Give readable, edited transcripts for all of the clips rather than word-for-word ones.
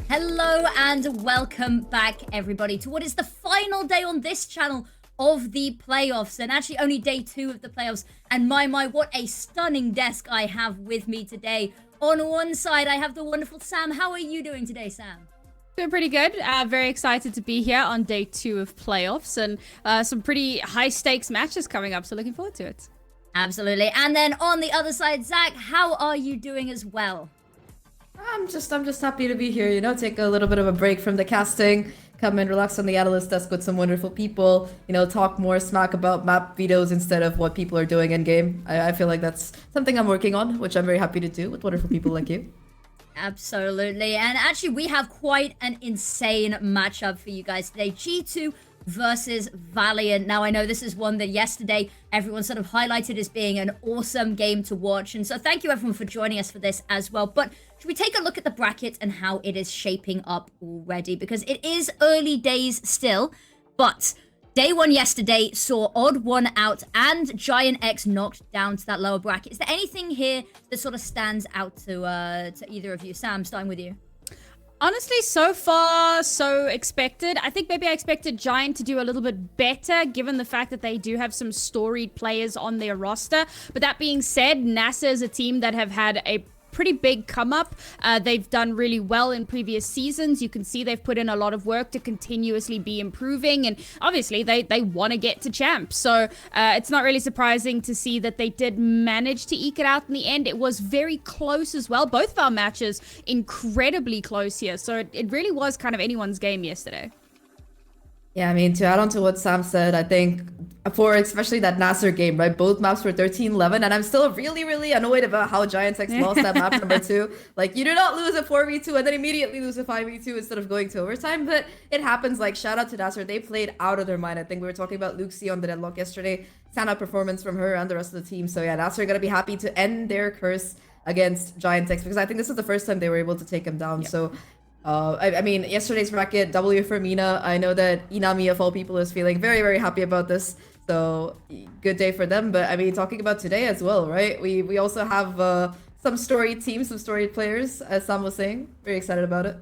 Hello and welcome back, everybody, to what is the final day on this channel of the playoffs, and actually only day 2 of the playoffs. And my, what a stunning desk I have with me today. On one side, I have the wonderful Sam. How are you doing today, Sam? Doing pretty good. Very excited to be here on day 2 of playoffs, and some pretty high stakes matches coming up, so looking forward to it. Absolutely. And then on the other side, Zach, how are you doing as well? I'm just happy to be here, you know, take a little bit of a break from the casting, come and relax on the analyst desk with some wonderful people, you know, talk more smack about map vetoes instead of what people are doing in game. I feel like that's something I'm working on, which I'm very happy to do with wonderful people like you. Absolutely. And actually, we have quite an insane matchup for you guys today. G2 versus VLNT. Now, I know this is one that yesterday everyone sort of highlighted as being an awesome game to watch. And so thank you, everyone, for joining us for this as well. But should we take a look at the bracket and how it is shaping up already? Because it is early days still, but day 1 yesterday saw Odd One out and Giant X knocked down to that lower bracket. Is there anything here that sort of stands out to either of you? Sam, starting with you. Honestly, so far, so expected. I think maybe I expected Giant to do a little bit better, given the fact that they do have some storied players on their roster. But that being said, NASA is a team that have had a pretty big come up. They've done really well in previous seasons. You can see they've put in a lot of work to continuously be improving, and obviously they want to get to champ. So it's not really surprising to see that they did manage to eke it out in the end. It was very close as well. Both of our matches incredibly close here. So it really was kind of anyone's game yesterday. Yeah, I mean, to add on to what Sam said, I think for especially that Nasser game, right? Both maps were 13-11, and I'm still really, really annoyed about how Giant X lost that map number 2. Like, you do not lose a 4v2 and then immediately lose a 5v2 instead of going to overtime, but it happens. Like, shout out to Nasser. They played out of their mind. I think we were talking about Luxie on the Deadlock yesterday. Standout performance from her and the rest of the team. So yeah, Nasser are going to be happy to end their curse against Giant X, because I think this is the first time they were able to take him down. Yep. So I mean, yesterday's bracket, W for Mina. I know that Inami, of all people, is feeling very, very happy about this. So, good day for them. But, I mean, talking about today as well, right? We also have some storied teams, some storied players, as Sam was saying. Very excited about it.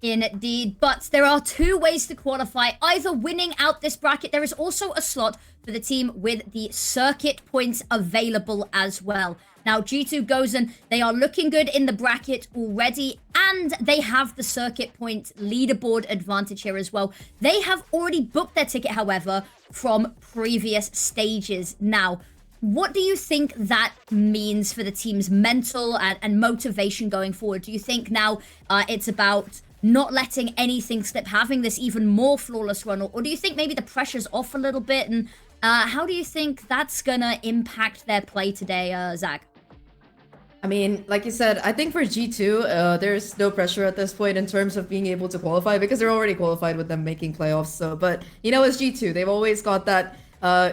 Indeed, but there are 2 ways to qualify, either winning out this bracket. There is also a slot for the team with the circuit points available as well. Now, G2 Gozen, they are looking good in the bracket already, and they have the circuit point leaderboard advantage here as well. They have already booked their ticket, however, from previous stages. Now, what do you think that means for the team's mental and motivation going forward? Do you think now it's about not letting anything slip, having this even more flawless run, or do you think maybe the pressure's off a little bit? And how do you think that's gonna impact their play today, Zach? I mean, like you said, I think for G2, there's no pressure at this point in terms of being able to qualify, because they're already qualified with them making playoffs. So, but you know, as G2, they've always got that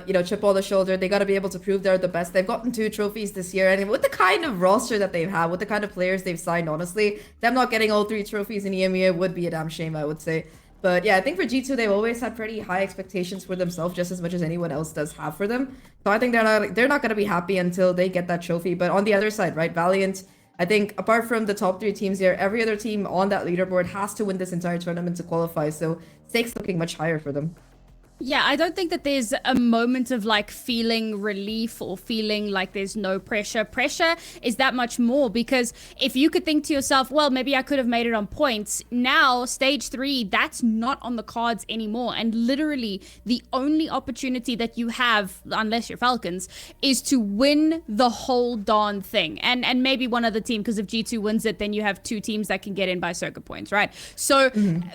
you know, chip on the shoulder. They got to be able to prove they're the best. They've gotten 2 trophies this year, and with the kind of roster that they've had, with the kind of players they've signed, honestly, them not getting all 3 trophies in EMEA would be a damn shame, I would say. But yeah, I think for G2, they've always had pretty high expectations for themselves, just as much as anyone else does have for them. So I think they're not going to be happy until they get that trophy. But on the other side, right, VLNT, I think apart from the top 3 teams here, every other team on that leaderboard has to win this entire tournament to qualify. So stakes looking much higher for them. Yeah, I don't think that there's a moment of like feeling relief or feeling like there's no pressure. Pressure is that much more, because if you could think to yourself, well, maybe I could have made it on points. Now, stage 3, that's not on the cards anymore. And literally the only opportunity that you have, unless you're Falcons, is to win the whole darn thing. And maybe one other team, because if G2 wins it, then you have 2 teams that can get in by circuit points, right? So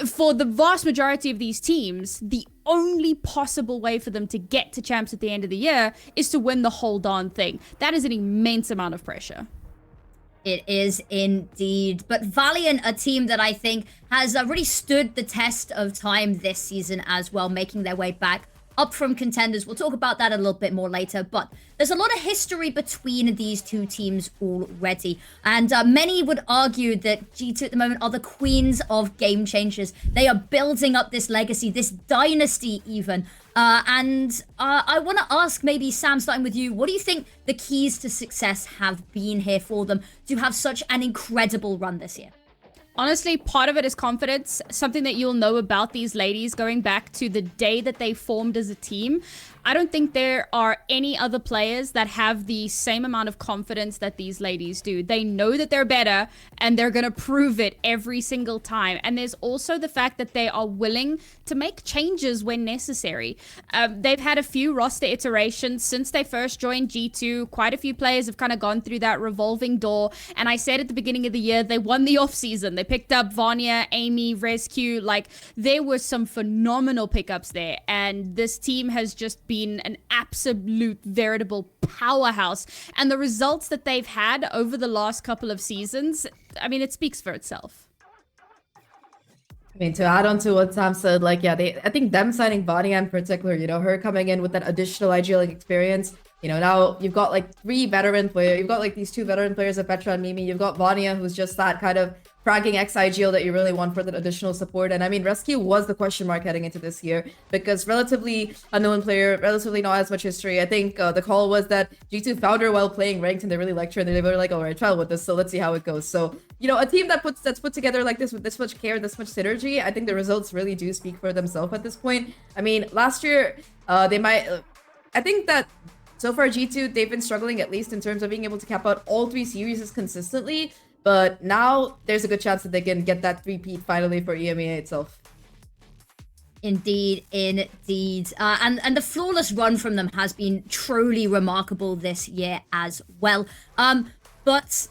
for the vast majority of these teams, the only possible way for them to get to champs at the end of the year is to win the whole darn thing. That is an immense amount of pressure. It is indeed. But VLNT, a team that I think has really stood the test of time this season as well, making their way back up from contenders. We'll talk about that a little bit more later, but there's a lot of history between these two teams already, and many would argue that G2 at the moment are the queens of game changers. They are building up this legacy, this dynasty even, and I want to ask, maybe Sam, starting with you, what do you think the keys to success have been here for them to have such an incredible run this year? Honestly, part of it is confidence. Something that you'll know about these ladies going back to the day that they formed as a team. I don't think there are any other players that have the same amount of confidence that these ladies do. They know that they're better and they're going to prove it every single time. And there's also the fact that they are willing to make changes when necessary. They've had a few roster iterations since they first joined G2. Quite a few players have kind of gone through that revolving door. And I said at the beginning of the year, they won the offseason. They picked up Vanya, Amy, Rescue. Like, there were some phenomenal pickups there. And this team has just been an absolute veritable powerhouse, and the results that they've had over the last couple of seasons, I mean, it speaks for itself. I mean, to add on to what Sam said, like, yeah, I think them signing Vanya in particular, you know, her coming in with that additional IGL experience, you know, now you've got like three veteran players, you've got like these two veteran players of Petra and Mimi, you've got Vanya, who's just that kind of fragging X-IGL that you really want for that additional support. And I mean, Rescue was the question mark heading into this year because relatively unknown player, relatively not as much history. I think the call was that G2 found her while playing ranked and they really liked her and they were like, all right, trial with this, so let's see how it goes. So, you know, a team that's put together like this with this much care, this much synergy, I think the results really do speak for themselves at this point. I mean, last year, they might, I think that so far G2, they've been struggling at least in terms of being able to cap out all three series consistently. But now there's a good chance that they can get that three-peat finally for EMEA itself. Indeed. And the flawless run from them has been truly remarkable this year as well. But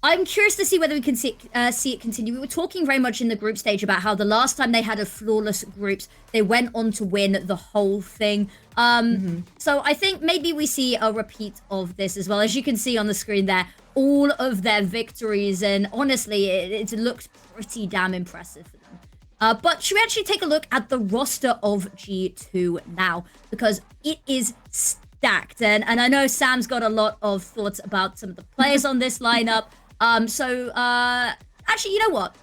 I'm curious to see whether we can see it continue. We were talking very much in the group stage about how the last time they had a flawless groups, they went on to win the whole thing. So I think maybe we see a repeat of this as well. As you can see on the screen there, all of their victories, and honestly, it looked pretty damn impressive for them. But should we actually take a look at the roster of G2 now? Because it is stacked. And I know Sam's got a lot of thoughts about some of the players on this lineup. Actually, you know what?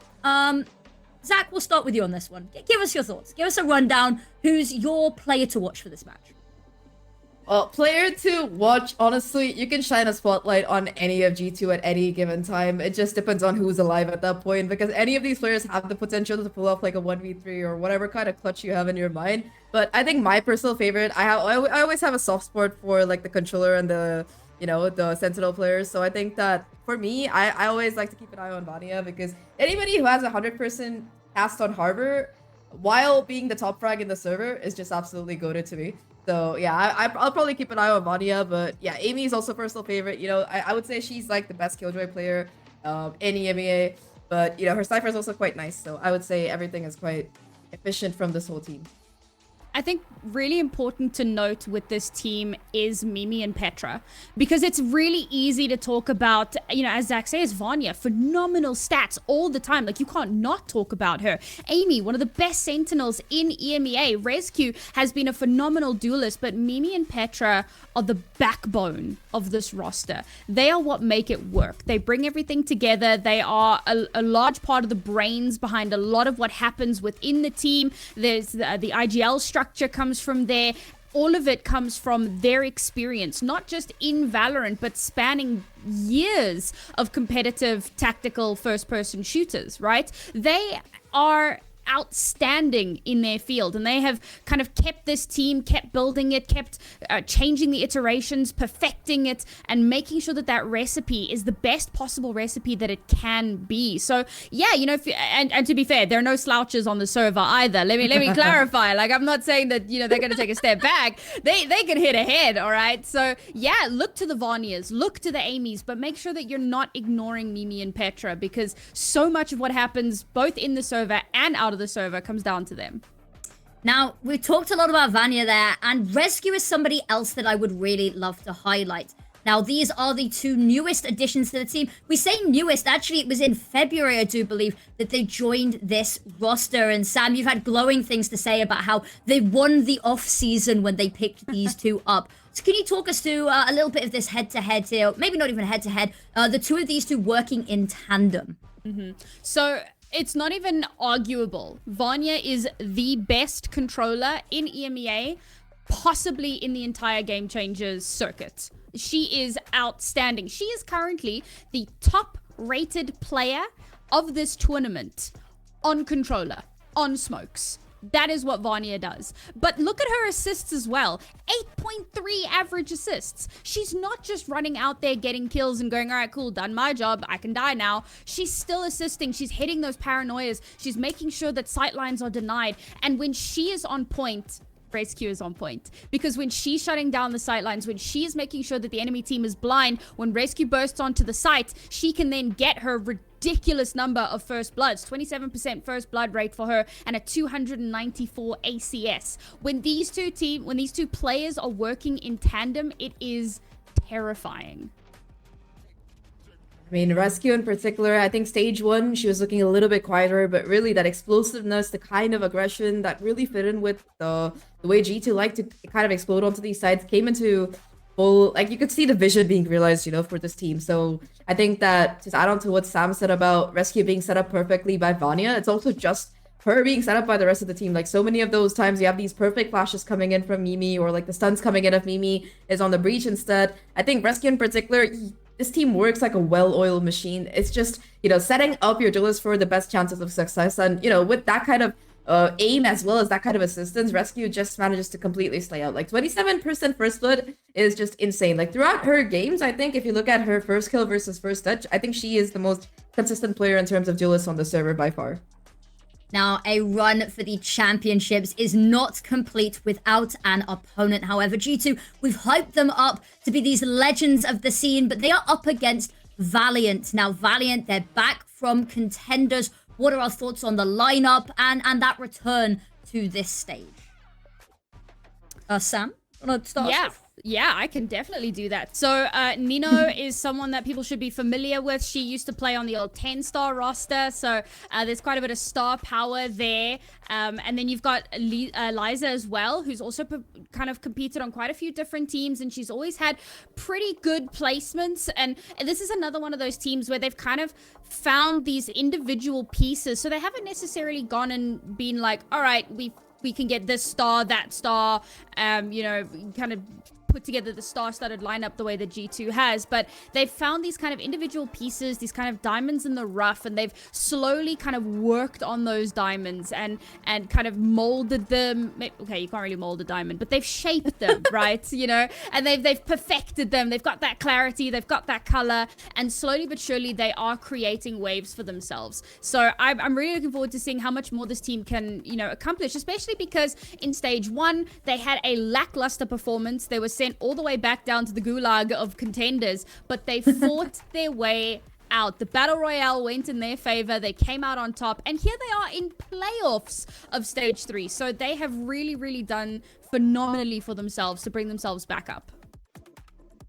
Zach, we'll start with you on this one. Give us your thoughts. Give us a rundown. Who's your player to watch for this match? Well, player to watch, honestly, you can shine a spotlight on any of G2 at any given time. It just depends on who's alive at that point, because any of these players have the potential to pull off like a 1v3 or whatever kind of clutch you have in your mind. But I think my personal favorite, I always have a soft spot for like the controller and the, you know, the Sentinel players. So I think that for me, I always like to keep an eye on Vanya, because anybody who has a 100% cast on Harbor while being the top frag in the server is just absolutely goated to me. So yeah, I'll probably keep an eye on Vanya, but yeah, Amy is also personal favorite. You know, I would say she's like the best Killjoy player in EMEA, but you know, her Cypher is also quite nice. So I would say everything is quite efficient from this whole team. I think really important to note with this team is Mimi and Petra, because it's really easy to talk about, you know, as Zach says, Vanya, phenomenal stats all the time. Like, you can't not talk about her. Amy, one of the best Sentinels in EMEA. Rescue has been a phenomenal duelist, but Mimi and Petra are the backbone of this roster. They are what make it work. They bring everything together. They are a large part of the brains behind a lot of what happens within the team. There's the IGL structure comes from there. All of it comes from their experience, not just in Valorant, but spanning years of competitive tactical first-person shooters, right? They are outstanding in their field, and they have kind of kept this team, kept building it, kept changing the iterations, perfecting it, and making sure that that recipe is the best possible recipe that it can be. So yeah, you know, and to be fair, there are no slouches on the server either. Let me clarify. Like, I'm not saying that, you know, they're going to take a step back. They can hit ahead, all right? So yeah, look to the Vanyas, look to the Amys, but make sure that you're not ignoring Mimi and Petra, because so much of what happens both in the server and out of the server comes down to them. Now, we talked a lot about Vanya there, and Rescue is somebody else that I would really love to highlight. Now, these are the two newest additions to the team. We say newest, actually, it was in February, I do believe, that they joined this roster. And Sam, you've had glowing things to say about how they won the off-season when they picked these two up. So can you talk us through a little bit of this head-to-head here? Maybe not even head-to-head. The two of these two working in tandem. So it's not even arguable. Vanya is the best controller in EMEA, possibly in the entire Game Changers circuit. She is outstanding. She is currently the top rated player of this tournament on controller, on smokes. That is what Vanya does. But look at her assists as well. 8.3 average assists. She's not just running out there getting kills and going, all right, cool, done my job, I can die now. She's still assisting. She's hitting those paranoias. She's making sure that sightlines are denied. And when she is on point, RaceQ is on point, because when she's shutting down the sightlines, when she is making sure that the enemy team is blind, when RaceQ bursts onto the site, she can then get her ridiculous number of first bloods, 27% first blood rate for her, and a 294 ACS. When these two players are working in tandem, it is terrifying. I mean, Rescue in particular, I think stage 1, she was looking a little bit quieter, but really that explosiveness, the kind of aggression that really fit in with the way G2 liked to kind of explode onto these sides came into full, like you could see the vision being realized, you know, for this team. So I think that to add on to what Sam said about Rescue being set up perfectly by Vanya, it's also just her being set up by the rest of the team. Like so many of those times you have these perfect flashes coming in from Mimi, or like the stuns coming in if Mimi is on the breach instead. I think Rescue in particular, this team works like a well-oiled machine. It's just, you know, setting up your duelists for the best chances of success. And, you know, with that kind of aim as well as that kind of assistance, Rescue just manages to completely slay out. Like 27% first blood is just insane. Like throughout her games, I think if you look at her first kill versus first touch, I think she is the most consistent player in terms of duelists on the server by far. Now, a run for the championships is not complete without an opponent. However, G2, we've hyped them up to be these legends of the scene, but they are up against VLNT. Now, VLNT, they're back from contenders. What are our thoughts on the lineup and that return to this stage? Sam, want to start? Yeah, I can definitely do that. So Nino is someone that people should be familiar with. She used to play on the old 10-star roster, so there's quite a bit of star power there. And then you've got Liza as well, who's also kind of competed on quite a few different teams, and she's always had pretty good placements. And this is another one of those teams where they've kind of found these individual pieces, so they haven't necessarily gone and been like, all right, we can get this star, that star, you know, kind of put together the star-studded lineup the way that G2 has, but they've found these kind of individual pieces, these kind of diamonds in the rough, and they've slowly kind of worked on those diamonds and kind of molded them. Okay, you can't really mold a diamond, but they've shaped them, right? You know, and they've perfected them. They've got that clarity, they've got that color, and slowly but surely they are creating waves for themselves. So I'm really looking forward to seeing how much more this team can, you know, accomplish, especially because in stage 1 they had a lackluster performance. They were sent all the way back down to the gulag of contenders, but they fought their way out. The battle royale went in their favor. They came out on top, and here they are in playoffs of stage 3. So they have really done phenomenally for themselves to bring themselves back up.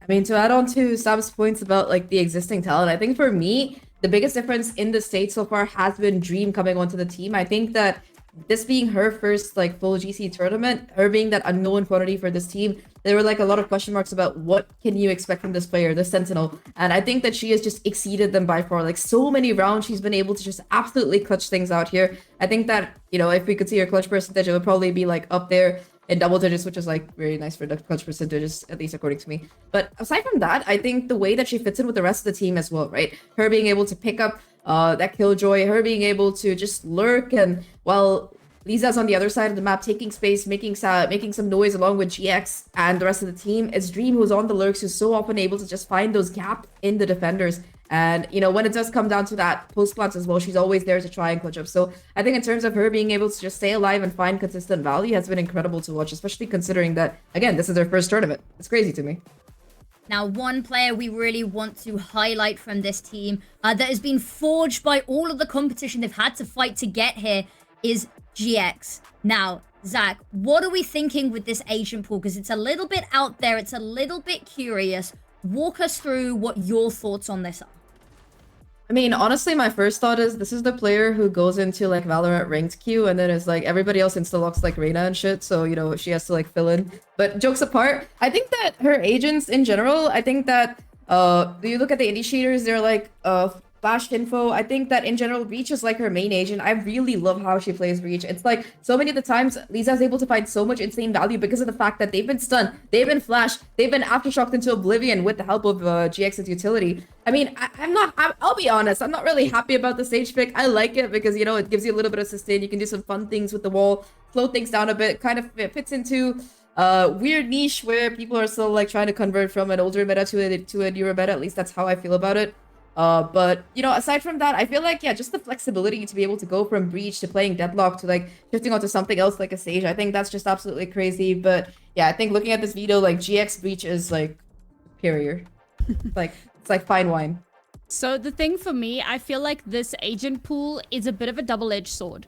I mean, to add on to Sam's points about like the existing talent, I think for me the biggest difference in the States so far has been Dream coming onto the team. I think that this being her first like full GC tournament, her being that unknown quantity for this team, there were like a lot of question marks about what can you expect from this player, the Sentinel. And I think that she has just exceeded them by far. Like so many rounds, she's been able to just absolutely clutch things out here. I think that, you know, if we could see her clutch percentage, it would probably be like up there in double digits, which is like very nice for the clutch percentages, at least according to me. But aside from that, I think the way that she fits in with the rest of the team as well, right? Her being able to pick up that killjoy, her being able to just lurk, and while Lisa's on the other side of the map taking space, making some noise along with GX and the rest of the team, it's Dream who's on the lurks, who's so often able to just find those gaps in the defenders. And, you know, when it does come down to that post plants as well, she's always there to try and clutch up. So I think in terms of her being able to just stay alive and find consistent value has been incredible to watch, especially considering that, again, this is their first tournament. It's crazy to me. Now, one player we really want to highlight from this team that has been forged by all of the competition they've had to fight to get here is GX. Now, Zach, what are we thinking with this agent pool? Because it's a little bit out there. It's a little bit curious. walk us through what your thoughts on this are. I mean, honestly, my first thought is this is the player who goes into like Valorant ranked queue and then is like everybody else insta-locks like Reyna and shit. So, you know, she has to like fill in. But jokes apart, I think that her agents in general, I think that you look at the initiators, they're like flash info. I think that in general, Reach is like her main agent. I really love how she plays Reach. It's like so many of the times Lisa is able to find so much insane value because of the fact that they've been stunned, they've been flashed, they've been aftershocked into oblivion with the help of GX's utility. I mean, I'll be honest, I'm not really happy about the Sage pick. I like it because, you know, it gives you a little bit of sustain. You can do some fun things with the wall, slow things down a bit, kind of it fits into weird niche where people are still like trying to convert from an older meta to a newer meta. At least that's how I feel about it. But you know, aside from that, I feel like, yeah, just the flexibility to be able to go from Breach to playing Deadlock to like shifting onto something else like a Sage, I think that's just absolutely crazy. But yeah, I think looking at this video, like GX Breach is like superior. It's like fine wine. So the thing for me, I feel like this agent pool is a bit of a double-edged sword.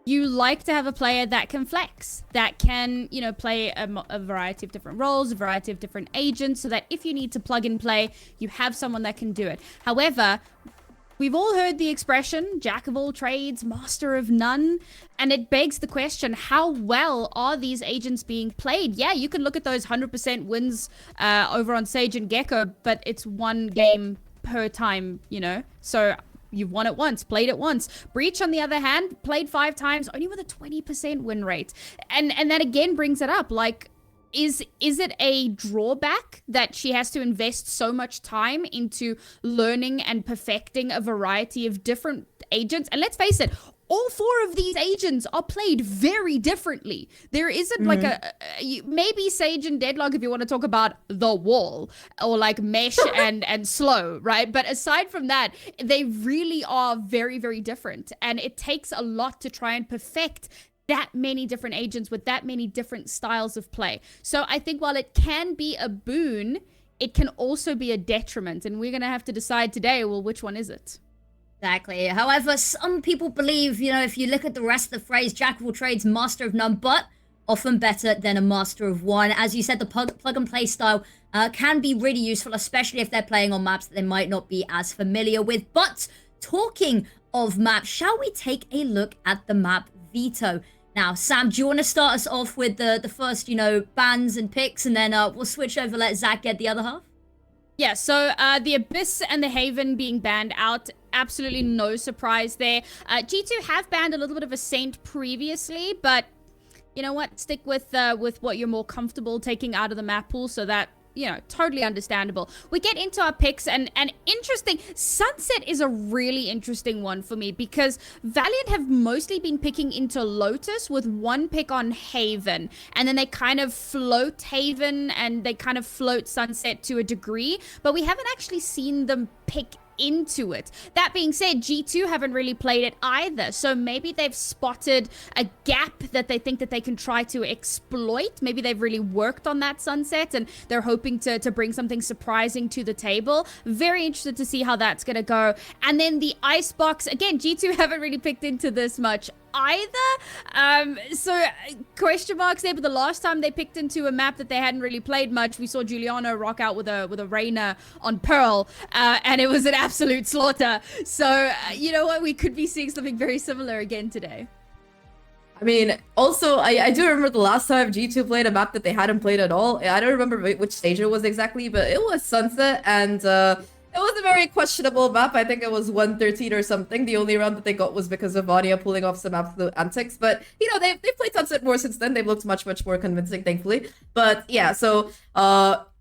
You like to have a player that can flex, that can, you know, play a variety of different roles, a variety of different agents, so that if you need to plug and play, you have someone that can do it. However, we've all heard the expression, jack of all trades, master of none, and it begs the question, how well are these agents being played? Yeah, you can look at those 100% wins over on Sage and Gecko, but it's one game per time, you know, so you've won it once, played it once. Breach, on the other hand, played 5 times, only with a 20% win rate. And that again brings it up, like, is it a drawback that she has to invest so much time into learning and perfecting a variety of different agents? And let's face it, all 4 of these agents are played very differently. There isn't like maybe Sage and Deadlock if you want to talk about the wall, or like Mesh and Slow, right? But aside from that, they really are very, very different. And it takes a lot to try and perfect that many different agents with that many different styles of play. So I think while it can be a boon, it can also be a detriment. And we're going to have to decide today, well, which one is it? Exactly. However, some people believe, you know, if you look at the rest of the phrase, jack of all trades, master of none, but often better than a master of one. As you said, the plug and play style can be really useful, especially if they're playing on maps that they might not be as familiar with. But talking of maps, shall we take a look at the map Veto? Now, Sam, do you want to start us off with the first, you know, bans and picks, and then we'll switch over, let Zach get the other half? Yeah, so the Abyss and the Haven being banned out, absolutely no surprise there. G2 have banned a little bit of a Saint previously, but you know what? Stick with what you're more comfortable taking out of the map pool, so that, you know, totally understandable. We get into our picks, and interesting, Sunset is a really interesting one for me because Valiant have mostly been picking into Lotus with 1 pick on Haven, and then they kind of float Haven and they kind of float Sunset to a degree, but we haven't actually seen them pick into it. That being said, G2 haven't really played it either, so maybe they've spotted a gap that they think that they can try to exploit. Maybe they've really worked on that Sunset and they're hoping to bring something surprising to the table. Very interested to see how that's gonna go. And then the Icebox, again, G2 haven't really picked into this much either, so question marks there. But the last time they picked into a map that they hadn't really played much, we saw Juliana rock out with a Reyna on Pearl, and it was an absolute slaughter. So you know what, we could be seeing something very similar again today. I mean, also, I do remember the last time G2 played a map that they hadn't played at all. I don't remember which stage it was exactly, but it was Sunset, and it was a very questionable map. I think it was 113 or something. The only round that they got was because of Vanya pulling off some absolute antics. But, you know, they've played Sunset more since then. They've looked much more convincing, thankfully. But, yeah, so,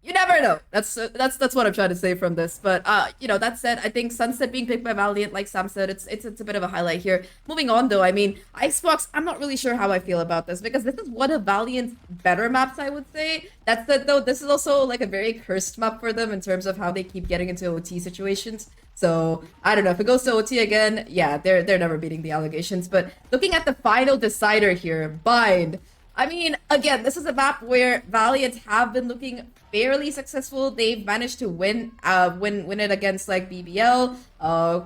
you never know. That's what I'm trying to say from this. But, you know, that said, I think Sunset being picked by Valiant, like Sam said, it's a bit of a highlight here. Moving on, though, I mean, Icebox, I'm not really sure how I feel about this, because this is one of Valiant's better maps, I would say. That said, though, this is also, like, a very cursed map for them in terms of how they keep getting into OT situations. So, I don't know, if it goes to OT again, yeah, they're never beating the allegations. But looking at the final decider here, Bind, I mean, again, this is a map where Valiant have been looking fairly successful. They've managed to win it against like BBL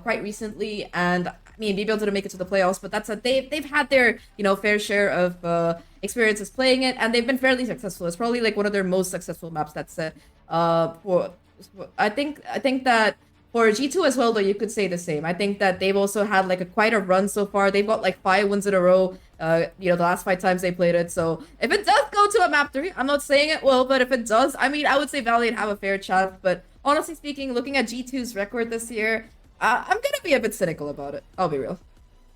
quite recently, and I mean BBL didn't make it to the playoffs, but that's they've had their, you know, fair share of experiences playing it, and they've been fairly successful. It's probably like one of their most successful maps. That's I think that for G2 as well, though, you could say the same. I think that they've also had like quite a run so far. They've got like 5 wins in a row. The last 5 times they played it. So if it does go to a map 3, I'm not saying it will, but if it does, I mean, I would say Valiant have a fair chance. But honestly speaking, looking at G2's record this year, I'm gonna be a bit cynical about it. I'll be real.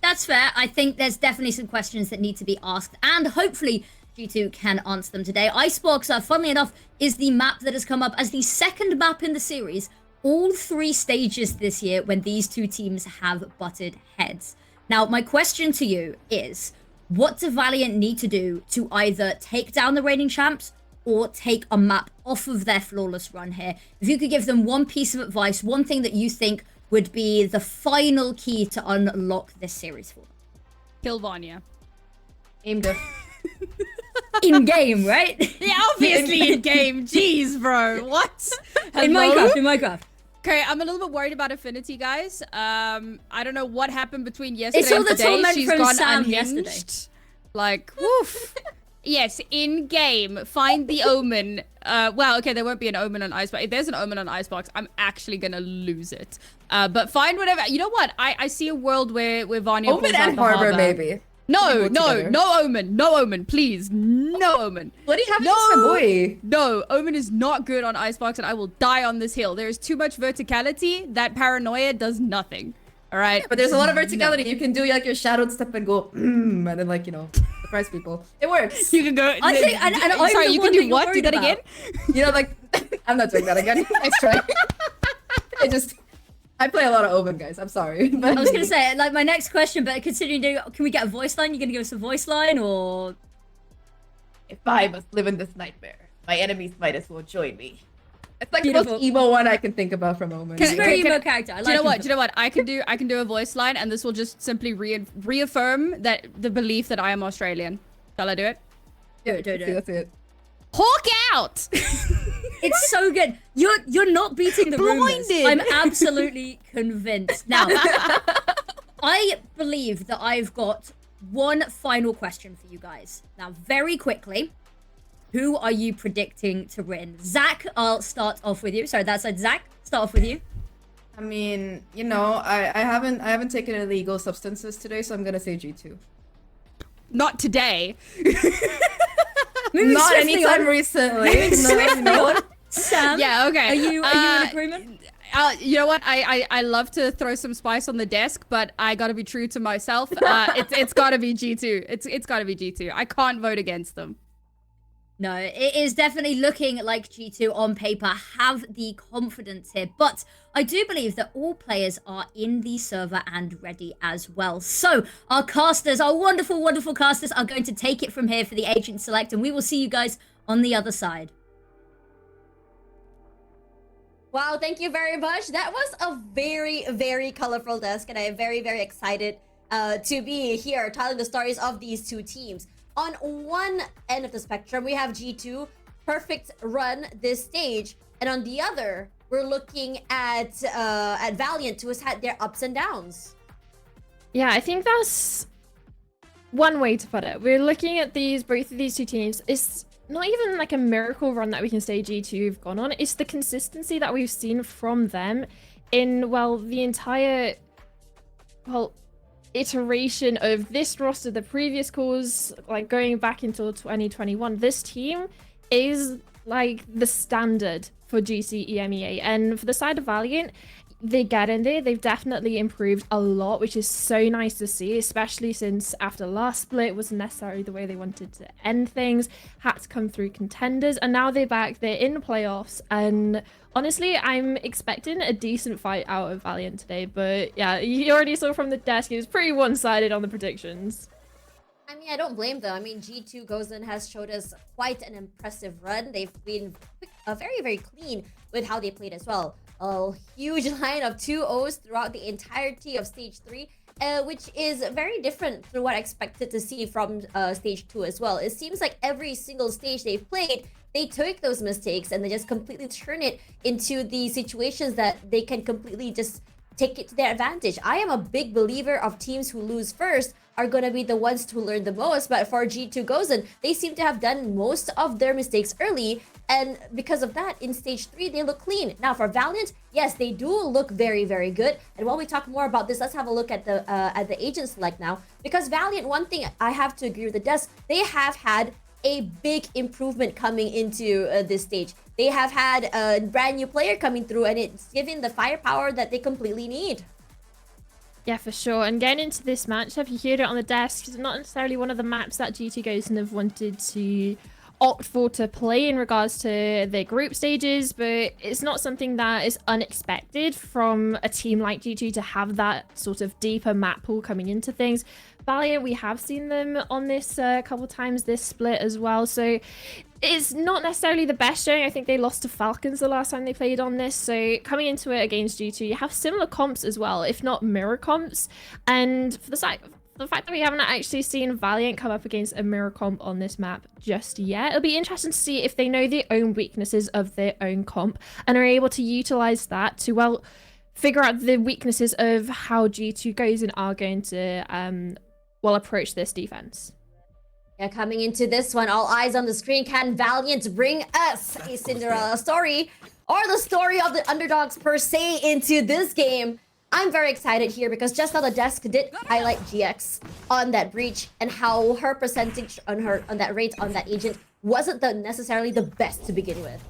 That's fair. I think there's definitely some questions that need to be asked, and hopefully G2 can answer them today. Icebox, funnily enough, is the map that has come up as the second map in the series, all 3 stages this year when these two teams have butted heads. Now, my question to you is, what do Valiant need to do to either take down the reigning champs or take a map off of their flawless run here? If you could give them one piece of advice, one thing that you think would be the final key to unlock this series for them. Kill Vanya. Aim diff. In game, right? Yeah, obviously in game. Jeez, bro. What? In Hello? Minecraft. Okay, I'm a little bit worried about Affinity, guys. I don't know what happened between yesterday It's all and the today. torment She's from gone Sam unhinged. yesterday. Like, woof. Yes, in game, find the omen. Well, okay, there won't be an omen on Icebox. If there's an omen on Icebox, I'm actually gonna lose it. But find whatever. You know what? I see a world where Vanya Omen pulls out and the Harbor, harbor. maybe. No, together. no omen, please, no omen. What do you have against my boy? No, omen is not good on Icebox, and I will die on this hill. There is too much verticality. That paranoia does nothing. All right, But there's a lot of verticality. You can do like your shadowed step and go, and then like surprise people. It works. You can go. I think, and I'm sorry, the you one can do that what? you're Do that worried again? Like I'm not doing that again. Next try. I play a lot of Omen, guys. I'm sorry. But I was gonna say, like, my next question, but considering, can we get a voice line? You gonna give us a voice line, or? if I must live in this nightmare, my enemies might as well join me. It's like the Beautiful. most emo one I can think about from Omen. He's a very Can- emo character. I like Do you know him what? for Do you know what? I can do a voice line, and this will just simply reaffirm that the belief that I am Australian. Shall I do it? Do it. That's it. Hawk out! It's so good. You're not beating the rumors. Blinded. I'm absolutely convinced. Now, I believe that I've got one final question for you guys. Now, very quickly, who are you predicting to win? Zach, I'll start off with you. Sorry, that's Zach. Start off with you. I mean, I haven't taken illegal substances today, so I'm gonna say G2. Not today. Moving Not swiftly anytime on. recently. Swiftly No. on. Sam, Yeah. Okay. are you in agreement? You know what? I love to throw some spice on the desk, but I gotta be true to myself. It's gotta be G2. It's gotta be G2. I can't vote against them. No, it is definitely looking like G2 on paper have the confidence here, but I do believe that all players are in the server and ready as well. So our casters, our wonderful, wonderful casters are going to take it from here for the agent select, and we will see you guys on the other side. Wow, thank you very much. That was a very, very colorful desk, and I am very, very excited to be here telling the stories of these two teams. On one end of the spectrum, we have G2, perfect run this stage, and on the other, we're looking at Valiant, who has had their ups and downs. Yeah, I think that's one way to put it. We're looking at both of these two teams. It's not even like a miracle run that we can say G2 have gone on. It's the consistency that we've seen from them in, the entire, iteration of this roster, the previous calls, like going back until 2021. This team is like the standard for GC EMEA, and for the side of Valiant, they get in there. They've definitely improved a lot, which is so nice to see, especially since after last split wasn't necessarily the way they wanted to end things, had to come through contenders, and now they're back, they're in the playoffs, and honestly, I'm expecting a decent fight out of Valiant today. But yeah, you already saw from the desk, it was pretty one-sided on the predictions. I mean, I don't blame them. I mean, G2 Gozen has showed us quite an impressive run. They've been very, very clean with how they played as well. A huge line of 2-0s throughout the entirety of Stage 3, which is very different from what I expected to see from Stage 2 as well. It seems like every single stage they've played, they took those mistakes and they just completely turn it into the situations that they can completely just take it to their advantage. I am a big believer of teams who lose first are going to be the ones to learn the most, but for G2 Gozen, they seem to have done most of their mistakes early And because of that, in stage 3, they look clean. Now for Valiant, yes, they do look very, very good. And while we talk more about this, let's have a look at the agent select now. Because Valiant, one thing I have to agree with the desk, they have had a big improvement coming into this stage. They have had a brand new player coming through, and it's giving the firepower that they completely need. Yeah, for sure. And getting into this matchup, you heard it on the desk, it's not necessarily one of the maps that G2 Ghosten have wanted to opt for to play in regards to their group stages, but it's not something that is unexpected from a team like G2 to have that sort of deeper map pool coming into things. Valiant, we have seen them on this a couple times this split as well, so it's not necessarily the best showing. I think they lost to Falcons the last time they played on this, so coming into it against G2, you have similar comps as well, if not mirror comps. And for the fact that we haven't actually seen Valiant come up against a mirror comp on this map just yet, it'll be interesting to see if they know their own weaknesses of their own comp and are able to utilize that to, well, figure out the weaknesses of how G2 goes and are going to, well, approach this defense. Yeah, coming into this one, all eyes on the screen. Can Valiant bring us a Cinderella story or the story of the underdogs per se into this game? I'm very excited here because just now the desk did highlight GX on that breach and how her percentage on that rate on that agent wasn't necessarily the best to begin with.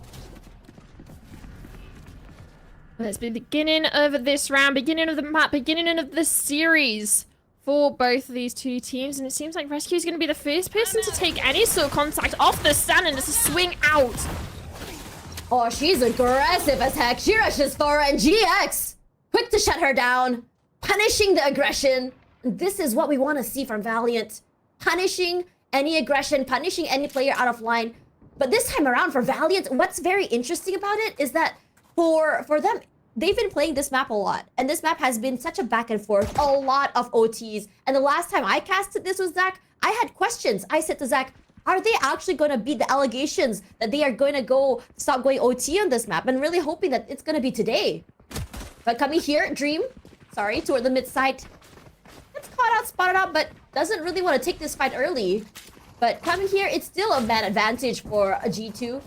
It's the beginning of this round, beginning of the map, beginning of the series for both of these two teams, and it seems like Rescue is going to be the first person to take any sort of contact off the stand and just swing out. Oh, she's aggressive as heck. She rushes forward, and GX quick to shut her down, punishing the aggression. And this is what we want to see from Valiant. Punishing any aggression, punishing any player out of line. But this time around for Valiant, what's very interesting about it is that for them, they've been playing this map a lot. And this map has been such a back and forth, a lot of OTs. And the last time I casted this with Zach, I had questions. I said to Zach, are they actually going to beat the allegations that they are going to stop going OT on this map? And really hoping that it's going to be today. But coming here, Dream, sorry, toward the mid side. Gets caught out, spotted out, but doesn't really want to take this fight early. But coming here, it's still a man advantage for a G2.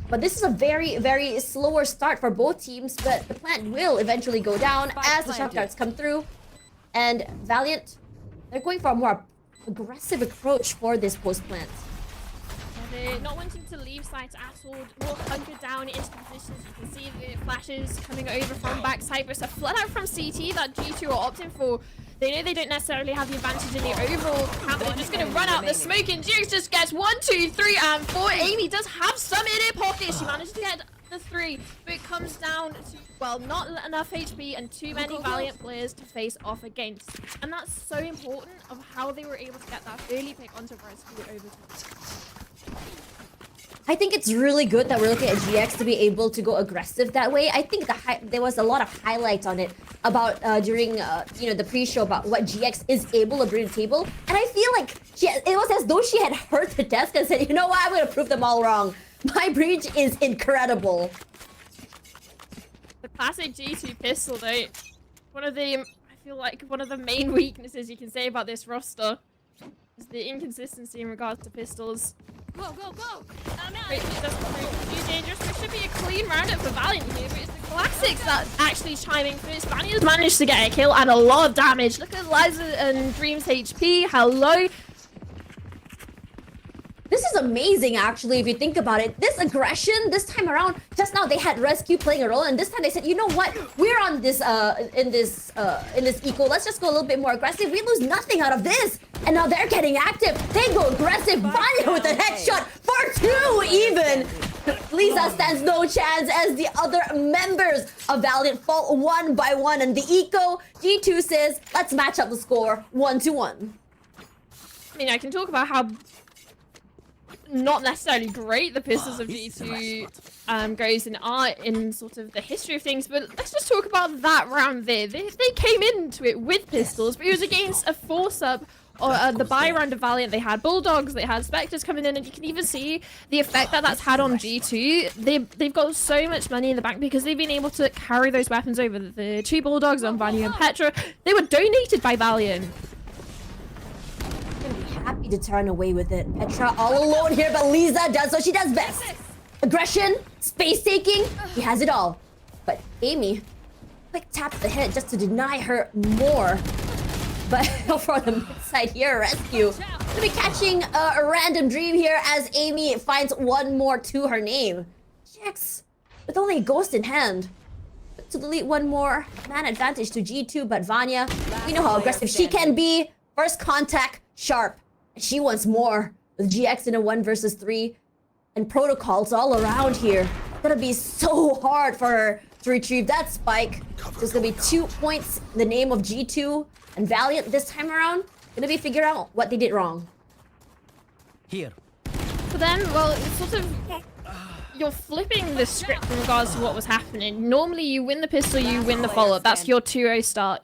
But this is a very, very slower start for both teams. But the plant will eventually go down as the shot darts come through. And Valiant, they're going for a more aggressive approach for this post plant. They're not wanting to leave sight at all, more hunkered down into the positions. You can see the flashes coming over from backside, but it's a flood out from CT that G2 are opting for. They know they don't necessarily have the advantage in the overall count, but they're just going to run out the smoke, and GX just gets 1, 2, 3, and 4. Amy does have some in her pocket. She managed to get the 3, but it comes down to, well, not enough HP and too many Valiant players to face off against. And that's so important of how they were able to get that early pick onto Rescue over to. I think it's really good that we're looking at GX to be able to go aggressive that way. I think there was a lot of highlights on it about during the pre-show about what GX is able to bring to the table, and I feel like it was as though she had heard the desk and said, you know what, I'm gonna prove them all wrong. My breach is incredible. The classic G2 pistol, though. I feel like one of the main weaknesses you can say about this roster is the inconsistency in regards to pistols. Go, go, go! It doesn't prove too dangerous. It should be a clean roundup for Valiant here, but it's the classics that actually chiming first. Valiant managed to get a kill and a lot of damage. Look at Liza and Dream's HP. Hello. This is amazing, actually, if you think about it. This aggression, this time around, just now they had Rescue playing a role, and this time they said, you know what? We're on this, in this eco. Let's just go a little bit more aggressive. We lose nothing out of this. And now they're getting active. They go aggressive. Vanya with a headshot for 2 even. Lisa stands no chance as the other members of Valiant fall 1 by 1. And the eco, G2 says, let's match up the score 1-1. I mean, I can talk about how not necessarily great the pistols of G2 goes and are in sort of the history of things, but let's just talk about that round there. They came into it with pistols, but it was against a force-up. The buy round of Valiant, they had Bulldogs, they had Spectres coming in, and you can even see the effect that that's had on G2. They've got so much money in the bank because they've been able to carry those weapons over. The 2 Bulldogs on Vanu and Petra, they were donated by Valiant. Happy to turn away with it. Petra all alone here, but Lisa does what she does best. aggression, space taking. He has it all. But Amy, quick tap to the head just to deny her more. But for the mid side here, Rescue gonna be catching a random dream here as Amy finds one more to her name. GX with only a ghost in hand. To delete one more man advantage to G2, but Vanya, we know how aggressive she can be. First contact, sharp. She wants more with GX in a 1 versus 3 and protocols all around here. It's gonna be so hard for her to retrieve that spike. So it's gonna be 2 points in the name of G2 and Valiant this time around. Gonna be figure out what they did wrong. Here. But then, well, it's sort of... You're flipping the script in regards to what was happening. Normally, you win the pistol, you win the follow-up. That's your 2-0 start.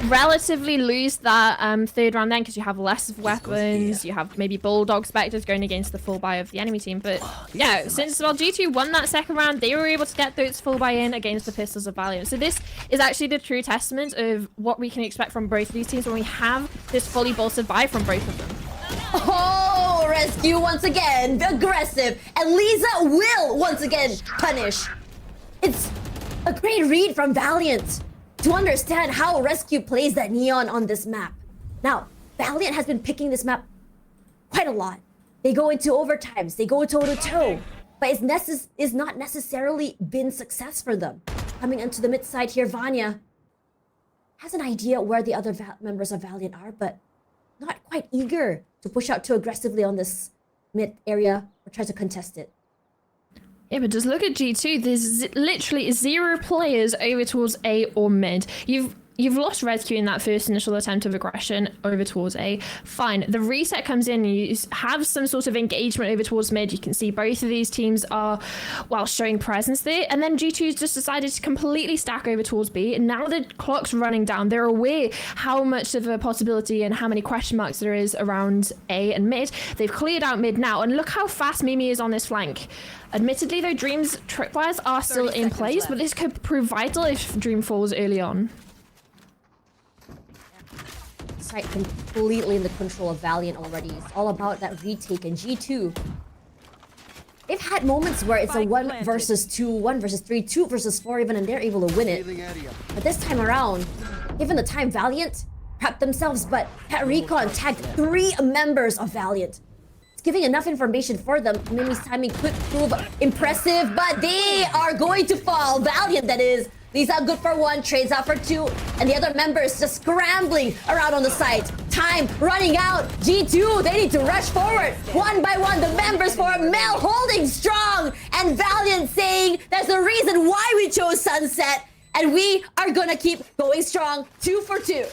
Relatively lose that third round then because you have less of weapons, you have maybe Bulldog Spectres going against the full buy of the enemy team. But yeah, since well G2 won that second round, they were able to get those full buy in against the pistols of Valiant. So this is actually the true testament of what we can expect from both of these teams when we have this fully bolstered buy from both of them. Oh, Rescue once again, aggressive, and Lisa will once again punish. It's a great read from Valiant to understand how Rescue plays that Neon on this map. Now, Valiant has been picking this map quite a lot. They go into overtimes, they go toe-to-toe, but it's not necessarily been success for them. Coming into the mid side here, Vanya has an idea where the other members of Valiant are, but not quite eager to push out too aggressively on this mid area or try to contest it. Yeah, but just look at G2. There's literally 0 players over towards A or mid. You've lost Rescue in that first initial attempt of aggression over towards A. Fine. The reset comes in. You have some sort of engagement over towards mid. You can see both of these teams are, well, showing presence there. And then G2's just decided to completely stack over towards B. And now the clock's running down. They're aware how much of a possibility and how many question marks there is around A and mid. They've cleared out mid now. And look how fast Mimi is on this flank. Admittedly, though, Dream's tripwires are still in place, but this could prove vital if Dream falls early on. Site completely in the control of Valiant already. It's all about that retake in G2. They've had moments where it's a 1 versus 2, 1 versus 3, 2 versus 4 even, and they're able to win it. But this time around, given the time, Valiant prepped themselves, but that recon tagged 3 members of Valiant. It's giving enough information for them. Mimi's timing could prove impressive, but they are going to fall. Valiant, that is. Lisa good for 1, trades out for 2, and the other members just scrambling around on the site. Time running out. G2, they need to rush forward. One by one, the members for Mel holding strong, and Valiant saying there's a reason why we chose Sunset, and we are gonna keep going strong. 2 for 2.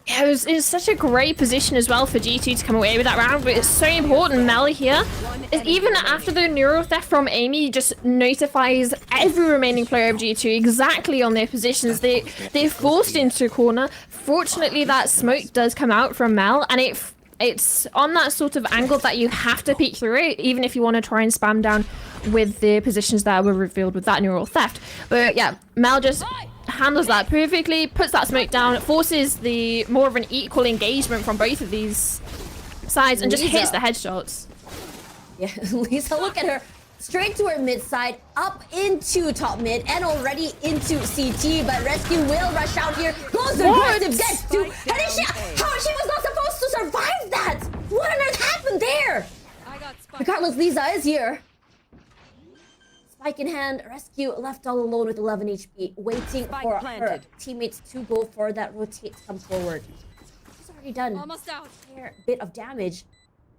Yeah, it was such a great position as well for G2 to come away with that round, but it's so important. Mel here, is even after the neural theft from Amy, just notifies every remaining player of G2 exactly on their positions. They're forced into a corner. Fortunately, that smoke does come out from Mel, and it's on that sort of angle that you have to peek through it, even if you want to try and spam down with the positions that were revealed with that neural theft. But yeah, Mel just handles that perfectly, puts that smoke down, forces the more of an equal engagement from both of these sides, and just hits the headshots. Yeah, Lisa, look at her. Straight to her mid side, up into top mid, and already into CT, but Rescue will rush out here. Goes aggressive, gets to... How she was not supposed to survive that? What on earth happened there? Regardless, Lisa is here. Spike in hand, Rescue left all alone with 11 HP, waiting for her teammates to go for that rotate to come forward. She's already done a fair bit of damage.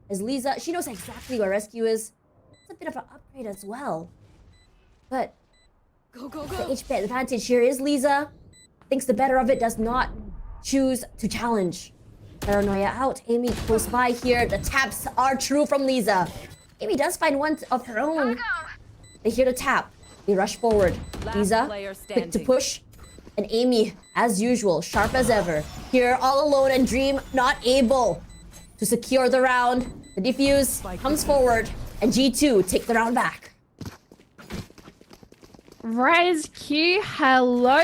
As Lisa, she knows exactly where Rescue is. It's a bit of an upgrade as well. But the HP advantage here is Lisa. Thinks the better of it, does not choose to challenge. Paranoia out, Amy close by here. The taps are true from Lisa. Amy does find one of her own. They hear the tap. They rush forward. Lisa, quick to push. And Amy, as usual, sharp as ever. Here, all alone, and Dream not able to secure the round. The defuse comes forward, and G2 take the round back. Rescue, hello.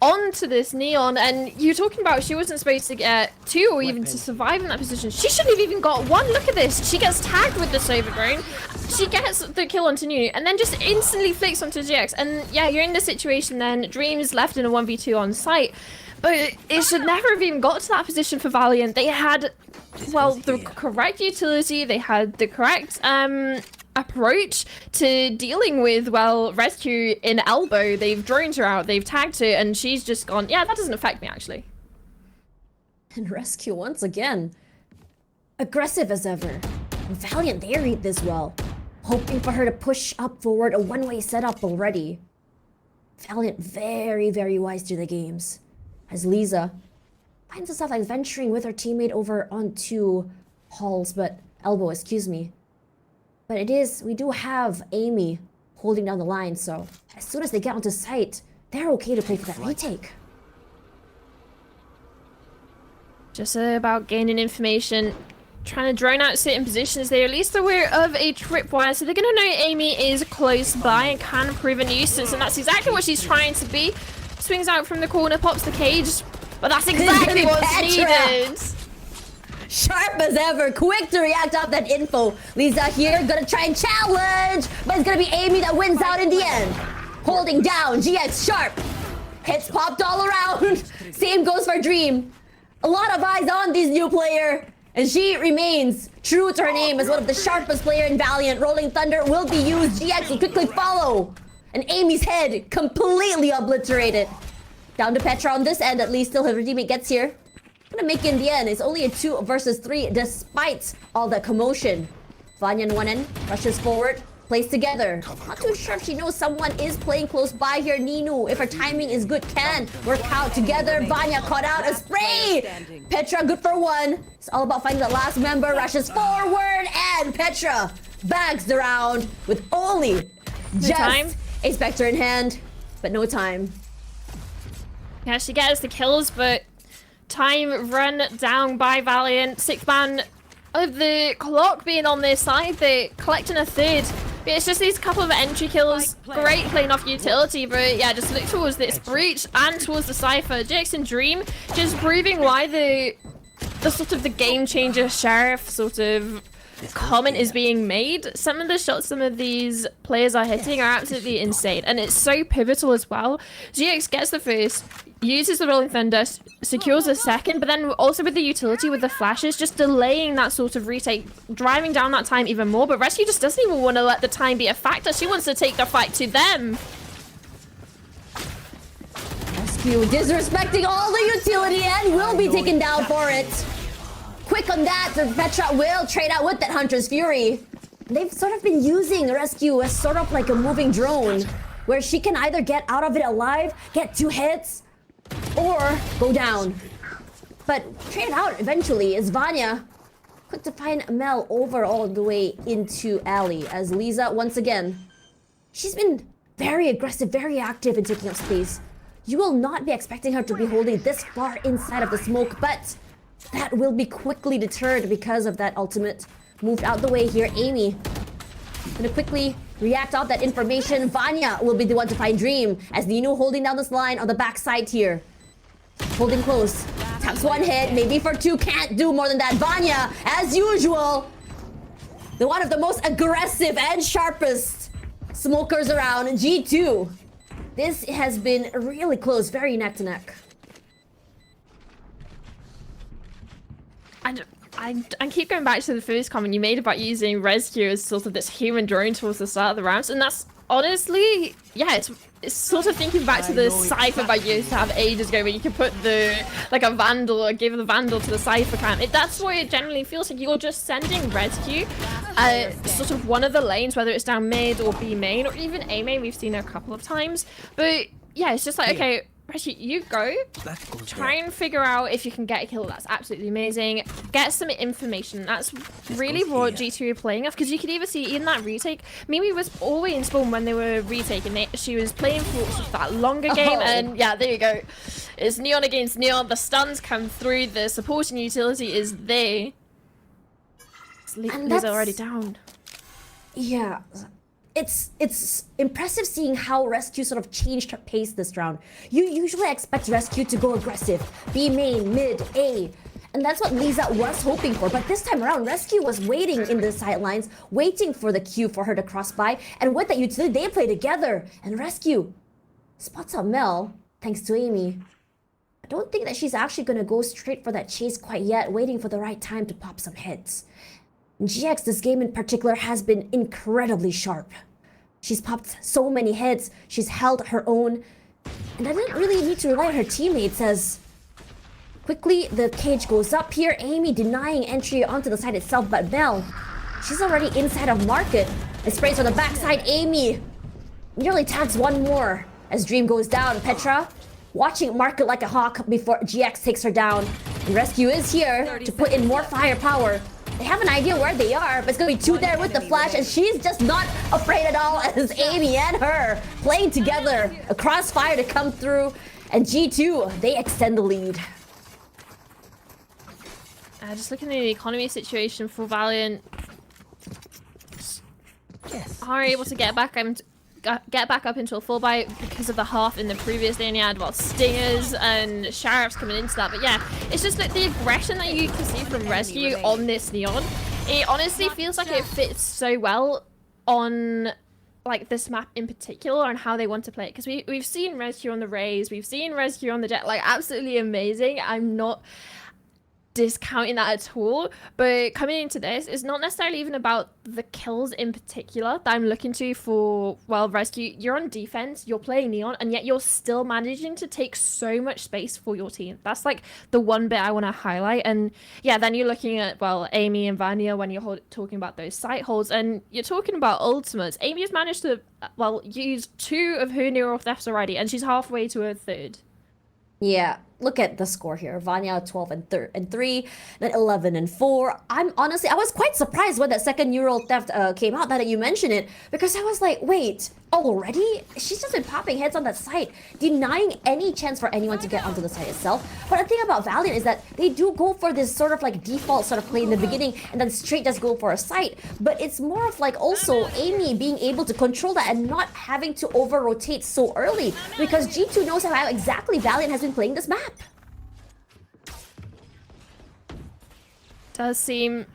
onto this Neon, and you're talking about she wasn't supposed to get 2 or even to survive in that position. She shouldn't have even got 1. Look at this. She gets tagged with the Sova drone. She gets the kill onto Nunu and then just instantly flicks onto GX. And yeah, you're in this situation then. Dream's left in a 1v2 on site. But it should never have even got to that position for Valiant. They had, well, the correct utility. They had the correct approach to dealing with, well, Rescue in elbow. They've droned her out, they've tagged her, and she's just gone, yeah, that doesn't affect me, actually. And Rescue, once again, aggressive as ever. Valiant, they read this well. Hoping for her to push up forward, a one-way setup already. Valiant, very, very wise to the games. As Lisa finds herself like venturing with her teammate over onto halls, but elbow, excuse me. But we do have Amy holding down the line, so as soon as they get onto site, they're okay to play for that retake. Just about gaining information, trying to drone out certain positions. They're at least aware of a tripwire, so they're going to know Amy is close by and can prove a nuisance, and that's exactly what she's trying to be. Swings out from the corner, pops the cage, but that's exactly what's needed. Sharp as ever, quick to react off that info. Lisa here, gonna try and challenge, but it's gonna be Amy that wins out in the end. Holding down, GX Sharp. Hits popped all around. Same goes for Dream. A lot of eyes on this new player, and she remains true to her name as one of the sharpest player in Valiant. Rolling Thunder will be used. GX will quickly follow. And Amy's head completely obliterated. Down to Petra on this end, at least till her teammate gets here. Gonna make it in the end. It's only a 2 versus 3 despite all the commotion. Vanya on one end, rushes forward, plays together. Not too sure if she knows someone is playing close by here. Ninu, if her timing is good, can work out together. Vanya caught out a spray. Petra good for 1. It's all about finding the last member. Rushes forward, and Petra bags the round with only just a Spectre in hand, but no time. Yeah, she gets the kills, but time run down by Valiant. 6th man of the clock being on their side. They're collecting a 3rd. But it's just these couple of entry kills. Great playing off utility, but yeah, just look towards this breach and towards the Cypher. GX and Dream just proving why the sort of the game changer sheriff sort of comment is being made. Some of the shots some of these players are hitting are absolutely insane, and it's so pivotal as well. GX gets the first, uses the Rolling Thunder, secures the second, but then also with the utility with the flashes, just delaying that sort of retake, driving down that time even more. But Rescue just doesn't even want to let the time be a factor. She wants to take the fight to them. Rescue disrespecting all the utility and will be taken down for it. Quick on that, Petra will trade out with that Hunter's Fury. They've sort of been using Rescue as sort of like a moving drone, where she can either get out of it alive, get 2 hits, or go down. But trade out eventually is Vanya. Quick to find Mel over all the way into Alley, as Lisa, once again, she's been very aggressive, very active in taking up space. You will not be expecting her to be holding this far inside of the smoke, but that will be quickly deterred because of that ultimate. Moved out the way here. Amy gonna quickly react off that information. Vanya will be the one to find Dream as Nino holding down this line on the backside here. Holding close. Taps 1 hit, maybe for 2. Can't do more than that. Vanya, as usual, the one of the most aggressive and sharpest smokers around. G2. This has been really close, very neck to neck. I keep going back to the first comment you made about using Rescue as sort of this human drone towards the start of the rounds, and that's honestly, yeah, it's sort of thinking back to the Cypher I used to have ages ago, where you could put like a Vandal or give the Vandal to the Cypher camp. That's what it generally feels like. You're just sending Rescue sort of one of the lanes, whether it's down mid or B main or even A main. We've seen it a couple of times, but yeah, it's just like, okay, Rescue, you go, try and figure out if you can get a kill. That's absolutely amazing. Get some information. That's really what G2 are playing off, because you could either see in that retake, Mimi was always spawn when they were retaking it. She was playing for that longer game, and yeah, there you go. It's Neon against Neon. The stuns come through. The supporting utility is there. Liz already down. Yeah. it's impressive seeing how Rescue sort of changed her pace this round. You usually expect Rescue to go aggressive, B main, mid, A. And that's what Lisa was hoping for. But this time around, Rescue was waiting in the sidelines, waiting for the Q for her to cross by. And with that utility, they play together. And Rescue spots out Mel, thanks to Amy. I don't think that she's actually going to go straight for that chase quite yet, waiting for the right time to pop some hits. GX, this game in particular, has been incredibly sharp. She's popped so many hits, she's held her own, and I didn't really need to rely on her teammates as quickly the cage goes up here. Amy denying entry onto the side itself, but Mel, she's already inside of Market. And sprays on the backside. Amy nearly tags one more as Dream goes down. Petra watching Market like a hawk before GX takes her down. And Rescue is here to put in more firepower. They have an idea where they are, but it's gonna be two there with the flash, and she's just not afraid at all as Amy and her playing together. A crossfire to come through, and G2, they extend the lead. Just looking at the economy situation for Valiant, are able to get back up into a full buy because of the half in the previous day, and you had Stingers and Sheriffs coming into that. But yeah, it's just like the aggression that you can see from Rescue on this Neon. It honestly feels like it fits so well on like this map in particular and how they want to play it, because we've seen Rescue on the Rays, we've seen Rescue on the Jet, like absolutely amazing. I'm not discounting that at all, but coming into this, it's not necessarily even about the kills in particular that I'm looking to for, well, Rescue. You're on defense, you're playing Neon, and yet you're still managing to take so much space for your team. That's like the one bit I want to highlight. And yeah, then you're looking at, well, Amy and Vanya when you're talking about those site holds, and you're talking about ultimates. Amy has managed to, well, use 2 of her neural thefts already, and she's halfway to her 3rd. Yeah, look at the score here. Vanya 12 and 3, then 11 and 4. I was quite surprised when that second neural theft came out, that you mentioned it, because I was like, wait, already? She's just been popping heads on that site, denying any chance for anyone to get onto the site itself. But the thing about Valiant is that they do go for this sort of like default sort of play in the beginning and then straight just go for a site. But it's more of like also Amy being able to control that and not having to over-rotate so early, because G2 knows how exactly Valiant has been playing this map. Does seem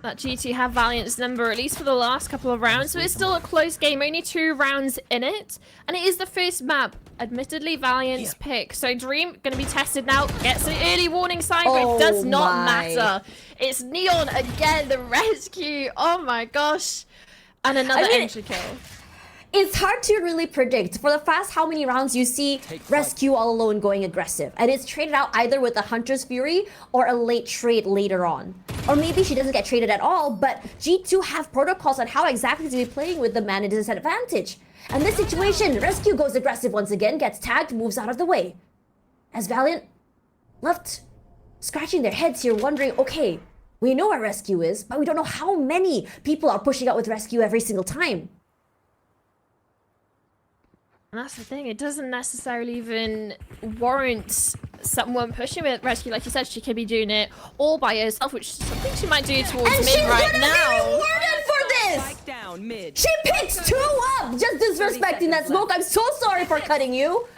that G2 have Valiant's number, at least for the last couple of rounds. So it's still a close game, only 2 rounds in it. And it is the first map, admittedly, Valiant's pick. So Dream going to be tested now, gets an early warning sign, but it does not matter. It's Neon again, the Rescue. Oh my gosh. And another entry kill. It's hard to really predict. For the past how many rounds you see Rescue all alone going aggressive, and it's traded out either with a Hunter's Fury or a late trade later on. Or maybe she doesn't get traded at all, but G2 have protocols on how exactly to be playing with the man at disadvantage. And this situation, Rescue goes aggressive once again, gets tagged, moves out of the way. As Valiant left scratching their heads here, wondering, okay, we know where Rescue is, but we don't know how many people are pushing out with Rescue every single time. And that's the thing, it doesn't necessarily even warrant someone pushing with Rescue. Like you said, she could be doing it all by herself, which is something she might do towards mid right now. And she's gonna be rewarded for this! Down, mid. She picks 2 up! Just disrespecting that smoke. I'm so sorry for cutting you.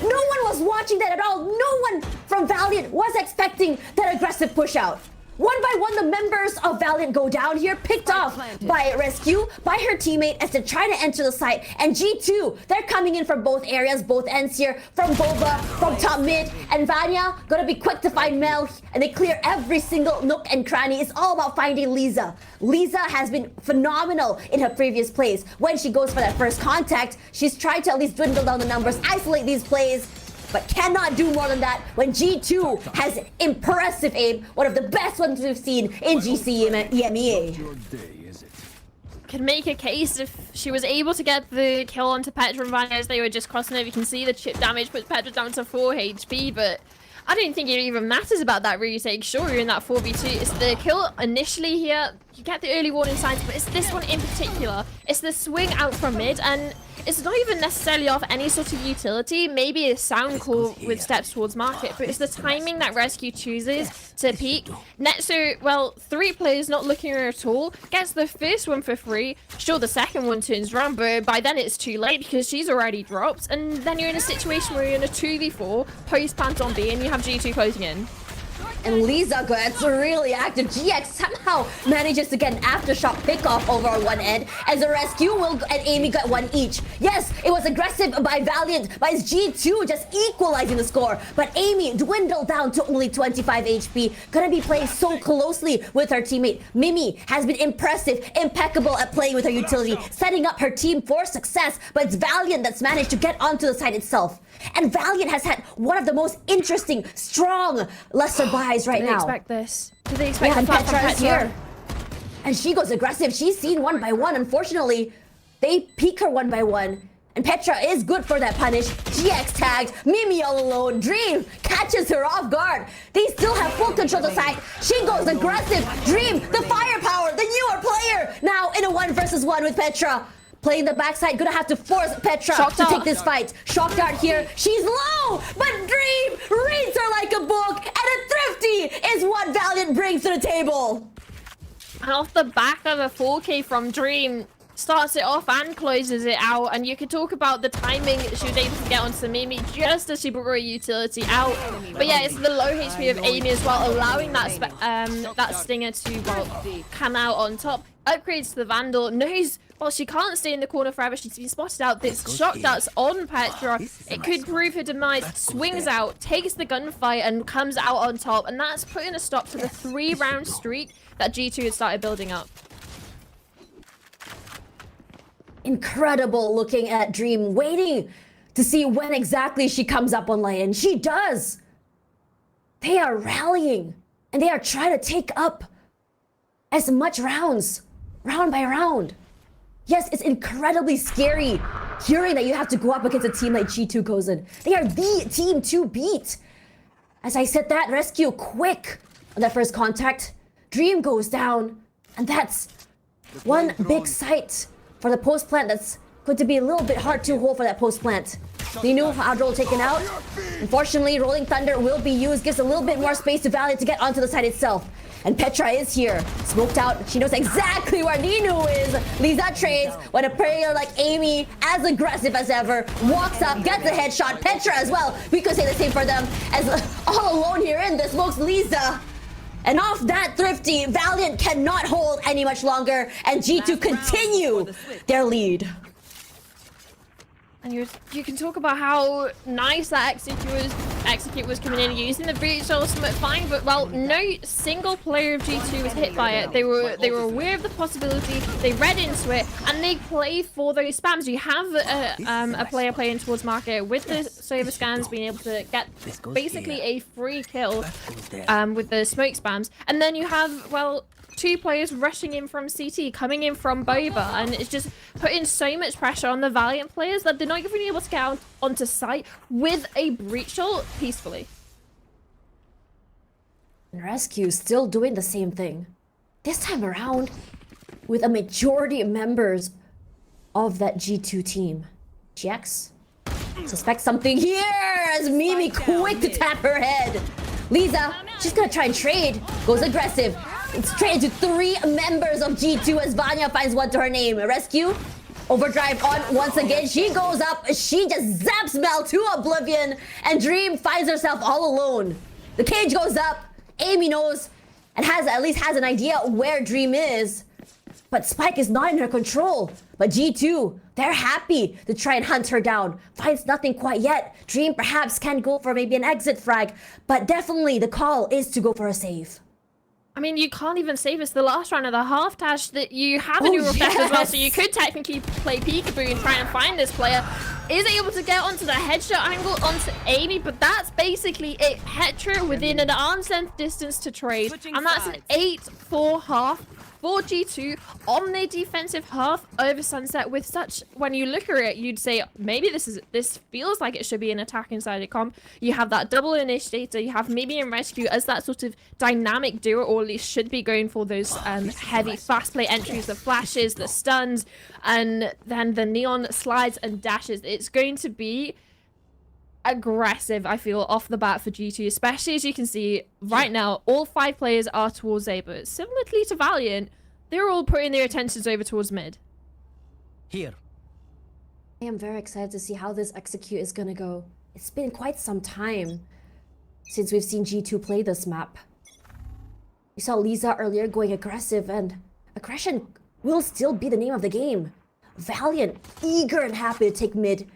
No one was watching that at all. No one from Valiant was expecting that aggressive push out. One by one, the members of Valiant go down here, picked off by Rescue, by her teammate as they try to enter the site. And G2, they're coming in from both areas, both ends here, from Boba, from top mid, and Vanya gonna be quick to find Mel, and they clear every single nook and cranny. It's all about finding Lisa. Lisa has been phenomenal in her previous plays. When she goes for that first contact, she's tried to at least dwindle down the numbers, isolate these plays, but cannot do more than that when G2 has impressive aim, one of the best ones we've seen in GC EMEA. Could make a case if she was able to get the kill onto Petra and Vanya as they were just crossing over. You can see the chip damage puts Petra down to 4 HP, but I don't think it even matters about that retake. Sure, you're in that 4v2. It's the kill initially here. you get the early warning signs, but it's this one in particular. It's the swing out from mid, and it's not even necessarily off any sort of utility. Maybe a sound call with steps towards market, but it's the timing that Rescue chooses to peek. Netsu, well, 3 players not looking at her at all, gets the first one for free. Sure, the second one turns around, but by then it's too late because she's already dropped, and then you're in a situation where you're in a 2v4, post-plant on B, and you have G2 closing in. And Lisa gets really active. GX somehow manages to get an aftershock pickoff over on one end, as the Rescue and Amy got one each. Yes, it was aggressive by Valiant, but it's G2 just equalizing the score. But Amy dwindled down to only 25 HP. Gonna be playing so closely with her teammate. Mimi has been impressive, impeccable at playing with her utility, setting up her team for success. But it's Valiant that's managed to get onto the side itself. And Valiant has had one of the most interesting, strong lesser buys right now. Did they expect this? Did they expect and the flat from Petra is Petra? here. And she goes aggressive. She's seen one by one. Unfortunately, they peek her one by one. And Petra is good for that punish. GX tagged. Mimi all alone. Dream catches her off guard. They still have full control of the side. She goes aggressive. Dream, the firepower, the newer player. Now in a 1 versus 1 with Petra. Playing the backside, gonna have to force Petra to take this fight. Shock dart here, she's low, but Dream reads her like a book, and a thrifty is what Valiant brings to the table. And off the back of a 4K from Dream, starts it off and closes it out. And you can talk about the timing she was able to get onto Mimi just as she brought her utility out. But yeah, it's the low HP of Amy as well, allowing that Stinger to, well, come out on top. Upgrades to the Vandal, knows, well, she can't stay in the corner forever. She's been spotted out. This shock darts on Petra. It could prove her demise. Swings out, takes the gunfight, and comes out on top. And that's putting a stop to the 3-round streak that G2 had started building up. Incredible looking at Dream, waiting to see when exactly she comes up on light, and she does. They are rallying, and they are trying to take up as much rounds, round by round. Yes, it's incredibly scary hearing that you have to go up against a team like G2 Gozen. They are the team to beat. As I said that, Rescue quick on that first contact. Dream goes down, and that's one big sight for the post plant that's going to be a little bit hard to hold for that post plant. Ninu Adrol taken out. Unfortunately, Rolling Thunder will be used, gives a little bit more space to Valiant to get onto the side itself. And Petra is here, smoked out. She knows exactly where Ninu is. Lisa trades when a player like Amy, as aggressive as ever, walks up, gets a headshot. Petra as well. We could say the same for them, as all alone here in this smokes Lisa. And off that thrifty, Valiant cannot hold any much longer, and G2 continue their lead. And you can talk about how nice that execute was coming in and using the breach ultimate fine, but well, no single player of G2 was hit by it. They were aware of the possibility, they read into it, and they play for those spams. You have a player playing towards market with the server scans, being able to get basically a free kill with the smoke spams, and then you have, well, 2 players rushing in from CT, coming in from Boba, and it's just putting so much pressure on the Valiant players that they're not even able to get onto site with a breach ult peacefully. And Rescue still doing the same thing. This time around, with a majority of members of that G2 team. GX suspect something here as Mimi quick to tap her head. Lisa, she's gonna try and trade, goes aggressive. It's traded to 3 members of G2 as Vanya finds one to her name. Rescue, overdrive on once again. She goes up, she just zaps Mel to oblivion, and Dream finds herself all alone. The cage goes up, Amy knows, and at least has an idea where Dream is. But Spike is not in her control. But G2, they're happy to try and hunt her down. Finds nothing quite yet. Dream perhaps can go for maybe an exit frag, but definitely the call is to go for a save. I mean, you can't even save us the last round of the half dash that you have a new reflect as well, so you could technically play peekaboo and try and find this player. Is able to get onto the headshot angle onto Amy, but that's basically it. Petra within an arm's length distance to trade, and that's an 8-4 half for G2 on their defensive half over Sunset with such, when you look at it, you'd say maybe this feels like it should be an attacking sided comp. You have that double initiator, you have maybe in Rescue as that sort of dynamic duo, or at least should be going for those heavy fast play entries, the flashes, the stuns, and then the neon slides and dashes. It's going to be aggressive, I feel, off the bat for G2, especially as you can see right now, all 5 players are towards A, but similarly to Valiant, they're all putting their attentions over towards mid. Here. I am very excited to see how this execute is gonna go. It's been quite some time since we've seen G2 play this map. We saw Lisa earlier going aggressive, and aggression will still be the name of the game. Valiant, eager and happy to take mid,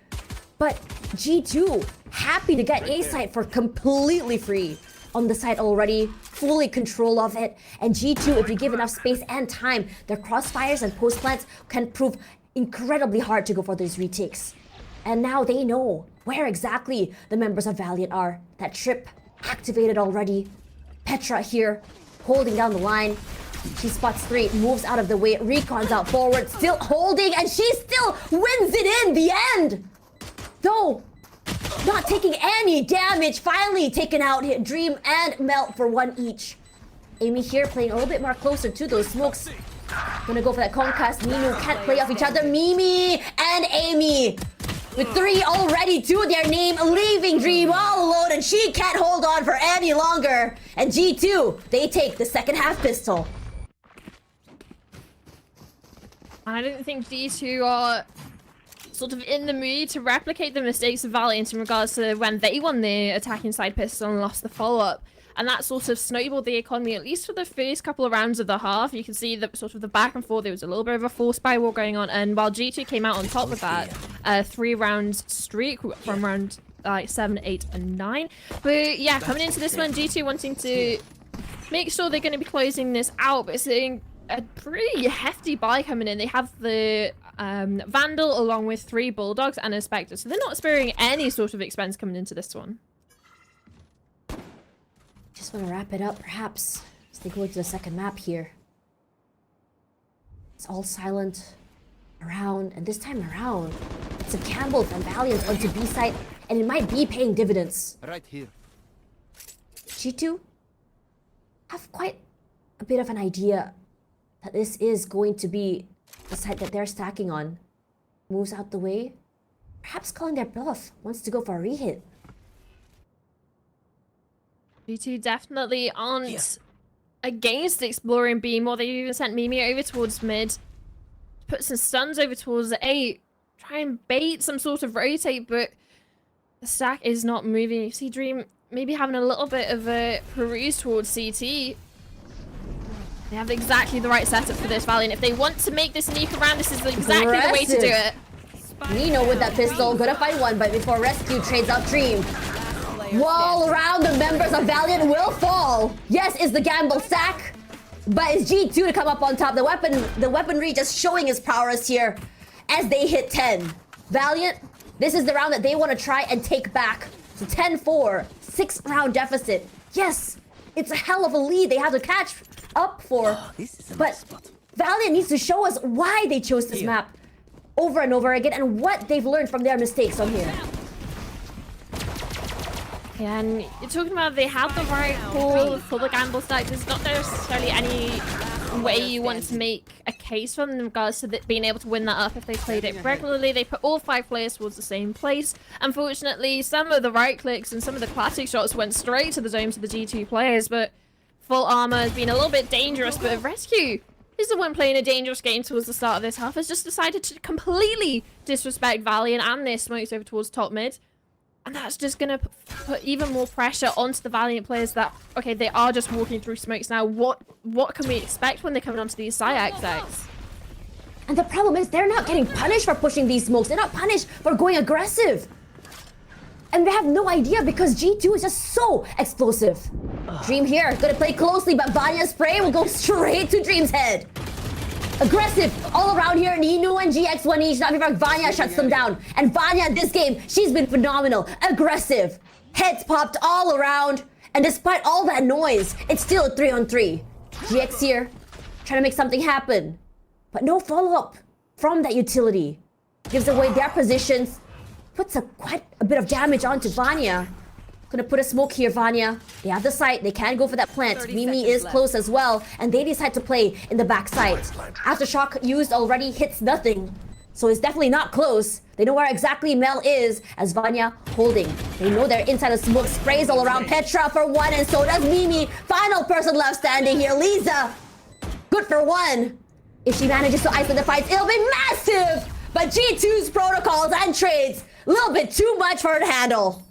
but G2 happy to get A site for completely free on the site already, fully control of it. And G2, if you give enough space and time, their crossfires and post plants can prove incredibly hard to go for these retakes. And now they know where exactly the members of Valiant are. That trip activated already. Petra here, holding down the line. She spots 3, moves out of the way, recons out forward, still holding, and she still wins it in the end! Though, not taking any damage, finally taken out here, Dream and Melt for 1 each. Amy here playing a little bit more closer to those smokes. Gonna go for that conquest. Ninu can't play off each other. Mimi and Amy with 3 already to their name, leaving Dream all alone, and she can't hold on for any longer. And G2, they take the second half pistol. I don't think G2 are sort of in the mood to replicate the mistakes of Valiant in regards to when they won the attacking side pistol and lost the follow-up. And that sort of snowballed the economy, at least for the first couple of rounds of the half. You can see the sort of the back and forth. There was a little bit of a force buy war going on. And while G2 came out on top of that, 3-round streak from round 7, 8, and 9. But yeah, coming into this one, G2 wanting to make sure they're going to be closing this out. But seeing a pretty hefty buy coming in. They have the Vandal along with 3 Bulldogs and a Spectre. So they're not sparing any sort of expense coming into this one. Just want to wrap it up, perhaps, as they go into the second map here. It's all silent around, and this time around, it's a gamble from Valiant onto B site, and it might be paying dividends. Right here. G2 have quite a bit of an idea that this is going to be the site that they're stacking on. Moves out the way, perhaps calling their bluff, wants to go for a rehit. G2 definitely aren't against exploring B more. They even sent Mimi over towards mid, put some stuns over towards A, try and bait some sort of rotate, but the stack is not moving. You see Dream maybe having a little bit of a peruse towards CT. They have exactly the right setup for this, Valiant. If they want to make this sneak around, this is exactly the way to do it. Nino with that pistol, gonna find one, but before Rescue trades out Dream. Wall around, the members of Valiant will fall. Yes, is the gamble stack, but it's G2 to come up on top. The weaponry just showing his prowess here as they hit 10. Valiant, this is the round that they want to try and take back. So 10-4, 6-round deficit. Yes, it's a hell of a lead they have to catch up for, but Valiant needs to show us why they chose this map over and over again and what they've learned from their mistakes on here. Yeah, and you're talking about they have the right call for the gamble stack. There's not necessarily any way you want to make a case for them in regards to being able to win that up if they played it regularly. They put all 5 players towards the same place. Unfortunately, some of the right clicks and some of the classic shots went straight to the zones of the G2 players, but full armor has been a little bit dangerous. But Rescue is the one playing a dangerous game towards the start of this half, has just decided to completely disrespect Valiant and their smokes over towards top mid. And that's just going to put even more pressure onto the Valiant players that, okay, they are just walking through smokes now. What can we expect when they're coming onto these side exits? And the problem is they're not getting punished for pushing these smokes. They're not punished for going aggressive. And they have no idea because G2 is just so explosive. Dream here, gonna play closely, but Vanya's spray will go straight to Dream's head. Aggressive all around here. Ninu and GX1 each. Not before Vanya shuts them down. And Vanya this game, she's been phenomenal. Aggressive. Heads popped all around. And despite all that noise, it's still a 3-on-3. GX here, trying to make something happen. But no follow-up from that utility. Gives away their positions, puts quite a bit of damage onto Vanya. Gonna put a smoke here, Vanya. They have the site, they can go for that plant. Mimi is close as well, and they decide to play in the backside. Aftershock used already hits nothing, so it's definitely not close. They know where exactly Mel is, as Vanya holding. They know they're inside the smoke, sprays all around Petra for one, and so does Mimi. Final person left standing here, Lisa. Good for one. If she manages to isolate the fights, it'll be massive! But G2's protocols and trades, a little bit too much for her to handle.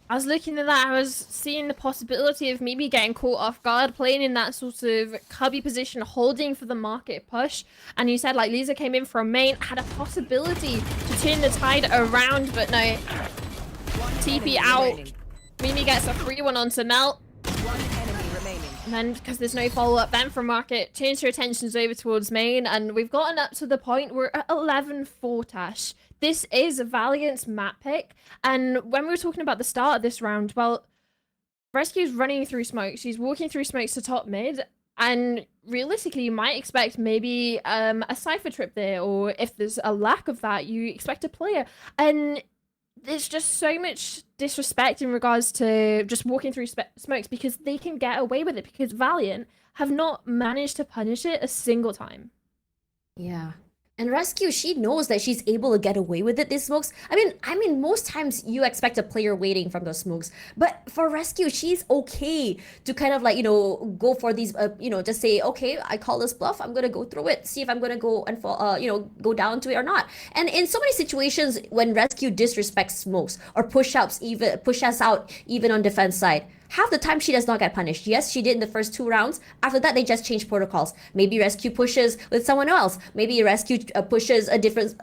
I was looking at that, I was seeing the possibility of maybe getting caught off guard, playing in that sort of cubby position, holding for the market push. And you said, like, Lisa came in from main, had a possibility to turn the tide around, but no. TP out. Mimi gets a free one onto Mel. And then, because there's no follow-up then from market, changed her attentions over towards main, and we've gotten up to the point we're at 11-4, Tash. This is Valiant's map pick, and when we were talking about the start of this round, well, Rescue's running through smoke. She's walking through smokes to top mid, and realistically, you might expect maybe a Cypher trip there, or if there's a lack of that, you expect a player. And there's just so much disrespect in regards to just walking through smokes because they can get away with it because Valiant have not managed to punish it a single time. Yeah. And Rescue, she knows that she's able to get away with it, these smokes. I mean, most times you expect a player waiting from those smokes. But for Rescue, she's okay to kind of like, you know, go for these, you know, just say, okay, I call this bluff. I'm going to go through it. See if I'm going to go and, you know, go down to it or not. And in so many situations, when Rescue disrespects smokes or push us out even on defense side, half the time she does not get punished. Yes, she did in the first 2 rounds. After that, they just change protocols. Maybe Rescue pushes with someone else. Maybe Rescue pushes a different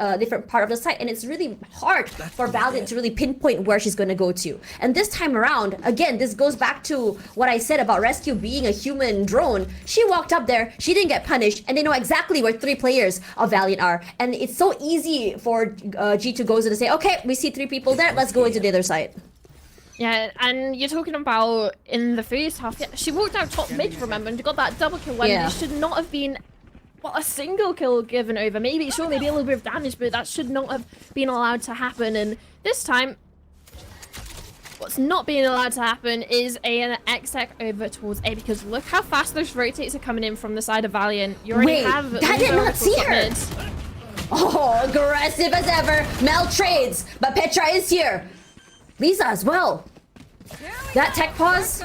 part of the site. And it's really hard for Valiant to really pinpoint where she's going to go to. And this time around, again, this goes back to what I said about Rescue being a human drone. She walked up there, she didn't get punished, and they know exactly where 3 players of Valiant are. And it's so easy for G2 goes in to say, okay, we see 3 people there, let's go into the other side. Yeah, and you're talking about in the first half, yeah, she walked out top mid, remember, and got that double kill when it should not have been, well, a single kill given over. Maybe, sure, maybe a little bit of damage, but that should not have been allowed to happen. And this time, what's not being allowed to happen is an exec over towards A, because look how fast those rotates are coming in from the side of Valiant. You already have that did not see her! Oh, aggressive as ever. Mel trades, but Petra is here. Lisa as well. That tech pause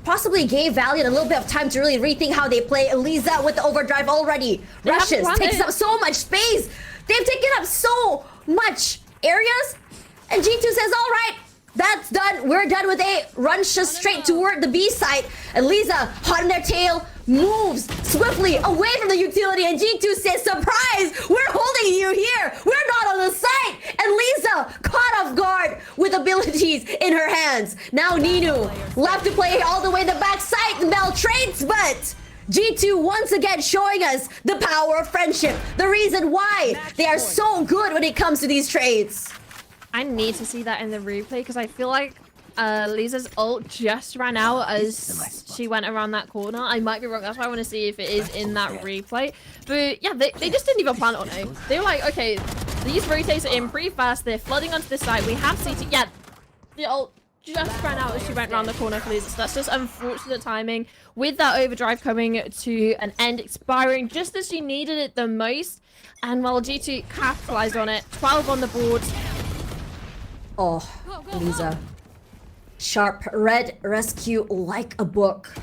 possibly gave Valiant a little bit of time to really rethink how they play. Lisa with the overdrive already. Rushes, takes up so much space. They've taken up so much areas. And G2 says, all right, that's done. We're done with A. Runs just straight toward the B site. And Lisa, hot in their tail, moves swiftly away from the utility. And G2 says, surprise, we're holding you here. We're not on the site. And Lisa, caught off guard with abilities in her hands. Now Ninu, left to play all the way to the back site. Mel trades, but G2 once again showing us the power of friendship. The reason why they are so good when it comes to these trades. I need to see that in the replay because I feel like Lisa's ult just ran out as she went around that corner. I might be wrong. That's why I want to see if it is in that replay. But yeah, they just didn't even plan on it. They were like, okay, these rotates are in pretty fast. They're flooding onto this side. We have CT. Yeah, the ult just ran out as she went around the corner for Lisa. So that's just unfortunate timing with that overdrive coming to an end, expiring just as she needed it the most. And while G2 capitalized on it, 12 on the board. Oh, Lisa. Sharp red rescue like a book.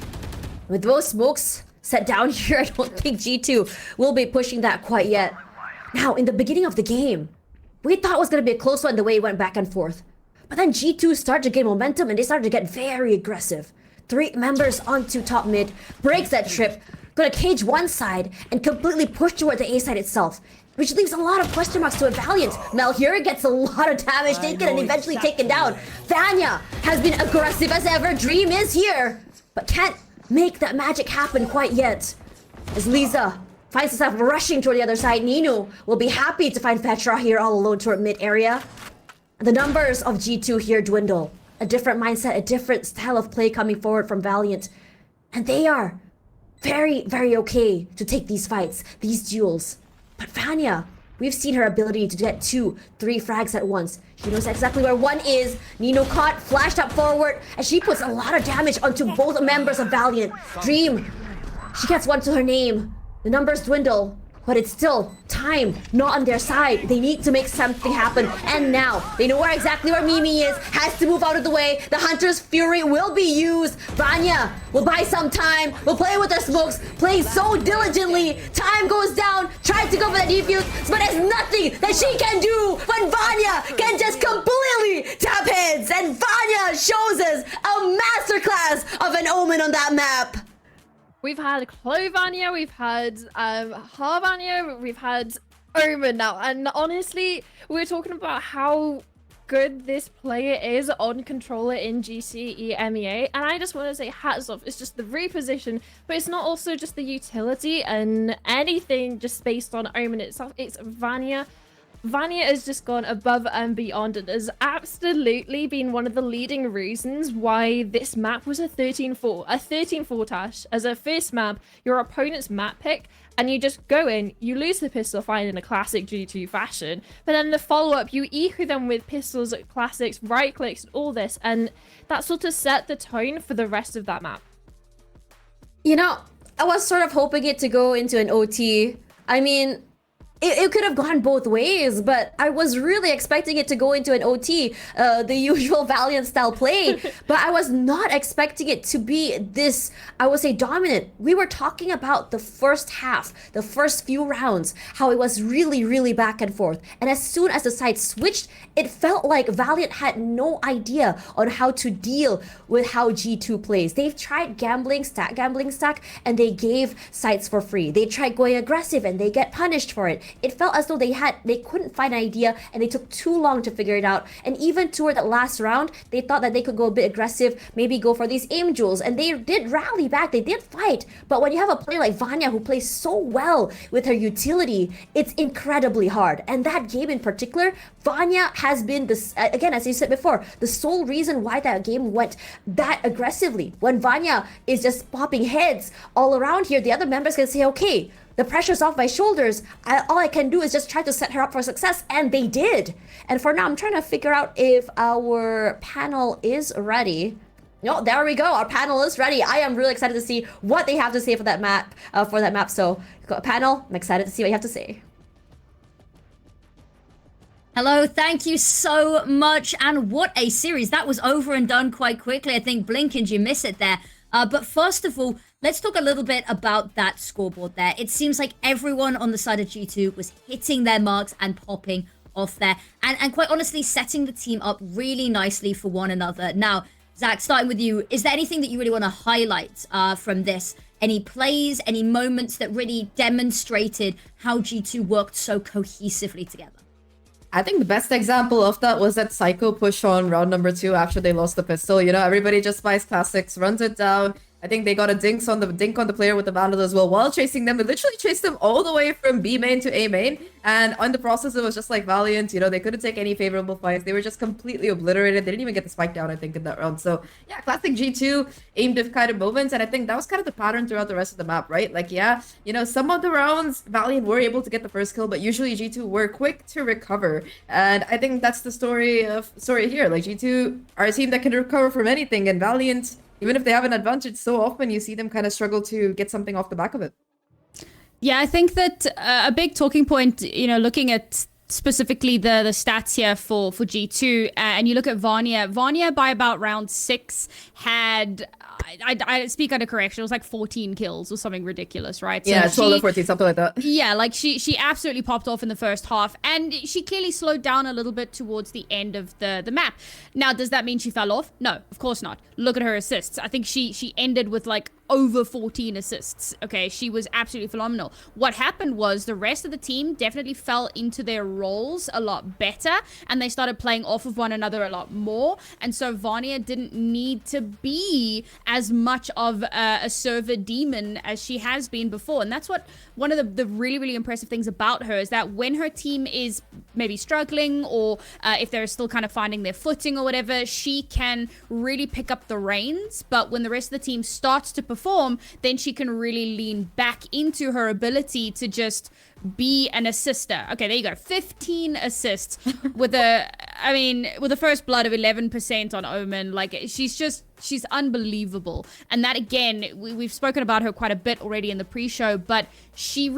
With those smokes set down here, I don't think G2 will be pushing that quite yet. Now, in the beginning of the game, we thought it was going to be a close one the way it went back and forth. But then G2 started to gain momentum and they started to get very aggressive. 3 members onto top mid, breaks that trip, gonna cage one side and completely push toward the A side itself, which leaves a lot of question marks to a Valiant. Mel here gets a lot of damage taken and eventually taken down. Vanya has been aggressive as ever. Dream is here, but can't make that magic happen quite yet. As Lisa finds herself rushing toward the other side, Ninu will be happy to find Petra here all alone toward mid area. The numbers of G2 here dwindle. A different mindset, a different style of play coming forward from Valiant. And they are very, very okay to take these fights, these duels. But Vanya, we've seen her ability to get 2, 3 frags at once. She knows exactly where one is. Nino caught, flashed up forward, and she puts a lot of damage onto both members of Valiant. Dream, she gets one to her name. The numbers dwindle, but it's still time not on their side. They need to make something happen. And now, they know exactly where Mimi is, has to move out of the way. The Hunter's Fury will be used. Vanya will buy some time, will play with their smokes, play so diligently. Time goes down, tries to go for the defuse, but there's nothing that she can do when Vanya can just completely tap heads. And Vanya shows us a masterclass of an Omen on that map. We've had Chloe Vanya, we've had Ha Vanya, we've had Omen now, and honestly, we were talking about how good this player is on controller in GC EMEA, and I just want to say hats off. It's just the reposition, but it's not also just the utility and anything just based on Omen itself. It's Vanya. Vanya has just gone above and beyond and has absolutely been one of the leading reasons why this map was a 13-4. A 13-4, Tash, as a first map, your opponent's map pick, and you just go in, you lose the pistol fight in a classic G2 fashion, but then the follow-up, you eco them with pistols, classics, right clicks, all this, and that sort of set the tone for the rest of that map. You know, I was sort of hoping it to go into an OT. I mean, it could have gone both ways, but I was really expecting it to go into an OT, the usual Valiant style play, but I was not expecting it to be this, I would say, dominant. We were talking about the first half, the first few rounds, how it was really, really back and forth. And as soon as the side switched, it felt like Valiant had no idea on how to deal with how G2 plays. They've tried gambling stack, and they gave sites for free. They tried going aggressive and they get punished for it. It felt as though they couldn't find an idea and they took too long to figure it out. And even toward that last round, they thought that they could go a bit aggressive, maybe go for these aim duels, and they did rally back, they did fight. But when you have a player like Vanya who plays so well with her utility, it's incredibly hard. And that game in particular, Vanya has been, this again, as you said before, the sole reason why that game went that aggressively. When Vanya is just popping heads all around here, the other members can say, okay, the pressure's off my shoulders. All I can do is just try to set her up for success, and they did. And for now, I'm trying to figure out if our panel is ready. No, there we go. Our panel is ready. I am really excited to see what they have to say for that map. So, panel, I'm excited to see what you have to say. Hello, thank you so much. And what a series. That was over and done quite quickly. I think blinked you miss it there. But first of all, let's talk a little bit about that scoreboard there. It seems like everyone on the side of G2 was hitting their marks and popping off there. And quite honestly, setting the team up really nicely for one another. Now, Zach, starting with you, is there anything that you really want to highlight from this? Any plays, any moments that really demonstrated how G2 worked so cohesively together? I think the best example of that was that Psycho push on round number 2 after they lost the pistol. You know, everybody just buys classics, runs it down. I think they got a dink on the player with the Vandal as well while chasing them. They literally chased them all the way from B main to A main. And on the process, it was just like Valiant. You know, they couldn't take any favorable fights. They were just completely obliterated. They didn't even get the spike down, I think, in that round. So yeah, classic G2 aimed at kind of moments. And I think that was kind of the pattern throughout the rest of the map, right? Like, yeah, you know, some of the rounds, Valiant were able to get the first kill, but usually G2 were quick to recover. And I think that's the story here. Like, G2 are a team that can recover from anything, and Valiant, even if they have an advantage, so often you see them kind of struggle to get something off the back of it. Yeah, I think that a big talking point, you know, looking at specifically the stats here for G2, and you look at Vanya by about round 6 had, I speak under correction, it was like 14 kills or something ridiculous, right? So yeah, 12 or 14, something like that. Yeah, like she absolutely popped off in the first half, and she clearly slowed down a little bit towards the end of the map. Now, does that mean she fell off? No, of course not. Look at her assists. I think she ended with like over 14 assists. Okay, she was absolutely phenomenal. What happened was the rest of the team definitely fell into their roles a lot better, and they started playing off of one another a lot more, and so Vanya didn't need to be as much of a server demon as she has been before. And that's what one of the really, really impressive things about her is, that when her team is maybe struggling, or if they're still kind of finding their footing or whatever, she can really pick up the reins. But when the rest of the team starts to perform, then she can really lean back into her ability to just be an assister. Okay, there you go. 15 assists with a first blood of 11% on Omen. Like, she's unbelievable. And that, again, we've spoken about her quite a bit already in the pre-show, but she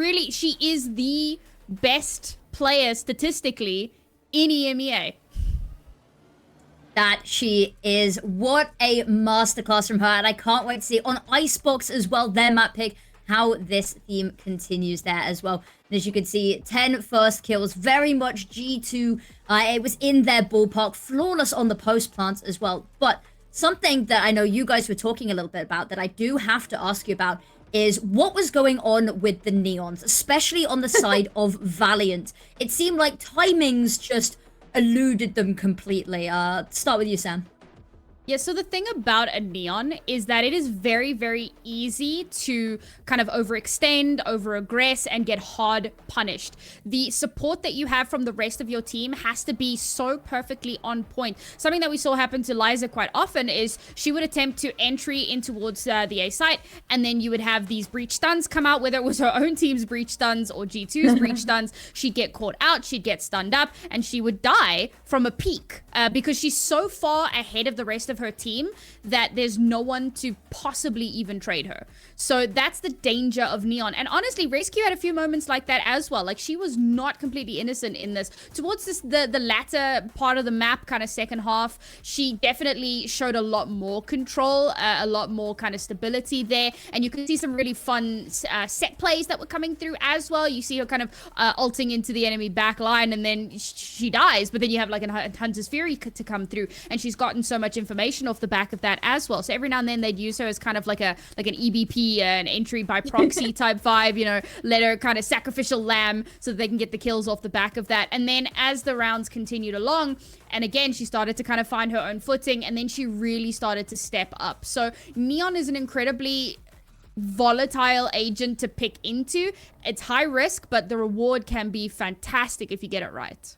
is the best player statistically in EMEA. That she is. What a masterclass from her. And I can't wait to see on Icebox as well, their map pick, how this theme continues there as well. And as you can see, 10 first kills, very much G2. It was in their ballpark, flawless on the post plants as well. But something that I know you guys were talking a little bit about that I do have to ask you about is what was going on with the Neons, especially on the side of Valiant. It seemed like timings just eluded them completely. Start with you, Sam. Yeah, so the thing about a Neon is that it is very, very easy to kind of overextend, overaggress, and get hard punished. The support that you have from the rest of your team has to be so perfectly on point. Something that we saw happen to Liza quite often is she would attempt to entry in towards the A site, and then you would have these breach stuns come out, whether it was her own team's breach stuns or G2's breach stuns. She'd get caught out, she'd get stunned up, and she would die from a peek because she's so far ahead of the rest of her team that there's no one to possibly even trade her. So that's the danger of Neon. And honestly, Rescue had a few moments like that as well. Like, she was not completely innocent in this. Towards the latter part of the map, kind of second half, she definitely showed a lot more control, a lot more kind of stability there. And you can see some really fun set plays that were coming through as well. You see her kind of ulting into the enemy back line, and then she dies, but then you have like a Hunter's Fury to come through, and she's gotten so much information off the back of that as well. So every now and then they'd use her as kind of like an EBP, an entry by proxy type vibe, you know, let her kind of sacrificial lamb so that they can get the kills off the back of that. And then as the rounds continued along, and again, she started to kind of find her own footing, and then she really started to step up. So Neon is an incredibly volatile agent to pick into. It's high risk, but the reward can be fantastic if you get it right.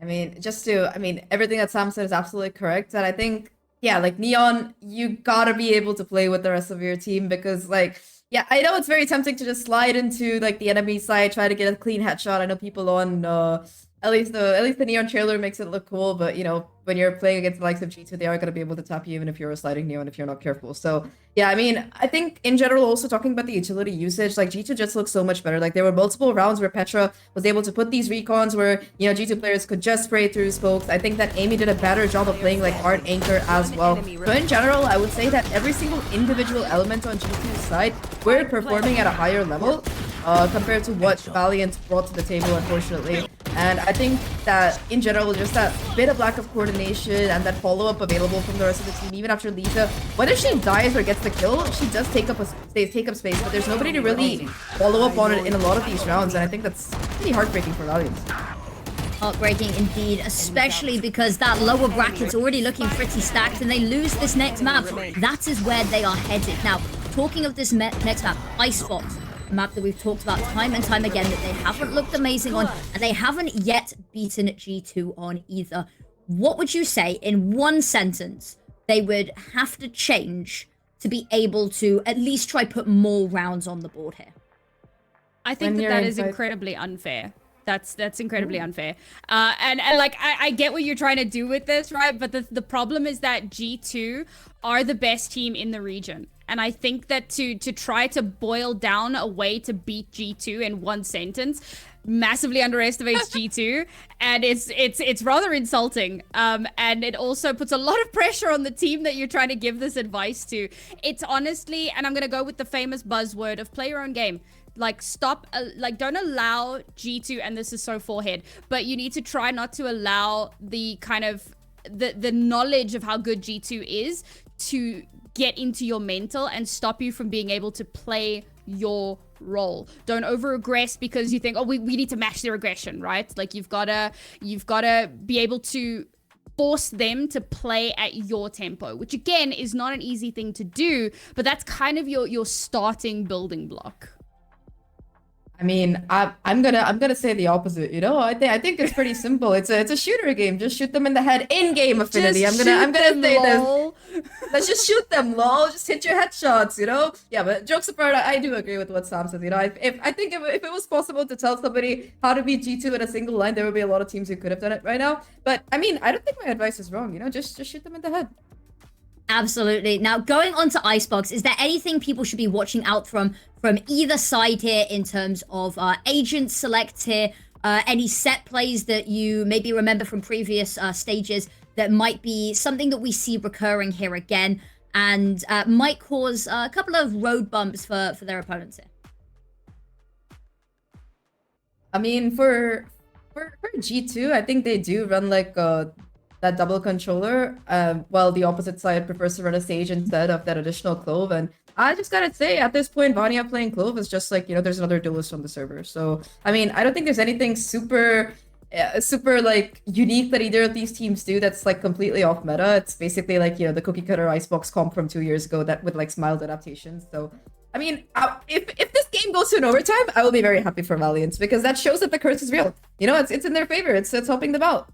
I mean, everything that Sam said is absolutely correct. And I think, yeah, like Neon, you gotta be able to play with the rest of your team because, like, yeah, I know it's very tempting to just slide into like the enemy side, try to get a clean headshot. I know people on at least the Neon trailer makes it look cool, but you know, when you're playing against the likes of G2, they are gonna be able to tap you even if you're a sliding Neon if you're not careful. So yeah, I mean, I think in general, also talking about the utility usage, like G2 just looks so much better. Like there were multiple rounds where Petra was able to put these recons where, you know, G2 players could just spray through smokes. I think that Amy did a better job of playing like hard anchor as well. So in general, I would say that every single individual element on G2's side were performing at a higher level compared to what Valiant brought to the table, unfortunately. And I think that in general, just that bit of lack of coordination and that follow-up available from the rest of the team, even after Lisa, whether she dies or gets the kill, she does take up space, but there's nobody to really follow up on it in a lot of these rounds, and I think that's pretty heartbreaking for Valiant. Heartbreaking indeed, especially because that lower bracket's already looking pretty stacked, and they lose this next map. That is where they are headed. Now, talking of this next map, Icebox. A map that we've talked about time and time again that they haven't looked amazing on, and they haven't yet beaten G2 on either. What would you say in one sentence they would have to change to be able to at least try put more rounds on the board here? I think that is incredibly unfair. That's incredibly unfair. And like, I get what you're trying to do with this, right? But the problem is that G2 are the best team in the region. And I think that to try to boil down a way to beat G2 in one sentence massively underestimates G2, and it's rather insulting. And it also puts a lot of pressure on the team that you're trying to give this advice to. It's honestly, and I'm gonna go with the famous buzzword of play your own game. Like, stop, like, don't allow G2, and this is so forehead, but you need to try not to allow the kind of the knowledge of how good G2 is to get into your mental and stop you from being able to play your role. Don't over aggress because you think, oh, we need to match their aggression, right? Like, you've gotta be able to force them to play at your tempo, which again is not an easy thing to do, but that's kind of your starting building block. I mean, I'm gonna say the opposite. You know, I think it's pretty simple. It's a shooter game. Just shoot them in the head in game affinity. Just I'm gonna shoot say them, this. lol. Let's just shoot them, lol. Just hit your headshots. You know. Yeah, but jokes apart, I do agree with what Sam said. You know, I think if it was possible to tell somebody how to beat G2 in a single line, there would be a lot of teams who could have done it right now. But I mean, I don't think my advice is wrong. You know, just shoot them in the head. Absolutely. Now, going on to Icebox, is there anything people should be watching out from either side here in terms of agent select here? Any set plays that you maybe remember from previous stages that might be something that we see recurring here again and might cause a couple of road bumps for their opponents here? I mean, for G2, I think they do run like that double controller, while the opposite side prefers to run a Sage instead of that additional Clove. And I just gotta say, at this point, Vanya playing Clove is just like, you know, there's another duelist on the server. So, I mean, I don't think there's anything super like unique that either of these teams do that's like completely off meta. It's basically like, you know, the cookie cutter Icebox comp from 2 years ago that with like smiled adaptations. So, I mean, if this game goes to an overtime, I will be very happy for VLNT because that shows that the curse is real. You know, it's in their favor. It's helping them out.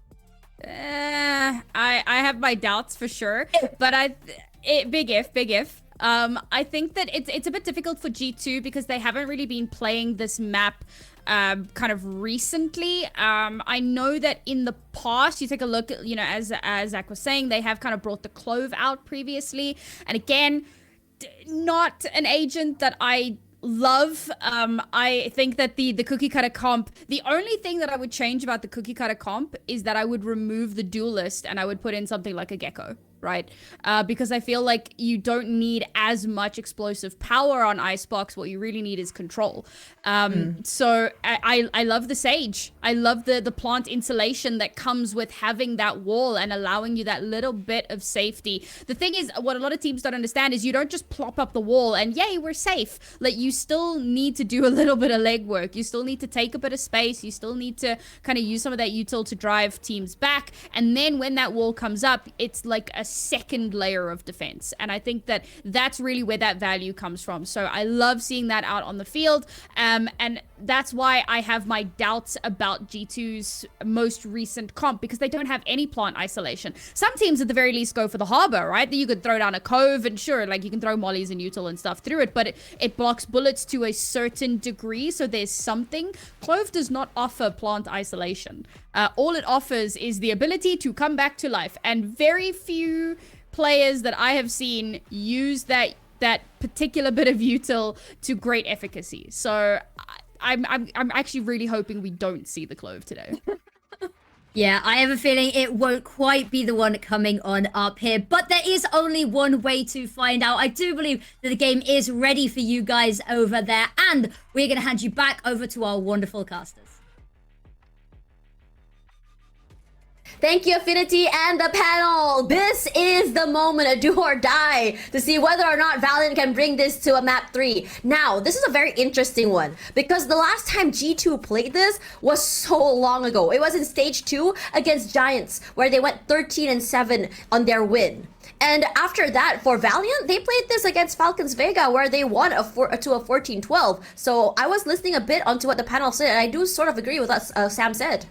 I have my doubts for sure, but big if. I think that it's a bit difficult for G2 because they haven't really been playing this map kind of recently. I know that in the past, you take a look at, you know, as Zach was saying, they have kind of brought the Clove out previously, and again, not an agent that I love. I think that the cookie cutter comp, the only thing that I would change about the cookie cutter comp is that I would remove the duelist and I would put in something like a Gecko, right? Because I feel like you don't need as much explosive power on Icebox. What you really need is control. So I love the Sage. I love the plant insulation that comes with having that wall and allowing you that little bit of safety. The thing is, what a lot of teams don't understand is you don't just plop up the wall and yay, we're safe. Like, you still need to do a little bit of legwork. You still need to take a bit of space. You still need to kind of use some of that util to drive teams back. And then when that wall comes up, it's like a second layer of defense. And I think that that's really where that value comes from. So I love seeing that out on the field. And that's why I have my doubts about G2's most recent comp, because they don't have any plant isolation. Some teams at the very least go for the harbor, right? You could throw down a cove and sure, like you can throw mollies and util and stuff through it, but it blocks bullets to a certain degree. So there's something. Clove does not offer plant isolation. All it offers is the ability to come back to life. And very few players that I have seen use that particular bit of util to great efficacy. So I'm actually really hoping we don't see the Clove today. Yeah, I have a feeling it won't quite be the one coming on up here, but there is only one way to find out. I do believe that the game is ready for you guys over there, and we're going to hand you back over to our wonderful casters. Thank you, Affinity and the panel. This is the moment, a do or die, to see whether or not VLNT can bring this to a map 3. Now, this is a very interesting one because the last time G2 played this was so long ago. It was in stage 2 against Giants, where they went 13-7 on their win. And after that, for VLNT, they played this against Falcons Vega, where they won to a 14-12. So I was listening a bit onto what the panel said, and I do sort of agree with what Sam said.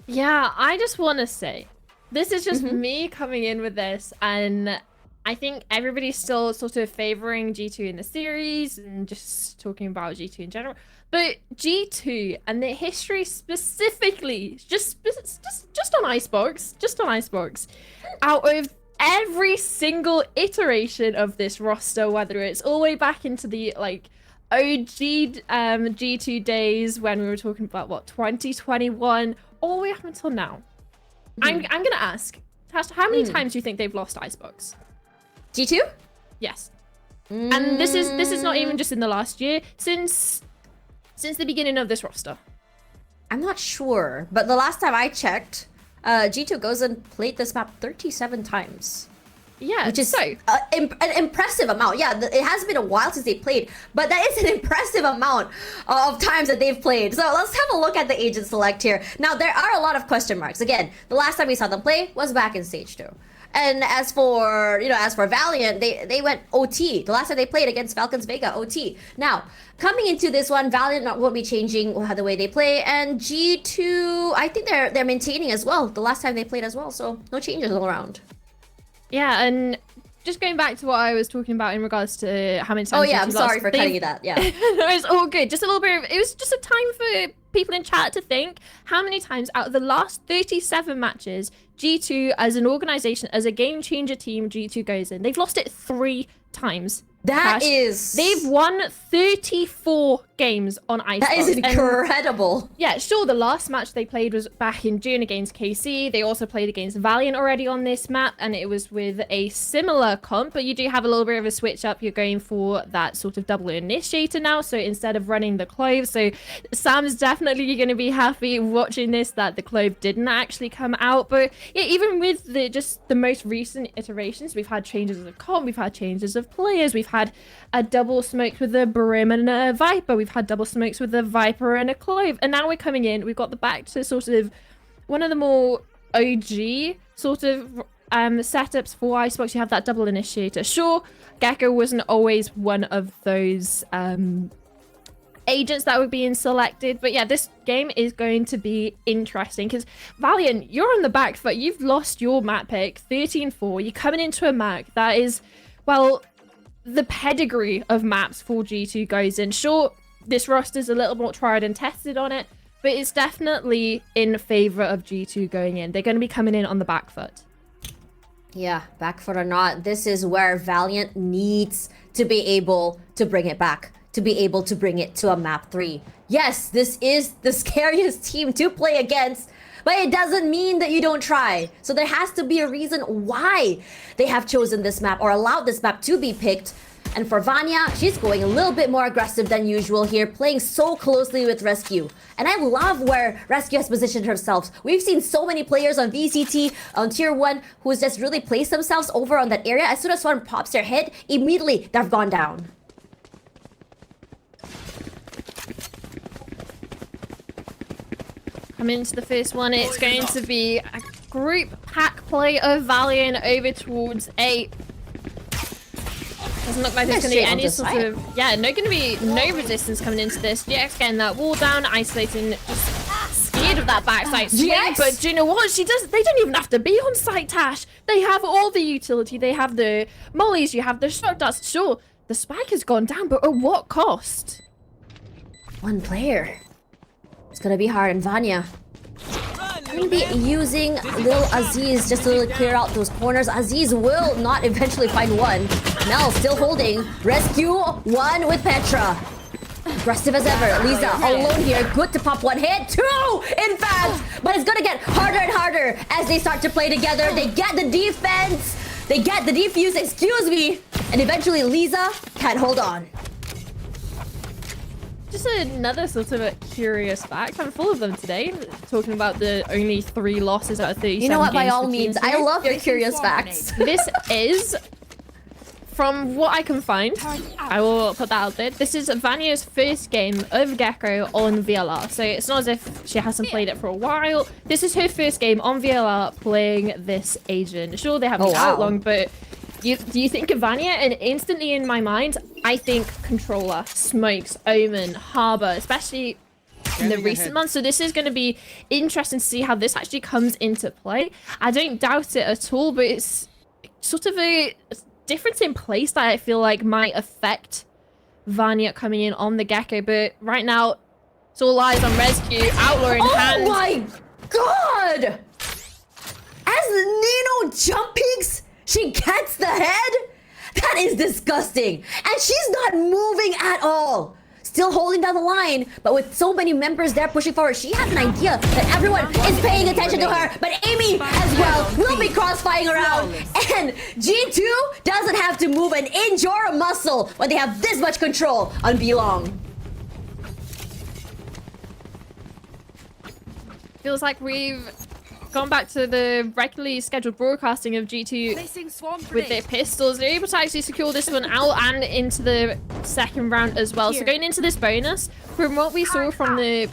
Yeah, I just want to say, this is just me coming in with this, and I think everybody's still sort of favoring G2 in the series and just talking about G2 in general. But G2 and their history specifically, just on Icebox, out of every single iteration of this roster, whether it's all the way back into the like OG G2 days when we were talking about what 2021. All the way up until now. I'm gonna ask, how many times do you think they've lost Icebox? G2? Yes. And this is not even just in the last year, since the beginning of this roster. I'm not sure, but the last time I checked, G2 goes and played this map 37 times. Yeah, which is so an impressive amount. Yeah, it has been a while since they played, but that is an impressive amount of times that they've played. So let's have a look at the agent select here. Now, there are a lot of question marks. Again, the last time we saw them play was back in stage 2. And as for Valiant, they went OT. The last time they played against Falcons Vega, OT. Now, coming into this one, Valiant won't be changing the way they play, and G2, I think they're maintaining as well. The last time they played as well, so no changes all around. Yeah, and just going back to what I was talking about in regards to how many times. Oh yeah, I'm G2 sorry lost, for cutting you that. Yeah. No, it's all good. Just a little bit of, it was just a time for people in chat to think how many times out of the last 37 matches G2 as an organization, as a game changer team, G2 goes in. They've lost it 3 times. They've won 34 games on Ice. That is incredible. Yeah, sure, the last match they played was back in June against KC. They also played against Valiant already on this map, and it was with a similar comp, but you do have a little bit of a switch up. You're going for that sort of double initiator now, so instead of running the Clove, so Sam's definitely going to be happy watching this, that the Clove didn't actually come out. But yeah, even with the most recent iterations, we've had changes of comp, we've had changes of players, we've had a double smokes with a Brim and a Viper, we've had double smokes with a Viper and a Clove, and now we're coming in, we've got the back to sort of one of the more OG sort of setups for Icebox. You have that double initiator. Sure, Gecko wasn't always one of those agents that were being selected, but yeah, this game is going to be interesting because Valiant, you're on the back foot. You've lost your map pick 13-4. You're coming into a map that is, well, the pedigree of maps for G2 goes in. Sure, this roster's a little more tried and tested on it, but it's definitely in favor of G2 going in. They're going to be coming in on the back foot. Yeah, back foot or not, this is where Valiant needs to be able to bring it back, to be able to bring it to a map 3. Yes, this is the scariest team to play against, but it doesn't mean that you don't try. So there has to be a reason why they have chosen this map or allowed this map to be picked. And for Vanya, she's going a little bit more aggressive than usual here, playing so closely with Rescue. And I love where Rescue has positioned herself. We've seen so many players on VCT, on Tier 1, who's just really placed themselves over on that area. As soon as one pops their head, immediately they've gone down. Coming into the first one, it's going to be a group pack play of Valiant over towards A. Doesn't look like there's going to be any sort of... Yeah, no going to be no resistance coming into this. GX getting that wall down, isolating, just scared of that backside swing. But do you know what? They don't even have to be on site, Tash. They have all the utility. They have the mollies, you have the shock dust. Sure, the spike has gone down, but at what cost? One player. It's gonna be hard, and Vanya. Going to be using Lil Aziz just to clear out those corners. Aziz will not eventually find one. Mel still holding. Rescue one with Petra. Aggressive as ever. Lisa alone here. Good to pop one hit. 2, in fact. But it's gonna get harder and harder as they start to play together. They get the defense. They get the defuse, excuse me. And eventually Lisa can't hold on. Just another sort of a curious fact. I'm full of them today. Talking about the only 3 losses out of 37 You know what, by games all for means, Team I love your curious facts. This is, from what I can find, I will put that out there. This is Vanya's first game of Gecko on VLR. So it's not as if she hasn't played it for a while. This is her first game on VLR playing this agent. Sure, they haven't been out long, but do you think of Vanya? And instantly in my mind, I think Controller, Smokes, Omen, Harbor, especially in the recent months. So this is going to be interesting to see how this actually comes into play. I don't doubt it at all, but it's sort of a difference in place that I feel like might affect Vanya coming in on the Gecko. But right now, it's all eyes on Rescue, Outlaw in hand. Oh my god! As Nino jump peeks, she gets the head? That is disgusting. And she's not moving at all. Still holding down the line, but with so many members there pushing forward, she has an idea that everyone is paying attention to her. But Amy as well will be crossfiring around. And G2 doesn't have to move an inch or a muscle when they have this much control on Belong. Feels like we've gone back to the regularly scheduled broadcasting of G2 with their pistols. They're able to actually secure this one out and into the second round as well. So going into this bonus, from what we saw from the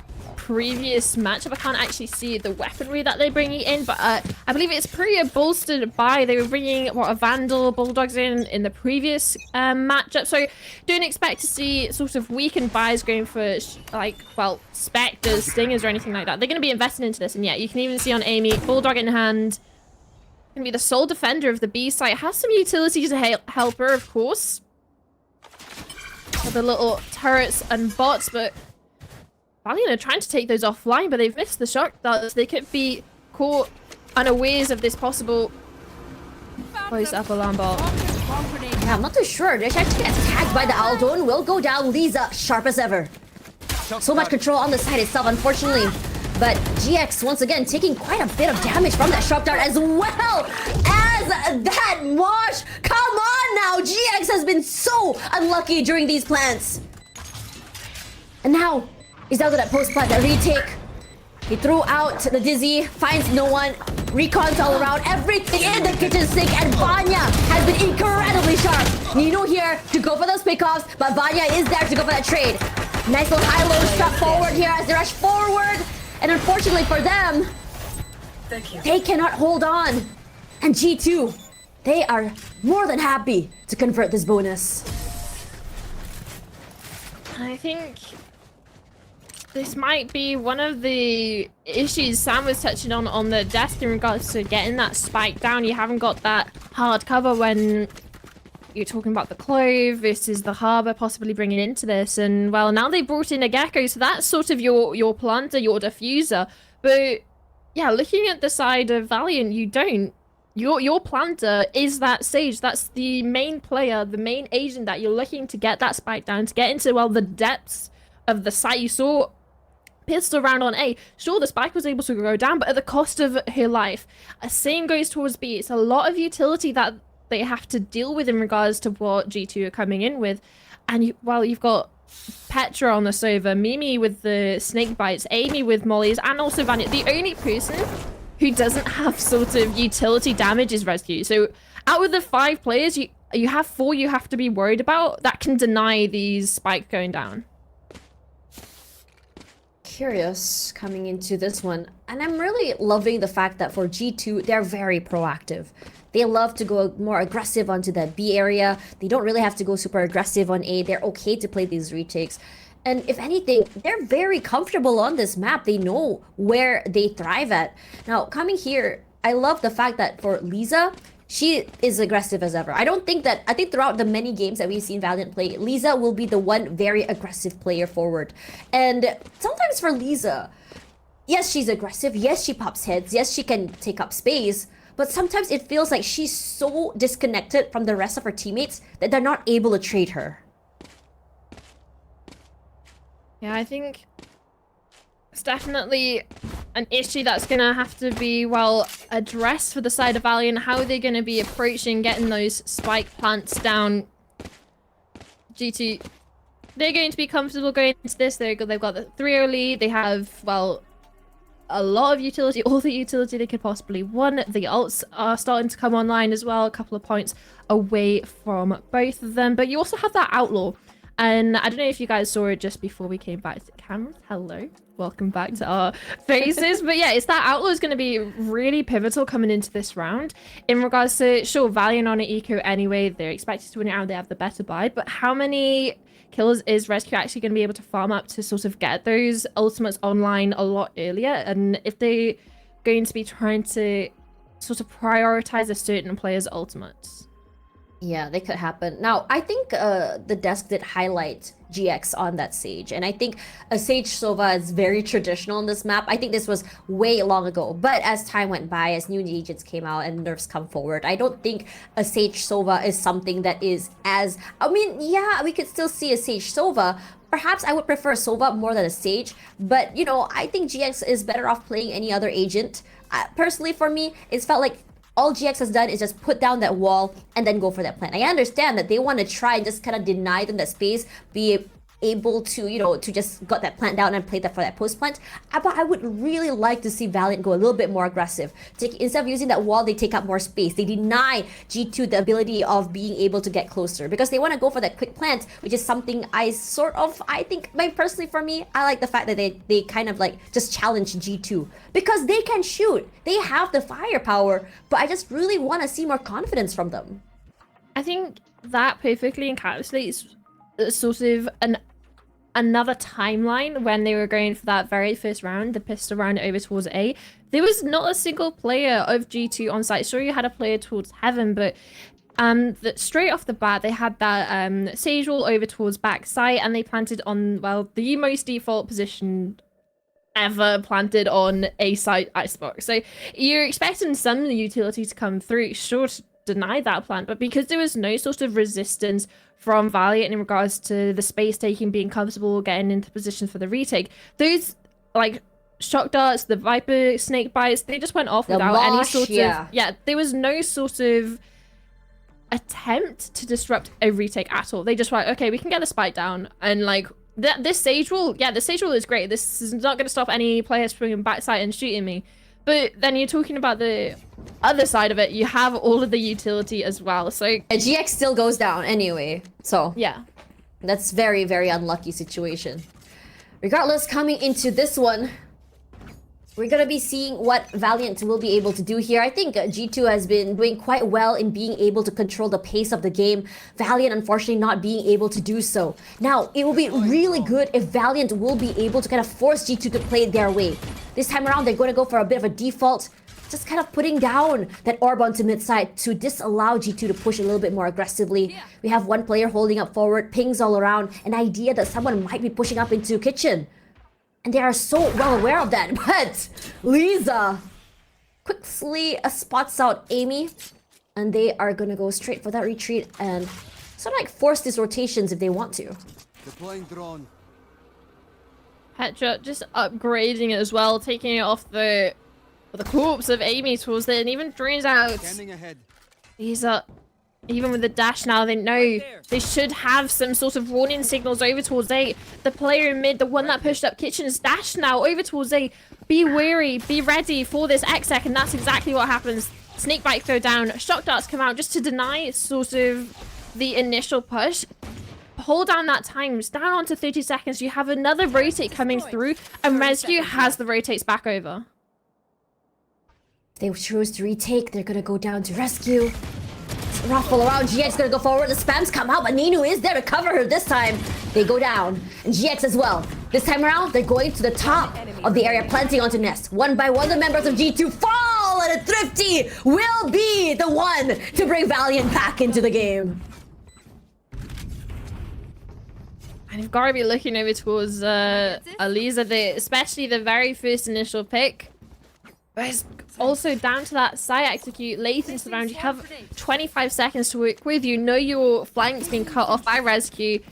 previous matchup. I can't actually see the weaponry that they're bringing in, but I believe it's pretty bolstered by, they were bringing, what, a Vandal, Bulldogs in the previous matchup. So don't expect to see sort of weakened buys going for, like, well, Spectres, Stingers, or anything like that. They're going to be investing into this, and yeah, you can even see on Amy, Bulldog in hand, going to be the sole defender of the B site. Has some utility to help her, of course. With the little turrets and bots, but Valiant are trying to take those offline, but they've missed the shot darts. They could be caught unawares of this possible close up alarm bot. Yeah, I'm not too sure. They actually get tagged by the Aldon. Will go down. Lisa, sharp as ever. So much control on the side itself, unfortunately. But GX, once again, taking quite a bit of damage from that sharp dart, as well as that wash. Come on now! GX has been so unlucky during these plants. And now, he's down to that post-plant, that retake. He threw out the Dizzy, finds no one. Recons all around, everything in the kitchen sink, and Vanya has been incredibly sharp. Nino here to go for those pickoffs, but Vanya is there to go for that trade. Nice little high-low strap forward here as they rush forward. And unfortunately for them, they cannot hold on. And G2, they are more than happy to convert this bonus. I think this might be one of the issues Sam was touching on the desk in regards to getting that spike down. You haven't got that hard cover when you're talking about the Clove versus the Harbor possibly bringing into this. And, well, now they brought in a Gecko, so that's sort of your planter, your diffuser. But, yeah, looking at the side of Valiant, you don't. Your planter is that Sage. That's the main player, the main agent that you're looking to get that spike down, to get into, well, the depths of the site. You saw pistol round on A. Sure, the spike was able to go down, but at the cost of her life. Same goes towards B. It's a lot of utility that they have to deal with in regards to what G2 are coming in with. And while you've got Petra on the Sova, Mimi with the snake bites, Amy with mollies, and also Vanya, the only person who doesn't have sort of utility damage is Rescue. So out of the 5 players, you have 4 you have to be worried about that can deny these spikes going down. Curious coming into this one, and I'm really loving the fact that for G2, they're very proactive. They love to go more aggressive onto that B area. They don't really have to go super aggressive on A. They're okay to play these retakes. And if anything, they're very comfortable on this map. They know where they thrive at. Now, coming here, I love the fact that for Lisa, she is aggressive as ever. I think throughout the many games that we've seen Valiant play, Lisa will be the one very aggressive player forward. And sometimes for Lisa, yes, she's aggressive. Yes, she pops heads. Yes, she can take up space. But sometimes it feels like she's so disconnected from the rest of her teammates that they're not able to trade her. Yeah, I think it's definitely an issue that's going to have to be, well, addressed for the side of Valiant. How are they going to be approaching getting those spike plants down? G2, they're going to be comfortable going into this. They've got the 3-0 lead. They have, well, a lot of utility, all the utility they could possibly want. The ults are starting to come online as well, a couple of points away from both of them. But you also have that Outlaw. And I don't know if you guys saw it just before we came back to the cameras. Hello. Welcome back to our faces. But yeah, it's that Outlaw is going to be really pivotal coming into this round. In regards to, sure, Valiant on an eco anyway. They're expected to win it out. They have the better buy. But how many kills is Rescue actually going to be able to farm up to sort of get those ultimates online a lot earlier? And if they're going to be trying to sort of prioritize a certain player's ultimates? Yeah, they could happen. Now, I think the desk did highlight GX on that Sage. And I think a Sage Sova is very traditional on this map. I think this was way long ago. But as time went by, as new agents came out and nerfs come forward, I don't think a Sage Sova is something that is as... I mean, yeah, we could still see a Sage Sova. Perhaps I would prefer Sova more than a Sage. But, you know, I think GX is better off playing any other agent. Personally, for me, it's felt like all GX has done is just put down that wall and then go for that plan. I understand that they want to try and just kind of deny them that space, be able to, you know, to just got that plant down and play that for that post plant. But I would really like to see Valiant go a little bit more aggressive. Instead of using that wall, they take up more space. They deny G2 the ability of being able to get closer because they want to go for that quick plant, which is something I think, personally for me, I like the fact that they kind of like just challenge G2 because they can shoot. They have the firepower, but I just really want to see more confidence from them. I think that perfectly encapsulates sort of another timeline when they were going for that very first round, the pistol round over towards A. There was not a single player of G2 on site. Sure, you had a player towards Heaven, but straight off the bat, they had that Sage wall over towards backside, and they planted on, well, the most default position ever planted on A site icebox. So you're expecting some utility to come through. Sure, to deny that plant, but because there was no sort of resistance from Valiant in regards to the space taking, being comfortable, getting into position for the retake, those like shock darts, the Viper snake bites, they just went off without any sort of there was no sort of attempt to disrupt a retake at all. They just went, okay, we can get the spike down, and like this Sage wall, the Sage wall is great. This is not going to stop any players from backside and shooting me. But then you're talking about the other side of it. You have all of the utility as well. So and GX still goes down anyway. So yeah, that's very, very unlucky situation. Regardless, coming into this one, we're gonna be seeing what Valiant will be able to do here. I think G2 has been doing quite well in being able to control the pace of the game. Valiant, unfortunately, not being able to do so. Now, it will be really good if Valiant will be able to kind of force G2 to play their way. This time around, they're going to go for a bit of a default, just kind of putting down that orb onto mid side to disallow G2 to push a little bit more aggressively. We have one player holding up forward, pings all around, an idea that someone might be pushing up into kitchen. And they are so well aware of that. But Lisa quickly spots out Amy, and they are gonna go straight for that retreat and sort of like force these rotations if they want to. Deploying drone. Petra just upgrading it as well, taking it off the corpse of Amy towards it, and even drains out. Scanning ahead. These are, even with the dash now, they know they should have some sort of warning signals over towards A. The player in mid, the one that pushed up kitchen, is dashed now over towards A. Be wary, be ready for this exec, and that's exactly what happens. Snake bites go down, shock darts come out just to deny sort of the initial push. Hold down that time, it's down onto 30 seconds. You have another rotate coming through, and Rescue has the rotates back over. They choose to retake, they're gonna go down to Rescue. Ruffle around, GX gonna go forward, the spams come out, but Ninu is there to cover her this time. They go down, and GX as well. This time around, they're going to the top of the area, planting onto Nest. One by one, the members of G2 fall, and a Thrifty will be the one to bring Valiant back into the game. And you've got to be looking over towards Aliza, especially the very first initial pick. But it's also down to that side execute late into the round. You have 25 seconds to work with. You know your flank's being cut off by Rescue,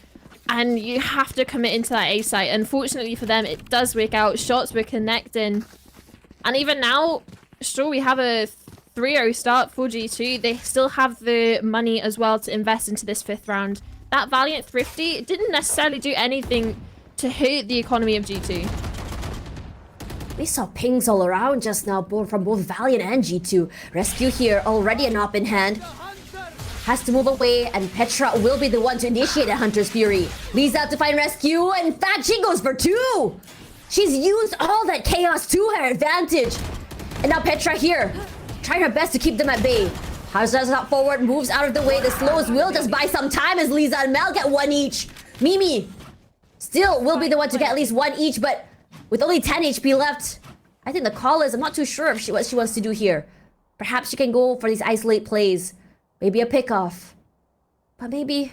and you have to commit into that A site. Unfortunately for them, it does work out. Shots were connecting. And even now, sure, we have a 3-0 start for G2. They still have the money as well to invest into this 5th round. That Valiant Thrifty didn't necessarily do anything to hurt the economy of G2. We saw pings all around just now, from both Valiant and G2. Rescue here, already an op in hand. Has to move away, and Petra will be the one to initiate a Hunter's Fury. Leads out to find Rescue, and in fact, she goes for 2! She's used all that chaos to her advantage. And now Petra here, trying her best to keep them at bay. Hazard's up forward, moves out of the way. The slows will just buy some time as Lisa and Mel get 1 each. Mimi still will be the one to get at least 1 each, but with only 10 HP left, I think the call is, I'm not too sure if what she wants to do here. Perhaps she can go for these isolate plays. Maybe a pick-off. But maybe,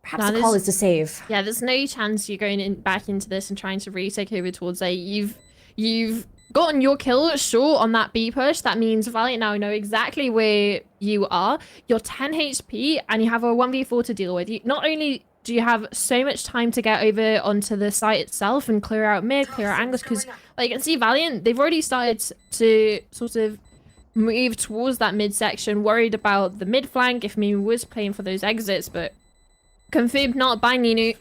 perhaps the call is to save. Yeah, there's no chance you're going back into this and trying to retake over towards A. You've gotten your kill, sure, on that B push. That means Valiant now know exactly where you are. You're 10 HP, and you have a 1v4 to deal with. Not only do you have so much time to get over onto the site itself and clear out mid, clear out angles, because like you can see Valiant, they've already started to sort of move towards that mid section, worried about the mid flank if Mimi was playing for those exits, but confirmed not by Ninu.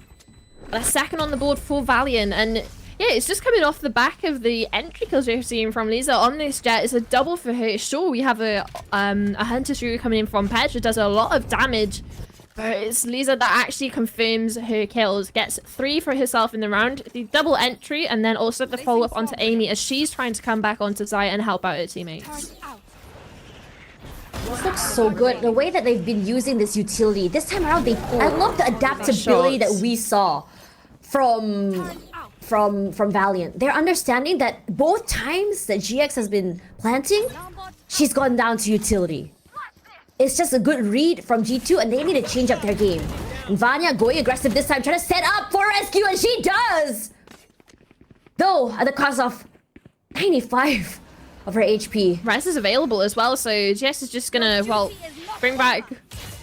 A second on the board for Valiant, and yeah, it's just coming off the back of the entry kills we're seeing from Lisa on this jet. It's a double for her. Sure, we have a Hunter Shrew coming in from Petra, does a lot of damage, but it's Lisa that actually confirms her kills. Gets 3 for herself in the round, the double entry, and then also the follow-up onto Amy as she's trying to come back onto site and help out her teammates. This looks so good. The way that they've been using this utility this time around, I love the adaptability that we saw from Valiant. They're understanding that both times that GX has been planting, she's gone down to utility. It's just a good read from G2, and they need to change up their game. And Vanya going aggressive this time, trying to set up for rescue, and she does! Though, at the cost of 95 of her HP. Res is available as well, so GX is just gonna, well, bring back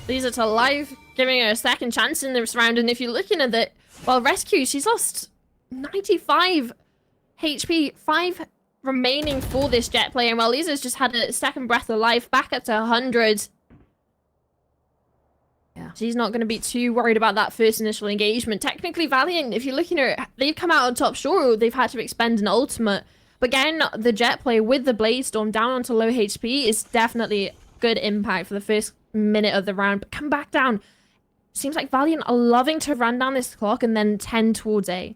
Lisa to life, giving her a second chance in this round. And if you're looking at it, well, Rescue, she's lost 95 HP, 5 remaining for this jet player. And while Lisa's just had a second breath of life, back up to 100. Yeah. She's not going to be too worried about that first initial engagement. Technically, Valiant, if you're looking at it, they've come out on top. Sure, they've had to expend an ultimate. But getting the jet player with the Blade Storm down onto low HP is definitely good impact for the first minute of the round. But come back down. Seems like Valiant are loving to run down this clock and then 10 towards A.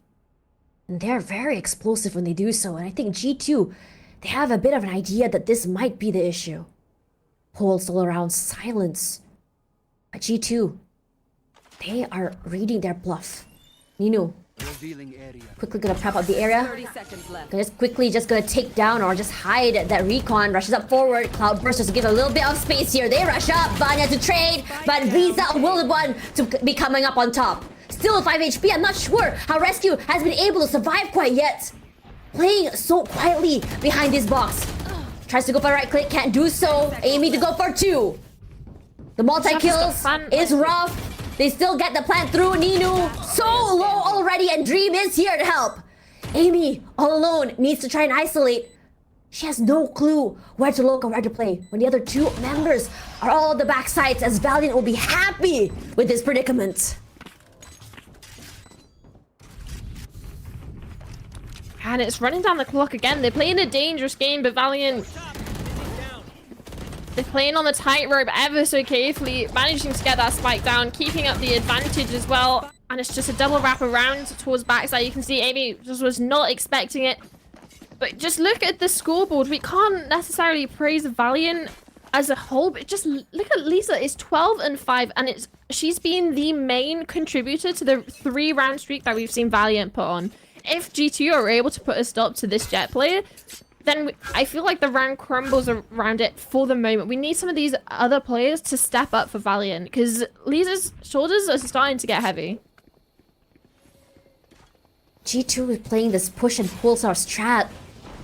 And they're very explosive when they do so. And I think G2, they have a bit of an idea that this might be the issue. Pulse all around, silence. But G2, they are reading their bluff. Nino, quickly gonna prep up the area. 30 seconds left. Just gonna take down or just hide that recon. Rushes up forward. Cloudbursters to give a little bit of space here. They rush up. Vanya to trade, but Lisa will the one to be coming up on top. Still 5 HP. I'm not sure how Rescue has been able to survive quite yet. Playing so quietly behind this box. Tries to go for a right click, can't do so. Amy to go for 2. The multi-kills is rough. They still get the plant through. Ninu so low already, and Dream is here to help. Amy, all alone, needs to try and isolate. She has no clue where to look or where to play when the other 2 members are all on the back sides, as Valiant will be happy with this predicament. And it's running down the clock again. They're playing a dangerous game, but Valiant... They're playing on the tightrope ever so carefully, managing to get that spike down, keeping up the advantage as well. And it's just a double wrap around towards backside. You can see Amy just was not expecting it. But just look at the scoreboard. We can't necessarily praise Valiant as a whole, but just look at Lisa. It's 12 and 5, and she's been the main contributor to the 3-round streak that we've seen Valiant put on. If G2 are able to put a stop to this jet player, then I feel like the round crumbles around it for the moment. We need some of these other players to step up for Valiant, because Lisa's shoulders are starting to get heavy. G2 is playing this push and pull sort of strat.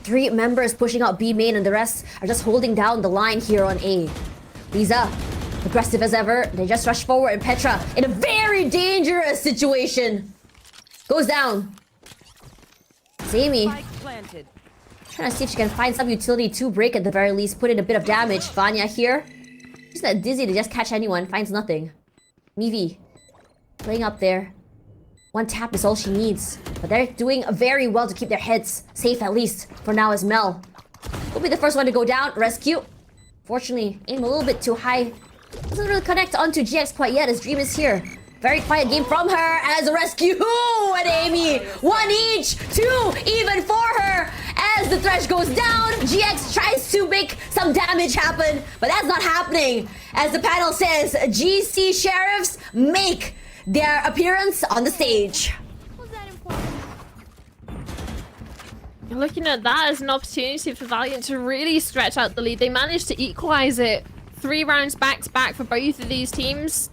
3 members pushing out B main, and the rest are just holding down the line here on A. Lisa, aggressive as ever. They just rush forward, and Petra, in a very dangerous situation, goes down. It's Amy. Trying to see if she can find some utility to break at the very least, put in a bit of damage. Vanya here. She's not dizzy to just catch anyone, finds nothing. Mivi, playing up there. 1 tap is all she needs. But they're doing very well to keep their heads safe, at least for now, as Mel will be the first one to go down. Rescue. Fortunately, aim a little bit too high. Doesn't really connect onto GX quite yet, as Dream is here. Very quiet game from her as a rescue. And Amy, 1 each, 2 even for her. As the thresh goes down, GX tries to make some damage happen, but that's not happening. As the panel says, GC Sheriffs make their appearance on the stage. You're looking at that as an opportunity for Valiant to really stretch out the lead. They managed to equalize it 3 rounds back to back for both of these teams.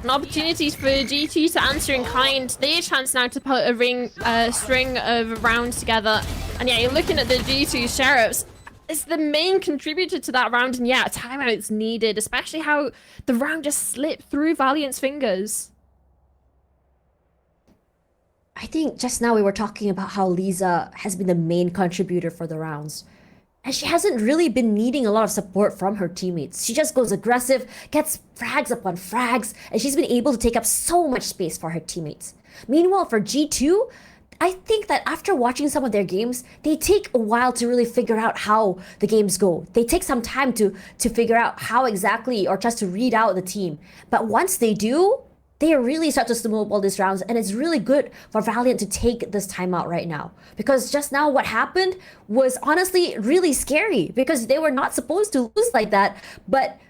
An opportunity for G2 to answer in kind. They have a chance now to put a string of rounds together. And yeah, you're looking at the G2 Sheriffs. It's the main contributor to that round. And yeah, a timeout's needed, especially how the round just slipped through Valiant's fingers. I think just now we were talking about how Lisa has been the main contributor for the rounds. And she hasn't really been needing a lot of support from her teammates. She just goes aggressive, gets frags upon frags, and she's been able to take up so much space for her teammates. Meanwhile, for G2, I think that after watching some of their games, they take a while to really figure out how the games go. They take some time to figure out how exactly, or just to read out the team. But once they do, they really start to snowball these rounds, and it's really good for Valiant to take this time out right now. Because just now what happened was honestly really scary, because they were not supposed to lose like that, but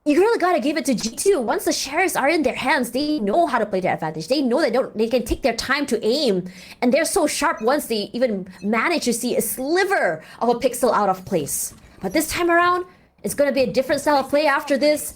you really gotta give it to G2. Once the shares are in their hands, they know how to play their advantage. They know they can take their time to aim, and they're so sharp once they even manage to see a sliver of a pixel out of place. But this time around, it's gonna be a different style of play after this.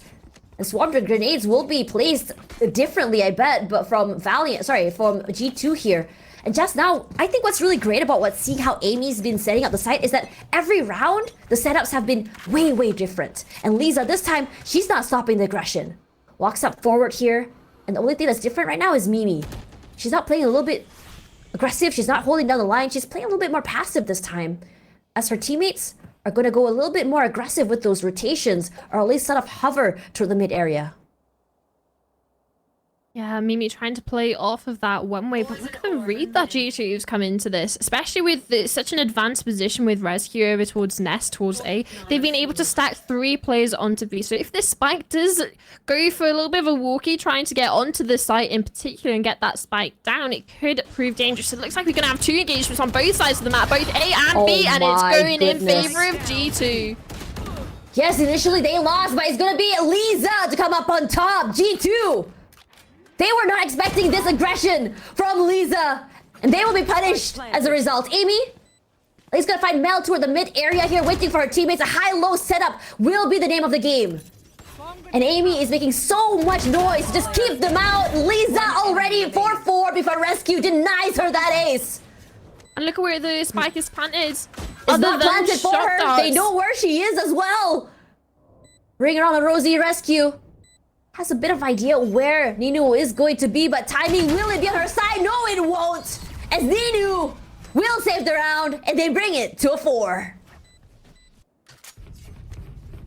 And Swarm grenades will be placed differently, I bet, but from G2 here. And just now, I think what's really great about seeing how Amy's been setting up the site is that every round, the setups have been way, way different. And Lisa, this time, she's not stopping the aggression. Walks up forward here, and the only thing that's different right now is Mimi. She's not playing a little bit aggressive, she's not holding down the line, she's playing a little bit more passive this time. As her teammates are going to go a little bit more aggressive with those rotations, or at least sort of hover toward the mid area. Yeah, Mimi trying to play off of that one way, but look at the read that G2's come into this, especially with such an advanced position with Rescue over towards Nest, towards A. They've been able to stack 3 players onto B, so if this spike does go for a little bit of a walkie, trying to get onto the site in particular and get that spike down, it could prove dangerous. It looks like we're going to have 2 engagements on both sides of the map, both A and B, and it's going in favor of G2. Yes, initially they lost, but it's going to be Lisa to come up on top. G2! They were not expecting this aggression from Lisa, and they will be punished as a result. Amy, he's gonna find Mel toward the mid area here, waiting for her teammates. A high-low setup will be the name of the game. And Amy is making so much noise. Just keep them out. Lisa already 4-4 before Rescue denies her that ace. And look at where the spike is planted. It's not planted for her. They know where she is as well. Bring her on the Rosie Rescue. Has a bit of idea where Ninu is going to be, but timing, will it be on her side? No, it won't, as Ninu will save the round, and they bring it to a 4.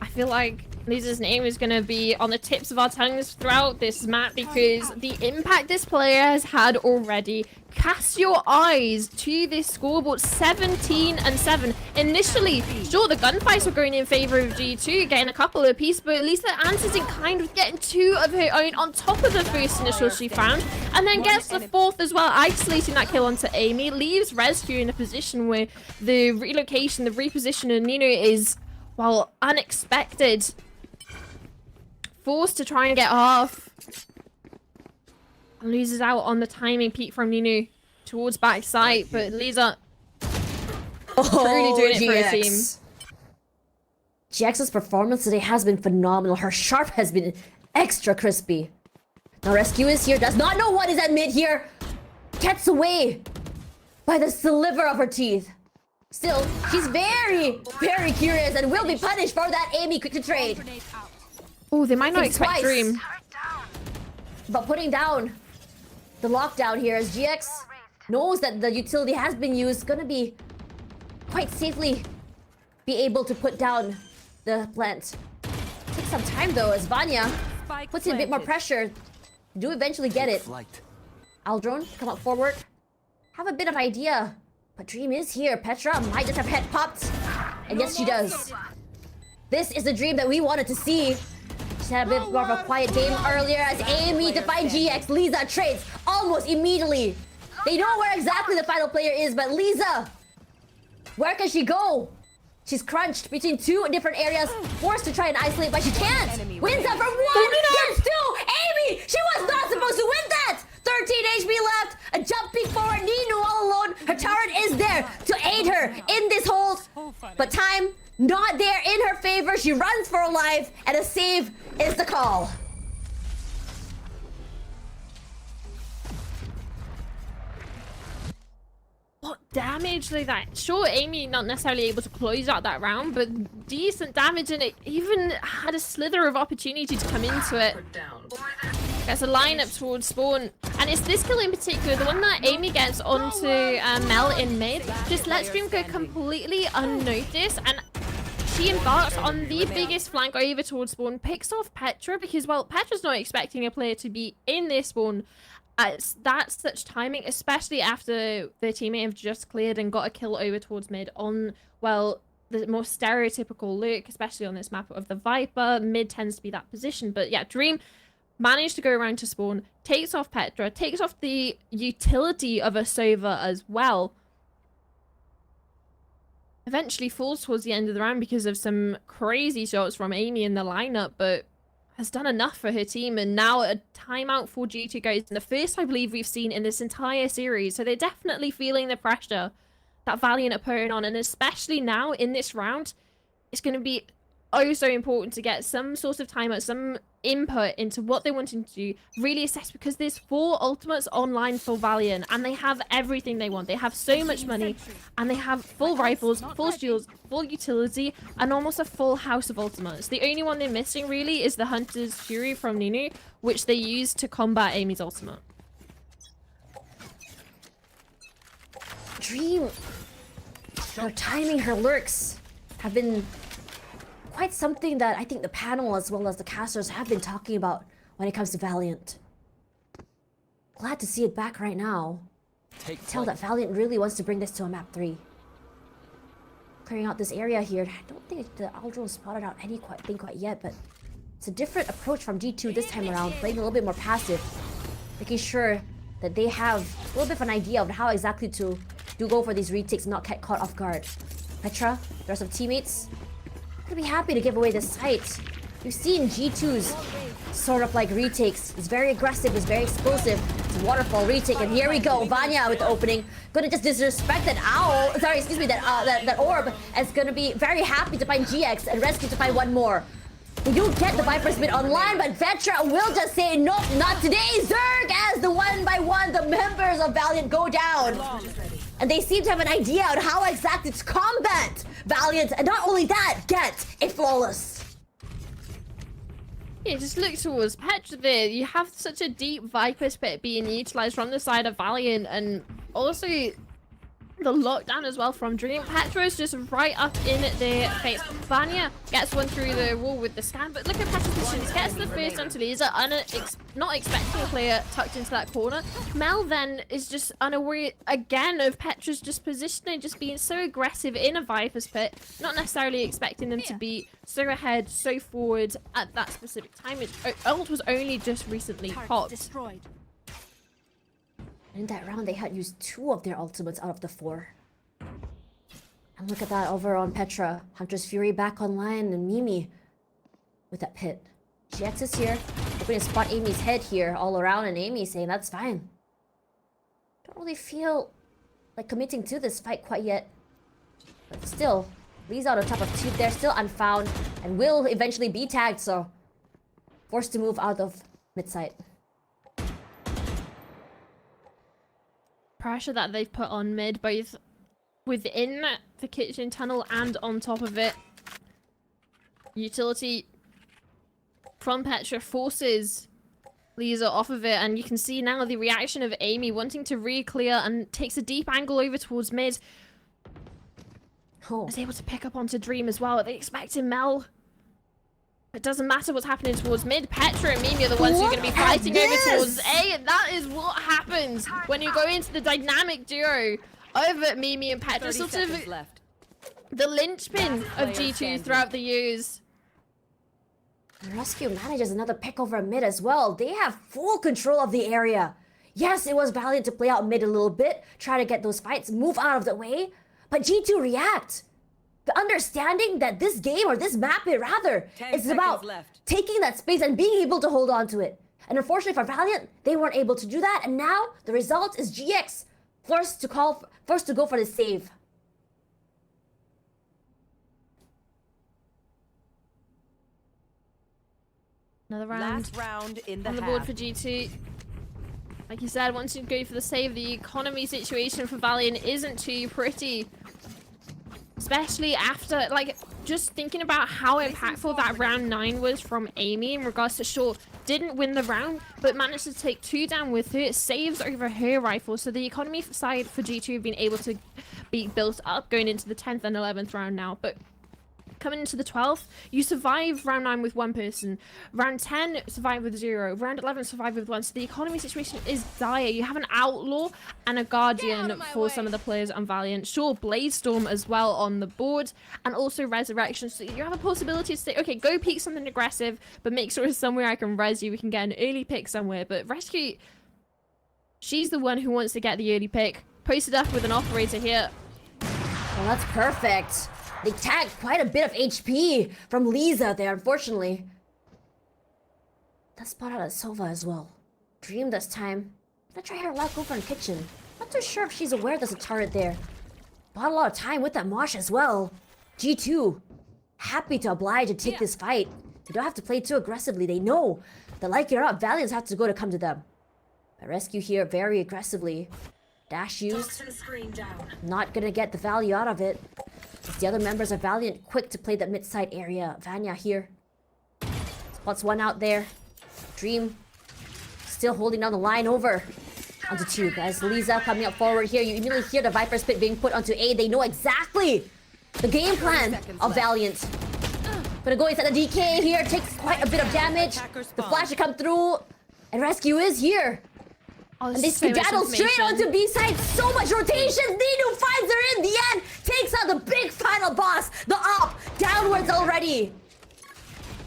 I feel like Lisa's name is going to be on the tips of our tongues throughout this map, because the impact this player has had already. Cast your eyes to this scoreboard, 17-7. Initially, sure, the gunfights were going in favor of G2, getting a couple of pieces, but Lisa answers in kind with getting 2 of her own on top of the first initial she found, and then gets the 4th as well, isolating that kill onto Amy, leaves Rescue in a position where the relocation, the reposition of Nino is, well, unexpected. Forced to try and get half. Loses out on the timing peek from Ninu towards backside, but Lisa really doing it for her team. GX's performance today has been phenomenal. Her sharp has been extra crispy. Now Rescue is here, does not know what is at mid here. Gets away by the sliver of her teeth. Still, she's very, very curious and will be punished for that Amy quick to trade. Oh, they might not expect Dream. But putting down the lockdown here, as GX knows that the utility has been used, gonna be quite safely be able to put down the plant. Takes some time though, as Vanya puts in a bit more pressure. Do eventually get it. Aldrone, come up forward. Have a bit of idea. But Dream is here. Petra might just have head popped. And yes, she does. This is the Dream that we wanted to see. She had a bit more of a quiet game earlier as Amy to find GX. Lisa trades almost immediately. They know where exactly the final player is, but Lisa, where can she go? She's crunched between 2 different areas, forced to try and isolate, but she can't. Wins up from 1, gets 2. Amy, she was not supposed to win that. 13 HP left, a jump peek forward, Ninu all alone. Her turret is there to aid her in this hold, but time not there in her favor. She runs for her life, and a save is the call. What damage like that? Sure, Amy not necessarily able to close out that round, but decent damage, and it even had a slither of opportunity to come into it. Gets a lineup towards spawn, and it's this kill in particular, the one that Amy gets onto Mel in mid, just lets Dream go completely unnoticed, and she embarks on the biggest flank over towards spawn, picks off Petra because, well, Petra's not expecting a player to be in this spawn at that such timing, especially after their teammate have just cleared and got a kill over towards mid on, well, the more stereotypical look, especially on this map of the Viper. Mid tends to be that position, but yeah, Dream managed to go around to spawn, takes off Petra, takes off the utility of a Sova as well. Eventually falls towards the end of the round because of some crazy shots from Amy in the lineup, but has done enough for her team. And now a timeout for G2 goes, and the first I believe we've seen in this entire series. So they're definitely feeling the pressure that Valiant are putting on, and especially now in this round, it's going to be oh so important to get some sort of timeout, some input into what they're wanting to do, really assess, because there's 4 ultimates online for Valiant and they have everything they want. They have so much money and they have full rifles, full shields, full utility, and almost a full house of ultimates. The only one they're missing really is the Hunter's Fury from Nunu, which they use to combat Amy's ultimate. Dream, her timing, her lurks have been quite something that I think the panel as well as the casters have been talking about when it comes to Valiant. Glad to see it back right now. Tell that Valiant really wants to bring this to a map 3. Clearing out this area here. I don't think the Aldro spotted out anything quite yet, but it's a different approach from G2 this time around, playing a little bit more passive, making sure that they have a little bit of an idea of how exactly to go for these retakes and not get caught off guard. Petra, the rest of teammates, gonna be happy to give away this site. You've seen G2's sort of like retakes. It's very aggressive, it's very explosive. It's a waterfall retake, and here we go. Vanya with the opening. Gonna just disrespect that owl. Sorry, excuse me, that orb. And it's gonna be very happy to find GX and Rescue to find one more. You get the Viper's mid online, but Vetra will just say, nope, not today, Zerg, as the one by one, the members of Valiant go down. And they seem to have an idea on how exactly to combat Valiant, and not only that, get a flawless. Yeah, just look towards Petra there. You have such a deep Viper's pit being utilized from the side of Valiant, and also the lockdown as well from Dream. Petra's just right up in their face. Vanya gets one through the wall with the scan, but look at Petra's positions. Gets the first onto Lisa, not expecting a player tucked into that corner. Mel then is just unaware again of Petra's just positioning, just being so aggressive in a Viper's pit, not necessarily expecting them to be so ahead, so forward at that specific time. Ult was only just recently popped. In that round, they had used 2 of their ultimates out of the 4. And look at that over on Petra. Hunter's Fury back online, and Mimi with that pit. GX is here. We're going to spot Amy's head here all around, and Amy saying that's fine. Don't really feel like committing to this fight quite yet. But still, Lisa on top of 2 there, still unfound, and will eventually be tagged, so forced to move out of mid-site. Pressure that they've put on mid, both within the kitchen tunnel and on top of it. Utility from Petra forces Lisa off of it, and you can see now the reaction of Amy wanting to re-clear and takes a deep angle over towards mid. Oh. Is able to pick up onto Dream as well. They expecting Mel. It doesn't matter what's happening towards mid. Petra and Mimi are the ones who are going to be fighting over towards A, and that is what happens when you go into the dynamic duo over Mimi and Petra. Sort of the linchpin of G2 throughout the years. Rescue manages another pick over mid as well. They have full control of the area. Yes, it was Valiant to play out mid a little bit, try to get those fights, move out of the way, but G2 react. The understanding that this game, or this map rather, is about taking that space and being able to hold on to it. And unfortunately for Valiant, they weren't able to do that, and now the result is GX forced to go for the save. Another round. Last round in on the board for G2. Like you said, once you go for the save, the economy situation for Valiant isn't too pretty. Especially after, like, just thinking about how impactful that round 9 was from Amy in regards to sure, didn't win the round, but managed to take 2 down with her saves over her rifle. So the economy side for G2 have been able to be built up going into the 10th and 11th round now. But coming into the 12th, you survive round 9 with 1 person. Round 10, survive with 0. Round 11, survive with 1. So the economy situation is dire. You have an Outlaw and a Guardian for some of the players on Valiant. Sure, Bladestorm as well on the board, and also Resurrection. So you have a possibility to say, okay, go peek something aggressive, but make sure it's somewhere I can res you. We can get an early pick somewhere. But Rescue, she's the one who wants to get the early pick. Posted up with an operator here. Well, that's perfect. They tagged quite a bit of HP from Lisa there, unfortunately. Let's spot out a Sova as well. Dream this time. Gonna try her luck over in kitchen. Not too sure if she's aware there's a turret there. Bought a lot of time with that Mosh as well. G2, happy to oblige to take this fight. They don't have to play too aggressively. They know that, like it or not, Valiants have to go to come to them. A Rescue here very aggressively. Dash used. Not gonna get the value out of it. As the other members of Valiant quick to play that mid-side area. Vanya here. Spots one out there. Dream still holding down the line over onto 2, guys. Lisa coming up forward here. You immediately hear the Viper's Pit being put onto A. They know exactly the game plan of Valiant. Gonna go inside the DK here. Takes quite a bit of damage. The flash to come through. And Rescue is here. Oh, And they skedaddle straight onto B side. So much rotation. Nino finds her in the end. Takes out the big final boss. The op downwards already.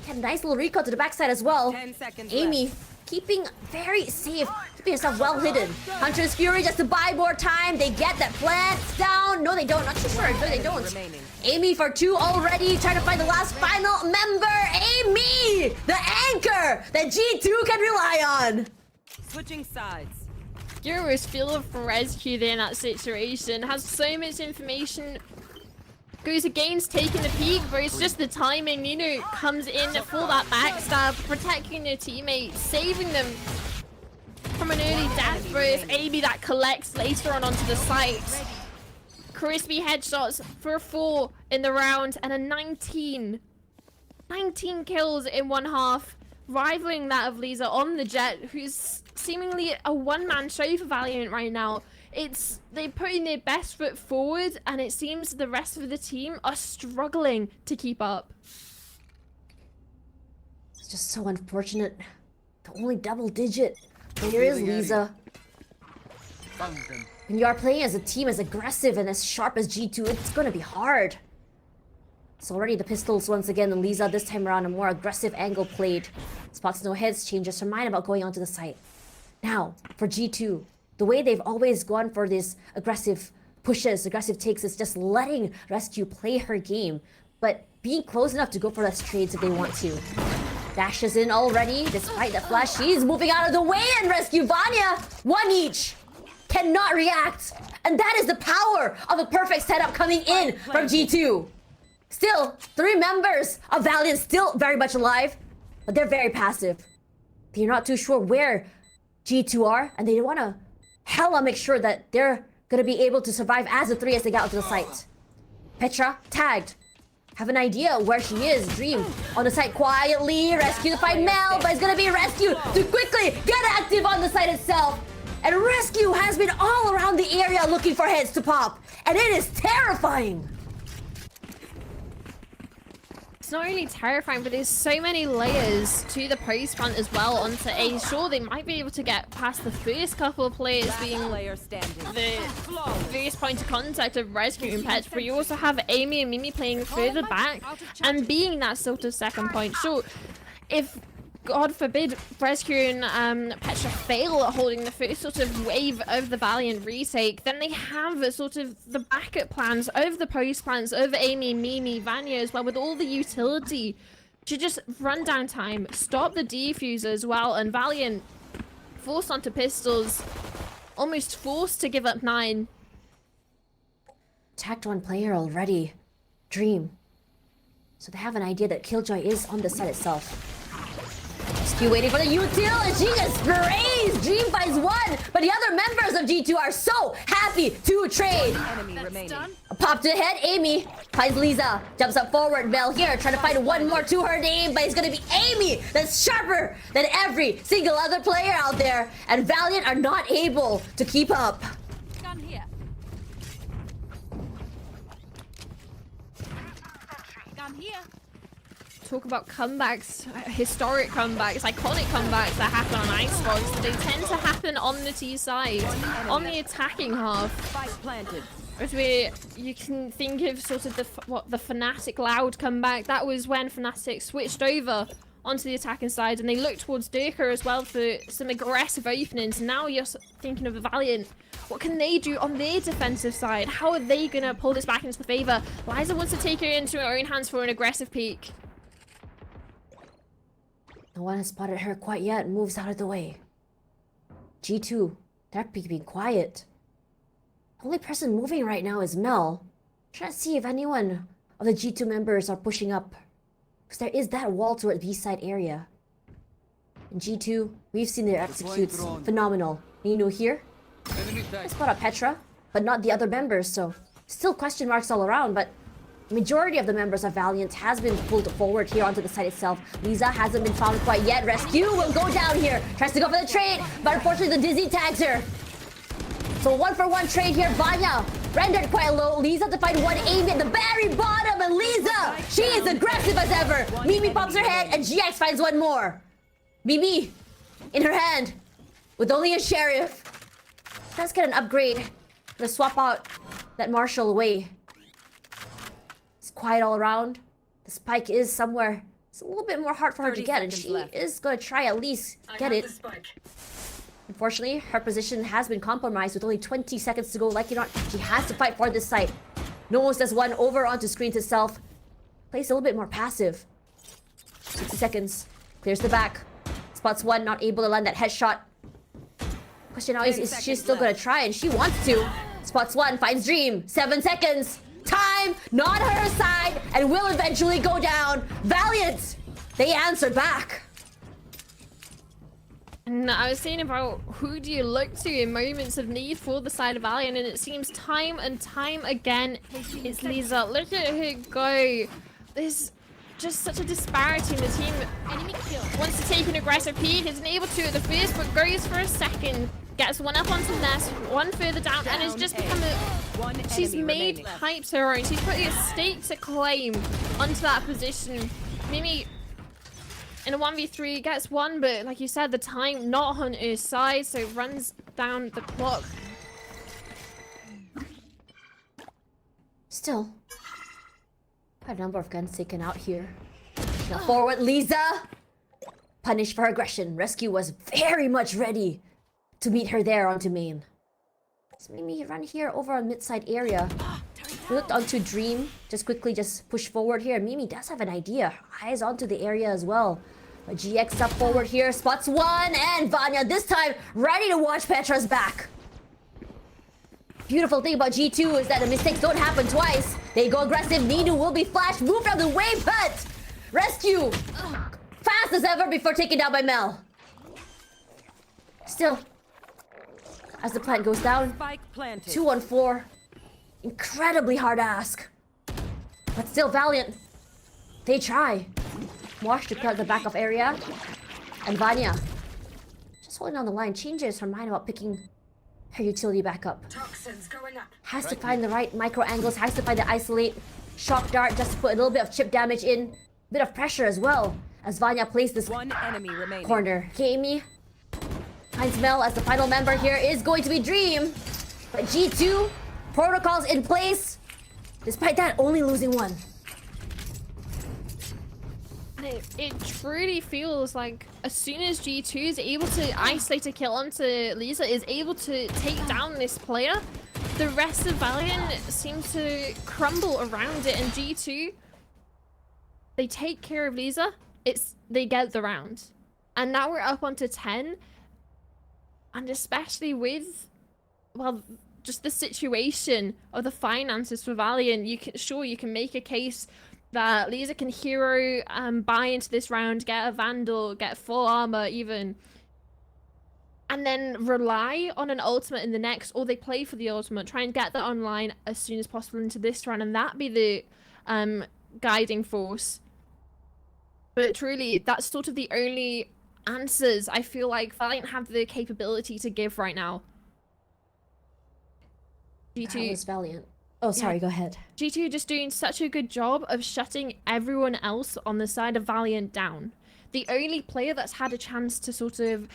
Had a nice little recall to the backside as well. 10 seconds Amy keeping very safe. Keeping herself well hidden. Hunter's Fury just to buy more time. They get that plant down. No, they don't. Not too sure. No, they don't. remaining. Amy for 2 already. Trying to find the last final member. Amy! The anchor that G2 can rely on. Switching sides. Euro's feel for Rescue there in that situation. Has so much information. Goes against taking the peak, but it's just the timing. Nino comes in for that backstab, protecting their teammates, saving them from an early death burst. Amy that collects later on onto the site. Crispy headshots for a 4 in the round and a 19 kills in one half, rivaling that of Lisa on the Jet, who's seemingly a one-man show for Valiant right now. They're putting their best foot forward, and it seems the rest of the team are struggling to keep up. It's just so unfortunate. The only double-digit player is Lisa. Found them. When you are playing as a team as aggressive and as sharp as G2, it's gonna be hard. So already the pistols once again, and Lisa this time around a more aggressive angle played. Spots no heads, changes her mind about going onto the site. Now, for G2, the way they've always gone for these aggressive pushes, aggressive takes, is just letting Rescue play her game, but being close enough to go for those trades if they want to. Dashes in already, despite the flash. She's moving out of the way, and Rescue Vanya, 1 each. Cannot react. And that is the power of a perfect setup coming in from G2. Still, 3 members of Valiant still very much alive, but they're very passive. They're not too sure where G2 are, and they want to hella make sure that they're going to be able to survive as a 3 as they get onto the site. Petra, tagged. Have an idea where she is. Dream on the site quietly. Rescue to find Mel, but it's going to be Rescue to quickly get active on the site itself. And Rescue has been all around the area looking for heads to pop. And it is terrifying. It's not really terrifying, but there's so many layers to the post front as well onto A. Sure, they might be able to get past the first couple of players being Player standing. the first point of contact of Rescue and Pet, but you also have Amy and Mimi playing further back and being that sort of second point. Sure, if God forbid Rescue and Petra fail at holding the first sort of wave of the Valiant retake, then they have a sort of the backup plans over the post plans over Amy, Mimi, Vanya as well, with all the utility to just run down time, stop the defuse as well, and Valiant forced onto pistols, almost forced to give up 9. Attacked 1 player already. Dream. So they have an idea that Killjoy is on the site itself. Rescue waiting for the util, and she just sprays! Dream finds 1, but the other members of G2 are so happy to trade. Enemy remaining. A pop to the head, Amy finds Lisa. Jumps up forward, Mel here, trying to find 1 more to her name, but it's gonna be Amy that's sharper than every single other player out there. And Valiant are not able to keep up. Gun here. Gun Talk about comebacks, historic comebacks, iconic comebacks that happen on Icebox. They tend to happen on the T side, on the attacking half. Spike planted. Where you can think of sort of the Fnatic Loud comeback. That was when Fnatic switched over onto the attacking side and they looked towards Durka as well for some aggressive openings. Now you're thinking of Valiant. What can they do on their defensive side? How are they gonna pull this back into the favor? Liza wants to take her into her own hands for an aggressive peek. No one has spotted her quite yet. Moves out of the way. G2, they're being quiet. The only person moving right now is Mel. Trying to see if anyone of the G2 members are pushing up. Because there is that wall toward B side area. In G2, we've seen their executes. Phenomenal. Nino here. I spot out Petra, but not the other members, so still question marks all around, but the majority of the members of Valiant has been pulled forward here onto the site itself. Lisa hasn't been found quite yet. Rescue will go down here. Tries to go for the trade, but unfortunately the Dizzy tags her. So 1-for-1 trade here. Vanya rendered quite low. Lisa to find one aim at the very bottom, and Lisa, she is aggressive as ever. Mimi pops her head, and GX finds one more. Mimi in her hand with only a sheriff. Let's get an upgrade. Let's swap out that Marshall away. It's quiet all around. The spike is somewhere. It's a little bit more hard for her to get, and she is going to try at least get it. Unfortunately, her position has been compromised with only 20 seconds to go. Like it or not, she has to fight for this site. Nomos does one over onto screens itself. Plays a little bit more passive. 60 seconds. Clears the back. Spots one, not able to land that headshot. Question now is she still gonna try? And she wants to. Spots one, finds Dream. 7 seconds. Time not on her side and will eventually go down. Valiant, they answer back. And I was saying about who do you look to in moments of need for the side of Valiant, and it seems time and time again it's Lisa. Look at her go. There's just such a disparity in the team. Enemy kill. Wants to take an aggressive peek, isn't able to at the first, but goes for a second. Gets one up onto Nest, one further down, and has just become a... She's made Pipes her own. She's put a stake to claim onto that position. Mimi, in a 1v3, gets one, but like you said, the time not on her side, so runs down the clock. Still, quite a number of guns taken out here. Now forward, Lisa! Punished for her aggression. Rescue was very much ready to meet her there onto main. So Mimi run here over on mid-side area. Looked onto Dream. Just quickly just push forward here. Mimi does have an idea. Eyes onto the area as well. But GX up forward here. Spots one. And Vanya this time ready to watch Petra's back. Beautiful thing about G2 is that the mistakes don't happen twice. They go aggressive. Ninu will be flashed. Moved out of the way, but Rescue fast as ever before taken down by Mel. Still, as the plant goes down, 2 on 4. Incredibly hard ask. But still Valiant. They try. Wash to cut the back of area. And Vanya, just holding on the line, changes her mind about picking her utility back up. Toxins going up. Has to find the right micro angles, has to find the isolate. Shock dart just to put a little bit of chip damage in. Bit of pressure as well. As Vanya plays this One enemy remaining. corner. Amy finds Mel as the final member here is going to be Dream. But G2, protocols in place. Despite that, only losing one. And it truly feels like as soon as G2 is able to isolate a kill onto Lisa, is able to take down this player, the rest of Valiant seems to crumble around it, and G2, they take care of Lisa, they get the round. And now we're up onto 10, and especially with, well, just the situation of the finances for Valiant, you can make a case that Lisa can hero buy into this round, get a Vandal, get full armor even, and then rely on an ultimate in the next, or they play for the ultimate, try and get that online as soon as possible into this round, and that be the guiding force. But truly, that's sort of the only answers I feel like Valiant have the capability to give right now. That was Valiant. Oh, sorry, go ahead. G2 just doing such a good job of shutting everyone else on the side of Valiant down. The only player that's had a chance to sort of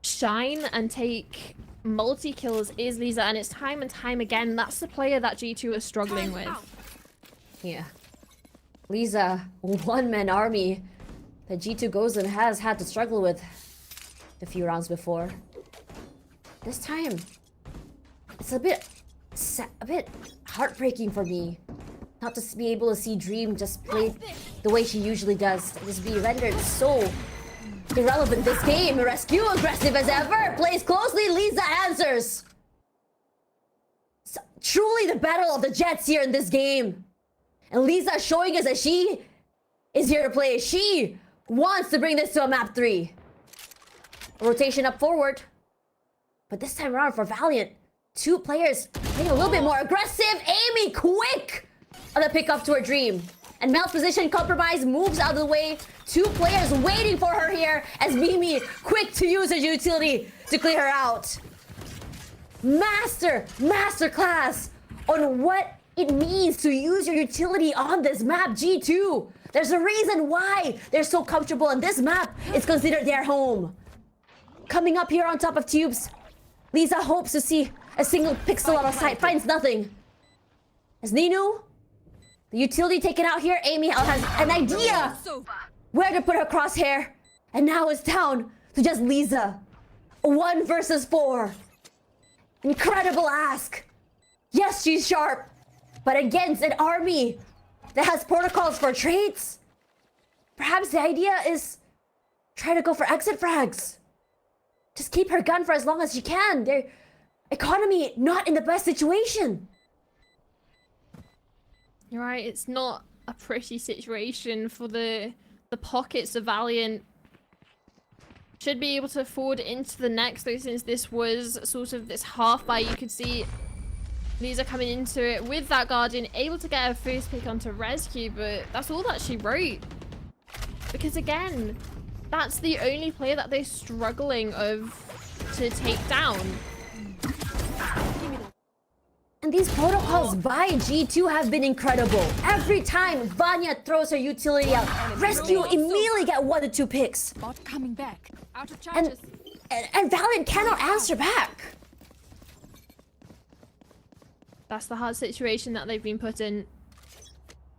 shine and take multi-kills is Lisa, and it's time and time again, that's the player that G2 is struggling with. Yeah. Lisa, one-man army that G2 Gozen has had to struggle with a few rounds before. This time, it's a bit heartbreaking for me not to be able to see Dream just play the way she usually does. Just be rendered so irrelevant this game. Rescue aggressive as ever. Plays closely. Lisa answers. So, truly the battle of the Jets here in this game. And Lisa showing us that she is here to play. She wants to bring this to a map 3. A rotation up forward. But this time around for Valiant, 2 players playing a little bit more aggressive. Amy quick on the pick up to her Dream. And Mel's position compromise moves out of the way. 2 players waiting for her here as Mimi quick to use her utility to clear her out. Master class on what it means to use your utility on this map, G2. There's a reason why they're so comfortable on this map. It's considered their home. Coming up here on top of tubes, Lisa hopes to see a single pixel out of sight, finds nothing. As Ninu, the utility taken out here, Amy has an idea where to put her crosshair. And now it's down to just Lisa. 1 versus 4. Incredible ask. Yes, she's sharp, but against an army that has protocols for trades, perhaps the idea is try to go for exit frags. Just keep her gun for as long as she can. Their economy not in the best situation. You're right, it's not a pretty situation for the pockets of Valiant. Should be able to afford into the next though, since this was sort of this half buy. You could see Lisa coming into it with that Guardian, able to get her first pick onto Rescue, but that's all that she wrote. Because again, that's the only player that they're struggling to take down. And these protocols by G2 have been incredible. Every time Vanya throws her utility out, Rescue immediately get 1 to 2 picks. Bot coming back. Out of charges. And Valiant cannot answer back. That's the hard situation that they've been put in.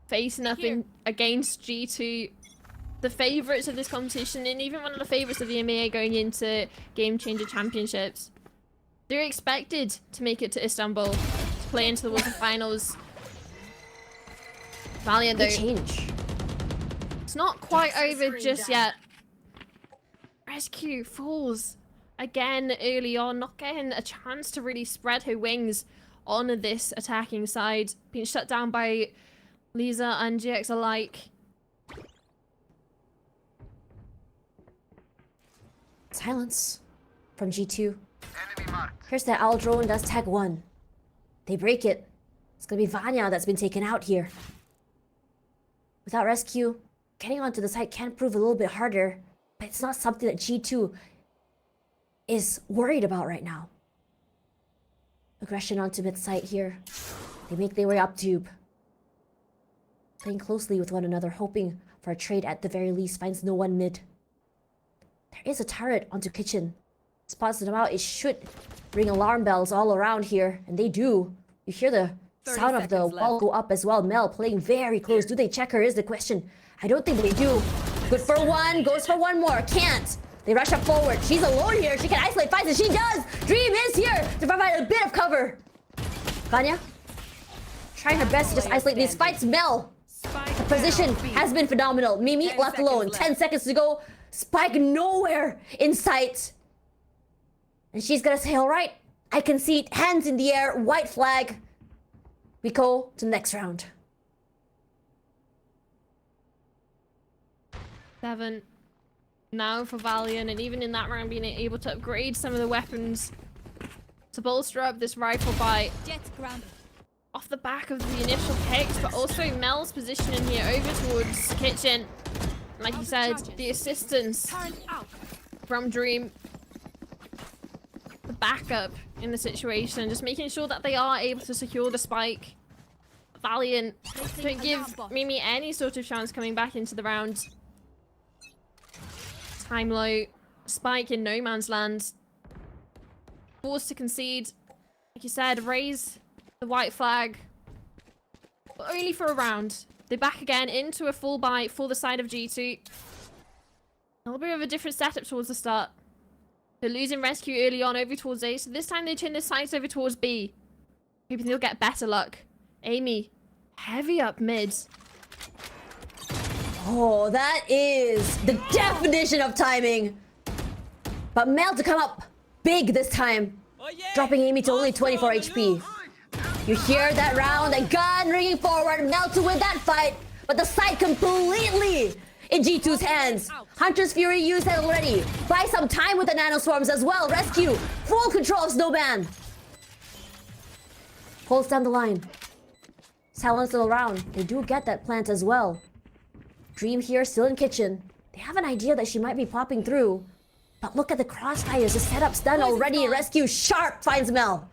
Facing up in against G2, the favourites of this competition, and even one of the favourites of the EMEA going into Game Changer Championships. They're expected to make it to Istanbul to play into the quarterfinals. Valiant though, Change. it's not quite over just yet. Rescue falls again early on, not getting a chance to really spread her wings on this attacking side. Being shut down by Lisa and GX alike. Silence from G2. Here's the Owl drone, does tag 1. They break it. It's gonna be Vanya that's been taken out here. Without Rescue, getting onto the site can prove a little bit harder, but it's not something that G2 is worried about right now. Aggression onto mid site here. They make their way up tube. Playing closely with one another, hoping for a trade at the very least, finds no one mid. There is a turret onto kitchen. Spots them out. It should ring alarm bells all around here, and they do. You hear the sound of the wall go up as well. Mel playing very close. Do they check her is the question. I don't think they do. Good for 1, goes for 1 more. Can't. They rush up forward. She's alone here. She can isolate fights, and she does. Dream is here to provide a bit of cover. Vanya trying her best to just isolate these fights. Mel, the position has been phenomenal. Mimi left alone. 10 seconds to go. Spike nowhere in sight. And she's gonna say, all right, I concede, hands in the air, white flag. We go to the next round. 7 now for Valiant, and even in that round being able to upgrade some of the weapons to bolster up this rifle buy off the back of the initial picks, but also Mel's positioning here over towards kitchen. Like you said, the assistance from Dream, the backup in the situation, just making sure that they are able to secure the spike. Valiant don't give Mimi any sort of chance coming back into the round. Time low. Spike in no man's land. Forced to concede. Like you said, raise the white flag. But only for a round. They're back again into a full buy for the side of G2. A little bit of a different setup towards the start. They're losing rescue early on over towards A, so this time they turn their sights over towards B. Hoping they'll get better luck. Amy, heavy up mid. Oh, that is the definition of timing. But Mel to come up big this time. Dropping Amy to only 24 HP. You hear that round, a gun ringing forward, Mel to win that fight. But the site completely in G2's hands. Hunter's Fury used that already. Buy some time with the nanoswarms as well. Rescue, full control of Snowman. Holds down the line. Silence still around. They do get that plant as well. Dream here, still in kitchen. They have an idea that she might be popping through. But look at the crossfires. The setup's done already. Rescue sharp finds Mel.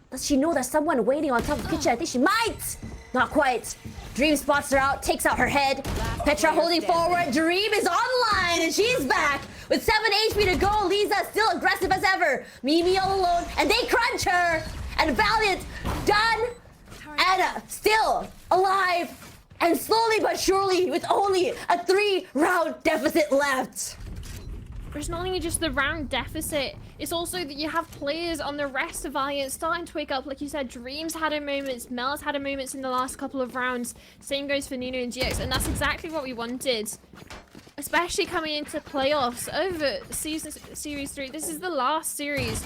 Does she know there's someone waiting on top of the kitchen? I think she might. Not quite. Dream spots her out, takes out her head. Petra holding forward. Dream is online and she's back. With 7 HP to go, Lisa still aggressive as ever. Mimi all alone and they crunch her. And Valiant done and still alive. And slowly but surely with only a 3-round deficit left. It's not only just the round deficit, it's also that you have players on the rest of Valiant starting to wake up. Like you said, Dream's had her moments, Mel's had her moments in the last couple of rounds. Same goes for Nunu and GX, and that's exactly what we wanted. Especially coming into playoffs over Series 3. This is the last series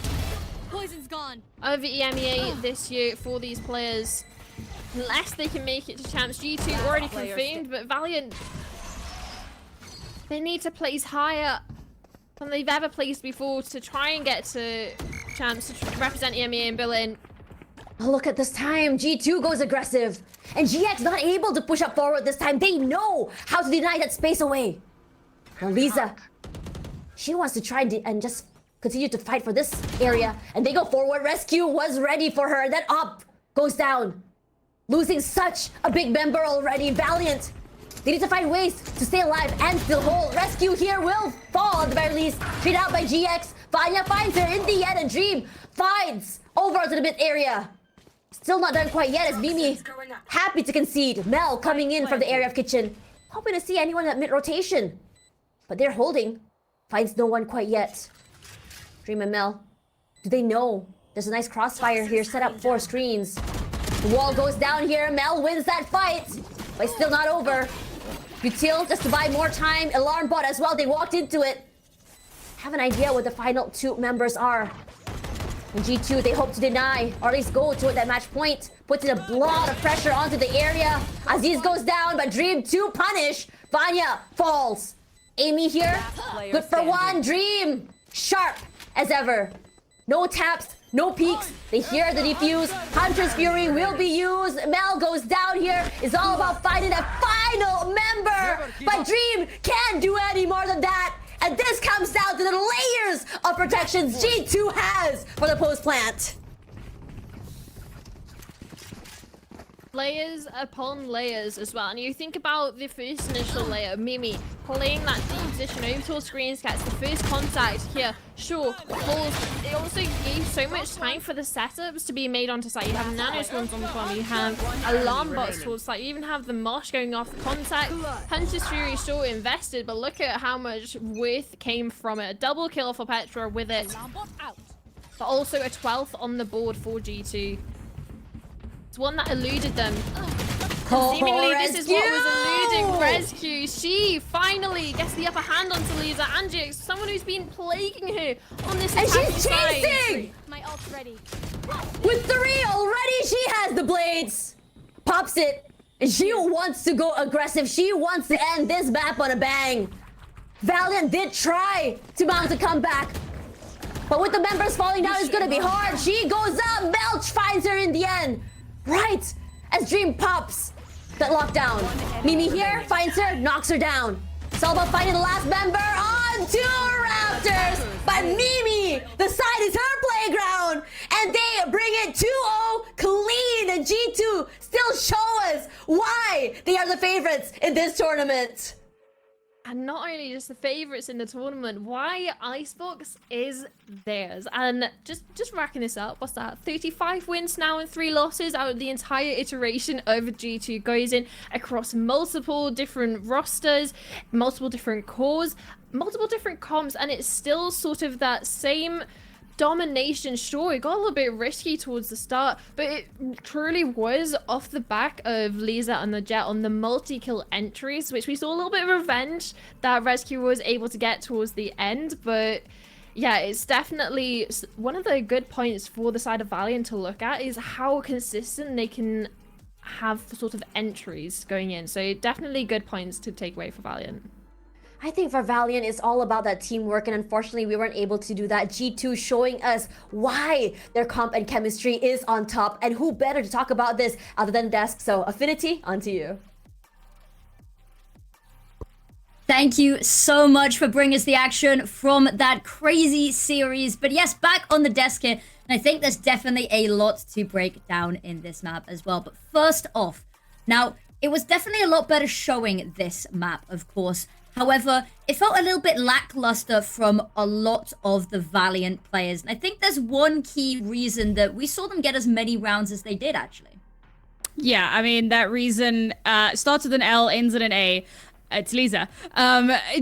Poison's gone. over EMEA this year for these players. Unless they can make it to Champs. G2 already confirmed, but Valiant, they need to place higher than they've ever placed before to try and get to Champs to represent EMEA and Berlin. Oh, look at this time. G2 goes aggressive. And GX not able to push up forward this time. They know how to deny that space away. Now Lisa, she wants to try and just continue to fight for this area. And they go forward. Rescue was ready for her. That up goes down. Losing such a big member already. Valiant. They need to find ways to stay alive and still hold. Rescue here will fall at the very least. Treated out by GX. Vanya finds her in the end and Dream finds over to the mid area. Still not done quite yet as Mimi happy to concede. Mel coming in from the area of kitchen. Hoping to see anyone at mid rotation. But they're holding. Finds no one quite yet. Dream and Mel. Do they know? There's a nice crossfire here set up 4 screens. The wall goes down here. Mel wins that fight. But it's still not over. Util just to buy more time. Alarm bot as well. They walked into it. Have an idea what the final 2 members are. In G2, they hope to deny, or at least go to that match point. Puts in a lot of pressure onto the area. Aziz goes down, but Dream to punish. Vanya falls. Amy here, good for 1. Dream, sharp as ever. No taps, no peeks. They hear the defuse. Hunter's Fury will be used. Mel goes down here. It's all about finding that final member. But Dream can't do any more than that. And this comes down to the layers of protections G2 has for the post plant. Layers upon layers as well. And you think about the first initial layer, Mimi playing that deep position over towards screens, gets the first contact here. Sure, falls. It also gave so much time for the setups to be made onto site. You have nanoswarms on the farm, you have alarm bots towards site, you even have the mosh going off contact. Hunter's Fury sure invested, but look at how much worth came from it. A double kill for Petra with it, but also a 12th on the board for G2. It's one that eluded them. Seemingly, this is what was eluding Rescue. She finally gets the upper hand on Lisa and GX, someone who's been plaguing her on this And attacking she's side. chasing! My ult's ready. With 3 already, she has the blades. Pops it. And she wants to go aggressive. She wants to end this map on a bang. Valiant did try to mount a comeback. But with the members falling down, it's gonna be hard. She goes up. Belch finds her in the end. Right as Dream pops that lockdown. Mimi here finds her, knocks her down. It's all about finding the last member on on to Raptors, but Mimi, the side is her playground, and they bring it 2-0 clean, and G2 still show us why they are the favorites in this tournament. And not only just the favorites in the tournament, why Icebox is theirs. And just racking this up, what's that? 35 wins now and 3 losses out of the entire iteration over G2 goes in across multiple different rosters, multiple different cores, multiple different comps, and it's still sort of that same domination. Sure, it got a little bit risky towards the start, but it truly was off the back of Lisa and the Jet on the multi-kill entries, which we saw a little bit of revenge that Rescue was able to get towards the end. But yeah, it's definitely one of the good points for the side of Valiant to look at is how consistent they can have sort of entries going in. So definitely good points to take away for Valiant. I think for Valiant, it's all about that teamwork, and unfortunately, we weren't able to do that. G2 showing us why their comp and chemistry is on top, and who better to talk about this other than Desk. So, Affinity, onto you. Thank you so much for bringing us the action from that crazy series. But yes, back on the desk here, and I think there's definitely a lot to break down in this map as well. But first off, now, it was definitely a lot better showing this map, of course. However, it felt a little bit lackluster from a lot of the Valiant players. And I think there's one key reason that we saw them get as many rounds as they did, actually. Yeah, I mean, that reason starts with an L, ends in an A. It's Lisa.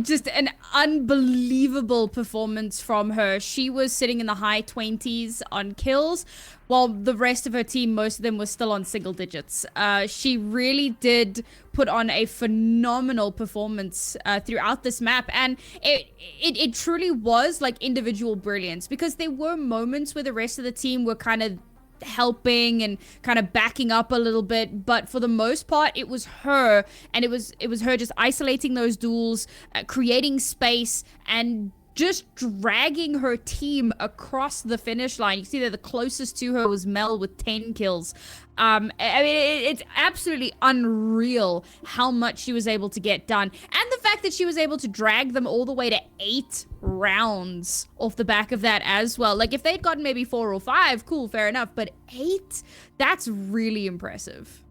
Just an unbelievable performance from her. She was sitting in the high 20s on kills, while the rest of her team, most of them were still on single digits. She really did put on a phenomenal performance throughout this map, and it truly was like individual brilliance, because there were moments where the rest of the team were kind of helping and kind of backing up a little bit, but for the most part it was her, and it was her just isolating those duels, creating space, and just dragging her team across the finish line. You see that the closest to her was Mel with 10 kills. I mean, it's absolutely unreal how much she was able to get done. And the fact that she was able to drag them all the way to 8 rounds off the back of that as well. Like, if they'd gotten maybe 4 or 5, cool, fair enough. But 8? That's really impressive.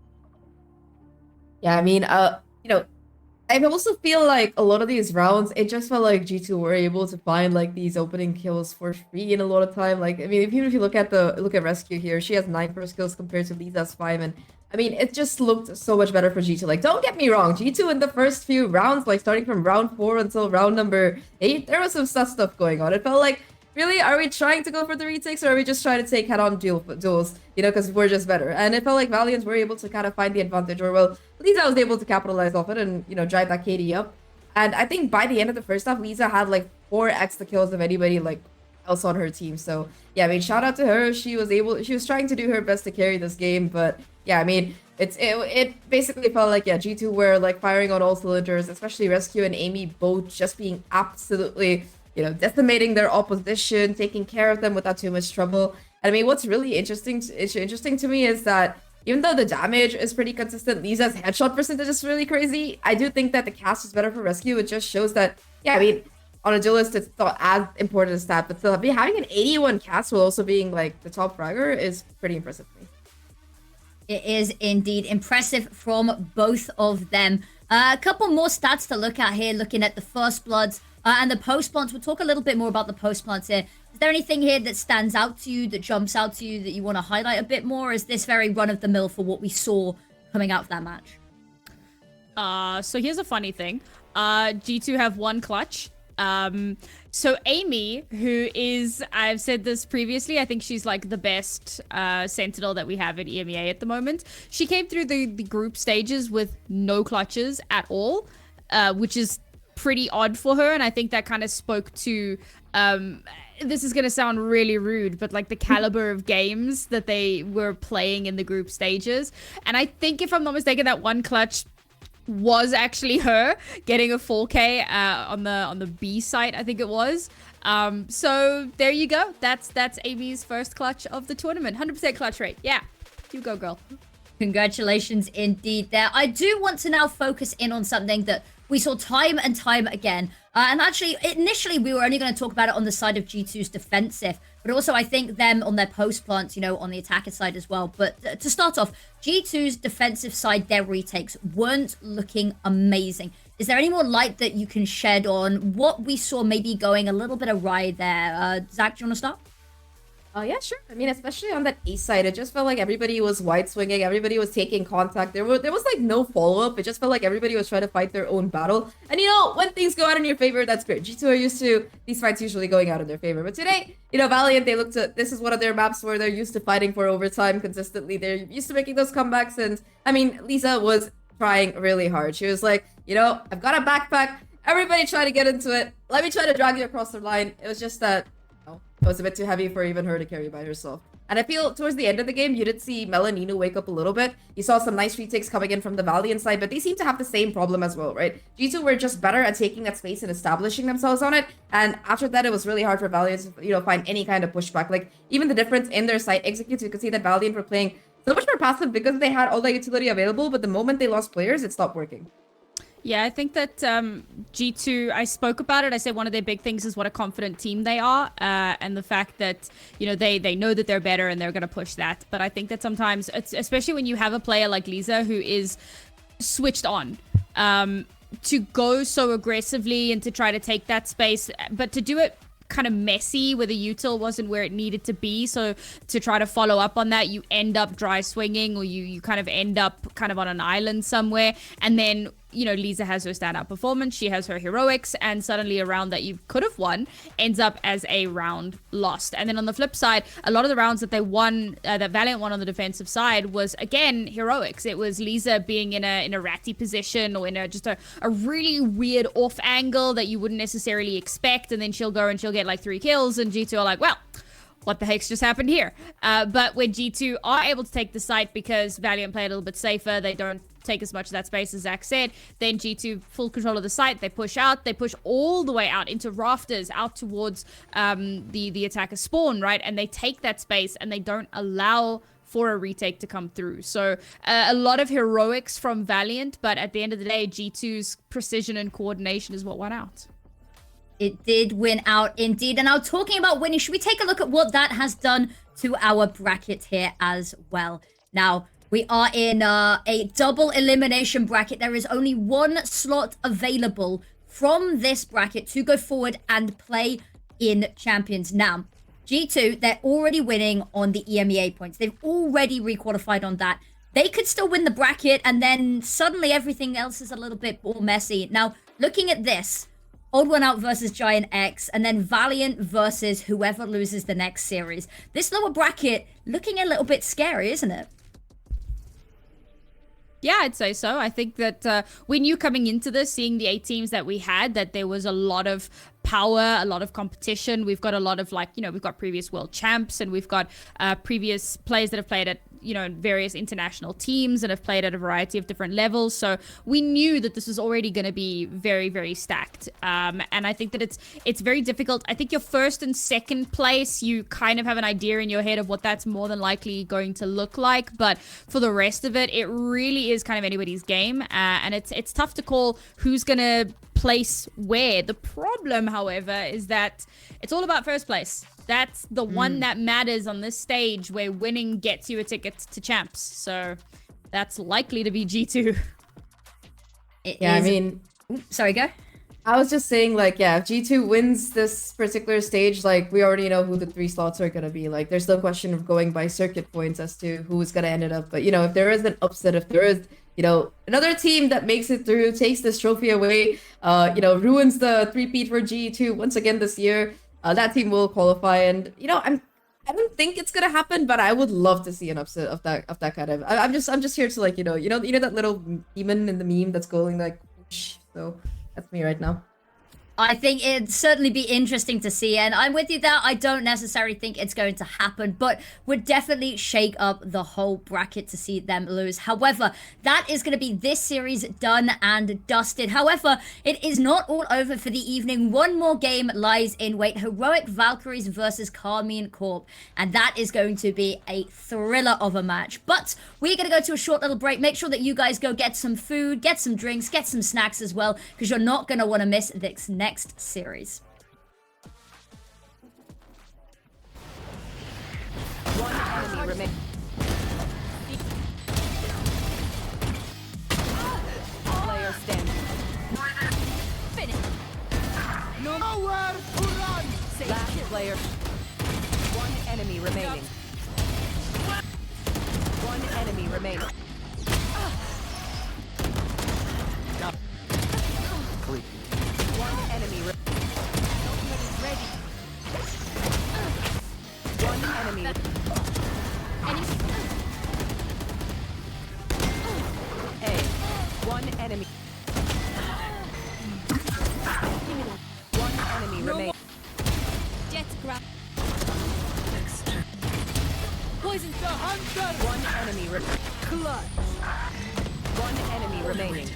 Yeah, I mean, you know, I also feel like a lot of these rounds, it just felt like G2 were able to find like these opening kills for free in a lot of time. Like, I mean, even if you look at Rescue here, she has 9 first kills compared to Lisa's 5, and I mean, it just looked so much better for G2. Like, don't get me wrong, G2 in the first few rounds, like starting from round 4 until round number 8, there was some stuff going on. It felt like, really, are we trying to go for the retakes, or are we just trying to take head-on duels, you know, because we're just better? And it felt like Valiant were able to kind of find the advantage, or, well, Lisa was able to capitalize off it and, you know, drive that KD up. And I think by the end of the first half, Lisa had like 4x the kills of anybody like else on her team. So yeah, I mean, shout out to her. She was trying to do her best to carry this game, but yeah, I mean, it basically felt like, yeah, G2 were like firing on all cylinders, especially Rescue and Amy both just being absolutely, you know, decimating their opposition, taking care of them without too much trouble. And I mean, what's really interesting to me is that even though the damage is pretty consistent, Lisa's headshot percentage is really crazy. I do think that the cast is better for Rescue. It just shows that, yeah, I mean, on a duelist, it's not as important as that, but still, having an 81 cast while also being like the top fragger is pretty impressive to me. It is indeed impressive from both of them. A couple more stats to look at here, looking at the first bloods and the post bloods. We'll talk a little bit more about the post bloods here. Is there anything here that stands out to you, that jumps out to you, that you want to highlight a bit more? Or is this very run-of-the-mill for what we saw coming out of that match? So here's a funny thing. G2 have 1 clutch. So Amy, who is, I've said this previously, I think she's like the best Sentinel that we have at EMEA at the moment. She came through the group stages with no clutches at all, which is pretty odd for her. And I think that kind of spoke to, this is going to sound really rude, but like the caliber of games that they were playing in the group stages. And I think, if I'm not mistaken, that 1 clutch was actually her getting a 4K on the B site, I think it was. So there you go. That's Amy's first clutch of the tournament. 100% clutch rate. Yeah, you go, girl. Congratulations indeed there. I do want to now focus in on something that we saw time and time again. And actually, initially, we were only going to talk about it on the side of G2's defensive. But also, I think them on their post plants, you know, on the attacker side as well. But to start off, G2's defensive side, their retakes weren't looking amazing. Is there any more light that you can shed on what we saw maybe going a little bit awry there? Zach, do you want to start? Yeah, sure. I mean, especially on that A side, it just felt like everybody was wide swinging, everybody was taking contact. There was like no follow up. It just felt like everybody was trying to fight their own battle. And you know, when things go out in your favor, that's great. G2 are used to these fights usually going out in their favor. But today, you know, VLNT, they looked at this is one of their maps where they're used to fighting for overtime consistently. They're used to making those comebacks. And I mean, Lisa was trying really hard. She was like, you know, I've got a backpack. Everybody try to get into it. Let me try to drag you across the line. It was just that it was a bit too heavy for even her to carry by herself. And I feel towards the end of the game, you did see Melanino wake up a little bit. You saw some nice retakes coming in from the Valiant side, but they seem to have the same problem as well, right? G2 were just better at taking that space and establishing themselves on it. And after that, it was really hard for Valiant to, you know, find any kind of pushback. Like, even the difference in their site executes, you could see that Valiant were playing so much more passive because they had all the utility available, but the moment they lost players, it stopped working. Yeah, I think that G2, I spoke about it. I said one of their big things is what a confident team they are, and the fact that, you know, they know that they're better and they're going to push that. But I think that sometimes, especially when you have a player like Lisa who is switched on, to go so aggressively and to try to take that space, but to do it kind of messy where the util wasn't where it needed to be. So to try to follow up on that, you end up dry swinging, or you kind of end up kind of on an island somewhere. And then, you know, Lisa has her standout performance, she has her heroics, and suddenly a round that you could have won ends up as a round lost. And then on the flip side, a lot of the rounds that they won, that Valiant won on the defensive side, was again heroics. It was Lisa being in a ratty position, or in just a really weird off angle that you wouldn't necessarily expect, and then she'll go and she'll get like 3 kills, and G2 are like, well, what the heck's just happened here? But when G2 are able to take the site because Valiant play a little bit safer, they don't take as much of that space as Zach said, then G2 full control of the site, they push out, they push all the way out into rafters, out towards the attacker spawn, right? And they take that space and they don't allow for a retake to come through. So a lot of heroics from Valiant, but at the end of the day, G2's precision and coordination is what won out. It did win out indeed. And now talking about winning, should we take a look at what that has done to our bracket here as well? Now, we are in a double elimination bracket. There is only one slot available from this bracket to go forward and play in Champions. Now, G2, they're already winning on the EMEA points. They've already requalified on that. They could still win the bracket, and then suddenly everything else is a little bit more messy. Now, looking at this, Old One Out versus Giant X, and then Valiant versus whoever loses the next series. This lower bracket looking a little bit scary, isn't it? Yeah, I'd say so. I think that we knew coming into this, seeing the 8 teams that we had, that there was a lot of power, a lot of competition. We've got a lot of, like, you know, we've got previous world champs, and we've got previous players that have played at, you know, various international teams and have played at a variety of different levels. So we knew that this was already going to be very, very stacked. And I think that it's very difficult. I think your first and second place, you kind of have an idea in your head of what that's more than likely going to look like. But for the rest of it, it really is kind of anybody's game. And it's tough to call who's going to place where. The problem, however, is that it's all about first place. That's the one that matters on this stage, where winning gets you a ticket to champs. So that's likely to be G2. I mean, sorry, go. I was just saying, like, yeah, if G2 wins this particular stage, like, we already know who the 3 slots are going to be. Like, there's no question of going by circuit points as to who's going to end it up. But, you know, if there is an upset, if there is, you know, another team that makes it through, takes this trophy away, you know, ruins the 3-peat for G2 once again this year, that team will qualify. And, you know, I don't think it's gonna happen, but I would love to see an upset of that kind of. I'm just here to, like, you know that little demon in the meme that's going like, whoosh. So that's me right now. I think it'd certainly be interesting to see, and I'm with you there. I don't necessarily think it's going to happen, but would definitely shake up the whole bracket to see them lose. However, that is going to be this series done and dusted. However, it is not all over for the evening. One more game lies in wait. Heroic Valkyries versus Carmine Corp, and that is going to be a thriller of a match. But we're going to go to a short little break. Make sure that you guys go get some food, get some drinks, get some snacks as well, because you're not going to want to miss this next series. One enemy remains. Player standing. Finish. Nowhere to run! Last player. One enemy remaining. One enemy remaining. One enemy ready. One enemy. A. One enemy. One enemy remains. Jet grab. Poison. The hunter! One enemy clutch. One enemy remaining.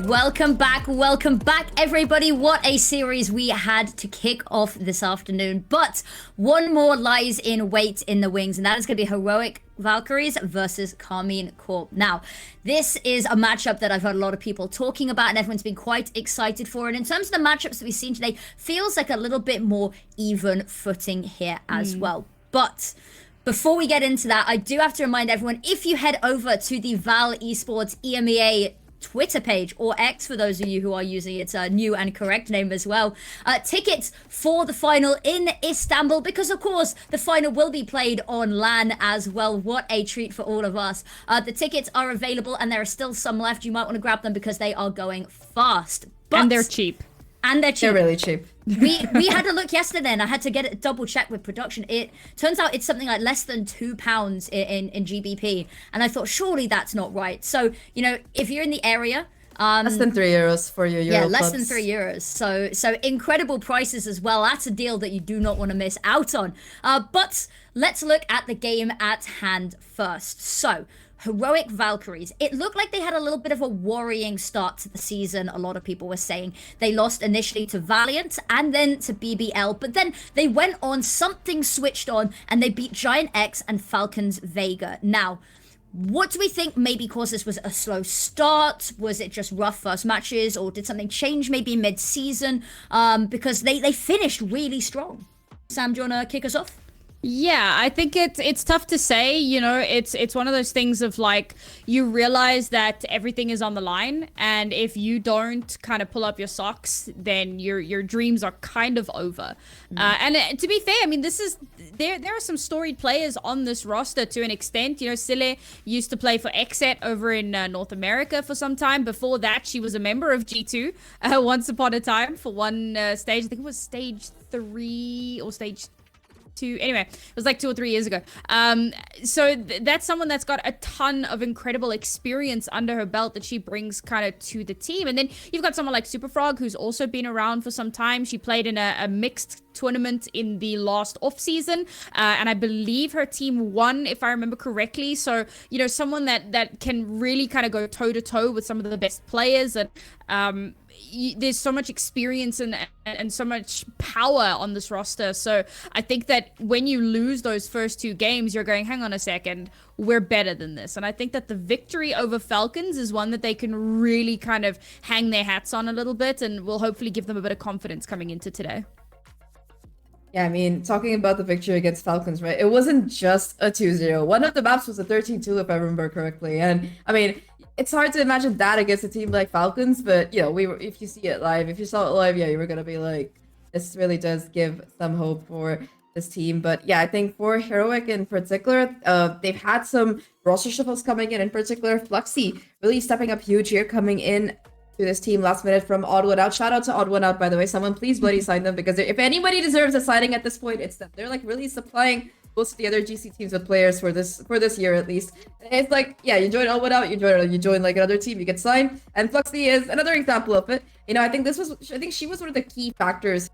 Welcome back, everybody. What a series we had to kick off this afternoon. But one more lies in wait in the wings, and that is going to be Heroic Valkyries versus Carmine Corp. Now, this is a matchup that I've heard a lot of people talking about, and everyone's been quite excited for. And in terms of the matchups that we've seen today, feels like a little bit more even footing here as well. But before we get into that, I do have to remind everyone, if you head over to the Val Esports EMEA Twitter page, or X for those of you who are using its new and correct name as well, tickets for the final in Istanbul, because of course the final will be played on LAN as well. What a treat for all of us. The tickets are available and there are still some left. You might want to grab them because they are going fast. And they're cheap. They're really cheap. we had a look yesterday and I had to get it double checked with production. It turns out it's something like less than £2 in GBP, and I thought surely that's not right. So, you know, if you're in the area, less than €3 for your Euro less clubs. than €3. So incredible prices as well. That's a deal that you do not want to miss out on. But let's look at the game at hand first. So Heroic Valkyries. It looked like they had a little bit of a worrying start to the season. A lot of people were saying they lost initially to Valiant and then to BBL, but then they went on, something switched on, and they beat Giant X and Falcons Vega. Now, what do we think maybe caused this? Was it a slow start? Was it just rough first matches, or did something change maybe mid-season? Because they finished really strong. Sam, do you want to kick us off? Yeah, I think it's tough to say. You know, it's one of those things of like, you realize that everything is on the line, and if you don't kind of pull up your socks, then your dreams are kind of over. And to be fair, I mean, there are some storied players on this roster to an extent. You know, Sile used to play for Xset over in North America for some time. Before that, she was a member of G2 once upon a time for one stage. I think it was stage 3 or stage 2. Anyway, it was like 2 or 3 years ago. So that's someone that's got a ton of incredible experience under her belt that she brings kind of to the team. And then you've got someone like Superfrog, who's also been around for some time. She played in a mixed tournament in the last off season, and I believe her team won, if I remember correctly. So, you know, someone that can really kind of go toe to toe with some of the best players. And there's so much experience and so much power on this roster. So I think that when you lose those first 2 games, you're going, hang on a second, we're better than this. And I think that the victory over Falcons is one that they can really kind of hang their hats on a little bit, and will hopefully give them a bit of confidence coming into today. Yeah, I mean, talking about the victory against Falcons, right? It wasn't just a 2-0. One of the maps was a 13-2, if I remember correctly. And I mean, it's hard to imagine that against a team like Falcons, but you know, if you see it live, if you saw it live, yeah, you were gonna be like, this really does give some hope for this team. But yeah, I think for Heroic in particular, they've had some roster shuffles coming in particular, Fluxy really stepping up huge here, coming in to this team last minute from Odd One Out. Shout out to Odd One Out, by the way. Someone please bloody sign them, because if anybody deserves a signing at this point, it's them. They're like really supplying most of the other GC teams with players for this year at least. And it's like, yeah, you join Odd One Out, you join like another team, you get signed. And Fluxy is another example of it. You know, I think she was one of the key factors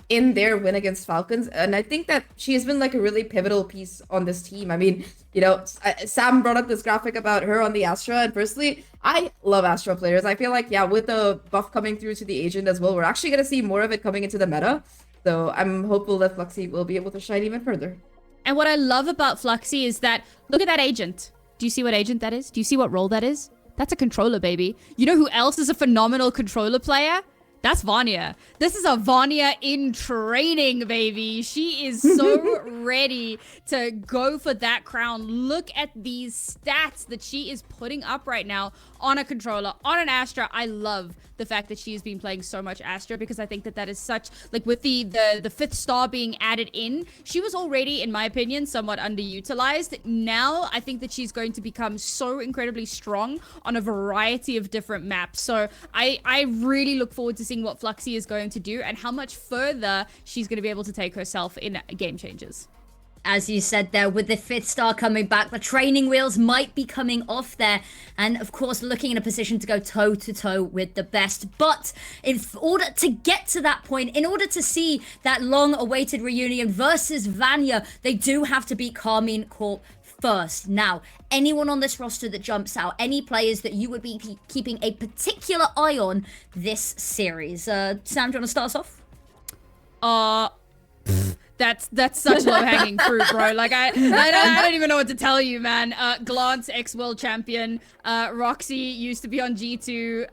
in their win against Falcons, and I think that she has been like a really pivotal piece on this team. I mean, you know, Sam brought up this graphic about her on the Astra, and personally, I love Astra players. I feel like, yeah, with the buff coming through to the agent as well, we're actually going to see more of it coming into the meta. So I'm hopeful that Fluxy will be able to shine even further. And what I love about Fluxy is that, look at that agent. Do you see what agent that is? Do you see what role that is? That's a controller, baby. You know who else is a phenomenal controller player? That's Vanya. This is a Vanya in training, baby. She is so ready to go for that crown. Look at these stats that she is putting up right now on a controller, on an Astra. I love the fact that she has been playing so much Astra, because I think that is such, like, with the 5th star being added in, she was already, in my opinion, somewhat underutilized. Now I think that she's going to become so incredibly strong on a variety of different maps. So I really look forward to seeing what Fluxy is going to do and how much further she's going to be able to take herself in game changes. As you said there, with the 5th star coming back, the training wheels might be coming off there. And of course, looking in a position to go toe to toe with the best. But in order to get to that point, in order to see that long awaited reunion versus Vanya, they do have to beat Carmine Corp first. Now, anyone on this roster that jumps out, any players that you would be keeping a particular eye on this series? Sam, do you want to start us off? That's such low-hanging fruit, bro. Like I don't even know what to tell you, man. Glance, ex-world champion. Roxy used to be on G2. You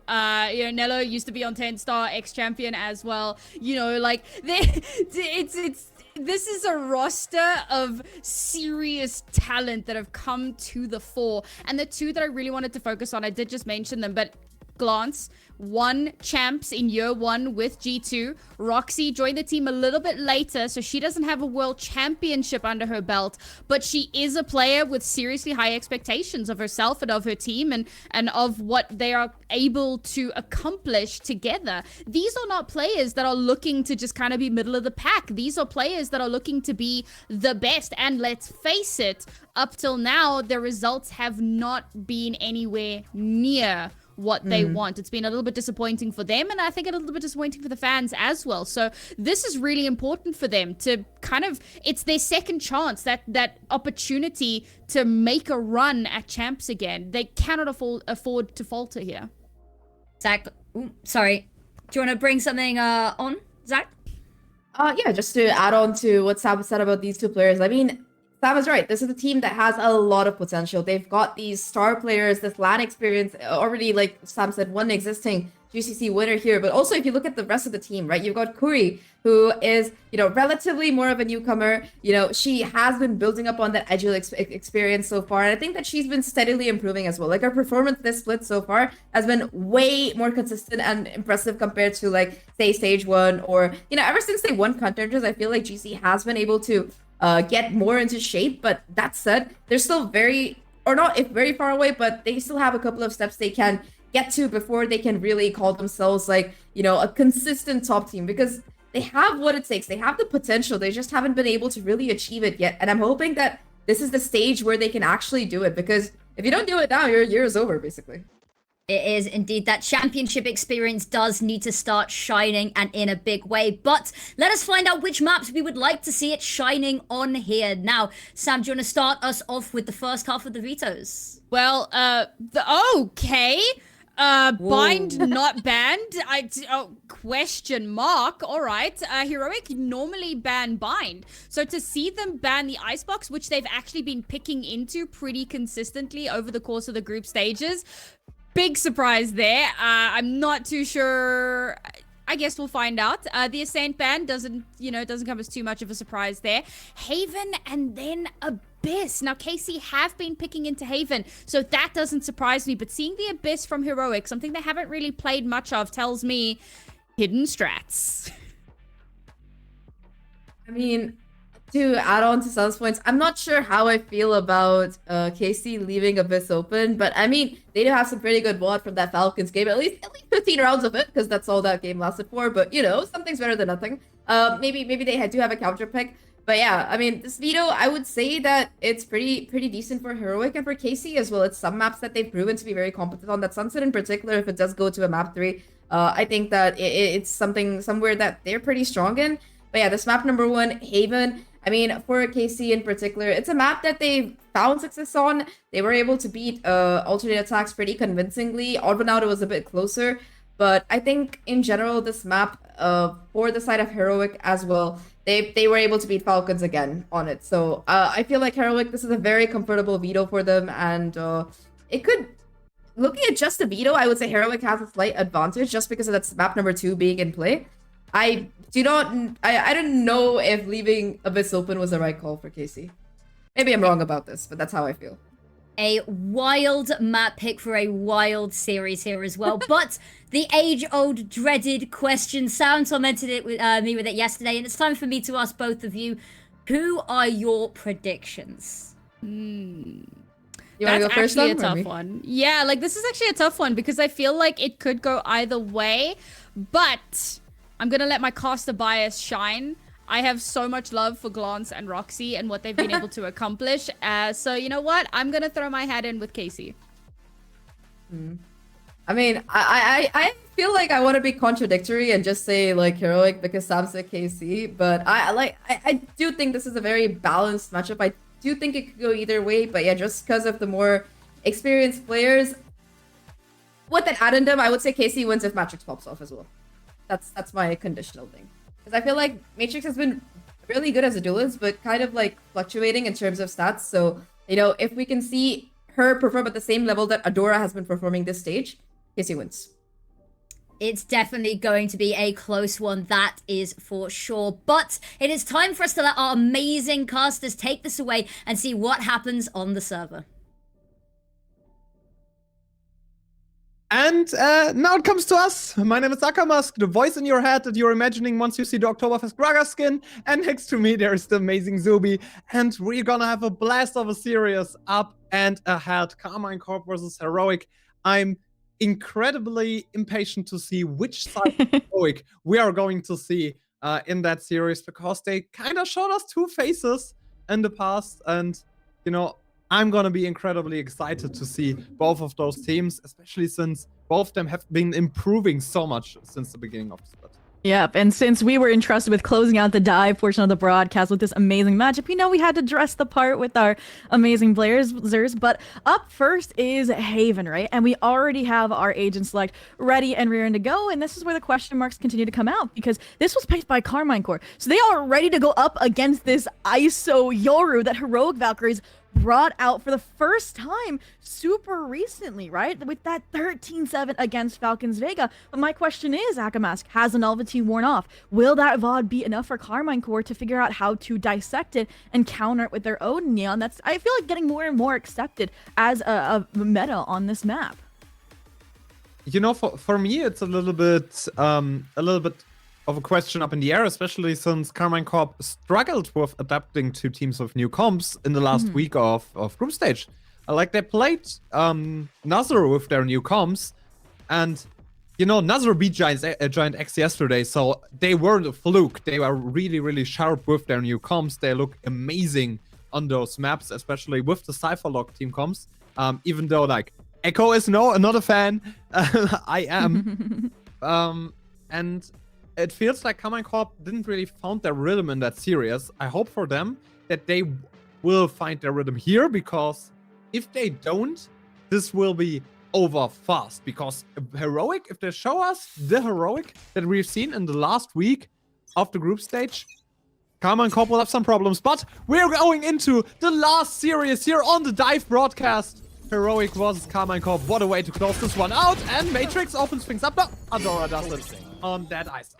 know, Nello used to be on 10-star, ex-champion as well. You know, like this is a roster of serious talent that have come to the fore. And the two that I really wanted to focus on, I did just mention them, but Glance won champs in year 1 with G2. Roxy joined the team a little bit later, so she doesn't have a world championship under her belt, but she is a player with seriously high expectations of herself and of her team and of what they are able to accomplish together. These are not players that are looking to just kind of be middle of the pack. These are players that are looking to be the best, and let's face it, up till now, their results have not been anywhere near what they want. It's been a little bit disappointing for them, and I think a little bit disappointing for the fans as well. So this is really important for them to kind of, it's their second chance, that opportunity to make a run at champs again. They cannot afford to falter here. Zach, sorry. Do you want to bring something on, Zach? Yeah, just to add on to what Sam said about these two players. I mean, Sam is right. This is a team that has a lot of potential. They've got these star players, this LAN experience, already, like Sam said, one existing GCC winner here. But also, if you look at the rest of the team, right, you've got Kuri, who is, you know, relatively more of a newcomer. You know, she has been building up on that agile experience so far. And I think that she's been steadily improving as well. Like, her performance this split so far has been way more consistent and impressive compared to, like, say, Stage 1. Or, you know, ever since they won Contenders, I feel like GC has been able to get more into shape. But that said, they're still very far away, but they still have a couple of steps they can get to before they can really call themselves, like, you know, a consistent top team, because they have what it takes. They have the potential. They just haven't been able to really achieve it yet. And I'm hoping that this is the stage where they can actually do it, because if you don't do it now, your year is over, basically. It is indeed. That championship experience does need to start shining, and in a big way. But let us find out which maps we would like to see it shining on here. Now, Sam, do you want to start us off with the first half of the vetoes? Well, okay. Bind not banned. Question mark. All right. Heroic normally ban bind. So to see them ban the icebox, which they've actually been picking into pretty consistently over the course of the group stages, big surprise there. I'm not too sure. I guess we'll find out. The Ascent ban doesn't come as too much of a surprise there. Haven and then Abyss. Now, KC have been picking into Haven, so that doesn't surprise me. But seeing the Abyss from Heroic, something they haven't really played much of, tells me hidden strats. I mean, to add on to Sam's points, I'm not sure how I feel about KC leaving Abyss open, but I mean, they do have some pretty good VOD from that Falcons game, at least 15 rounds of it, because that's all that game lasted for. But you know, something's better than nothing. Maybe they do have a counter pick, but yeah, I mean, this veto, I would say that it's pretty decent for Heroic and for KC as well. It's some maps that they've proven to be very competent on. That Sunset in particular, if it does go to a map 3, I think that it's somewhere that they're pretty strong in. But yeah, this map number 1, Haven. I mean, for KC in particular, it's a map that they found success on. They were able to beat alternate attacks pretty convincingly. Odd one out, it was a bit closer. But I think in general, this map, for the side of Heroic as well, they were able to beat Falcons again on it. So I feel like Heroic, this is a very comfortable veto for them. And it could, looking at just the veto, I would say Heroic has a slight advantage just because of that map number 2 being in play. I don't know if leaving Abyss open was the right call for KC. Maybe I'm wrong about this, but that's how I feel. A wild map pick for a wild series here as well. But the age-old dreaded question, Sam tormented it with me with it yesterday, and it's time for me to ask both of you, who are your predictions? You want to go first, actually a tough one. Yeah, like this is actually a tough one because I feel like it could go either way, but I'm gonna let my caster bias shine. I have so much love for Glance and Roxy and what they've been able to accomplish. So you know what? I'm gonna throw my hat in with Casey. I mean, I feel like I want to be contradictory and just say like Heroic because Sam said KC, but I do think this is a very balanced matchup. I do think it could go either way, but yeah, just because of the more experienced players, with an addendum, I would say KC wins if Matrix pops off as well. That's my conditional thing. Because I feel like Matrix has been really good as a duelist, but kind of like fluctuating in terms of stats. So, you know, if we can see her perform at the same level that Adora has been performing this stage, KC wins. It's definitely going to be a close one, that is for sure. But it is time for us to let our amazing casters take this away and see what happens on the server. And now it comes to us. My name is Akamask, the voice in your head that you're imagining once you see the Oktoberfest Graga skin. And next to me, there is the amazing Zubi. And we're gonna have a blast of a series up and ahead. Carmine Corp versus Heroic. I'm incredibly impatient to see which side of Heroic we are going to see in that series, because they kind of showed us two faces in the past. And, you know, I'm gonna be incredibly excited to see both of those teams, especially since both of them have been improving so much since the beginning of the split. Yep, and since we were entrusted with closing out the DivE portion of the broadcast with this amazing matchup, you know we had to dress the part with our amazing players. But up first is Haven, right? And we already have our agent select ready and rearing to go, and this is where the question marks continue to come out, because this was picked by Carmine Corp. So they are ready to go up against this ISO Yoru that Heroic Valkyries brought out for the first time super recently, right? With that 13-7 against Falcons Vega. But my question is, Akamask, has the novelty worn off? Will that VOD be enough for Carmine Corp to figure out how to dissect it and counter it with their own Neon? That's, I feel like, getting more and more accepted as a meta on this map. You know, for me, it's a little bit of a question up in the air, especially since Carmine Corp struggled with adapting to teams with new comps in the last week of group stage. Like, they played Nazar with their new comps, and, you know, Nazar beat Giant X yesterday, so they weren't a fluke. They were really, really sharp with their new comps. They look amazing on those maps, especially with the Cypherlock team comps. Even though, like, Echo is not a fan. I am. And it feels like Carmine Corp didn't really found their rhythm in that series. I hope for them that they will find their rhythm here, because if they don't, this will be over fast. Because Heroic, if they show us the Heroic that we've seen in the last week of the group stage, Carmine Corp will have some problems. But we're going into the last series here on the DivE broadcast. Heroic versus Carmine Corp. What a way to close this one out. And Matrix opens things up. No, Adora does it on that ISO.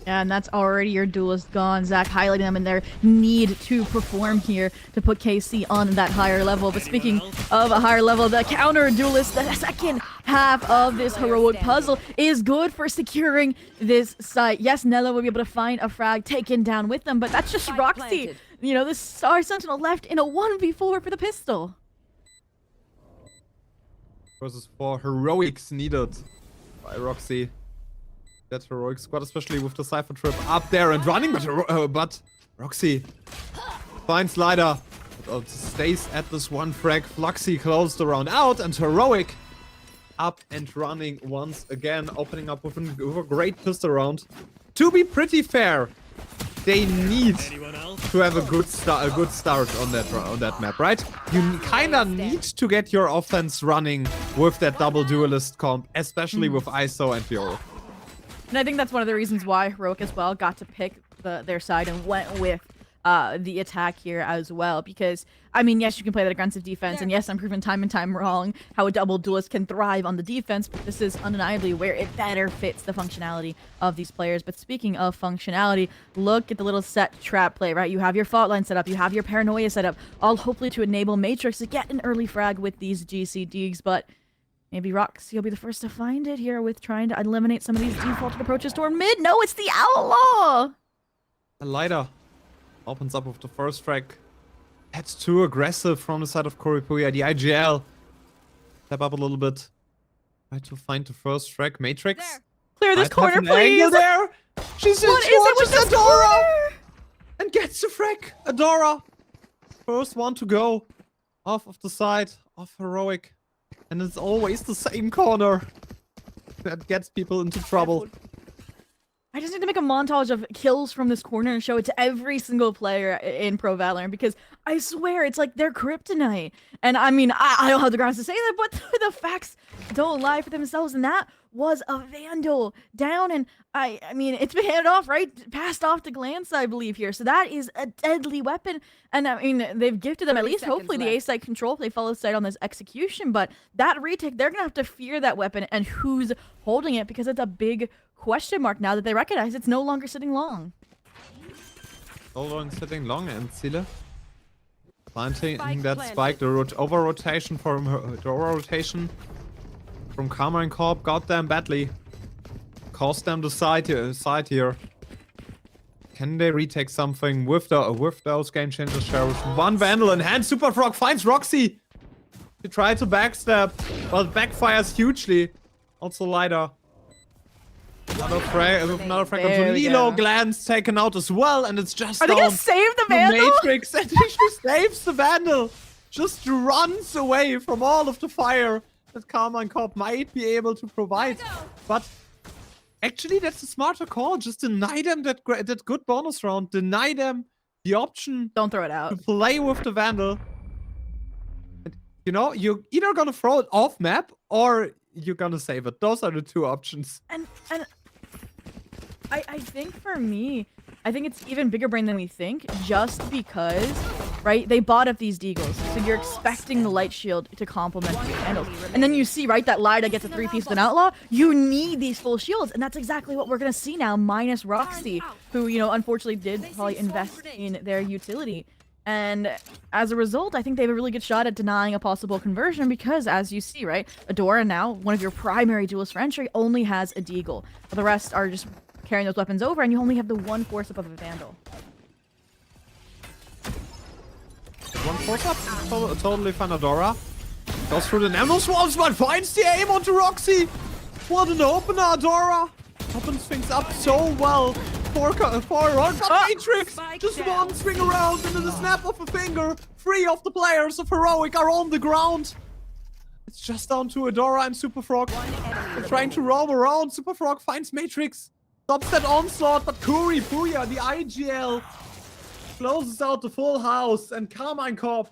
Yeah, and that's already your duelist gone. Zach highlighting them in their need to perform here to put KC on that higher level. But speaking of a higher level, the counter duelist, the second half of this Heroic puzzle is good for securing this site. Yes, Nella will be able to find a frag taken down with them, but that's just Roxy. You know, the Star Sentinel left in a 1v4 for the pistol. Versus 4 Heroics needed by Roxy. That Heroic squad, especially with the Cypher Trip up there and running, but Roxy finds Slider, but stays at this one frag. Fluxy closed the round out, and Heroic up and running once again, opening up with a great pistol round. To be pretty fair, they need to have a good start on that map, right? You kind of need to get your offense running with that double duelist comp, especially with ISO and Fiora. And I think that's one of the reasons why Heroic as well got to pick their side and went with the attack here as well. Because, I mean, yes, you can play that aggressive defense, and yes, I'm proven time and time wrong how a double duelist can thrive on the defense, but this is undeniably where it better fits the functionality of these players. But speaking of functionality, look at the little set trap play, right? You have your fault line set up, you have your paranoia set up, all hopefully to enable Matrix to get an early frag with these GCDs, but maybe Roxy will be the first to find it here with trying to eliminate some of these defaulted approaches toward mid. No, it's the Outlaw! The Lighter opens up with the first frag. That's too aggressive from the side of Koripuya. The IGL step up a little bit. Try to find the first frag. Matrix. There. Clear this Might corner, have an please! angle there. She watches Adora and gets the frag. Adora, first one to go off of the side of Heroic. And it's always the same corner that gets people into trouble. I just need to make a montage of kills from this corner and show it to every single player in Pro Valorant because I swear it's like their kryptonite. And I mean, I don't have the grounds to say that, but the facts don't lie for themselves. And that was a Vandal down. And I mean, it's been handed off, right? Passed off to Glance, I believe here. So that is a deadly weapon. And I mean, they've gifted them at least, hopefully, the A-side control if they follow sight on this execution. But that retake, they're going to have to fear that weapon and who's holding it because it's a big question mark now that they recognize it's no longer sitting long. No longer sitting long, and Ziele planting that spike. The over rotation from from Karma and Corp got them badly. Cost them the side here. Can they retake something with those game changer shares? One Vandal in hand. Super Frog finds Roxy. He tried to backstab, but backfires hugely. Also Lighter. Another frag onto Nilo. Glance taken out as well, and it's just Are they gonna save the Vandal? Matrix, and he just saves the Vandal. Just runs away from all of the fire that Karma and Corp might be able to provide. But actually, that's a smarter call. Just deny them that good bonus round. Deny them the option. Don't throw it out. To play with the Vandal. You know, you're either gonna throw it off map or you're gonna save it. Those are the two options. And I think for me, I think it's even bigger brain than we think, just because, right, they bought up these deagles. So you're expecting the light shield to complement the handles. And then you see, right, that Lyda gets a 3-piece with an outlaw. You need these full shields, and that's exactly what we're gonna see now, minus Roxy, who, you know, unfortunately did probably invest in their utility. And as a result, I think they have a really good shot at denying a possible conversion because, as you see, right, Adora now, one of your primary duelist for entry, only has a deagle. The rest are just carrying those weapons over, and you only have the one force up of a Vandal. One force up? Totally fine. Adora goes through the Nano Swarms, but finds the aim onto Roxy. What an opener, Adora. Opens things up so well. For Matrix, just one swing around, and in the snap of a finger, 3 of the players of Heroic are on the ground. It's just down to Adora and Super Frog. They're trying to roam around. Super Frog finds Matrix, stops that onslaught, but Puya, the IGL, closes out the full house, and Karma and Corp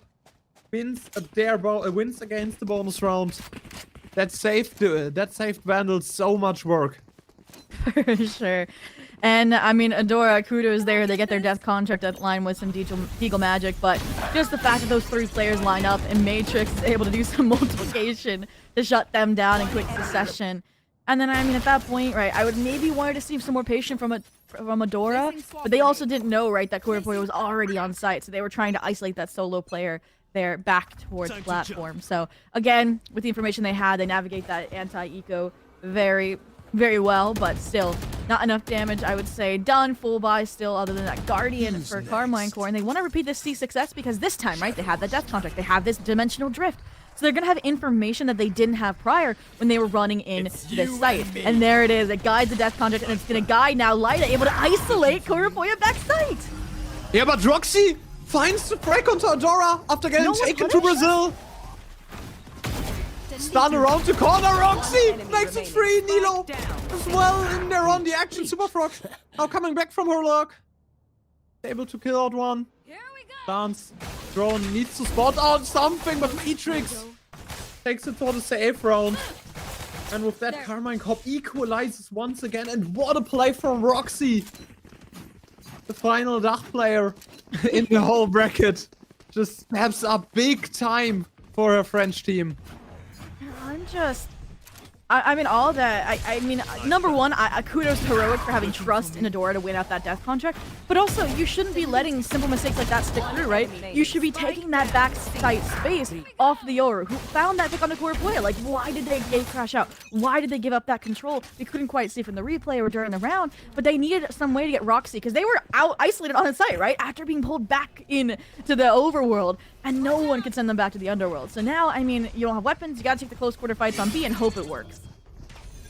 wins against the bonus round. That saved Vandal so much work. For sure. And I mean, Adora, kudos there. They get their death contract at line with some Deagle magic, but just the fact that those 3 players line up and Matrix is able to do some multiplication to shut them down in quick succession. And then, I mean, at that point, right, I would maybe wanted to see some more patience from Adora, but they also didn't know, right, that Kuripoya was already on site, so they were trying to isolate that solo player there back towards platform. So again, with the information they had, they navigate that anti-eco very well, but still not enough damage, I would say, done. Full buy still, other than that Guardian for Carmine Core, and they want to repeat this C6S because this time, right, they have that death contract, they have this dimensional drift, so they're gonna have information that they didn't have prior when they were running in to this site. And there it is, it guides the death contract, and it's gonna guide now Lyda, able to isolate Kuripoya back site. Yeah, but Roxy finds the break onto Adora after getting taken to Brazil. Stun around the corner, Roxy makes it free. Nilo as well in there on the action. Super Frog now coming back from her lock. Able to kill out one. Dance. Drone needs to spot out something, but Matrix takes it for the safe round. And with that, Carmine Corp equalizes once again. And what a play from Roxy. The final DACH player in the whole bracket. Just steps up big time for her French team. I mean, all that, I mean, number one, kudos to Heroic for having trust in Adora to win out that death contract, but also, you shouldn't be letting simple mistakes like that stick through, right? You should be taking that backside space off the Yoru, who found that pick on the Kuripoya. Like, why did they crash out? Why did they give up that control? We couldn't quite see from the replay or during the round, but they needed some way to get Roxy, because they were isolated on the site, right? After being pulled back in to the overworld, and no one could send them back to the underworld. So now, I mean, you don't have weapons, you gotta take the close quarter fights on B and hope it works.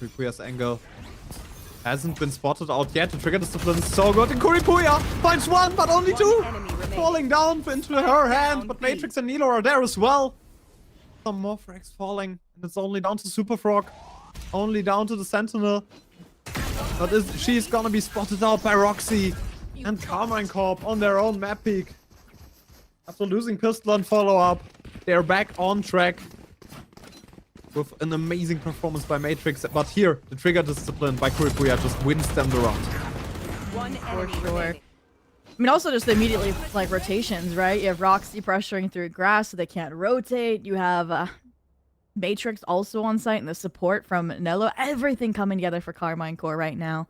Kuripoya's angle hasn't been spotted out yet. The trigger discipline is so good. And Kuripoya finds one, but only 2. Falling down into her hand, but Matrix and Nilo are there as well. Some more frags falling, and it's only down to Super Frog. Only down to the Sentinel. But she's gonna be spotted out by Roxy and Carmine Corp on their own map peak. After losing pistol and follow-up, they're back on track with an amazing performance by Matrix. But here, the trigger discipline by Kuripuya just wins them the round. One For enemy sure. remaining. I mean, also just immediately, like, rotations, right? You have Roxy pressuring through grass so they can't rotate. You have Matrix also on site and the support from Nello. Everything coming together for Carmine Core right now.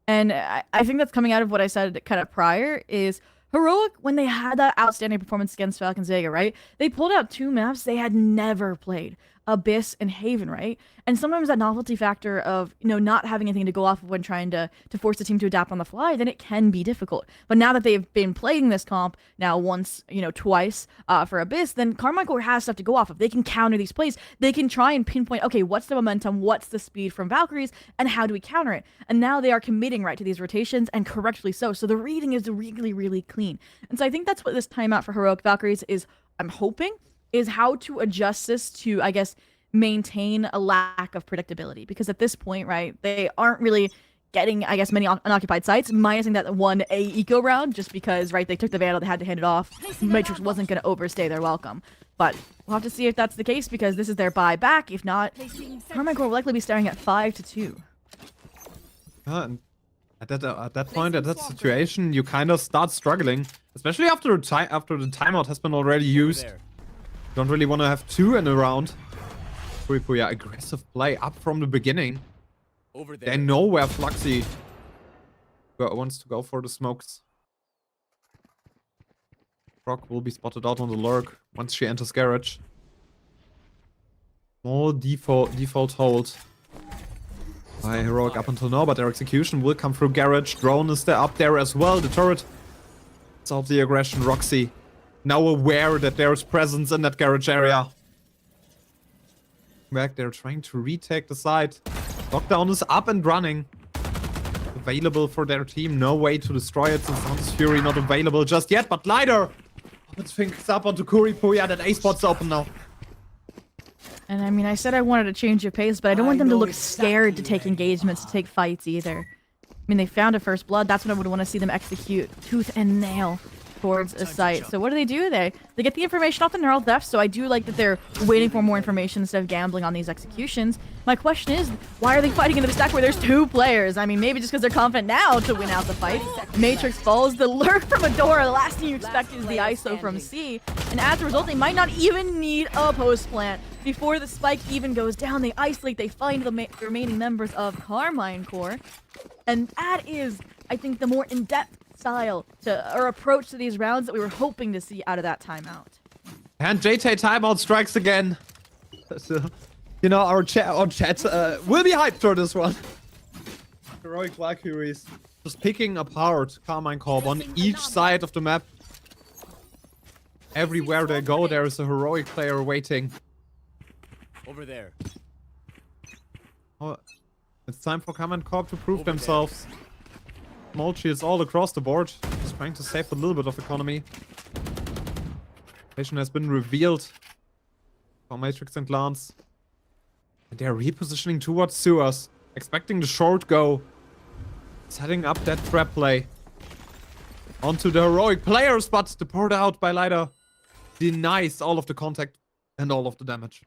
And I think that's coming out of what I said kind of prior is Heroic, when they had that outstanding performance against Falcons Vega, right? They pulled out 2 maps they had never played. Abyss and Haven, right? And sometimes that novelty factor of, you know, not having anything to go off of when trying to force the team to adapt on the fly, then it can be difficult. But now that they've been playing this comp now once, you know, twice for Abyss, then Carmine Core has stuff to go off of. They can counter these plays. They can try and pinpoint, okay, what's the momentum, what's the speed from Valkyries, and how do we counter it? And now they are committing, right, to these rotations, and correctly so. So the reading is really, really clean. And so I think that's what this timeout for Heroic Valkyries is, I'm hoping, is how to adjust this to, I guess, maintain a lack of predictability. Because at this point, right, they aren't really getting, I guess, many unoccupied sites, minusing that 1A eco round, just because, right, they took the Vandal, they had to hand it off. Matrix wasn't going to overstay their welcome. But we'll have to see if that's the case, because this is their buyback. If not, Carmine Core will likely be staring at 5-2. And at that point, at that situation, you kind of start struggling, especially after the timeout has been already used. Don't really want to have 2 in a round. Kuripuya, aggressive play up from the beginning. They know where Fluxy wants to go for the smokes. Rock will be spotted out on the lurk once she enters garage. More default hold by Heroic up until now, but their execution will come through garage. Drone is there up there as well. The turret solves the aggression. Roxy now aware that there's presence in that garage area. Back, they're trying to retake the site. Lockdown is up and running. Available for their team. No way to destroy it since Hunter's Fury not available just yet. But Lider opens things up onto Kuripuya. That A spot's open now. And I mean, I said I wanted to change your pace, but I don't want them to look scared to take engagements, to take fights either. I mean, they found a first blood. That's what I would want to see them execute tooth and nail towards a site. So what do? They get the information off the neural theft, so I do like that they're waiting for more information instead of gambling on these executions. My question is, why are they fighting into the stack where there's 2 players? I mean, maybe just because they're confident now to win out the fight. Matrix falls, the lurk from Adora, the last thing you expect is the ISO from C, and as a result, they might not even need a post plant. Before the spike even goes down, they isolate, they find the remaining members of Carmine Core, and that is, I think, the more in-depth style or approach to these rounds that we were hoping to see out of that timeout. And JT timeout strikes again. So, you know, our chat will be hyped for this one. Heroic Valkyries just picking apart Carmine Corp on each side of the map. Everywhere they go, there is a heroic player waiting. Over there. Oh, it's time for Carmine Corp to prove themselves. Small shields all across the board. Just trying to save a little bit of economy. Location has been revealed for Matrix and Glance. And they're repositioning towards sewers. Expecting the short go. Setting up that trap play. Onto the heroic players, but the port out by Lider denies all of the contact and all of the damage.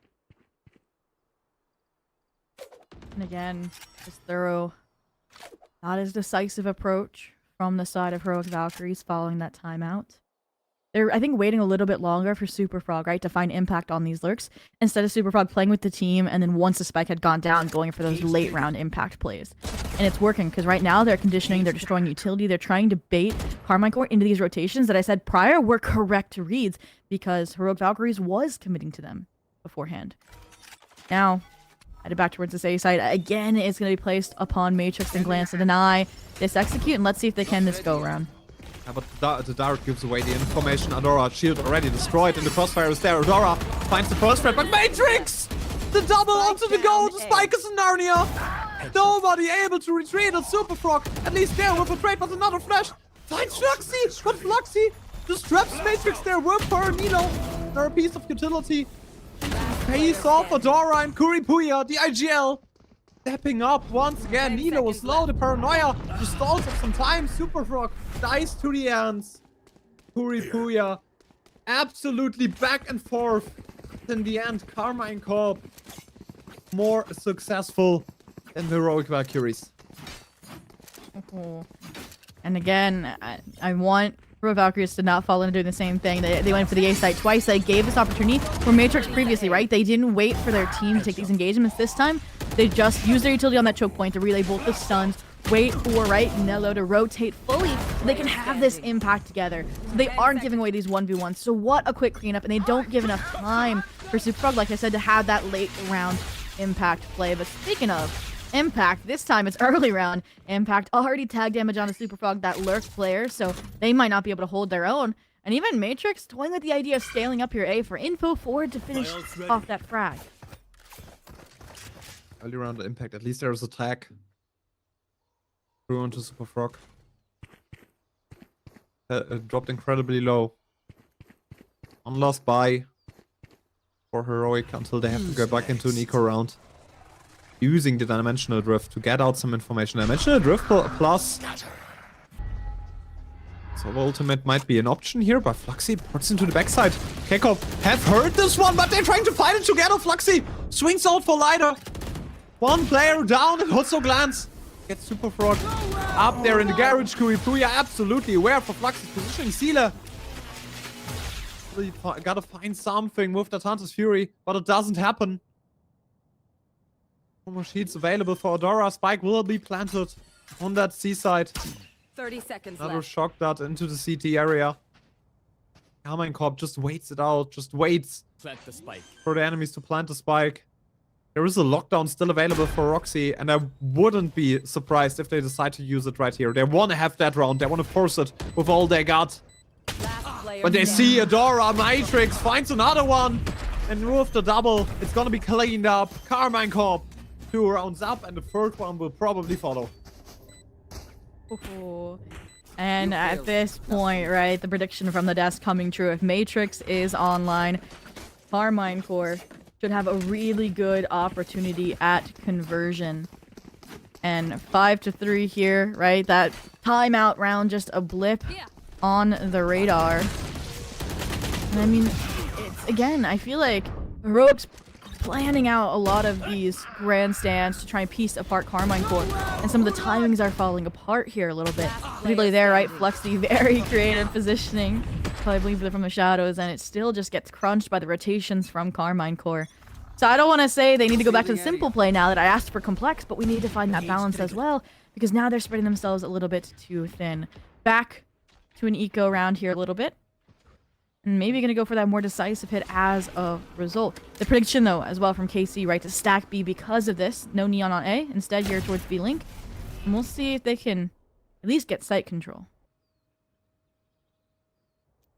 And again, just thorough, not as decisive approach from the side of Heroic Valkyries following that timeout. They're, I think, waiting a little bit longer for Super Frog, right, to find impact on these lurks, instead of Super Frog playing with the team and then once the spike had gone down, going for those late round impact plays. And it's working, because right now they're conditioning, they're destroying utility, they're trying to bait Carmine Core into these rotations that I said prior were correct reads, because Heroic Valkyries was committing to them beforehand. Now, headed back towards this A side. Again, it's going to be placed upon Matrix and Glance to deny this execute, and let's see if they can this go around. Yeah, but the Dark gives away the information. Adora, shield already destroyed, and the crossfire is there. Adora finds the first threat, but Matrix! The double onto the goal, the spike is in Narnia! Nobody able to retreat on Super Frog. At least there with a trade, but another flash finds Fluxy, but Fluxy just traps Matrix there. Work for her, Nilo. They're a piece of utility. Face off Adora and Kuripuya, the IGL. stepping up once again. Nilo was slow. The paranoia just stalls up some time. Super Frog dies to the ends. Puya absolutely back and forth. In the end, Carmine Corp more successful than the Heroic Valkyries. And again, I want Heroic Valkyries to not fall into doing the same thing. They went for the A site twice. They gave this opportunity for Matrix previously, right? They didn't wait for their team to take these engagements this time. They just used their utility on that choke point to relay both the stuns. Wait for, right, Nello to rotate fully so they can have this impact together. So they aren't giving away these 1v1s. So what a quick cleanup, and they don't give enough time for Super Frog, like I said, to have that late round impact play. But speaking of impact, this time it's early round impact. Already tag damage on the Super Frog, that lurk player, so they might not be able to hold their own. And even Matrix toying with the idea of scaling up your A for info forward to finish off that frag. Early round impact, at least there's a tag. Through onto Super Frog. Dropped incredibly low. One last buy for Heroic until they have to go back into an eco round. Using the Dimensional Drift to get out some information. Dimensional Drift plus. So ultimate might be an option here, but Fluxy puts into the backside. Kekop have heard this one, but they're trying to fight it together. Fluxy swings out for Lighter. One player down and also glance. Gets Super Frog up there in the garage. Puya absolutely aware for Fluxy's positioning. Sealer gotta find something with the Tantus Fury, but it doesn't happen. No more shields available for Odora. Spike will be planted on that seaside. 30 seconds Another left. shock dart into the CT area. Carmine Corp just waits it out, just waits Plant the spike. for the enemies to plant the spike. There is a lockdown still available for Roxy, and I wouldn't be surprised if they decide to use it right here. They want to have that round. They want to force it with all they got. When they see Adora, Matrix finds another one. And with the double, it's going to be cleaned up. Carmine Corp 2 rounds up, and the third one will probably follow. Ooh. And at this point, right, the prediction from the desk coming true. If Matrix is online, Carmine Corp should have a really good opportunity at conversion. And 5-3 here, right? That timeout round, just a blip on the radar. And I mean, it's, again, I feel like Heroic's planning out a lot of these grandstands to try and piece apart Carmine Corp. And some of the timings are falling apart here a little bit. Particularly there, right? Fluxy, very creative positioning. Probably believe from the shadows, and it still just gets crunched by the rotations from Carmine Corp. So I don't want to say they need to go back to the simple play now that I asked for complex, but we need to find that balance as well, because now they're spreading themselves a little bit too thin. Back to an eco round here a little bit. And maybe going to go for that more decisive hit as a result. The prediction, though, as well from KC, right, to stack B because of this. No Neon on A, instead here towards B-Link. And we'll see if they can at least get site control.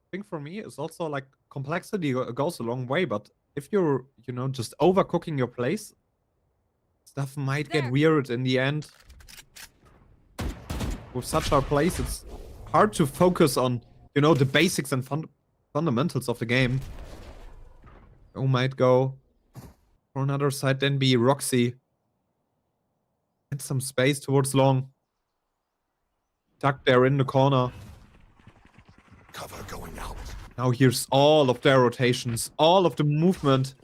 I think for me, it's also like complexity goes a long way, but if you're, you know, just overcooking your plays, stuff might get weird in the end. With such hard plays, it's hard to focus on, you know, the basics and fundamentals of the game. O might go for another side, then be Roxy. And some space towards long. Tucked there in the corner. Cover going out. Now here's all of their rotations, all of the movement.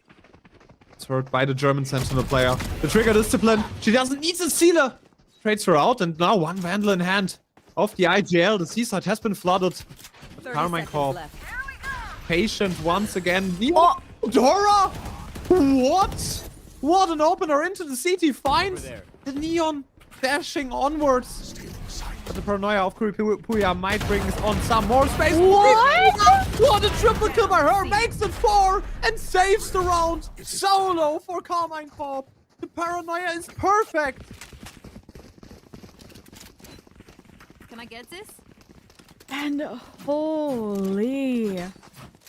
It's heard by the German Sentinel player. The trigger discipline. She doesn't need the sealer. Trades her out, and now one Vandal in hand. Off the IGL, the seaside has been flooded. Carmine Corp. Patient once again. Oh, Dora! What? What an opener into the CT finds the Neon dashing onwards. But the paranoia of Puya might bring on some more space. What? What a triple kill by her. Makes it 4 and saves the round. Solo for Carmine Corp. The paranoia is perfect. Can I get this? And holy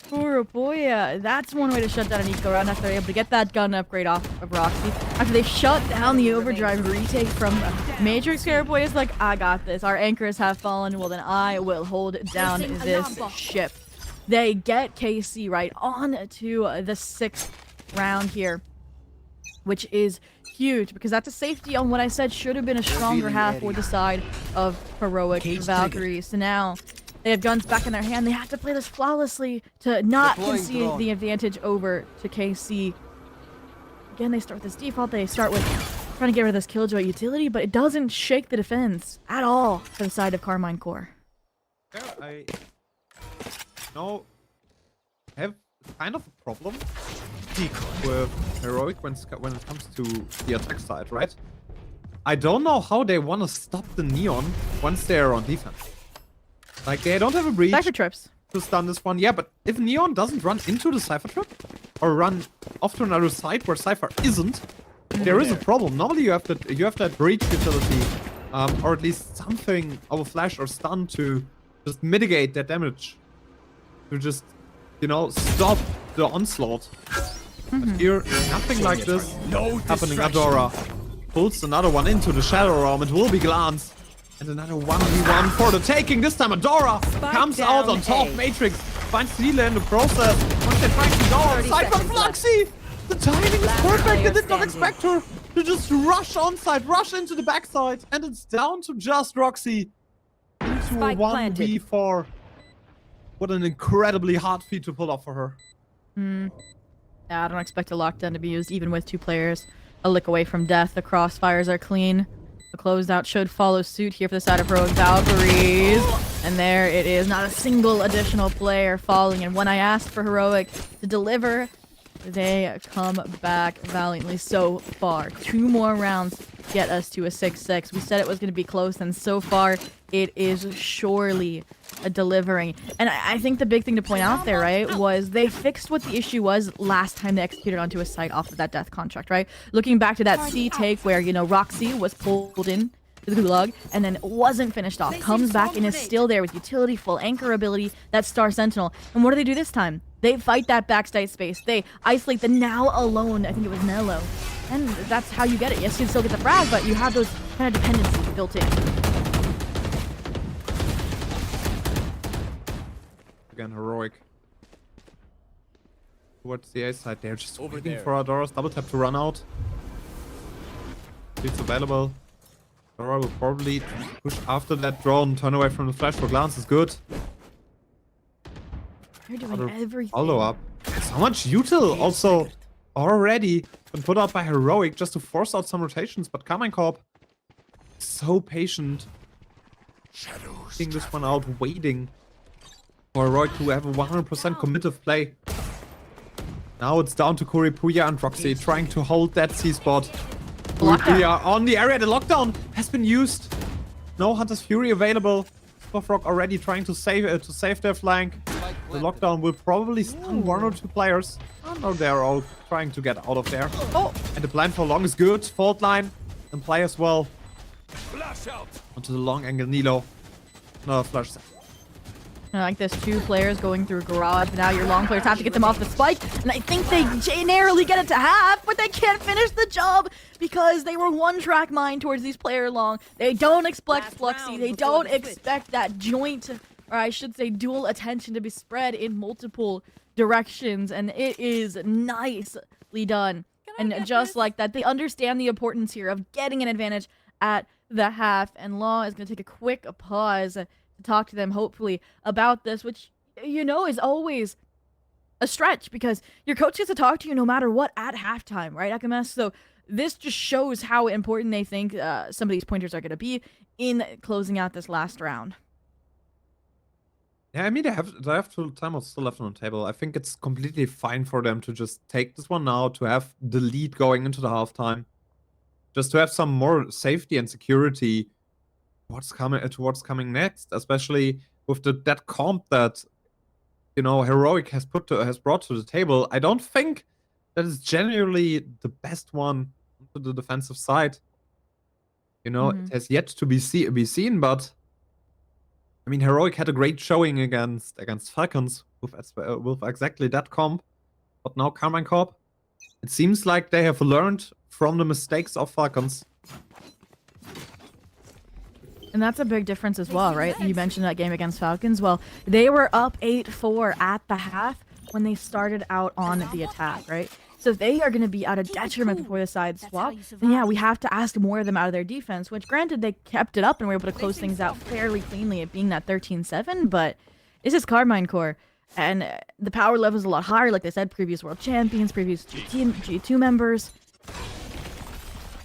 Puya, that's one way to shut down an eco round after they're able to get that gun upgrade off of Roxy. After they shut down the overdrive retake from Matrix, Puya is like, I got this. Our anchors have fallen. Well, then I will hold down this ship. They get KC right on to the 6th round here, which is huge because that's a safety on what I said should have been a stronger half for the side of Heroic Valkyries. So now they have guns back in their hand. They have to play this flawlessly to not concede the advantage over to KC. Again, they start with this default. They start with trying to get rid of this Killjoy utility, but it doesn't shake the defense at all for the side of Carmine Core. Yeah, I have kind of a problem with Heroic when it comes to the attack side, right? I don't know how they want to stop the Neon once they're on defense. Like, they don't have a breach Cypher trips to stun this one. Yeah, but if Neon doesn't run into the Cypher trip or run off to another side where Cypher isn't, there is a problem. Normally you have that breach utility, or at least something of a flash or stun to just mitigate that damage. To just, you know, stop the onslaught. But here, nothing like this happening. Adora pulls another one into the Shadow Realm. It will be Glance. And another 1v1 for the taking. This time Adora comes out on top. Matrix finds Seela in the process. Once they find Adora, Cypher Fluxy! The timing is perfect. They did not expect her to just rush onside, rush into the backside. And it's down to just Roxy into a 1v4. What an incredibly hard feat to pull off for her. Yeah, I don't expect a lockdown to be used even with 2 players a lick away from death. The crossfires are clean. The closeout should follow suit here for the side of Heroic Valkyries. And there it is. Not a single additional player falling. And when I asked for Heroic to deliver, they come back valiantly so far. 2 more rounds get us to a 6-6. We said it was going to be close, and so far it is surely delivering. And I think the big thing to point out there, right, was they fixed what the issue was last time they executed onto a site off of that death contract, right? Looking back to that C take where, you know, Roxy was pulled in to the Gulag and then wasn't finished off, comes back and is still there with utility, full anchor ability, that Star Sentinel. And what do they do this time? They fight that backside space. They isolate the now alone, I think it was Nello. And that's how you get it. Yes, you still get the frag, but you have those kind of dependencies built in. Again, Heroic. Towards the A side, they're just waiting for Adora's double tap to run out. It's available. Adora will probably push after that drone. Turn away from the flash for Glance is good. They're doing everything. Follow up. So much util also already been put out by Heroic just to force out some rotations, but Carmine Corp so patient. Seeing this one out, waiting for Heroic to have a 100% committed play. Now it's down to Kuripuya and Roxy trying to hold that C spot. Kuripuya on the area. The lockdown has been used. No Hunter's Fury available. Buffrock already trying to save their flank. The lockdown will probably stun 1 or 2 players. Oh no, they're all trying to get out of there. Oh, and the plan for long is good. Fault line and play as well. Flash out onto the long angle Nilo. No flash. I like this, 2 players going through garage, but now your long players have to get them off the spike. And I think they narrowly get it to half, but they can't finish the job because they were 1-track mind towards these player long. They don't expect Fluxy. They don't expect that joint, or I should say dual attention to be spread in multiple directions. And it is nicely done. And just like that, they understand the importance here of getting an advantage at the half. And Law is going to take a quick pause to talk to them, hopefully, about this, which, you know, is always a stretch because your coach gets to talk to you no matter what at halftime, right, Akamas? So this just shows how important they think some of these pointers are going to be in closing out this last round. Yeah, I mean, they have timeouts still left on the table. I think it's completely fine for them to just take this one now, to have the lead going into the halftime. Just to have some more safety and security towards coming next, especially with that comp that, you know, Heroic has brought to the table. I don't think that is genuinely the best one to the defensive side. You know, it has yet to be seen, but I mean, Heroic had a great showing against Falcons with exactly that comp. But now Carmine Corp, it seems like they have learned from the mistakes of Falcons. And that's a big difference as well, right? You mentioned that game against Falcons. Well, they were up 8-4 at the half when they started out on the attack, right? So if they are going to be at a detriment before the side swap, then yeah, we have to ask more of them out of their defense, which granted they kept it up and were able to close things out fairly cleanly, it being that 13-7, but this is Carmine Core. And the power level is a lot higher, like I said, previous world champions, previous G2 members.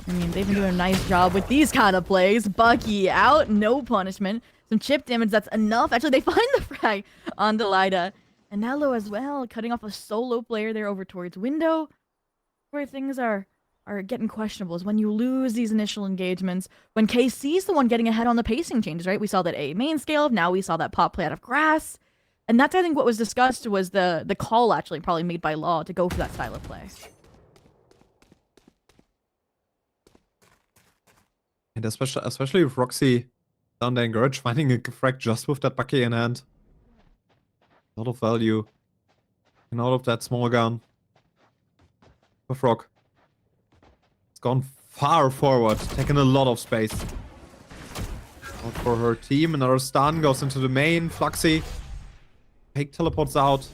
I mean, they've been doing a nice job with these kind of plays. Bucky out, no punishment. Some chip damage, that's enough. Actually, they find the frag on Delida. And Nello as well, cutting off a solo player there over towards window. Where things are getting questionable is when you lose these initial engagements. When KC's the one getting ahead on the pacing changes, right? We saw that A main scale, now we saw that pop play out of grass. And that's, I think, what was discussed was the call actually probably made by Law to go for that style of play. And especially with Roxy down there in Garage, finding a frag just with that Bucky in hand. A lot of value. And out of that small gun. For Frog. It's gone far forward, taking a lot of space. Out for her team, another stun goes into the main. Fluxy. Fake teleports out.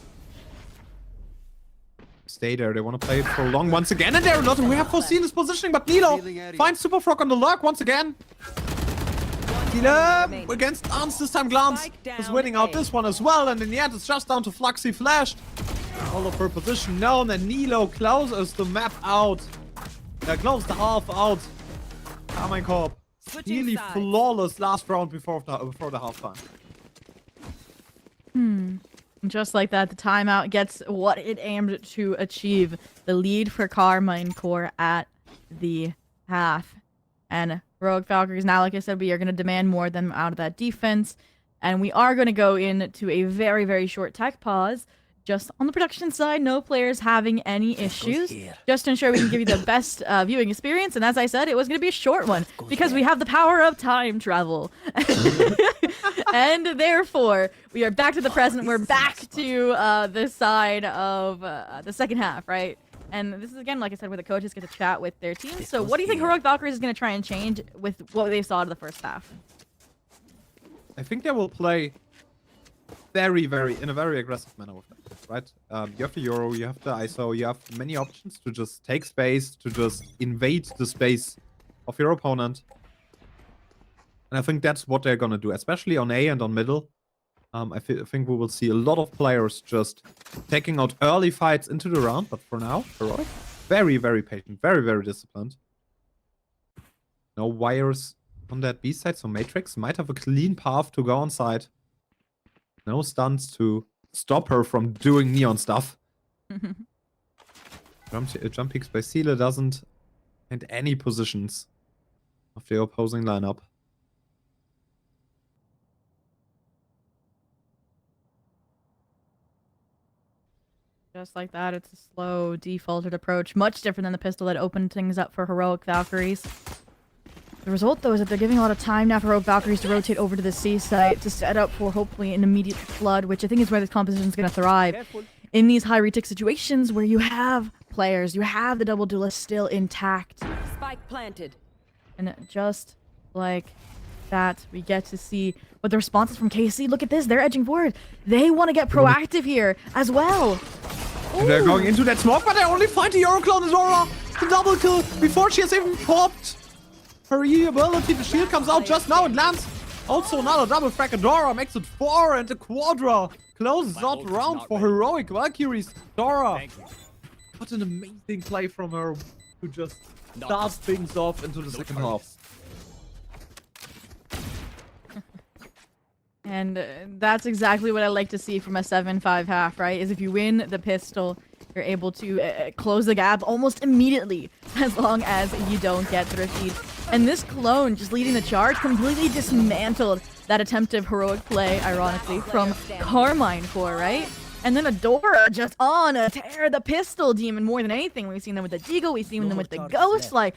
Stay there, they want to play it for long once again, and they're not. We have foreseen this positioning, but Nilo finds Super Frog on the lurk once again. Nilo against Glance this time. Glance is winning out this one as well, and in the end it's just down to Fluxy flashed. All of her position known, and Nilo closes the map out. Closes the half out. Carmine Corp. Nearly flawless last round before the halftime. Just like that, the timeout gets what it aimed to achieve. The lead for Carmine Core at the half. And Rogue Valkyries, now, like I said, we are going to demand more of them out of that defense. And we are going to go into a very, very short tech pause. Just on the production side, no players having any issues. Just to ensure we can give you the best viewing experience. And as I said, it was going to be a short one because we have the power of time travel. And therefore, we are back to the present. We're back to this side of the second half, right? And this is, again, like I said, where the coaches get to chat with their teams. So what do you think Heroic Valkyries is going to try and change with what they saw in the first half? I think they will play in a very aggressive manner with them, right? You have the Euro, you have the ISO, you have many options to just take space, to just invade the space of your opponent. And I think that's what they're gonna do, especially on A and on middle. I think we will see a lot of players just taking out early fights into the round, but for now, Heroic, very, very patient, very, very disciplined. No wires on that B side, so Matrix might have a clean path to go on side. No stunts to stop her from doing neon stuff. Jump peeks by Seele doesn't find any positions of the opposing lineup. Just like that, it's a slow, defaulted approach. Much different than the pistol that opened things up for Heroic Valkyries. The result, though, is that they're giving a lot of time now for Heroic Valkyries to rotate over to the C site to set up for, hopefully, an immediate flood, which I think is where this composition is going to thrive. In these high retake situations where you have players, you have the double duelist still intact. Spike planted. And just like that, we get to see what the response is from KC. Look at this, they're edging forward. They want to get proactive here as well. And they're going into that smoke, but they only find the Euroclone Zora to double kill before she has even popped her E ability. The shield comes out just now and lands. Also another double frag. Dora makes it 4, and the Quadra closes out the round for Heroic Valkyries. Dora, what an amazing play from her to just start things off into the second half. And that's exactly what I like to see from a 7-5 half, right? Is if you win the pistol, you're able to close the gap almost immediately, as long as you don't get thriftied. And this clone, just leading the charge, completely dismantled that attempt of heroic play, ironically, from Carmine Core, right? And then Adora just on a tear, the pistol demon more than anything. We've seen them with the Deagle, we've seen them with the Ghost, like...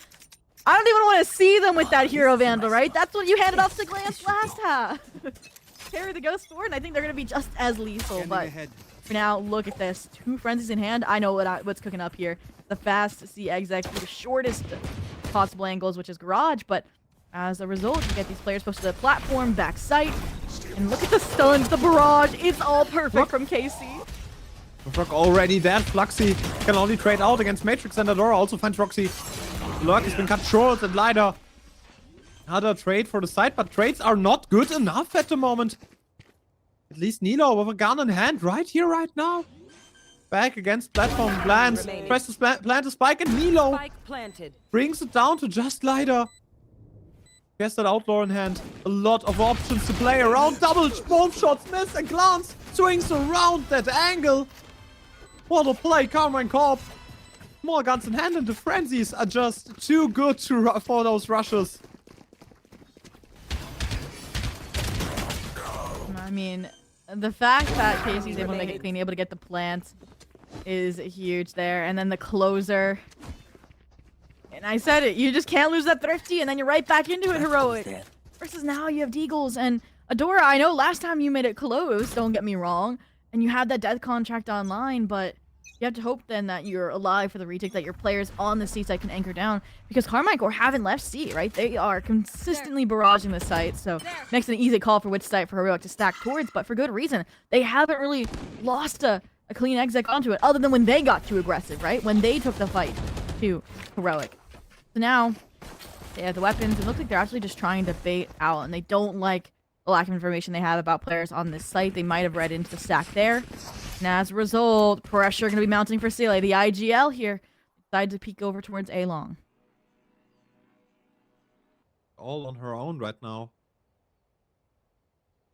I don't even want to see them with that Hero Vandal, right? That's what you handed off to Glance last half. Carry the Ghost forward, and I think they're going to be just as lethal, but for now, look at this. 2 frenzies in hand. I know what's cooking up here. The fast C exec for the shortest possible angles, which is Garage, but as a result, you get these players pushed to the platform, back sight, and look at the stuns, the barrage. It's all perfect from KC. Rock already dead. Fluxy can only trade out against Matrix, and Adora also finds Roxy. Lurk has been cut short, and Lider. Another trade for the side, but trades are not good enough at the moment. At least Nilo with a gun in hand right here, right now. Back against platform. Plants. Tries to plant a spike, and Nilo Spike planted. brings it down to just Lider. He has that Outlaw in hand. A lot of options to play around. Double both shots miss, and Glance swings around that angle. What a play, Carmine Corp. More guns in hand, and the frenzies are just too good for those rushes. I mean, the fact that Casey's able to make it clean, able to get the plant is huge there. And then the closer. And I said it, you just can't lose that Thrifty, and then you're right back into it, Heroic. Versus now you have Deagles and Adora. I know last time you made it close, don't get me wrong, and you had that death contract online, but you have to hope then that you're alive for the retake, that your players on the C site can anchor down, because Carmine Corp haven't left C, right? They are consistently barraging the site, so makes an easy call for which site for Heroic to stack towards, but for good reason. They haven't really lost a clean exec onto it, other than when they got too aggressive, right? When they took the fight to Heroic. So now, they have the weapons. It looks like they're actually just trying to bait out, and they don't like the lack of information they have about players on this site. They might have read into the stack there. And as a result, pressure going to be mounting for Seele. The IGL here decides to peek over towards A-Long. All on her own right now.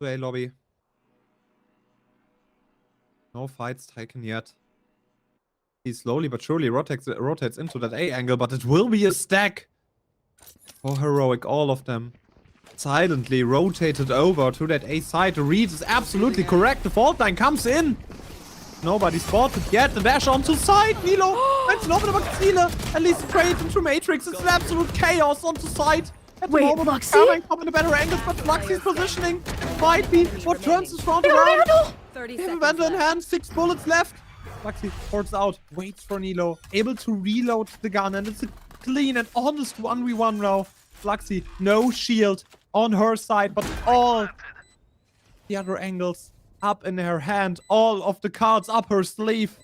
A lobby. No fights taken yet. He slowly but surely rotates into that A angle, but it will be a stack for Heroic, all of them. Silently rotated over to that A side. The read is absolutely correct. The fault line comes in. Nobody spotted yet. The dash onto side. Nilo finds Nova Maxile. At least straight into Matrix. It's an absolute chaos onto side. At the moment, Carmine Corp in a better angle, but Fluxy's positioning might be what turns this round around. 30 They have a seconds Vandal in left. hand, 6 bullets left. Fluxy ports out, waits for Nilo, able to reload the gun, and it's a clean and honest 1v1 now. Fluxy, no shield on her side, but all the other angles up in her hand, all of the cards up her sleeve.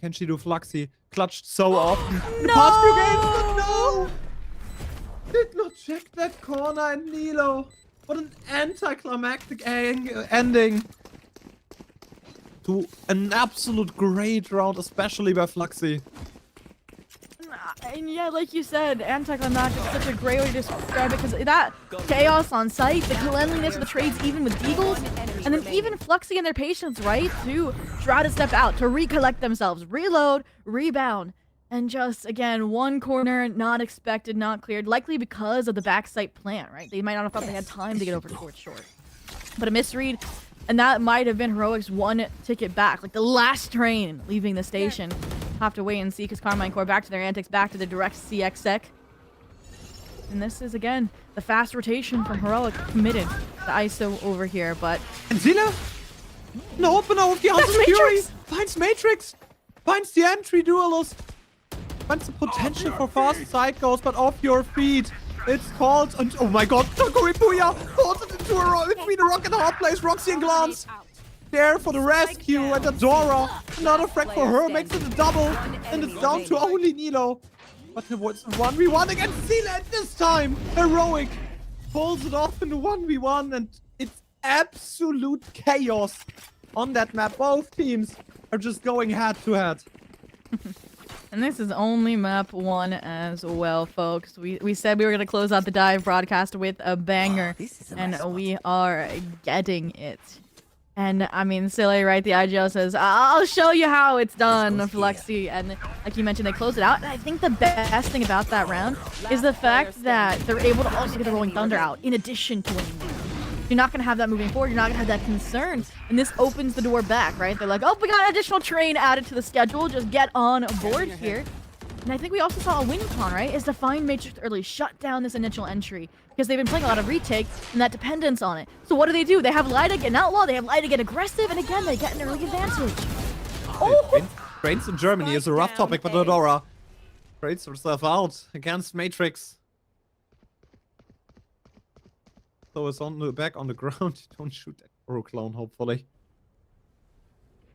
Can she do Fluxy? Clutched so often. The past few games, but no! Did not check that corner, and Nilo. What an anticlimactic ending to an absolute great round, especially by Fluxy. And yeah, like you said, anticlimactic is such a great way to describe it, because that chaos on site, the cleanliness of the trades, even with Deagles, and then even Fluxy and their patience, right? To try to step out, to recollect themselves, reload, rebound, and just, again, one corner, not expected, not cleared, likely because of the backside plant, right? They might not have thought they had time to get over towards short. But a misread, and that might have been Heroic's one ticket back, like the last train leaving the station. Have to wait and see, because Carmine Corp back to their antics, back to the direct CX sec. And this is, again, the fast rotation from Heroic committed. The ISO over here, but... And Zilla? No opener with the Answer Fury! Finds Matrix! Finds the entry duelist! Finds the potential for fast side goes, but off your feet! It's called, and oh my god, Takuri Puya caught it into between a rock and a hard place. Roxy and Glance there for the rescue, and Adora, another frag for her, makes it a double, and it's down to only Nilo. But it was 1v1 against Seele, and this time Heroic pulls it off in the 1v1, and it's absolute chaos on that map. Both teams are just going head to head. And this is only map 1 as well, folks. We said we were going to close out the DivE broadcast with a banger, and we are getting it. And, I mean, silly, right? The IGL says, I'll show you how it's done, Fluxy. And like you mentioned, they closed it out. And I think the best thing about that round is the fact that they're able to also get the Rolling Thunder out in addition to winning. You're not going to have that moving forward. You're not going to have that concern. And this opens the door back, right? They're like, oh, we got an additional train added to the schedule. Just get on board here. And I think we also saw a win con, right? Is to find Matrix early, shut down this initial entry. Because they've been playing a lot of retake and that dependence on it. So what do? They have Lyda get an outlaw, they have Lyda get aggressive, and again, they get an early advantage. Oh! Trains in Germany is a rough topic, but Adora trades herself out against Matrix. So it's back on the ground. Don't shoot that Oro clone, hopefully.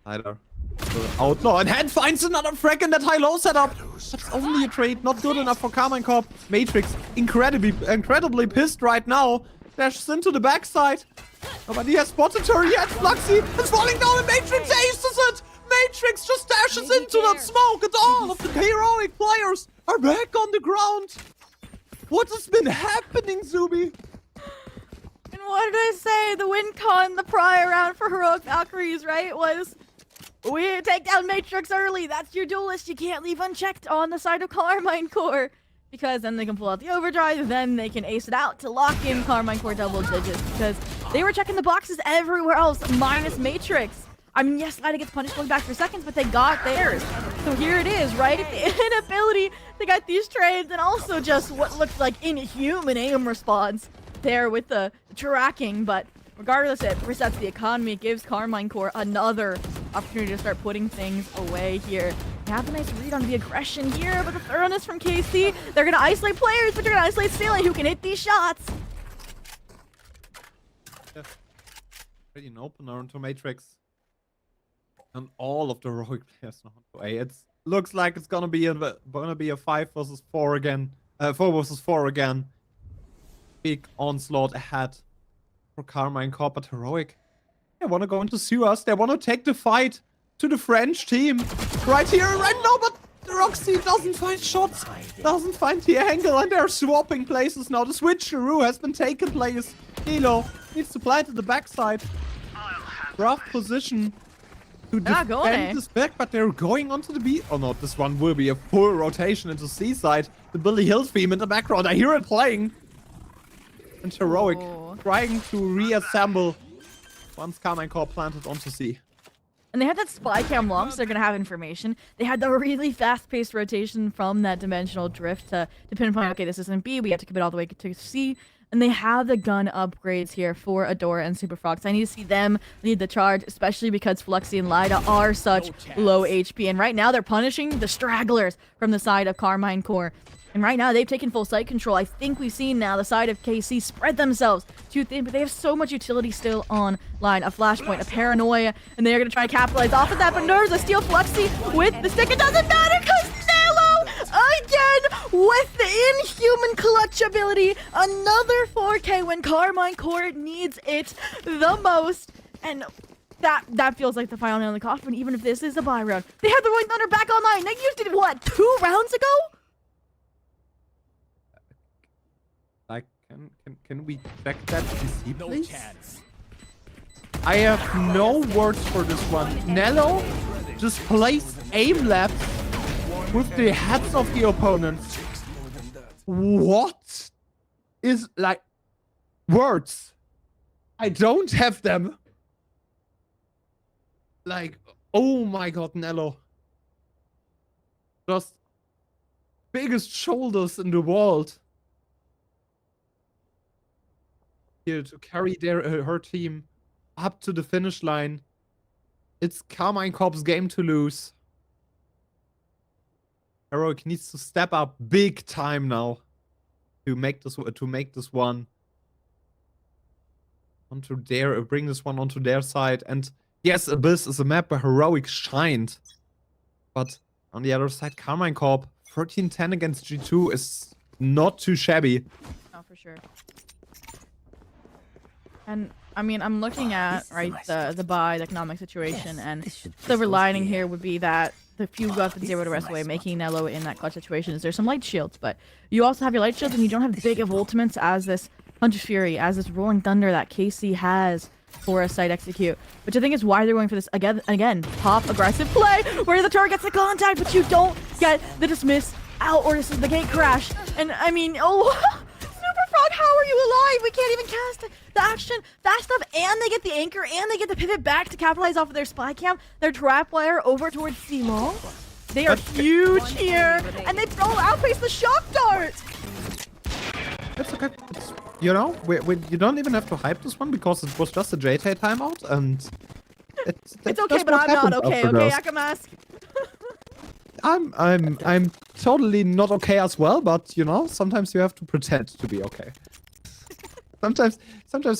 Either Outlaw, and Hand finds another frag in that high-low setup. That's only a trade, not good enough for Carmine Corp. Matrix, incredibly pissed right now. Dashes into the backside. Nobody has spotted her yet. Fluxy is falling down, and Matrix aces it. Matrix just dashes into that smoke, and all of the heroic players are back on the ground. What has been happening, Zubi? And what did I say? The win con the prior round for Heroic Valkyries, right, was we take down Matrix early. That's your duelist. You can't leave unchecked on the side of Carmine Core. Because then they can pull out the overdrive, then they can ace it out to lock in Carmine Core double digits. Because they were checking the boxes everywhere else, minus Matrix. I mean, yes, Lida gets punished going back for seconds, but they got theirs. So here it is, right? The inability to get these trades, and also just what looked like inhuman aim response there with the tracking. But regardless, it resets the economy. It gives Carmine Core another opportunity to start putting things away here. They have a nice read on the aggression here, but the thoroughness from KC. They're going to isolate players, but they're going to isolate Staley, who can hit these shots. Yeah. Pretty an opener into Matrix. And all of the heroic players know how to A. It looks like it's gonna be a 5 versus 4 again. 4 versus 4 again. Big onslaught ahead for Carmine Corp, but heroic. They want to go into sewers. They want to take the fight to the French team. Right here, right now, but Roxy doesn't find shots. Doesn't find the angle, and they're swapping places now. The switcheroo has been taken place. Hilo needs to plant at the backside. Rough position to defend this back, but they're going onto the B. Oh no, this one will be a full rotation into C-side. The Billy Hill theme in the background. I hear it playing. And heroic trying to reassemble once Carmine Corp planted onto C. And they had that spy cam long, so they're going to have information. They had the really fast-paced rotation from that dimensional drift to pinpoint, okay, this isn't B, we have to commit all the way to C. And they have the gun upgrades here for Adora and Super Frogs. I need to see them lead the charge, especially because Fluxy and Lida are such low HP. And right now, they're punishing the stragglers from the side of Carmine Core. And right now, they've taken full site control. I think we've seen now the side of KC spread themselves too thin, but they have so much utility still online. A flashpoint, a paranoia, and they're going to try to capitalize off of that. But Nerves, a steal Fluxy with the stick. It doesn't matter because again with the inhuman clutch ability, another 4K when Carmine Core needs it the most. And that feels like the final nail in the coffin, even if this is a buy round. They have the Rolling Thunder back online. They used it, what, 2 rounds ago? Like, can we check that PC, please? I have no words for this one. Nello just plays aim labs with the heads of the opponents. What is, like, words? I don't have them. Like, oh my god, Nello. Just biggest shoulders in the world. Here to carry her team up to the finish line. It's Carmine Corp's game to lose. Heroic needs to step up big time now to make this one onto their bring this one onto their side. And yes, Abyss is a map where Heroic shined, but on the other side, Carmine Corp 13-10 against G2 is not too shabby. Oh, for sure. And I mean, I'm looking at the buy, the economic situation, and silver lining here would be that the few weapons zero to rest away, making Nello in that clutch situation is there's some light shields, but you also have your light shields and you don't have big of ultimates as this Hunter's Fury, as this Rolling Thunder that KC has for a site execute, which I think is why they're going for this again top aggressive play where the turret gets the contact, but you don't get the dismiss out or this is the gate crash. And I mean, oh. Frog, how are you alive? We can't even cast the action fast enough, and they get the anchor, and they get the pivot back to capitalize off of their spy cam, their trap wire over towards C-Long. They are huge here, and they outpace the shock dart. It's okay. You know, you don't even have to hype this one because it was just a JT timeout, and it's okay, but I'm not okay. Okay, Akamask. I'm totally not okay as well, but you know, sometimes you have to pretend to be okay. Sometimes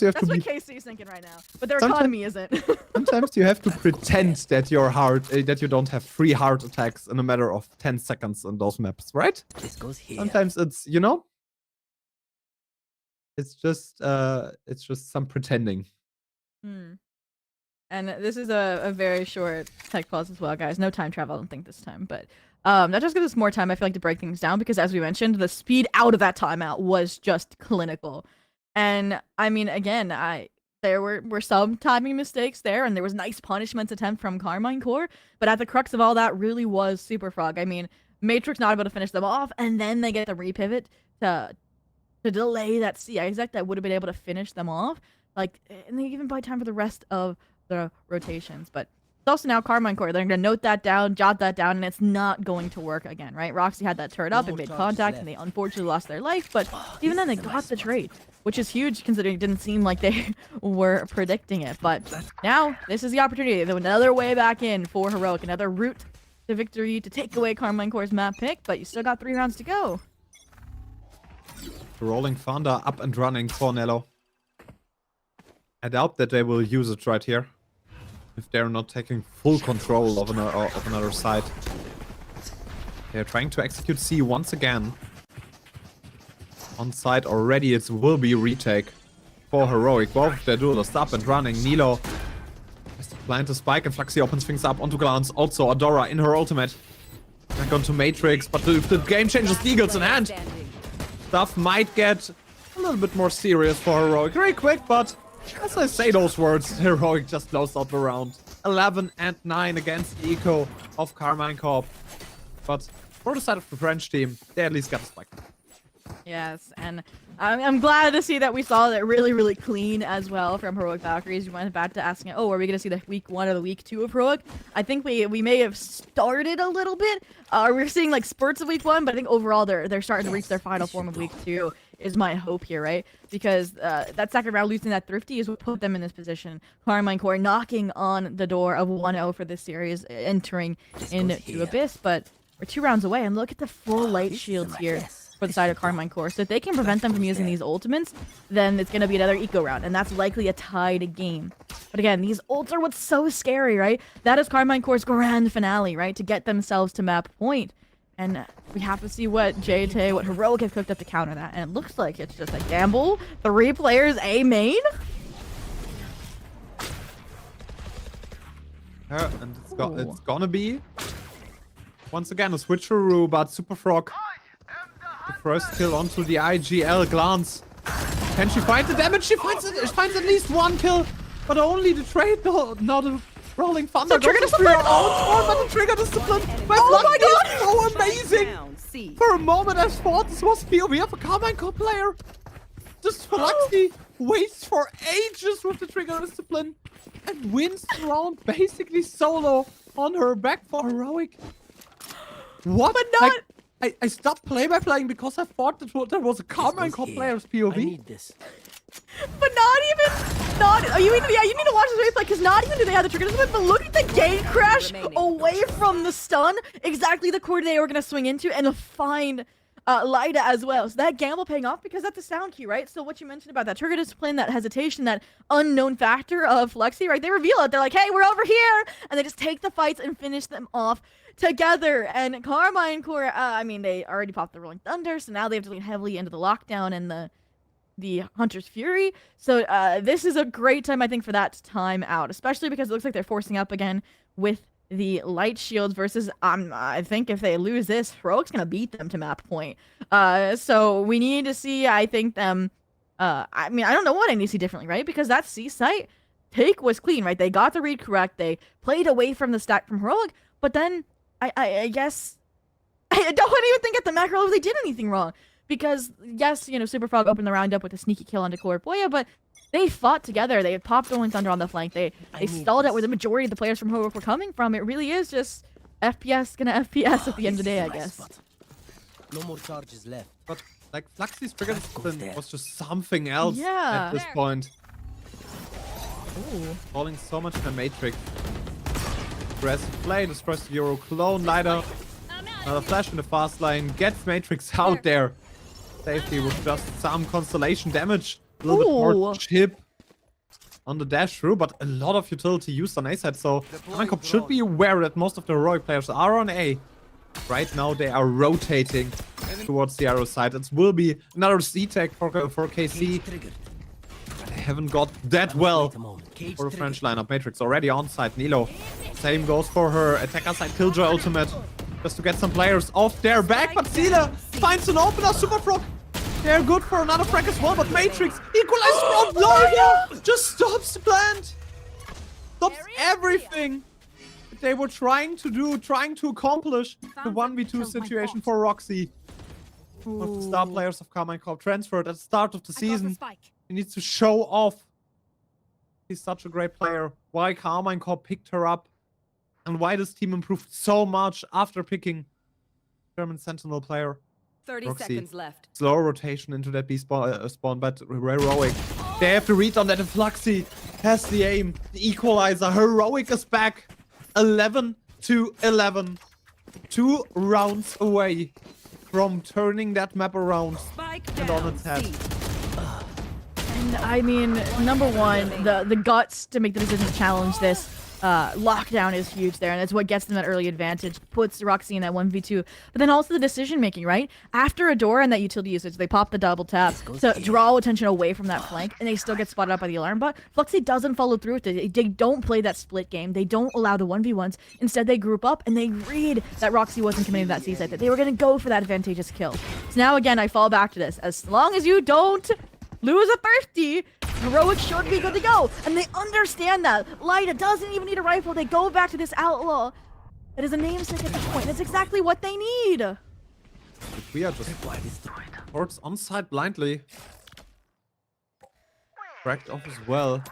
you have That's to what be. KC is thinking right now. But their Sometimes- economy isn't. Sometimes you have to pretend that your heart, that you don't have 3 heart attacks in a matter of 10 seconds on those maps, right? This goes here. Sometimes it's, it's just some pretending. And this is a very short tech pause as well, guys. No time travel, I don't think, this time. But that just gives us more time, I feel like, to break things down. Because as we mentioned, the speed out of that timeout was just clinical. And, I mean, again, there were some timing mistakes there. And there was nice punishments attempt from Carmine Core. But at the crux of all that really was Super Frog. I mean, Matrix not able to finish them off. And then they get the repivot to delay that C exec that would have been able to finish them off. Like, and they even buy time for the rest of the rotations. But it's also now Carmine Core. They're going to note that down, jot that down, and it's not going to work again, right? Roxy had that turret up and made contact, and they unfortunately lost their life. But even then, they got the trade, which is huge considering it didn't seem like they were predicting it. But now, this is the opportunity. There's another way back in for Heroic, another route to victory to take away Carmine Core's map pick, but you still got 3 rounds to go. Rolling Thunder up and running for Nello. I doubt that they will use it right here. If they're not taking full control of another side. They're trying to execute C once again. On side already, it will be retake for Heroic. Both of their duelists up and running. Nilo has to plant a spike and Fluxy opens things up onto Glance. Also Adora in her ultimate. Back onto Matrix, but if the game changes, Eagles in hand. Stuff might get a little bit more serious for Heroic. Very quick, but as I say those words, Heroic just closed out the round. 11 and 9 against the eco of Carmine Corp. But for the side of the French team, they at least got a spike. Yes, and I'm glad to see that we saw that really, really clean as well from Heroic Valkyries. We went back to asking, oh, are we going to see the week 1 or the week 2 of Heroic? I think we may have started a little bit. We're seeing like spurts of week 1, but I think overall they're starting to reach their final form of week 2 is my hope here, right? Because that second round losing that Thrifty is what put them in this position. Carmine Core knocking on the door of 1-0 for this series, entering into Abyss, but we're 2 rounds away, and look at the full light shields here for the side of Carmine Core. So if they can prevent them from using these ultimates, then it's going to be another eco round, and that's likely a tied game. But again, these ults are what's so scary, right? That is Carmine Core's grand finale, right? To get themselves to map point. And we have to see what JT, what Heroic have cooked up to counter that. And it looks like it's just a gamble. 3 players, A main? And it's gonna be, once again, a switcheroo, but Super Frog. The first kill onto the IGL Glance. Can she find the damage? She finds at least 1 kill, but only the trade, not a Rolling Thunder. The trigger discipline! But the trigger discipline! Oh my god! So amazing! For a moment I thought this was POV of a Carmine Corp player. Just Fluxy waits for ages with the trigger discipline and wins the round basically solo on her back for Heroic. What? But not... I stopped play-by-playing because I thought that was a Carmine Corp player's POV. I need this. But you need to watch this replay, because not even do they have the trigger discipline, but look at the gate crash away from the stun, exactly the core they were going to swing into, and find Lyda as well. So that gamble paying off, because that's a sound key, right? So what you mentioned about that trigger discipline, that hesitation, that unknown factor of Flexi, right? They reveal it. They're like, hey, we're over here! And they just take the fights and finish them off together. And Carmine Core, I mean, they already popped the Rolling Thunder, so now they have to lean heavily into the lockdown and the Hunter's Fury. So this is a great time, I think, for that time out, especially because it looks like they're forcing up again with the light shields versus I think if they lose this, Heroic's gonna beat them to map point. So we need to see, I think, them I mean, I don't know what I need to see differently, right? Because that C site take was clean, right? They got the read correct, they played away from the stack from Heroic, but then I guess I don't even think at the macro level they did anything wrong. Because, yes, you know, Super Frog opened the round up with a sneaky kill onto Core Boya, but they fought together. They popped Rolling Thunder on the flank. They stalled out where the majority of the players from Heroic were coming from. It really is just FPS gonna FPS at the end of the day, I guess. No more charges left. But, like, Fluxy's trigger discipline was just something else at this point. Ooh. Falling so much in the Matrix. Aggressive play, destroys the Euro clone, Lighter. Another flash in the fast lane, gets Matrix out there. Safely with just some constellation damage. A little bit Ooh. more chip on the dash through, but a lot of utility used on A side. So Kamankop should be aware that most of the heroic players are on A. Right now they are rotating towards the arrow side. It will be another C-tech for KC. They haven't got that well for the French lineup. Matrix already on side. Nilo. Same goes for her attacker side Killjoy ultimate. Just to get some players off their back. But Sealer finds an opener. Super Frog. They're good for another frag as well. But Matrix equalized from Loya. Just stops the plant. Stops everything they were trying to do, trying to accomplish the 1v2 situation for Roxy. One of the star players of Kamankop transferred at the start of the season. He needs to show off he's such a great player. Why Kamankop picked her up and why this team improved so much after picking German Sentinel player. 30 Roxy. seconds left. Slow rotation into that B spawn, but heroic. They have to read on that, and Fluxy has the aim. The equalizer. Heroic is back. 11-11. 2 rounds away from turning that map around and on its head. And I mean, number one, the guts to make the decision to challenge this lockdown is huge there, and that's what gets them that early advantage, puts Roxy in that 1v2. But then also the decision making, right? After Adora and that utility usage, they pop the double tap to draw attention away from that flank, and they still get spotted up by the alarm bot. Fluxy doesn't follow through with it. They don't play that split game. They don't allow the 1v1s. Instead, they group up and they read that Roxy wasn't committing to that C-side, that they were going to go for that advantageous kill. So now again, I fall back to this. As long as you don't lose a thirsty, heroic should be good to go. And they understand that. Lyda doesn't even need a rifle. They go back to this outlaw. It is a namesake at this point. That's exactly what they need. We are just towards onside blindly. Cracked off as well.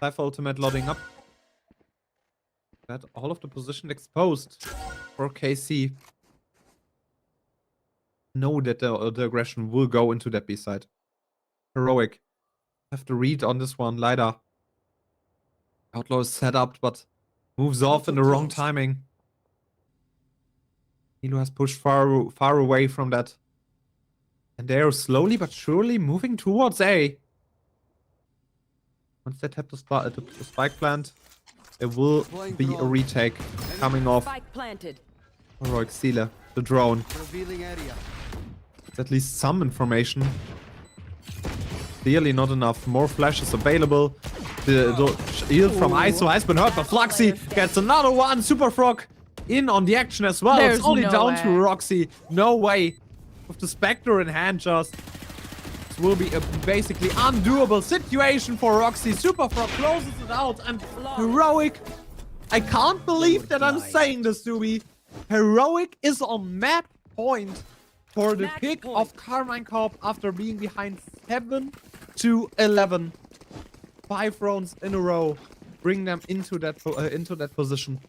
Life ultimate loading up. That all of the position exposed for KC. Know that the aggression will go into that B side. Heroic. Have to read on this one. Lyda. Outlaw is set up, but moves off in the wrong timing. Nilo has pushed far away from that. And they are slowly but surely moving towards A. Once they tap the spike plant, there will be a retake coming off. Spike planted. Heroic Sealer, the drone. Revealing area. It's at least some information. Clearly not enough. More flashes available. The shield from ISO has been hurt, but Fluxy gets another one. Super Frog in on the action as well. There's it's only no down way. to Roxy. No way. With the Spectre in hand, just this will be a basically undoable situation for Roxy. Super Frog closes it out, and Heroic. I can't believe that I'm saying this, Dubi. Heroic is on map point for the pick of Kamankop after being behind 7-11. 5 rounds in a row. Bring them into that position.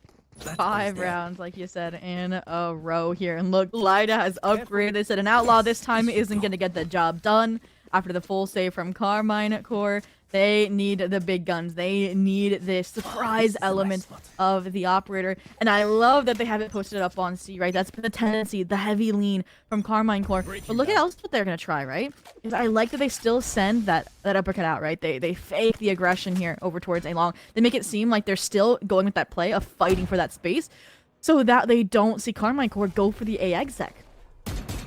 5 rounds, like you said, in a row here. And look, Lyda has upgraded. They said an outlaw this time isn't going to get the job done. After the full save from Carmine Core, they need the big guns. They need this surprise element of the operator. And I love that they haven't posted it up on C, right? That's been the tendency, the heavy lean from Carmine Core. But look at else what they're going to try, right? Because I like that they still send that uppercut out, right? They fake the aggression here over towards A long. They make it seem like they're still going with that play of fighting for that space so that they don't see Carmine Core go for the A exec.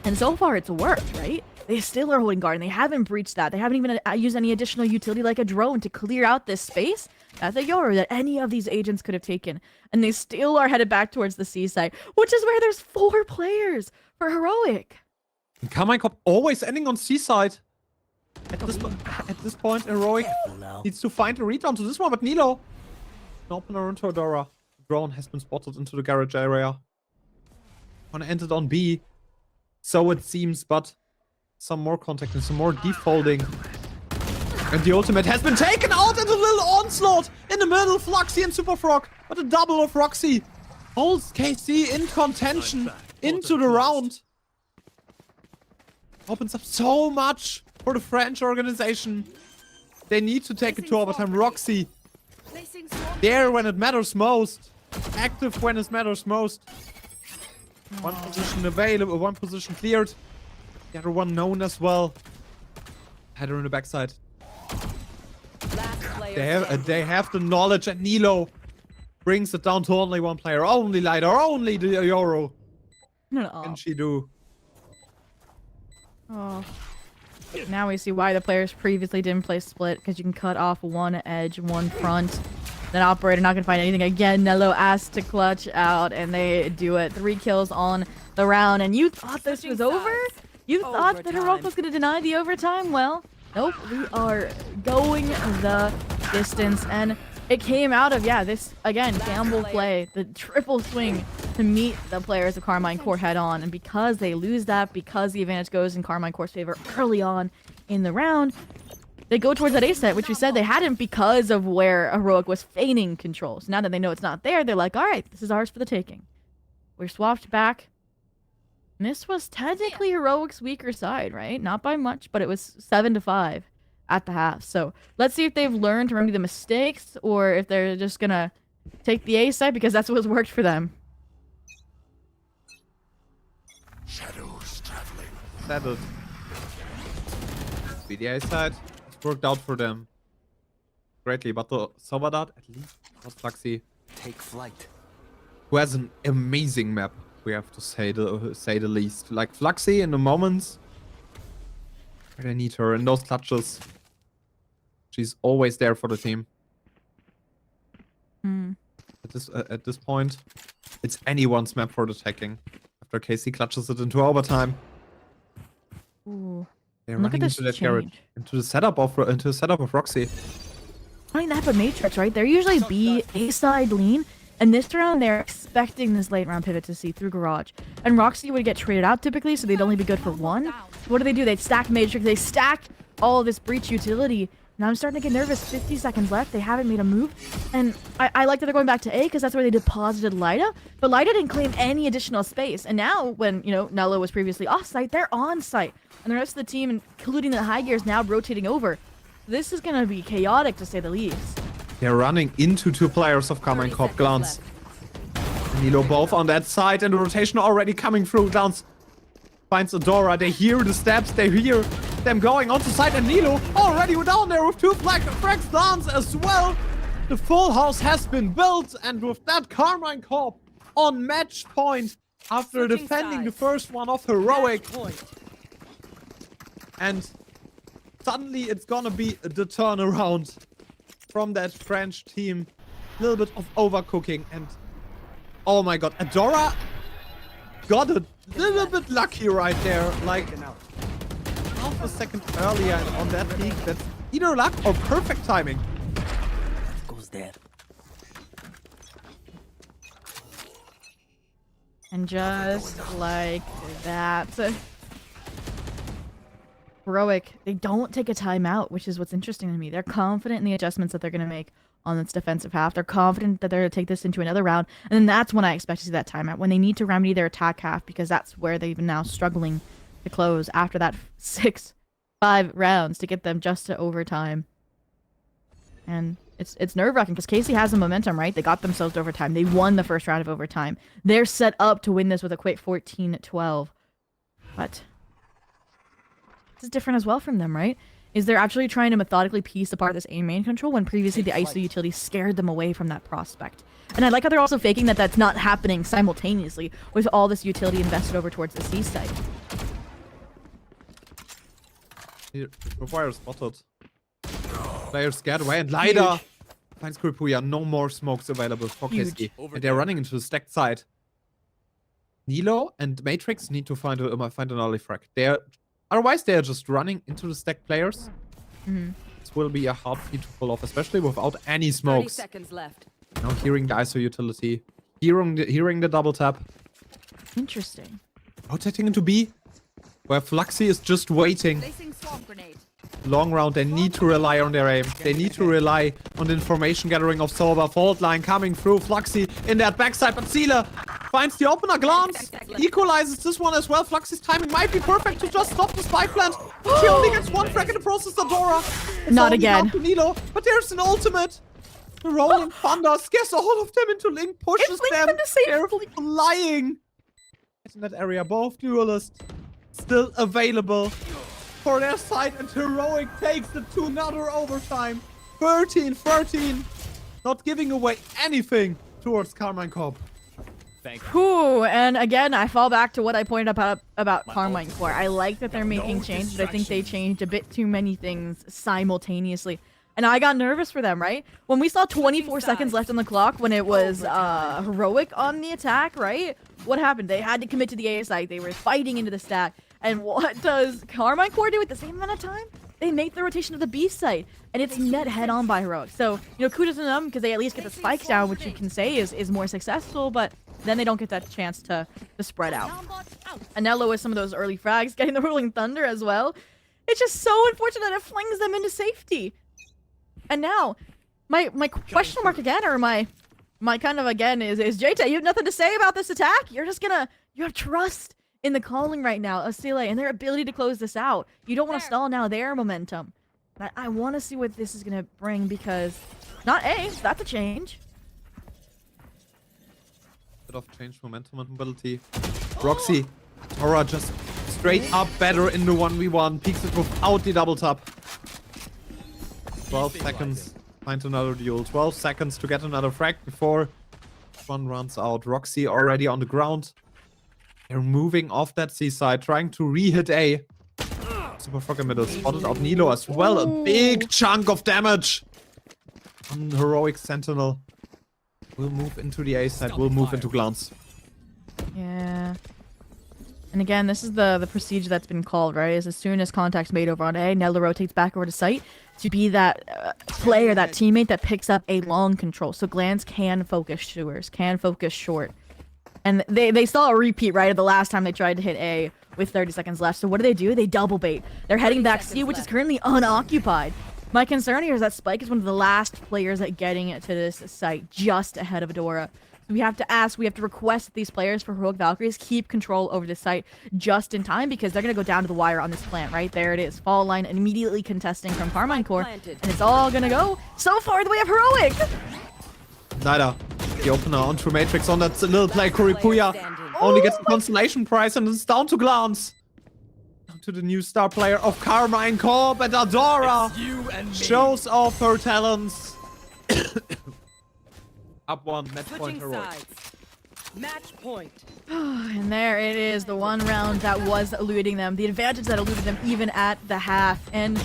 And so far it's worked, right? They still are holding guard, and they haven't breached that. They haven't even used any additional utility like a drone to clear out this space that that any of these agents could have taken. And they still are headed back towards the C side, which is where there's 4 players for Heroic. And Kamankop always ending on C side. At this point, Heroic needs to find a read onto this one, but Nilo. An opener into Adora. Drone has been spotted into the garage area. Wanna end it on B. So it seems, but some more contact and some more defolding. And the ultimate has been taken out, and a little onslaught in the middle. Fluxy and Super Frog. But a double of Roxy holds KC in contention into the round. Opens up so much for the French organization. They need to take it to overtime. Roxy, there when it matters most. Active when it matters most. One position available, one position cleared. The other one known as well. Header in the backside. Last player They have the knowledge, and Nilo brings it down to only one player. Only Lighter, only the Yoro. No. Can she do? Oh. Now we see why the players previously didn't play split, because you can cut off one edge, one front. Then Operator not gonna find anything again. Nello asked to clutch out, and they do it. 3 kills on the round, and you thought this was over? You thought that Heroic was gonna deny the overtime? Well, nope. We are going the distance, and it came out of, yeah, this, again, gamble play, the triple swing to meet the players of Carmine Core head on. And because they lose that, because the advantage goes in Carmine Core's favor early on in the round, they go towards that A set, which we said they hadn't because of where Heroic was feigning control. So now that they know it's not there, they're like, all right, this is ours for the taking. We're swapped back. And this was technically Heroic's weaker side, right? Not by much, but it was 7-5 at the half. So let's see if they've learned to remedy the mistakes, or if they're just gonna take the A side because that's what's worked for them. Shadows traveling. Settled. Be the A side. It's worked out for them greatly, but the Sobadat, at least, not Fluxy, Take flight. who has an amazing map, we have to say the least. Like Fluxy in the moments where they need her, in those clutches, she's always there for the team. At this point, it's anyone's map for the taking. After KC clutches it into overtime. Ooh. They're Look at running this into that Garrett, change. into the setup of Roxy. Running that but Matrix, right? They're usually B, A side lean, and this round they're expecting this late round pivot to see through Garage. And Roxy would get traded out typically, so they'd only be good for 1. What do? They'd stack Matrix, they stack all of this breach utility. Now I'm starting to get nervous. 50 seconds left, they haven't made a move. And I like that they're going back to A because that's where they deposited Lyda. But Lyda didn't claim any additional space. And now when, you know, Nello was previously off-site, they're on-site. And the rest of the team, including the high gear, is now rotating over. This is going to be chaotic, to say the least. They're running into 2 players of Carmine Corp. Glance. Nilo both on that side, and the rotation already coming through. Glance finds Adora. They hear the steps. They hear them going onto side, and Nilo already down there with 2 frags. Glance as well. The full house has been built, and with that, Carmine Corp on match point after defending the first one of Heroic. And suddenly it's gonna be the turnaround from that French team. A little bit of overcooking, and oh my god, Adora got a little bit lucky right there. Like half a second earlier on that peak. That's either luck or perfect timing. Goes there. And just like that, Heroic, they don't take a timeout, which is what's interesting to me. They're confident in the adjustments that they're going to make on this defensive half. They're confident that they're going to take this into another round. And then that's when I expect to see that timeout, when they need to remedy their attack half, because that's where they've been now struggling to close after that 6-5 rounds to get them just to overtime. And it's nerve-wracking because Casey has the momentum, right? They got themselves to overtime. They won the first round of overtime. They're set up to win this with a quick 14-12. But this is different as well from them, right? Is they're actually trying to methodically piece apart this A main control when previously the ISO utility scared them away from that prospect. And I like how they're also faking that that's not happening simultaneously with all this utility invested over towards the C site. Here, Require spotted. Players scared away, and Lyda finds Kripuya. No more smokes available for KC. And they're running into the stacked side. Nilo and Matrix need to find an early frag. Otherwise, they're just running into the stacked players. This will be a hard feat to pull off, especially without any 30 smokes. seconds left. Now hearing the ISO utility, hearing the double tap. Interesting. Rotating into B, where Fluxy is just waiting. Placing swamp grenade. Long round, they need to rely on their aim. They need to rely on the information gathering of Soba. Fault line coming through. Fluxy in that backside, but Sealer finds the opener. Glance equalizes this one as well. Fluxy's timing might be perfect to just stop the spy plant. She only gets 1 frag in the process. Adora. It's Not only again. down to Nilo, but there's an ultimate. The rolling thunder scares all of them into Link, pushes them. They're flying. In that area, both duelists still available for their side, and Heroic takes it to another overtime. 13-13. Not giving away anything towards Carmine Corp. Whew, and again, I fall back to what I pointed out about Carmine Core. I like that they're making change, but I think they changed a bit too many things simultaneously. And I got nervous for them, right? When we saw 24 seconds left on the clock when it was Heroic on the attack, right? What happened? They had to commit to the A side. They were fighting into the stack. And what does Carmine Core do at the same amount of time? They make the rotation of the B site, and it's met head on by Heroic. So, kudos to them because they at least get the spikes down, which you can say is more successful, but then they don't get that chance to spread out. Anello with some of those early frags, getting the Rolling Thunder as well. It's just so unfortunate it flings them into safety. And now, my question mark again, or my kind of again is JT, you have nothing to say about this attack? You have trust in the calling right now of Sile and their ability to close this out. You don't want to stall now their momentum. And I want to see what this is going to bring because not A, that's a change. Bit of change momentum and mobility. Roxy, Tora just straight up better in the 1v1. Peeks it without the double tap. 12 seconds. Find another duel. 12 seconds to get another frag before one runs out. Roxy already on the ground. They're moving off that C side, trying to re-hit A. Super Frog in middle. Spotted out Nilo as well. A big chunk of damage on Heroic Sentinel. We'll move into the A side. We'll move into Glance. Yeah. And again, this is the procedure that's been called, right? Is as soon as contact's made over on A, Nello rotates back over to site to be that player, that teammate that picks up a long control. So Glance can focus sewers, can focus short. And they saw a repeat, right, of the last time they tried to hit A with 30 seconds left. So what do? They double bait. They're heading back C, which is currently unoccupied. My concern here is that Spike is one of the last players at getting to this site just ahead of Adora. So we have to request that these players for Heroic Valkyries keep control over this site just in time because they're going to go down to the wire on this plant, right? There it is. Fall line immediately contesting from Carmine Core. And it's all going to go so far the way of Heroic. Leider. The opener onto Matrix on that little play. Kuripuya only gets the constellation prize and it's down to Glance. Down to the new star player of Carmine Corp, and Adora shows off her talents. Up one, match point Heroic. Match point. And there it is, the one round that was eluding them. The advantage that eluded them even at the half. And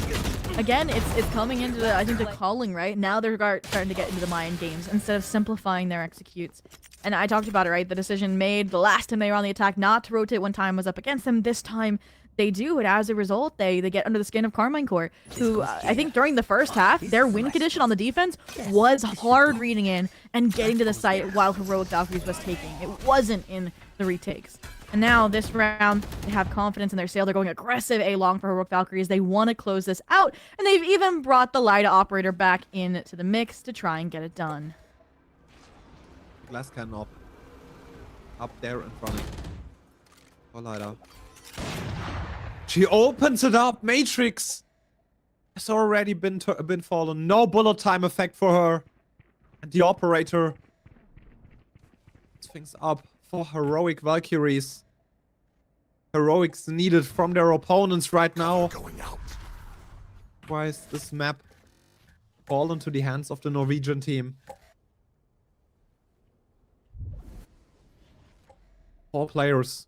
again, it's coming into the, I think, the calling, right? Now they're starting to get into the mind games instead of simplifying their executes. And I talked about it, right? The decision made the last time they were on the attack not to rotate when time was up against them. This time they do, and as a result, they get under the skin of Carmine Core, who I think during the first half, their win condition on the defense was hard reading in and getting to the site while Heroic Valkyries was taking. It wasn't in the retakes. And now this round, they have confidence in their sail. They're going aggressive A-long for Heroic Valkyries. They want to close this out, and they've even brought the Lida operator back into the mix to try and get it done. Glass cannon up there in front. For Lida. She opens it up. Matrix has already been fallen. No bullet time effect for her. And the operator things up for Heroic Valkyries. Heroics needed from their opponents right now. Why is this map fall into the hands of the Norwegian team? 4 players.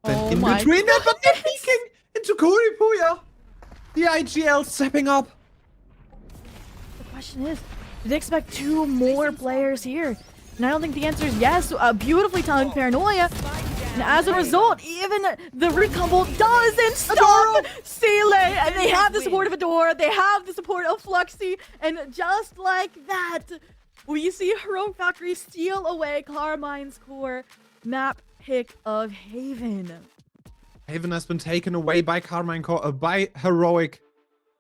Oh in my between them, but they're peeking into Kuripuya. The IGL stepping up. The question is, did they expect 2 more players here? And I don't think the answer is yes. Beautifully timed Paranoia. And as a result, even the recombo doesn't stop Sile. And they have the support of Adora. They have the support of Fluxy. And just like that, we see Heroic Valkyrie steal away Carmine's Core. Map pick of Haven. Haven has been taken away by Carmine Core, by Heroic.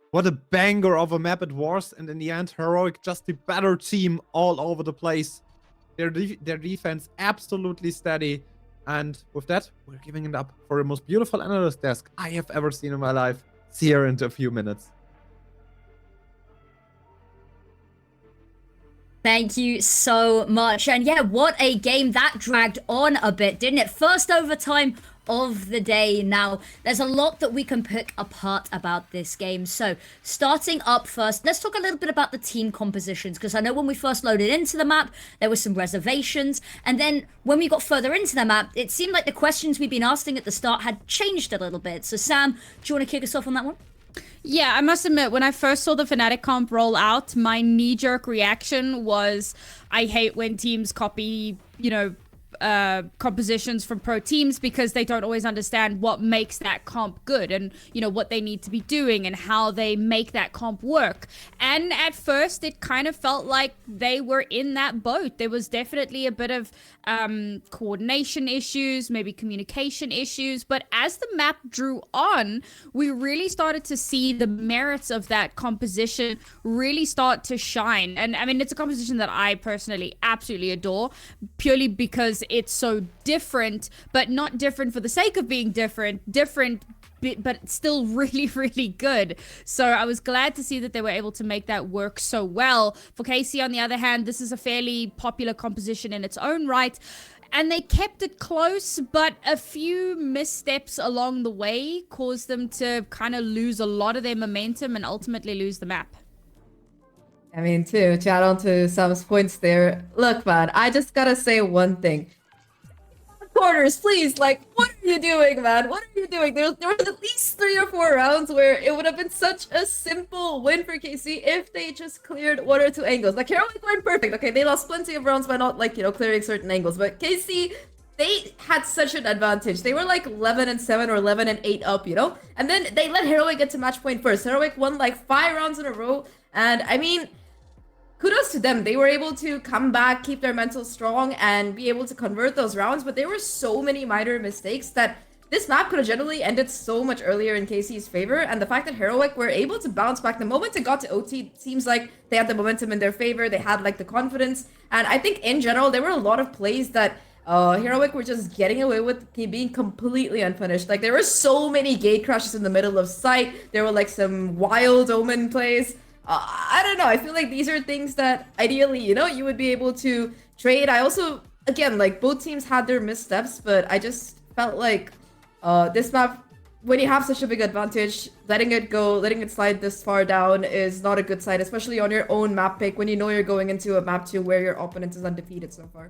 What a banger of a map it was. And in the end, Heroic just the better team all over the place. Their defense absolutely steady. And with that, we're giving it up for the most beautiful analyst desk I have ever seen in my life. See you in a few minutes. Thank you so much. And yeah, what a game that dragged on a bit, didn't it? First overtime of the day. Now, there's a lot that we can pick apart about this game. So, starting up first, let's talk a little bit about the team compositions, because I know when we first loaded into the map, there were some reservations. And then when we got further into the map, it seemed like the questions we'd been asking at the start had changed a little bit. So, Sam, do you want to kick us off on that one? Yeah, I must admit, when I first saw the Fnatic comp roll out, my knee-jerk reaction was, I hate when teams copy, compositions from pro teams, because they don't always understand what makes that comp good and, what they need to be doing and how they make that comp work. And at first, it kind of felt like they were in that boat. There was definitely a bit of coordination issues, maybe communication issues. But as the map drew on, we really started to see the merits of that composition really start to shine. And I mean, it's a composition that I personally absolutely adore, purely because it's so different, but not different for the sake of being different, but still really, really good. So I was glad to see that they were able to make that work so well. For KC, on the other hand, this is a fairly popular composition in its own right, and they kept it close, but a few missteps along the way caused them to kind of lose a lot of their momentum and ultimately lose the map. I mean, to add on to Sam's points there, look, man, I just gotta say one thing. Corners, please, like, what are you doing, man? What are you doing? There was at least 3 or 4 rounds where it would have been such a simple win for KC if they just cleared 1 or 2 angles. Like, Heroic weren't perfect, okay? They lost plenty of rounds by not, clearing certain angles, but KC, they had such an advantage. They were like 11-7 or 11-8 up, And then they let Heroic get to match point first. Heroic won like 5 rounds in a row, and I mean, kudos to them. They were able to come back, keep their mental strong, and be able to convert those rounds. But there were so many minor mistakes that this map could have generally ended so much earlier in KC's favor. And the fact that Heroic were able to bounce back the moment it got to OT, it seems like they had the momentum in their favor. They had the confidence. And I think in general, there were a lot of plays that Heroic were just getting away with being completely unpunished. Like, there were so many gate crashes in the middle of sight. There were some wild omen plays. I don't know. I feel like these are things that ideally, you would be able to trade. I also, again, both teams had their missteps, but I just felt like this map, when you have such a big advantage, letting it go, letting it slide this far down is not a good sign, especially on your own map pick when you know you're going into a map 2 where your opponent is undefeated so far.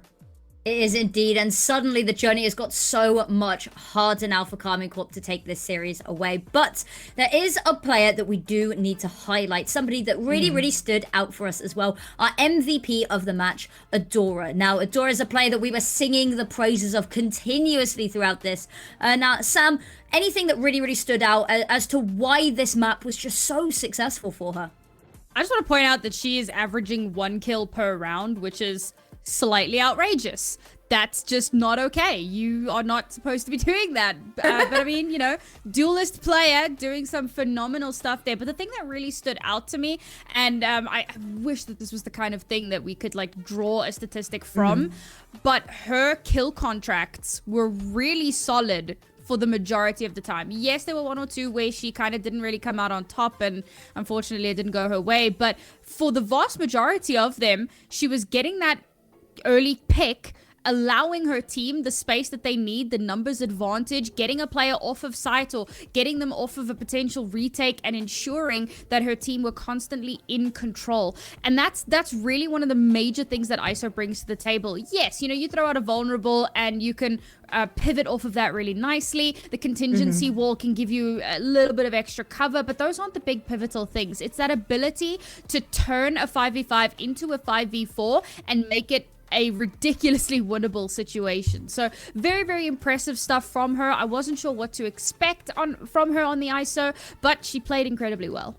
It is indeed, and suddenly the journey has got so much harder now for Karmine Corp to take this series away. But there is a player that we do need to highlight, somebody that really stood out for us as well, our MVP of the match, Adora. Now, Adora is a player that we were singing the praises of continuously throughout this. Now, Sam, anything that really stood out as to why this map was just so successful for her? I just want to point out that she is averaging 1 kill per round, which is slightly outrageous. That's just not okay. You are not supposed to be doing that. But I mean, duelist player doing some phenomenal stuff there. But the thing that really stood out to me, and I wish that this was the kind of thing that we could draw a statistic from, but her kill contracts were really solid for the majority of the time. Yes, there were 1 or 2 where she kind of didn't really come out on top, and unfortunately it didn't go her way. But for the vast majority of them, she was getting that early pick, allowing her team the space that they need, the numbers advantage, getting a player off of site or getting them off of a potential retake, and ensuring that her team were constantly in control. And that's really one of the major things that ISO brings to the table. Yes, you throw out a vulnerable and you can pivot off of that really nicely. The contingency wall can give you a little bit of extra cover, but those aren't the big pivotal things. It's that ability to turn a 5v5 into a 5v4 and make it a ridiculously winnable situation. So very impressive stuff from her. I wasn't sure what to expect from her on the ISO, but she played incredibly well.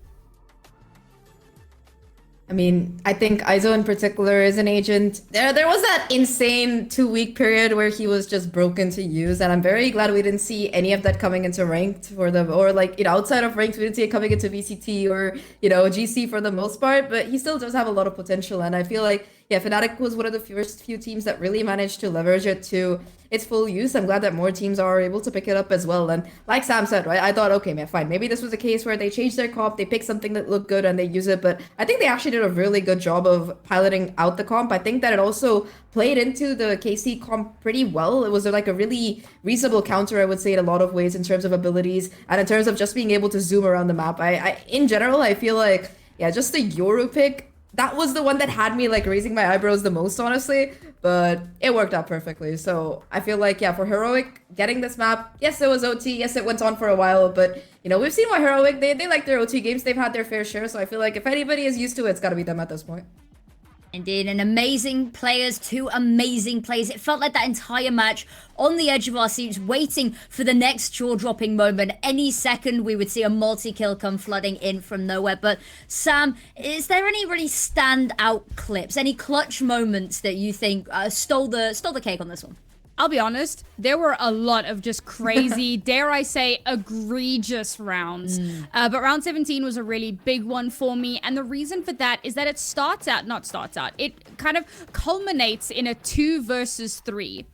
I mean, I think Izo in particular is an agent. There was that insane 2-week period where he was just broken to use, and I'm very glad we didn't see any of that coming into ranked for them, or outside of ranked, we didn't see it coming into VCT or GC for the most part. But he still does have a lot of potential, and I feel like yeah, Fnatic was one of the first few teams that really managed to leverage it to its full use. I'm glad that more teams are able to pick it up as well. And like Sam said, right, I thought, okay, man, fine. Maybe this was a case where they changed their comp, they picked something that looked good and they use it. But I think they actually did a really good job of piloting out the comp. I think that it also played into the KC comp pretty well. It was like a really reasonable counter, I would say, in a lot of ways in terms of abilities and in terms of just being able to zoom around the map. I in general, I feel like, yeah, just the Yoru pick, that was the one that had me like raising my eyebrows the most, honestly, but it worked out perfectly. So I feel like, yeah, for Heroic getting this map, yes, it was OT, yes, it went on for a while, but you know, we've seen what Heroic, they like their OT games, they've had their fair share. So I feel like if anybody is used to it, it's got to be them at this point. Indeed, and amazing players, two amazing plays. It felt like that entire match on the edge of our seats, waiting for the next jaw-dropping moment. Any second, we would see a multi-kill come flooding in from nowhere. But Sam, is there any really standout clips, any clutch moments that you think stole the cake on this one? I'll be honest, there were a lot of just crazy, dare I say, egregious rounds. But round 17 was a really big one for me. And the reason for that is that it kind of culminates in a 2 versus 3.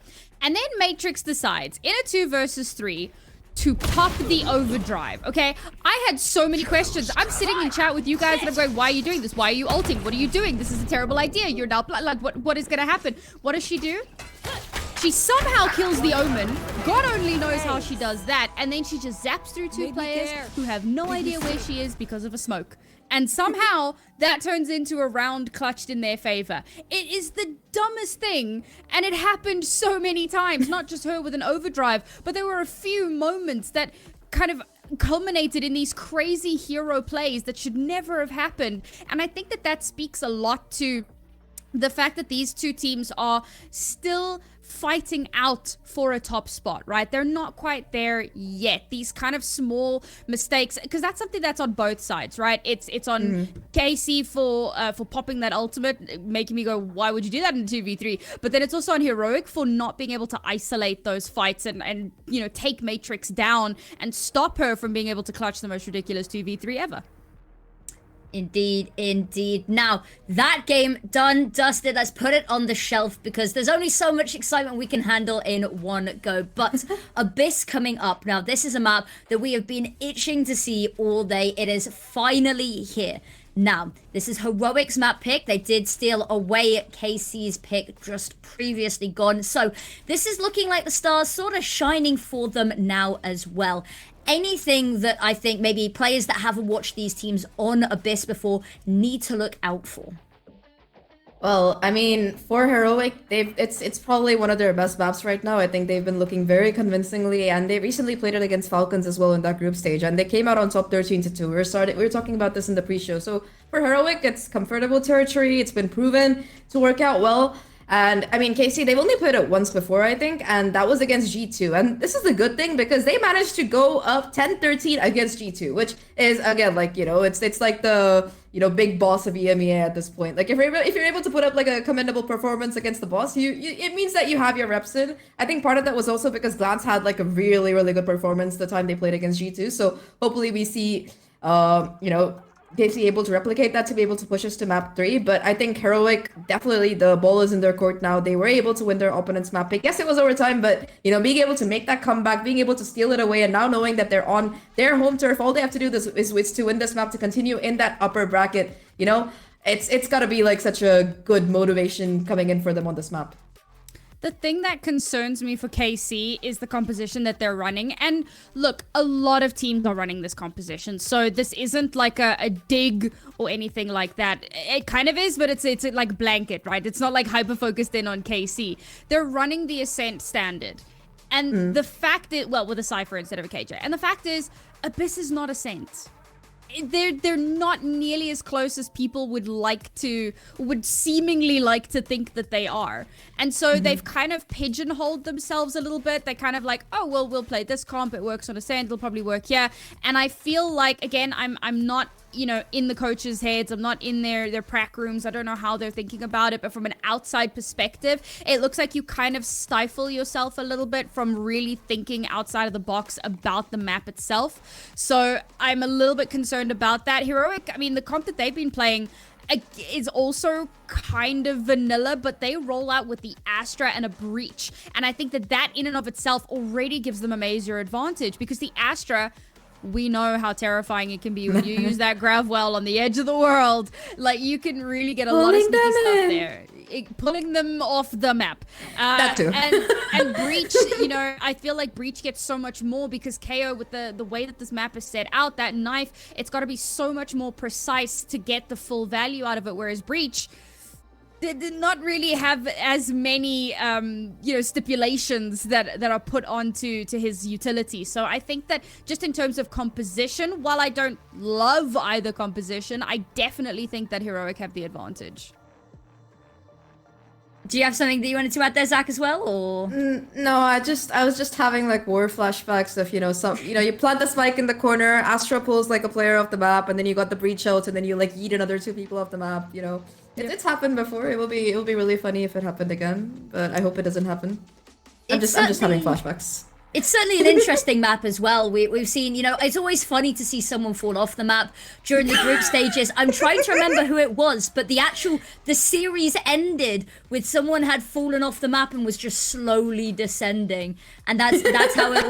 And then Matrix decides, in a 2 versus 3, to pop the overdrive, okay? I had so many questions. I'm sitting in chat with you guys and I'm going, why are you doing this? Why are you ulting? What are you doing? This is a terrible idea. You're now, like, what is gonna happen? What does she do? She somehow kills the Omen. God only knows how she does that. And then she just zaps through two players who have no idea where she is because of a smoke. And somehow that turns into a round clutched in their favor. It is the dumbest thing. And it happened so many times. Not just her with an overdrive, but there were a few moments that kind of culminated in these crazy hero plays that should never have happened. And I think that that speaks a lot to the fact that these two teams are still fighting out for a top spot, right? They're not quite there yet. These kind of small mistakes, because that's something that's on both sides, right? It's on KC for popping that ultimate, making me go, why would you do that in 2v3? But then it's also on Heroic for not being able to isolate those fights and you know, take Matrix down and stop her from being able to clutch the most ridiculous 2v3 ever. Indeed, indeed. Now, that game done, dusted. Let's put it on the shelf because there's only so much excitement we can handle in one go. But Abyss coming up. Now, this is a map that we have been itching to see all day. It is finally here. Now, this is Heroic's map pick. They did steal away KC's pick just previously gone. So this is looking like the stars sort of shining for them now as well. Anything that I think maybe players that haven't watched these teams on Abyss before need to look out for? Well, I mean, for Heroic, it's probably one of their best maps right now. I think they've been looking very convincingly, and they recently played it against Falcons as well in that group stage, and they came out on top 13-2. We were talking about this in the pre-show. So for Heroic, it's comfortable territory. It's been proven to work out well. And I mean, KC, they've only played it once before, I think, and that was against G2. And this is a good thing because they managed to go up 10-13 against G2, which is, again, like, you know, it's like the, you know, big boss of EMEA at this point. Like, if you're able to put up like a commendable performance against the boss, it means that you have your reps in. I think part of that was also because Glance had like a really, really good performance the time they played against G2. So hopefully we see, you know, KC able to replicate that to be able to push us to map 3. But I think Heroic, definitely the ball is in their court now. They were able to win their opponent's map pick. Yes, it was overtime, but you know, being able to make that comeback, being able to steal it away, and now knowing that they're on their home turf, all they have to do is to win this map to continue in that upper bracket. You know, it's got to be like such a good motivation coming in for them on this map. The thing that concerns me for KC is the composition that they're running. And look, a lot of teams are running this composition. So this isn't like a dig or anything like that. It kind of is, but it's like blanket, right? It's not like hyper-focused in on KC. They're running the Ascent standard. And the fact is, well, with a Cypher instead of a KJ. And the fact is, Abyss is not Ascent. They're not nearly as close as people would seemingly like to think that they are. And so they've kind of pigeonholed themselves a little bit. They're kind of like, oh, well, we'll play this comp. It works on Ascent. It'll probably work here. And I feel like, again, I'm not, you know, in the coaches' heads. I'm not in their prac rooms. I don't know how they're thinking about it. But from an outside perspective, it looks like you kind of stifle yourself a little bit from really thinking outside of the box about the map itself. So I'm a little bit concerned about that. Heroic, I mean, the comp that they've been playing, is also kind of vanilla, but they roll out with the Astra and a Breach. And I think that in and of itself already gives them a major advantage, because the Astra, we know how terrifying it can be when you use that grav well on the edge of the world. Like, you can really get a lot of sneaky stuff there. Pulling them off the map. That too. And Breach, you know, I feel like Breach gets so much more because KO, with the way that this map is set out, that knife, it's got to be so much more precise to get the full value out of it, whereas Breach did not really have as many, you know, stipulations that are put onto his utility. So I think that just in terms of composition, while I don't love either composition, I definitely think that Heroic have the advantage. Do you have something that you wanted to add there, Zach, as well, or? No, I was just having like war flashbacks of, you know, you plant the spike in the corner, Astra pulls like a player off the map, and then you got the breach out, and then you like yeet another 2 people off the map. You know, it's happened before. It will be really funny if it happened again, but I hope it doesn't happen. I'm just having flashbacks. It's certainly an interesting map as well. We've seen, you know, it's always funny to see someone fall off the map during the group stages. I'm trying to remember who it was, but the series ended with someone had fallen off the map and was just slowly descending, and that's how it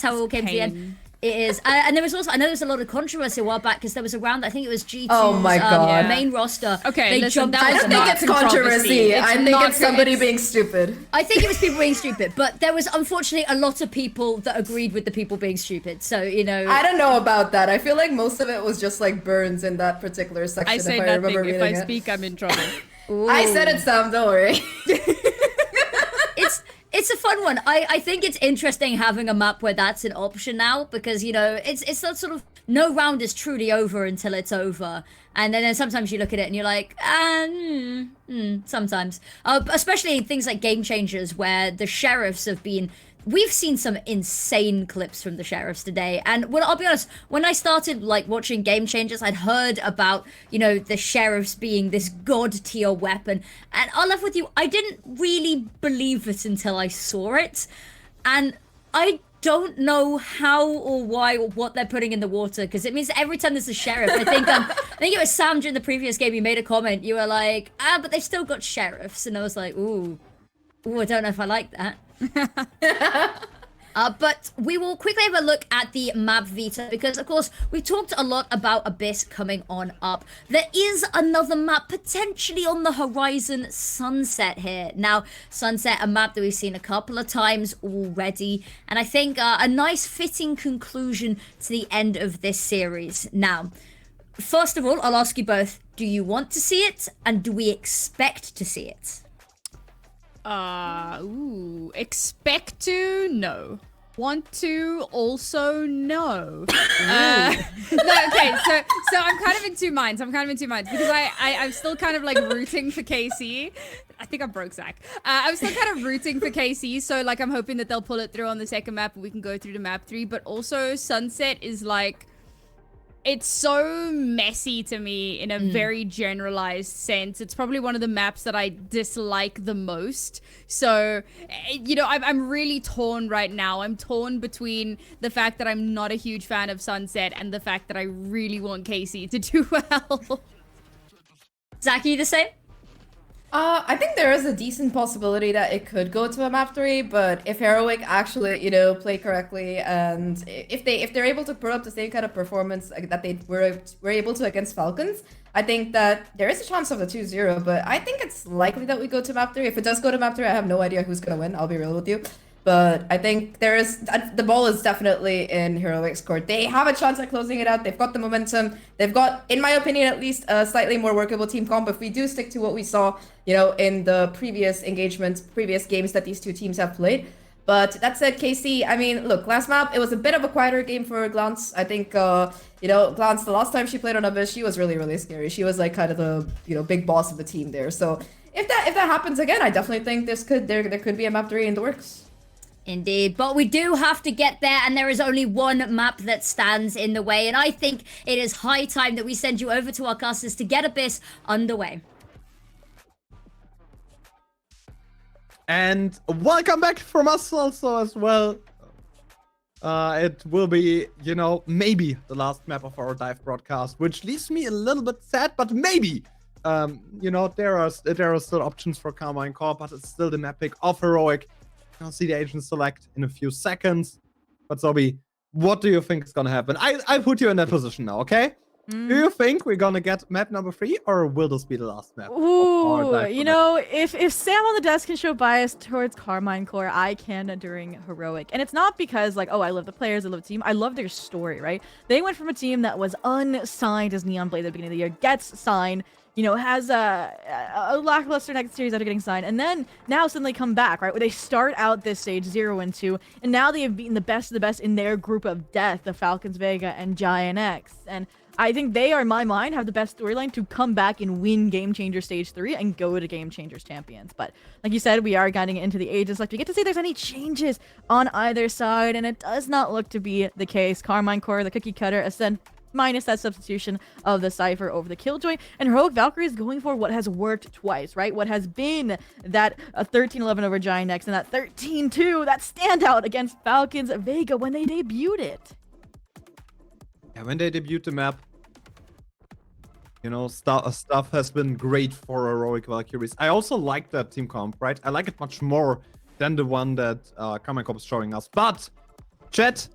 all came to the end. It is, and there was also, I know there's a lot of controversy a while back because there was a round, I think it was G2's main roster. Okay, listen, I don't think it's controversy. I think it's somebody being stupid. I think it was people being stupid, but there was unfortunately a lot of people that agreed with the people being stupid. So, you know, I don't know about that. I feel like most of it was just like burns in that particular section. I say if I nothing. remember If I reading speak, I'm in trouble. I said it, Sam. Don't worry. It's a fun one. I think it's interesting having a map where that's an option now, because, you know, it's that sort of, no round is truly over until it's over. And then sometimes you look at it and you're like, sometimes. Especially things like Game Changers, where the sheriffs have been... We've seen some insane clips from the sheriffs today, and I'll be honest, when I started like watching Game Changers, I'd heard about, you know, the sheriffs being this god tier weapon, and I'll live with you, I didn't really believe it until I saw it, and I don't know how or why or what they're putting in the water, because it means every time there's a sheriff, I think it was Sam during the previous game, you made a comment, you were like, but they've still got sheriffs, and I was like, ooh, I don't know if I like that. But we will quickly have a look at the map Vita, because of course we've talked a lot about Abyss coming on up. There is another map potentially on the horizon, Sunset here. Now, Sunset, a map that we've seen a couple of times already, and I think a nice fitting conclusion to the end of this series. Now, first of all, I'll ask you both, do you want to see it, and do we expect to see it? Expect to? No. Want to? Also, no. No, okay, so I'm kind of in two minds. Because I'm still kind of like rooting for KC. I think I broke Zach. I'm still kind of rooting for KC, so like I'm hoping that they'll pull it through on the second map and we can go through to map 3. But also, Sunset is like... It's so messy to me in a very generalized sense. It's probably one of the maps that I dislike the most. So, you know, I'm really torn right now. I'm torn between the fact that I'm not a huge fan of Sunset and the fact that I really want KC to do well. Zach, are you the same? I think there is a decent possibility that it could go to a map 3, but if Heroic actually, you know, play correctly, and if they're able to put up the same kind of performance that they were able to against Falcons, I think that there is a chance of the 2-0, but I think it's likely that we go to map 3. If it does go to map 3, I have no idea who's gonna win, I'll be real with you. But I think the ball is definitely in Heroic's court. They have a chance at closing it out. They've got the momentum. They've got, in my opinion, at least a slightly more workable team comp. If we do stick to what we saw, you know, in the previous engagements, previous games that these two teams have played. But that said, KC, I mean, look, last map, it was a bit of a quieter game for Glance. I think, you know, Glance, the last time she played on Abyss, she was really, really scary. She was like kind of the, you know, big boss of the team there. So if that happens again, I definitely think there could be a map 3 in the works. Indeed, but we do have to get there, and there is only one map that stands in the way, and I think it is high time that we send you over to our casters to get Abyss underway. And welcome back from us also as well. It will be, you know, maybe the last map of our DivE broadcast, which leaves me a little bit sad, but maybe You know, there are still options for Carmine Corp, but it's still the map pick of Heroic. I'll see the agent select in a few seconds. But Zobby, what do you think is gonna happen? I put you in that position now, okay? Do you think we're gonna get map number 3, or will this be the last map? Ooh, you know, if Sam on the desk can show bias towards Carmine Core, I can during Heroic. And it's not because, like, oh, I love the players, I love the team. I love their story, right? They went from a team that was unsigned as Neon Blade at the beginning of the year, gets signed, you know, has a lackluster next series after getting signed, and then now suddenly come back, right? Where they start out this stage 0-2, and now they have beaten the best of the best in their group of death, the Falcons Vega and Giant X. And I think they are, in my mind, have the best storyline to come back and win Game Changer Stage 3 and go to Game Changers Champions. But like you said, we are getting into the ages left. We get to see if there's any changes on either side, and it does not look to be the case. Carmine Core, the cookie cutter, Ascend, minus that substitution of the Cypher over the Killjoy, and Heroic Valkyrie is going for what has worked twice, right? What has been that 13-11 over Giant X and that 13-2, that standout against Falcons Vega when they debuted it. Yeah, when they debuted the map, you know, stuff has been great for Heroic Valkyries. I also like that team comp, right? I like it much more than the one that Carmine Corp is showing us. But, chat,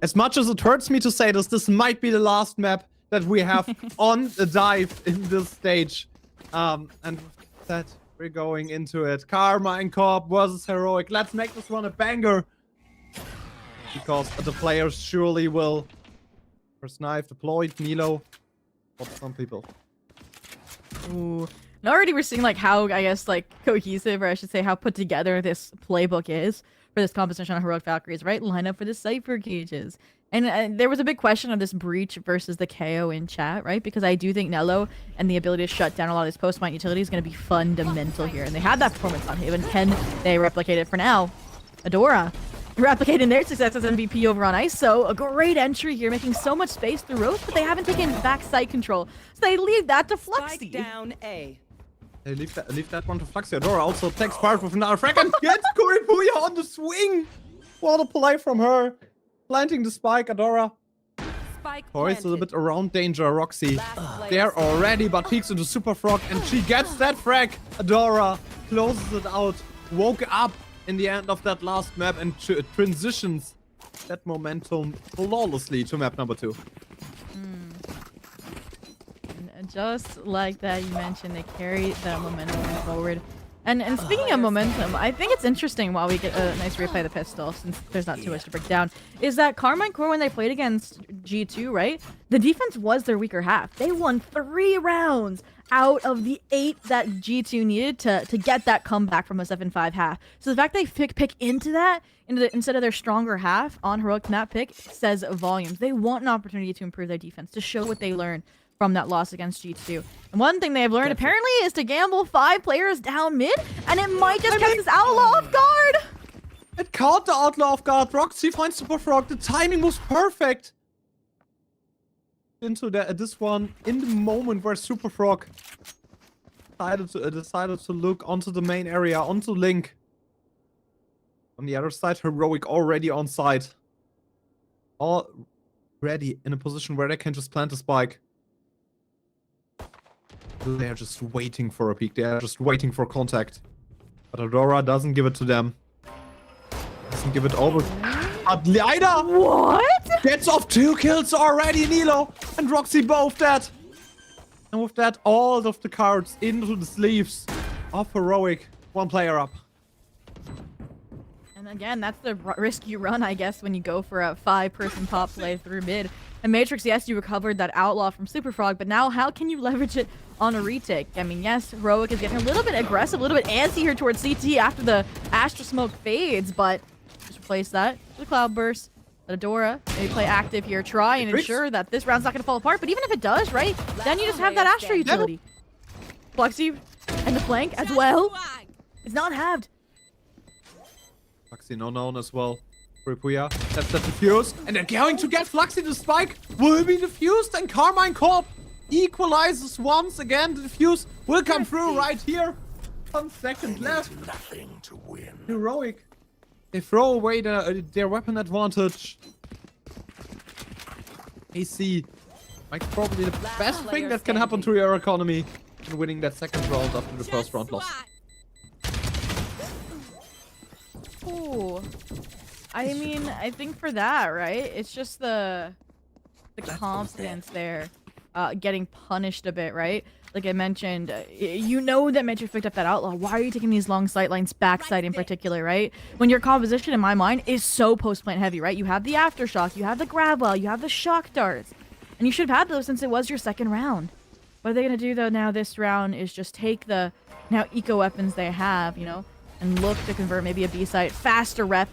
as much as it hurts me to say this might be the last map that we have on the DivE in this stage. And with that, we're going into it. Carmine Corp versus Heroic. Let's make this one a banger. Because the players surely will. First knife deployed, Nilo. Some people. Ooh. And already we're seeing like how, I guess, like cohesive, or I should say how put together this playbook is for this composition on Heroic Valkyries, right? Line up for the Cypher cages. And there was a big question of this breach versus the KO in chat, right? Because I do think Nello and the ability to shut down a lot of this post-mine utility is going to be fundamental here. And they had that performance on Haven. Can they replicate it for now? Adora replicating their success as MVP over on ISO. A great entry here, making so much space through Roast, but they haven't taken back site control. So they leave that to Fluxy. Spike down A. They leave that one to Fluxy. Adora also takes part with another frag and gets Kuripuya on the swing. What a play from her. Planting the spike, Adora. Spike Poised a little bit around danger. Roxy there already, but peeks into Super Frog and she gets that frag. Adora closes it out. Woke up in the end of that last map and transitions that momentum flawlessly to map number 2. And just like that, you mentioned, they carry that momentum forward. And speaking of momentum, I think it's interesting while we get a nice replay of the pistol, since there's not too much to break down, is that Carmine Core, when they played against G2, right? The defense was their weaker half. They won 3 rounds out of the 8 that G2 needed to get that comeback from a 7-5 half. So the fact they pick into that instead of their stronger half on Heroic map pick says volumes. They want an opportunity to improve their defense, to show what they learned from that loss against G2. And one thing they have learned apparently is to gamble 5 players down mid, and it might just catch this Outlaw off guard. It caught the Outlaw off guard. Roxy finds Super Frog. The timing was perfect. Into this one in the moment where Super Frog decided to look onto the main area, onto Link. On the other side, Heroic already on site. Already in a position where they can just plant a spike. They're just waiting for a peek. They're just waiting for contact. But Adora doesn't give it to them. Doesn't give it over. But Lida! What? Gets off 2 kills already, Nilo and Roxy both dead. And with that, all of the cards into the sleeves of Heroic. 1 player up. And again, that's the risk you run, I guess, when you go for a 5-person pop play through mid. And Matrix, yes, you recovered that Outlaw from Super Frog, but now how can you leverage it on a retake? I mean, yes, Heroic is getting a little bit aggressive, a little bit antsy here towards CT after the Astra Smoke fades, but just replace that with a Cloudburst. Let Adora maybe play active here, try and ensure that this round's not going to fall apart, but even if it does, right, then you just have that Astra utility. Fluxy and the flank as well. It's not halved. Fluxy no known as well. Kuripuya, that's the defuse, and they're going to get Fluxy. The spike will be defused, and Carmine Corp equalizes once again. The defuse will come through right here. 1 second left. Nothing to win. Heroic. They throw away their weapon advantage. AC. Like probably the best thing that can happen to your economy. in winning that second round after the first round loss. Ooh. I mean, I think for that, right? It's just the confidence there, getting punished a bit, right? Like I mentioned, you know that Matrix picked up that outlaw. Why are you taking these long sight lines, backside in particular, right? When your composition, in my mind, is so post-plant heavy, right? You have the aftershock, you have the grab well, you have the shock darts. And you should have had those since it was your second round. What they're going to do, though, now this round is just take the now eco weapons they have, you know, and look to convert maybe a B site, faster rep.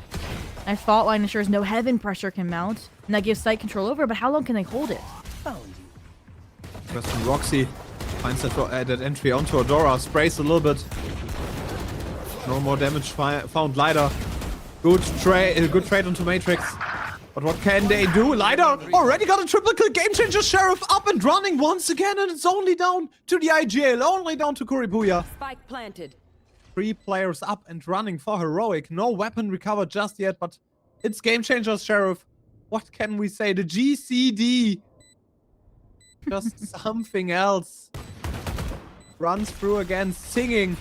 And fault line ensures no heaven pressure can mount, and that gives site control over, but how long can they hold it? Question Roxy finds that entry onto Adora, sprays a little bit. No more damage found. Lighter. Good trade onto Matrix. But what can they do? Lighter already got a triple kill. Game changer Sheriff up and running once again, and it's only down to the IGL, only down to Kuribuya. Spike planted. 3 players up and running for Heroic. No weapon recovered just yet, but it's Game Changer Sheriff. What can we say? The GCD. Just something else. Runs through again, singing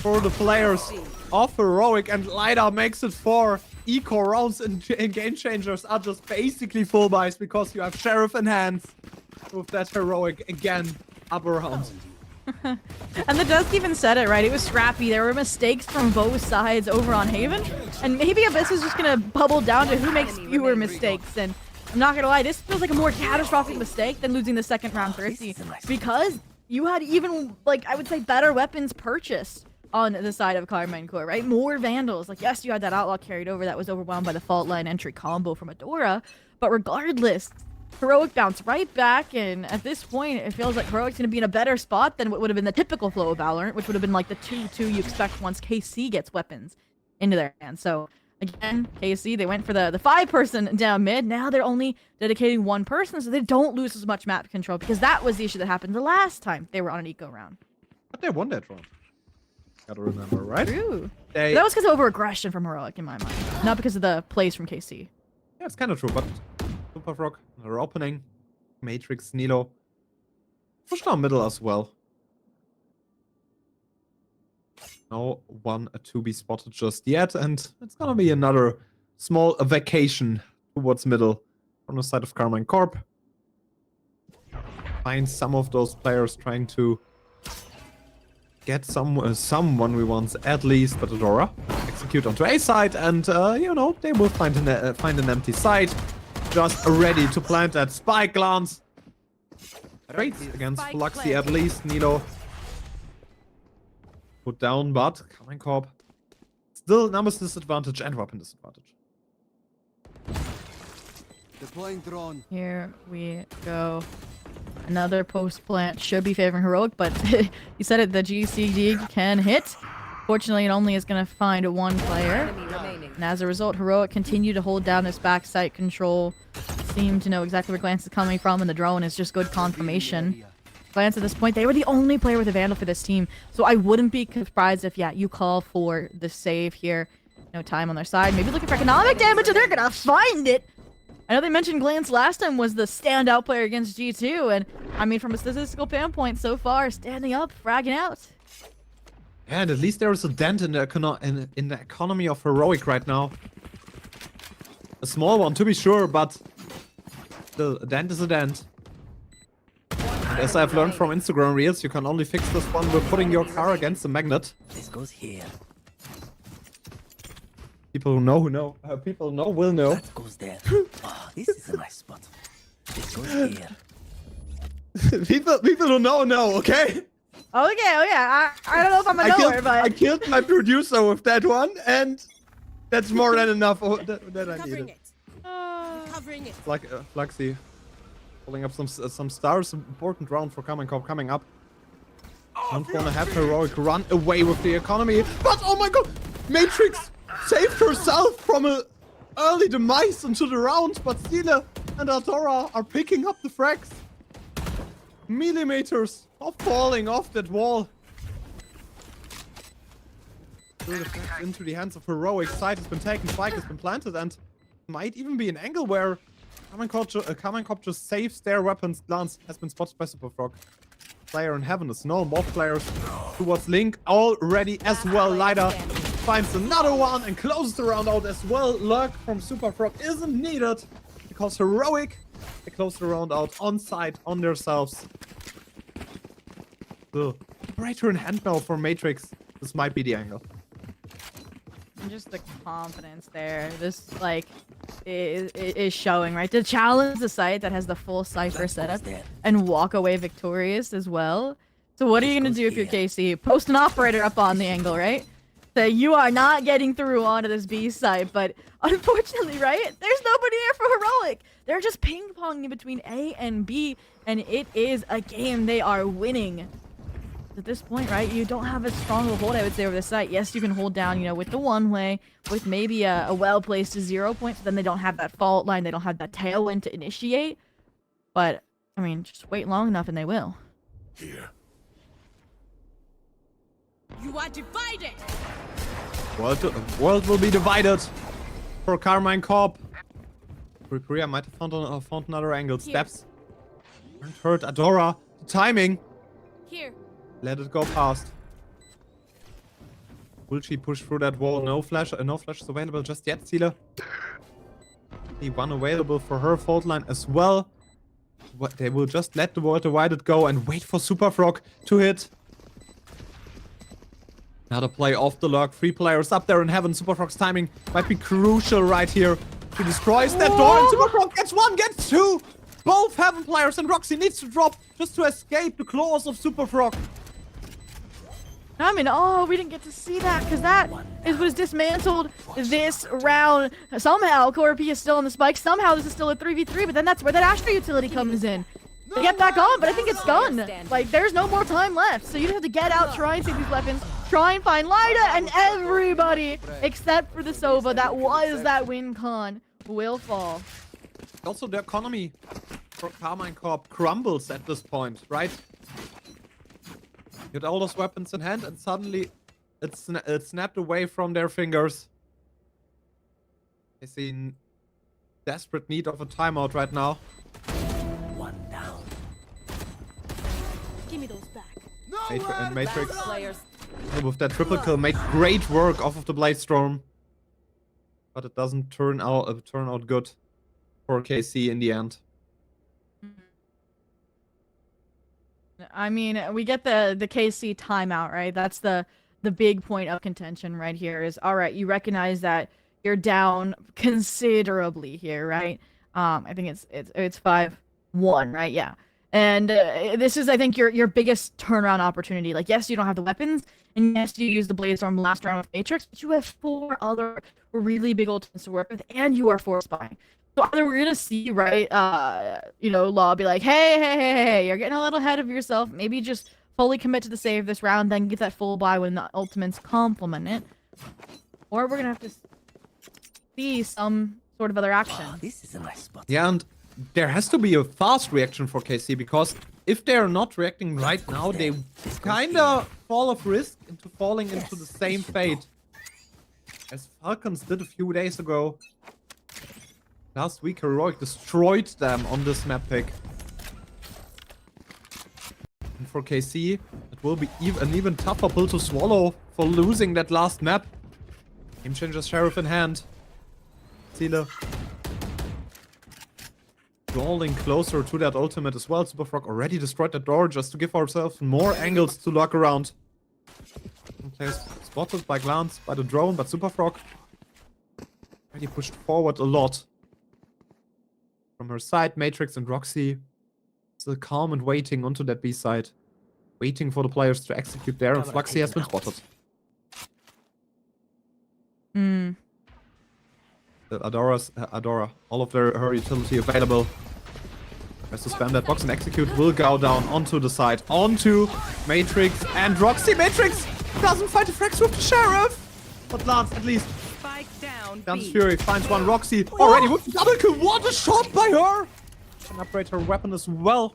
for the players of Heroic, and Lighter makes it 4 eco rounds, and Game Changers are just basically full buys because you have Sheriff in hands with that Heroic again upper round. And the Dusk even said it, right? It was scrappy. There were mistakes from both sides over on Haven. And maybe Abyss is just going to bubble down to who makes fewer mistakes. And I'm not going to lie, this feels like a more catastrophic mistake than losing the second round thirsty. Because you had even, like, I would say better weapons purchased on the side of Carmine Core, right? More Vandals. Like, yes, you had that Outlaw carried over that was overwhelmed by the fault line entry combo from Adora. But regardless, Heroic bounced right back, and at this point, it feels like Heroic's going to be in a better spot than what would have been the typical flow of Valorant, which would have been like the 2-2 you expect once KC gets weapons into their hands. So, again, KC, they went for the 5-person down mid. Now they're only dedicating 1 person, so they don't lose as much map control, because that was the issue that happened the last time they were on an eco round. But they won that round. Gotta remember, right? True. That was because of over-aggression from Heroic, in my mind, not because of the plays from KC. Yeah, it's kind of true, but Super Frog, another opening. Matrix, Nilo. Push down middle as well. No 1 to be spotted just yet, and it's gonna be another small vacation towards middle from the side of Carmine Corp. Find some of those players trying to get someone we want at least, but Adora execute onto A side, and you know, they will find an empty side. Just ready to plant that spike glance. Great against Fluxy at least. Nilo put down, but Carmine Corp still numbers disadvantage and weapon disadvantage. Deploying drone. Here we go. Another post plant should be favoring Heroic, but you said it, the GCD can hit. Fortunately, it only is going to find 1 player. And as a result, Heroic continue to hold down this backside control. Seem to know exactly where Glance is coming from, and the drone is just good confirmation. Glance at this point, they were the only player with a Vandal for this team. So I wouldn't be surprised if, yeah, you call for the save here. No time on their side. Maybe looking for economic damage, and they're going to find it. I know they mentioned Glance last time was the standout player against G2, and I mean, from a statistical standpoint, so far, standing up, fragging out. And at least there is a dent in the in the economy of Heroic right now. A small one, to be sure, but still, a dent is a dent. And as I've learned from Instagram Reels, you can only fix this one with putting your car against a magnet. This goes here. People who know. People know will know. That goes there. Oh, this is a nice spot. This goes here. people who know, okay? Okay, oh yeah, I don't know if I'm a knower, but... I killed my producer with that one, and that's more than enough that I needed. Covering it. Like Fluxy pulling up some stars. Important round for Carmine Corp coming up. Don't want to have Heroic run away with the economy, but oh my god, Matrix saved herself from an early demise into the round, but Steele and Adora are picking up the frags. Millimeters of falling off that wall. Into the hands of Heroic. Side has been taken, spike has been planted, and might even be an angle where Carmine Corp just saves their weapons. Glance has been spotted by Super Frog. player in heaven is no more players towards Link already as well. Lighter finds another one and closes the round out as well. Luck from Super Frog isn't needed because Heroic, they close the round out on site, on themselves. The operator in hand now for Matrix. This might be the angle. Just the confidence there. This, like, is showing, right? To challenge the site that has the full Cypher setup and walk away victorious as well. So what are you going to do if you're KC? Post an operator up on the angle, right? So you are not getting through onto this B site, but unfortunately, right? There's nobody there for Heroic. They're just ping-ponging between A and B, and it is a game they are winning. At this point, right, you don't have as strong of a hold, I would say, over the site. Yes, you can hold down, you know, with the one-way, with maybe a well-placed 0 point, so then they don't have that fault line, they don't have that tailwind to initiate. But, I mean, just wait long enough and they will. Here. You are divided. World will be divided for Carmine Corp. Priya might have found another angle. Steps. And hurt Adora. The timing. Here. Let it go past. Will she push through that wall? No flash. No flash is available just yet, Sealer. The one available for her fault line as well. They will just let the world divided go and wait for Super Frog to hit. Another play off the lurk. 3 players up there in heaven. Super Frog's timing might be crucial right here. She destroys that door and Super Frog gets 1, gets 2. Both heaven players and Roxy needs to drop just to escape the claws of Super Frog. I mean, oh, we didn't get to see that because that was dismantled this round. Somehow, Corp is still on the spike. Somehow, this is still a 3v3, but then that's where that Astra utility comes in. They get back on, but I think it's done. Like, there's no more time left. So you have to get out, try and save these weapons, try and find Lyda, and everybody, except for the Sova, that was that win con, will fall. Also, the economy for Carmine Corp crumbles at this point, right? You had all those weapons in hand, and suddenly it snapped away from their fingers. They see desperate need of a timeout right now. One down. Give me those back. And Matrix, Players. with that triple kill, made great work off of the Blade Storm. But it doesn't turn out good for KC in the end. I mean, we get the KC timeout, right? That's the big point of contention right here is, all right, you recognize that you're down considerably here, right? I think it's 5-1, right? Yeah. And this is, I think, your biggest turnaround opportunity. Like, yes, you don't have the weapons, and yes, you use the Blade Storm last round with Matrix, but you have 4 other really big ultimates to work with, and you are force buying. So either we're gonna see, right, Law be like, hey, you're getting a little ahead of yourself. Maybe just fully commit to the save this round, then get that full buy when the ultimates complement it. Or we're gonna have to see some sort of other action. Oh, this is a nice spot. Yeah, and there has to be a fast reaction for KC, because if they're not reacting right now, they kinda fall off risk into falling into the same fate as Falcons did a few days ago. Last week, Heroic destroyed them on this map pick. And for KC, it will be an even tougher pill to swallow for losing that last map. Game Changer Sheriff in hand. Sealer drawing closer to that ultimate as well. Super Frog already destroyed that door just to give ourselves more angles to lock around. Players spotted by glance by the drone, but Super Frog already pushed forward a lot. From her side, Matrix and Roxy still calm and waiting onto that B side. Waiting for the players to execute there, and Fluxy has been spotted. Adora, all of her utility available. Has to spam that box and execute, will go down onto the side, onto Matrix and Roxy. Matrix doesn't find the frags with the Sheriff, but Lance at least. Spike down. Guns Fury finds one. Roxy already with the double kill. What a shot by her! Can upgrade her weapon as well.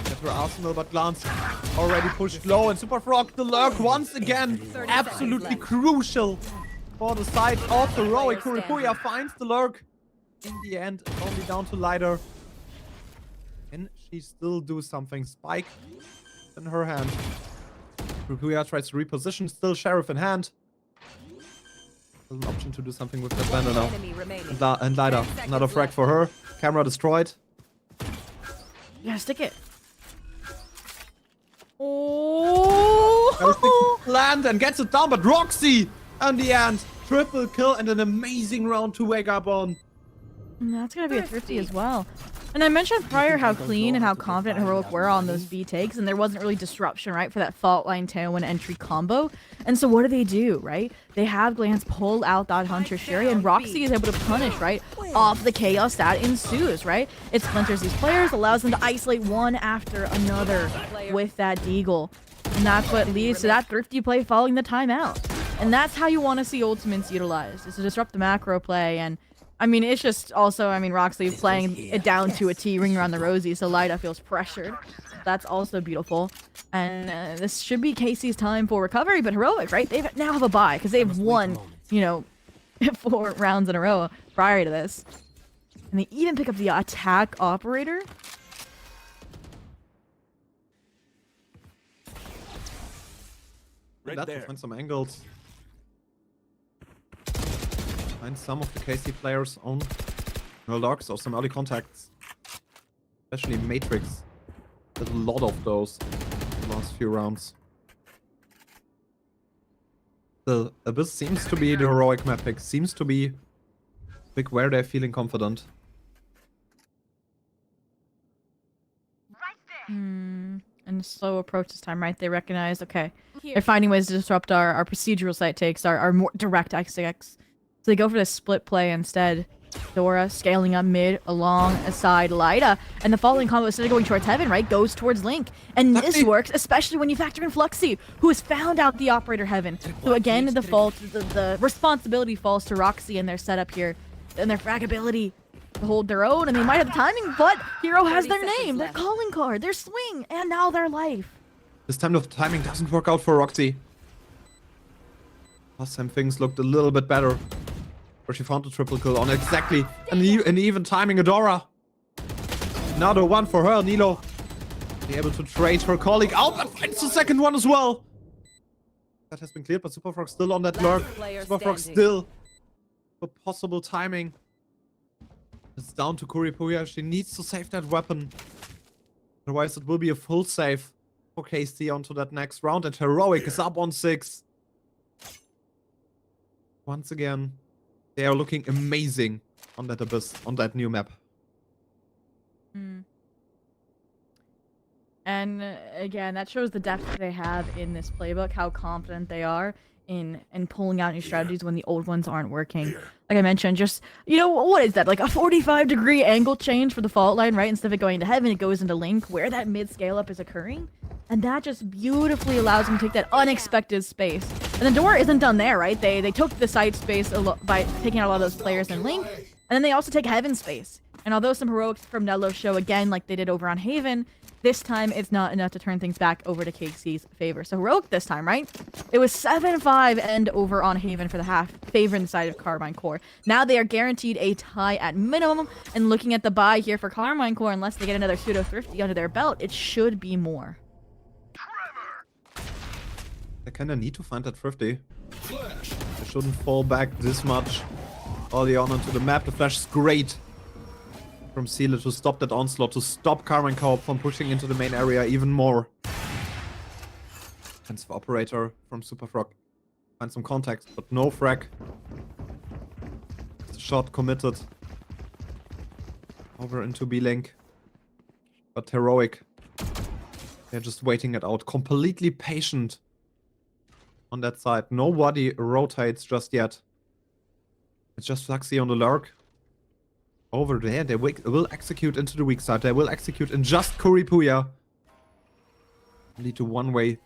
Get her arsenal, but Glance already pushed low, and Super Frog the lurk once again. Absolutely crucial for the side of Heroic. Kuripuya finds the lurk. In the end, it's only down to Lighter. Can she still do something? Spike in her hand. Rukuya tries to reposition. Still Sheriff in hand. There's an option to do something with that Vandal now. Enemy remaining. And Lida. Another frag for her. Camera destroyed. Yeah, stick it. Oh! Land and gets it down, but Roxy in the end. Triple kill and an amazing round to wake up on. And that's gonna be a thrifty as well. And I mentioned prior how clean and how confident Heroic were on those B takes, and there wasn't really disruption, right, for that fault line tailwind entry combo. And so what do, right? They have Glance pull out that Hunter Sherry, and Roxy is able to punish, right, off the chaos that ensues, right? It splinters these players, allows them to isolate one after another with that Deagle. And that's what leads to that thrifty play following the timeout. And that's how you want to see ultimates utilized, is to disrupt the macro play. And I mean, it's just also, I mean, Roxy playing it down to a T, ring around the rosy, so Lida feels pressured. That's also beautiful. And this should be Casey's time for recovery, but Heroic, right? They now have a bye, because they've won, you know, 4 rounds in a row prior to this. And they even pick up the attack operator. Right there. Find some angles. Find some of the KC players on logs or some early contacts. Especially Matrix. There's a lot of those in the last few rounds. The Abyss seems to be the heroic map pick. Seems to be pick where they're feeling confident. And slow approach this time, right? They recognize, okay, they're finding ways to disrupt our procedural site takes, our more direct XX. So they go for this split play instead. Dora scaling up mid alongside Lida. And the following combo, instead of going towards Heaven, right, goes towards Link. And this works, especially when you factor in Fluxy, who has found out the operator Heaven. So again, the responsibility falls to Roxy and their setup here. And their fragility to hold their own. And they might have the timing, but Hero has their name, their calling card, their swing, and now their life. This time the timing doesn't work out for Roxy. Last time things looked a little bit better. Where she found the triple kill on exactly an even timing Adora. Another one for her, Nilo. Be able to trade her colleague out, but finds the second one as well. That has been cleared, but Superfrog still on that lurk. Superfrog still for possible timing. It's down to Kuripuya. She needs to save that weapon. Otherwise, it will be a full save for KC onto that next round. And Heroic is up on 6. Once again, they are looking amazing on that Abyss, on that new map. And again, that shows the depth they have in this playbook, how confident they are in pulling out new strategies when the old ones aren't working. Like I mentioned, just, you know, what is that? Like a 45-degree angle change for the fault line, right? Instead of it going to Heaven, it goes into Link, where that mid scale up is occurring. And that just beautifully allows them to take that unexpected space. And the door isn't done there, right? They took the side space by taking out a lot of those players in Link. And then they also take Heaven space. And although some heroics from Nello show again like they did over on Haven, this time it's not enough to turn things back over to KC's favor. So heroic this time, right? It was 7-5 end over on Haven for the half, favoring the side of Carmine Core. Now they are guaranteed a tie at minimum. And looking at the buy here for Carmine Core, unless they get another pseudo thrifty under their belt, it should be more. They kinda need to find that thrifty. They shouldn't fall back this much early on onto the map. The flash is great from Sealer to stop that onslaught, to stop Carmine Corp from pushing into the main area even more. Defensive operator from Superfrog. Find some contact, but no frag. The shot committed. Over into B-Link. But heroic. They're just waiting it out. Completely patient on that side. Nobody rotates just yet. It's just Fluxy on the lurk. Over there, they will execute into the weak side. They will execute in just Kuripuya. Need to one way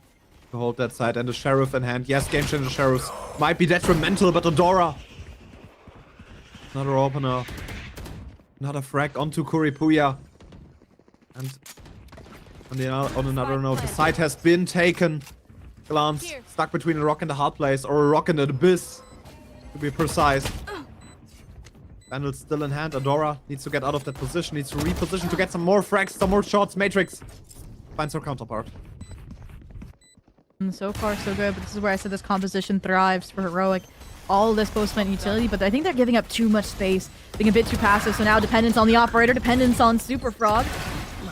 to hold that side. And the Sheriff in hand. Yes, game changer Sheriffs might be detrimental, but Adora. Another opener. Another frag onto Kuripuya. And on another note, the side has been taken. Glance stuck between a rock and a hard place, or a rock and an abyss, to be precise. Vandal's still in hand. Adora needs to get out of that position, needs to reposition to get some more frags, some more shots. Matrix finds her counterpart. And so far, so good. But this is where I said this composition thrives for Heroic. All this post-plant utility, but I think they're giving up too much space, being a bit too passive. So now dependence on the operator, dependence on Super Frog.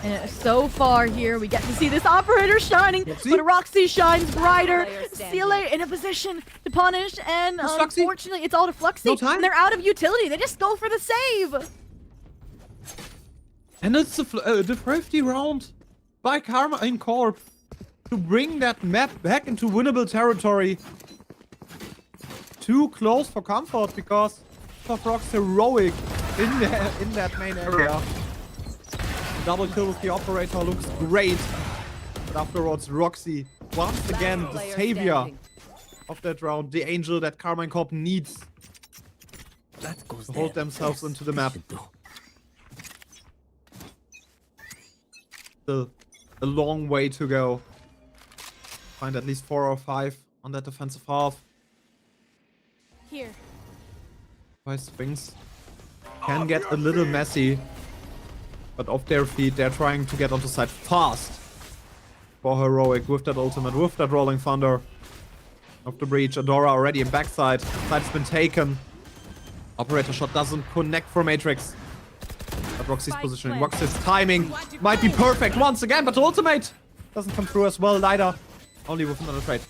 And so far here, we get to see this operator shining, but Roxy shines brighter. CLA in a position to punish, and unfortunately, it's all to Fluxy. No time. And they're out of utility. They just go for the save. And it's the 50 round by Karma in Corp to bring that map back into winnable territory. Too close for comfort because Frog's heroic in that main area. Double kill with the operator looks great. But afterwards, Roxy, once again, the savior of that round. The angel that Karma and Corp needs to hold themselves into the map. Still a long way to go. Find at least 4 or 5 on that defensive half. Here. Twice things can get a little messy. But off their feet, they're trying to get onto side fast. For Heroic with that ultimate, with that Rolling Thunder. Of the breach, Adora already in backside. Side's been taken. Operator shot doesn't connect for Matrix. But Roxy's positioning, Roxy's timing might be perfect once again, but the ultimate doesn't come through as well either. Only with another trade.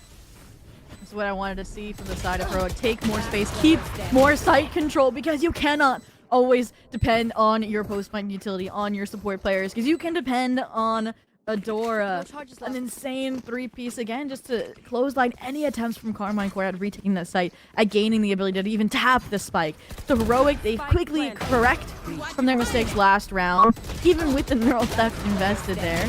That's what I wanted to see from the side of Heroic. Take more space, keep more site control, because you cannot always depend on your post-plant utility, on your support players, because you can depend on Adora. An insane 3-piece again, just to clothesline any attempts from Carmine Core at retaking that site, at gaining the ability to even tap the spike. So Heroic, they quickly correct from their mistakes last round, even with the neural theft invested there.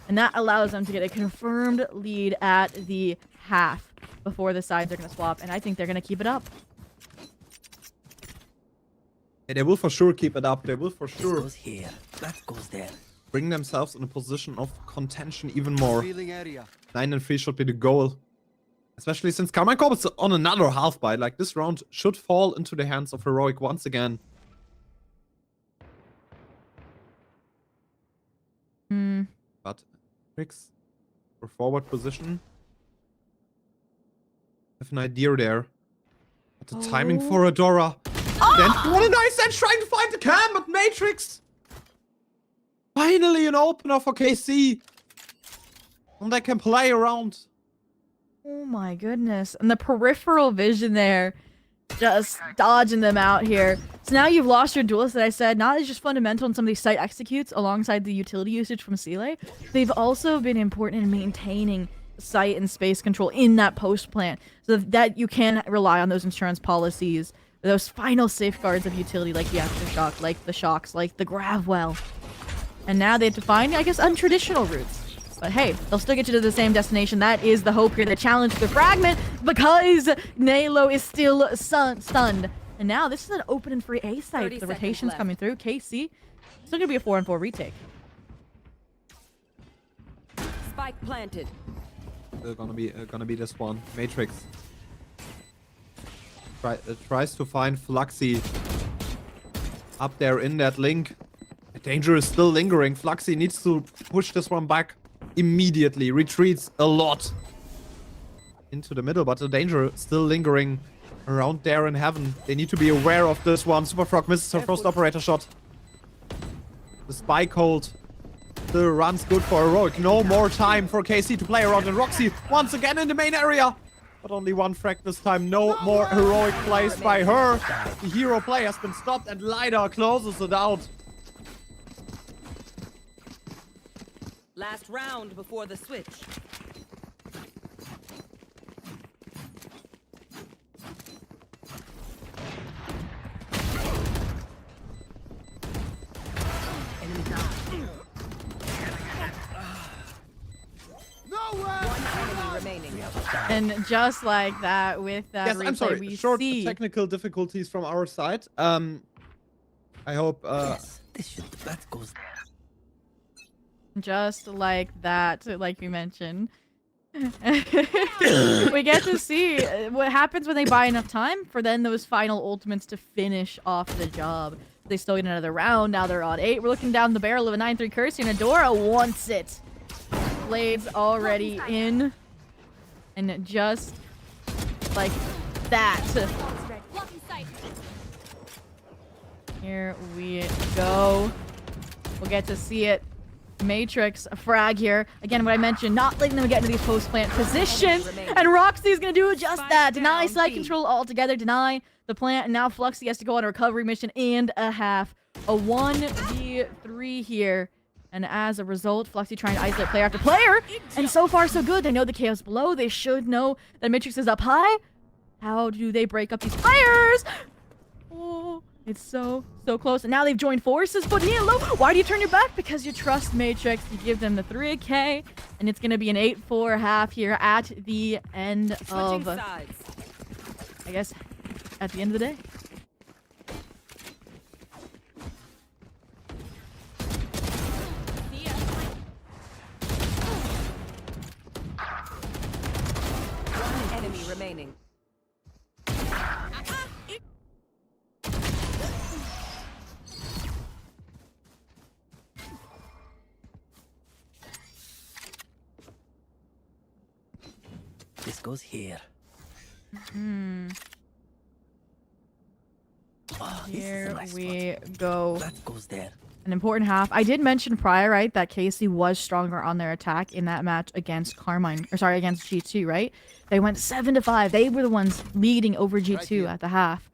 And that allows them to get a confirmed lead at the half before the sides are going to swap, and I think they're going to keep it up. Yeah, they will for sure keep it up. They will for sure This goes here. That goes there. bring themselves in a position of contention even more. 9-3 should be the goal. Especially since Karma Corp is on another half bite. Like, this round should fall into the hands of Heroic once again. But Tricks for forward position. Have an idea there. But the timing for Adora. Then what a nice edge trying to find the cam, but Matrix. Finally an opener for KC. And they can play around. Oh my goodness. And the peripheral vision there, just dodging them out here. So now you've lost your duelist that I said, not as just fundamental in some of these site executes alongside the utility usage from Sealay. They've also been important in maintaining site and space control in that post plant, so that you can rely on those insurance policies, those final safeguards of utility, like the aftershock, like the shocks, like the grav well. And now they have to find, I guess, untraditional routes. But hey, they'll still get you to the same destination. That is the hope here. The challenge to the fragment, because Nalo is still stunned. And now this is an open and free A site. The rotation's coming through. KC, still gonna be a 4-on-4 retake. Spike planted. Still gonna be this one. Matrix tries to find Fluxy up there in that link. The danger is still lingering. Fluxy needs to push this one back immediately. Retreats a lot into the middle, but the danger is still lingering around there in heaven. They need to be aware of this one. Super Frog misses her first operator shot. The spike hold still runs good for Heroic. No more time for KC to play around, and Roxy once again in the main area. But only one frag this time. No more heroic plays by her. The hero play has been stopped, and Lida closes it out. Last round before the switch. Enemy down. One enemy remaining. And just like that, with that Yes, replay, I'm sorry. we Short see technical difficulties from our side. I hope. Yes, that goes there. just like that, like we mentioned, We get to see what happens when they buy enough time for then those final ultimates to finish off the job. They still get another round. Now they're on 8. We're looking down the barrel of a 9-3 Cursey, and Adora wants it. Blades already in. And just like that. Here we go. We'll get to see it. Matrix frag here. Again, what I mentioned, not letting them get into these post-plant positions. And Roxy's going to do just that. Deny side control altogether. Deny the plant. And now Fluxy has to go on a recovery mission and a half. A 1v3 here. And as a result, Fluxy trying to isolate player after player. And so far, so good. They know the chaos below. They should know that Matrix is up high. How do they break up these players? Oh, it's so close. And now they've joined forces. But Nilo, why do you turn your back? Because you trust Matrix. You give them the 3K. And it's going to be an 8-4 half here at the end of... I guess, at the end of the day. Enemy remaining. This goes here. Oh, this is a Here nice we spot. go. That goes there. An important half. I did mention prior, right, that KC was stronger on their attack in that match against Carmine, or sorry, against G2, right? They went 7-5. They were the ones leading over G2 at the half.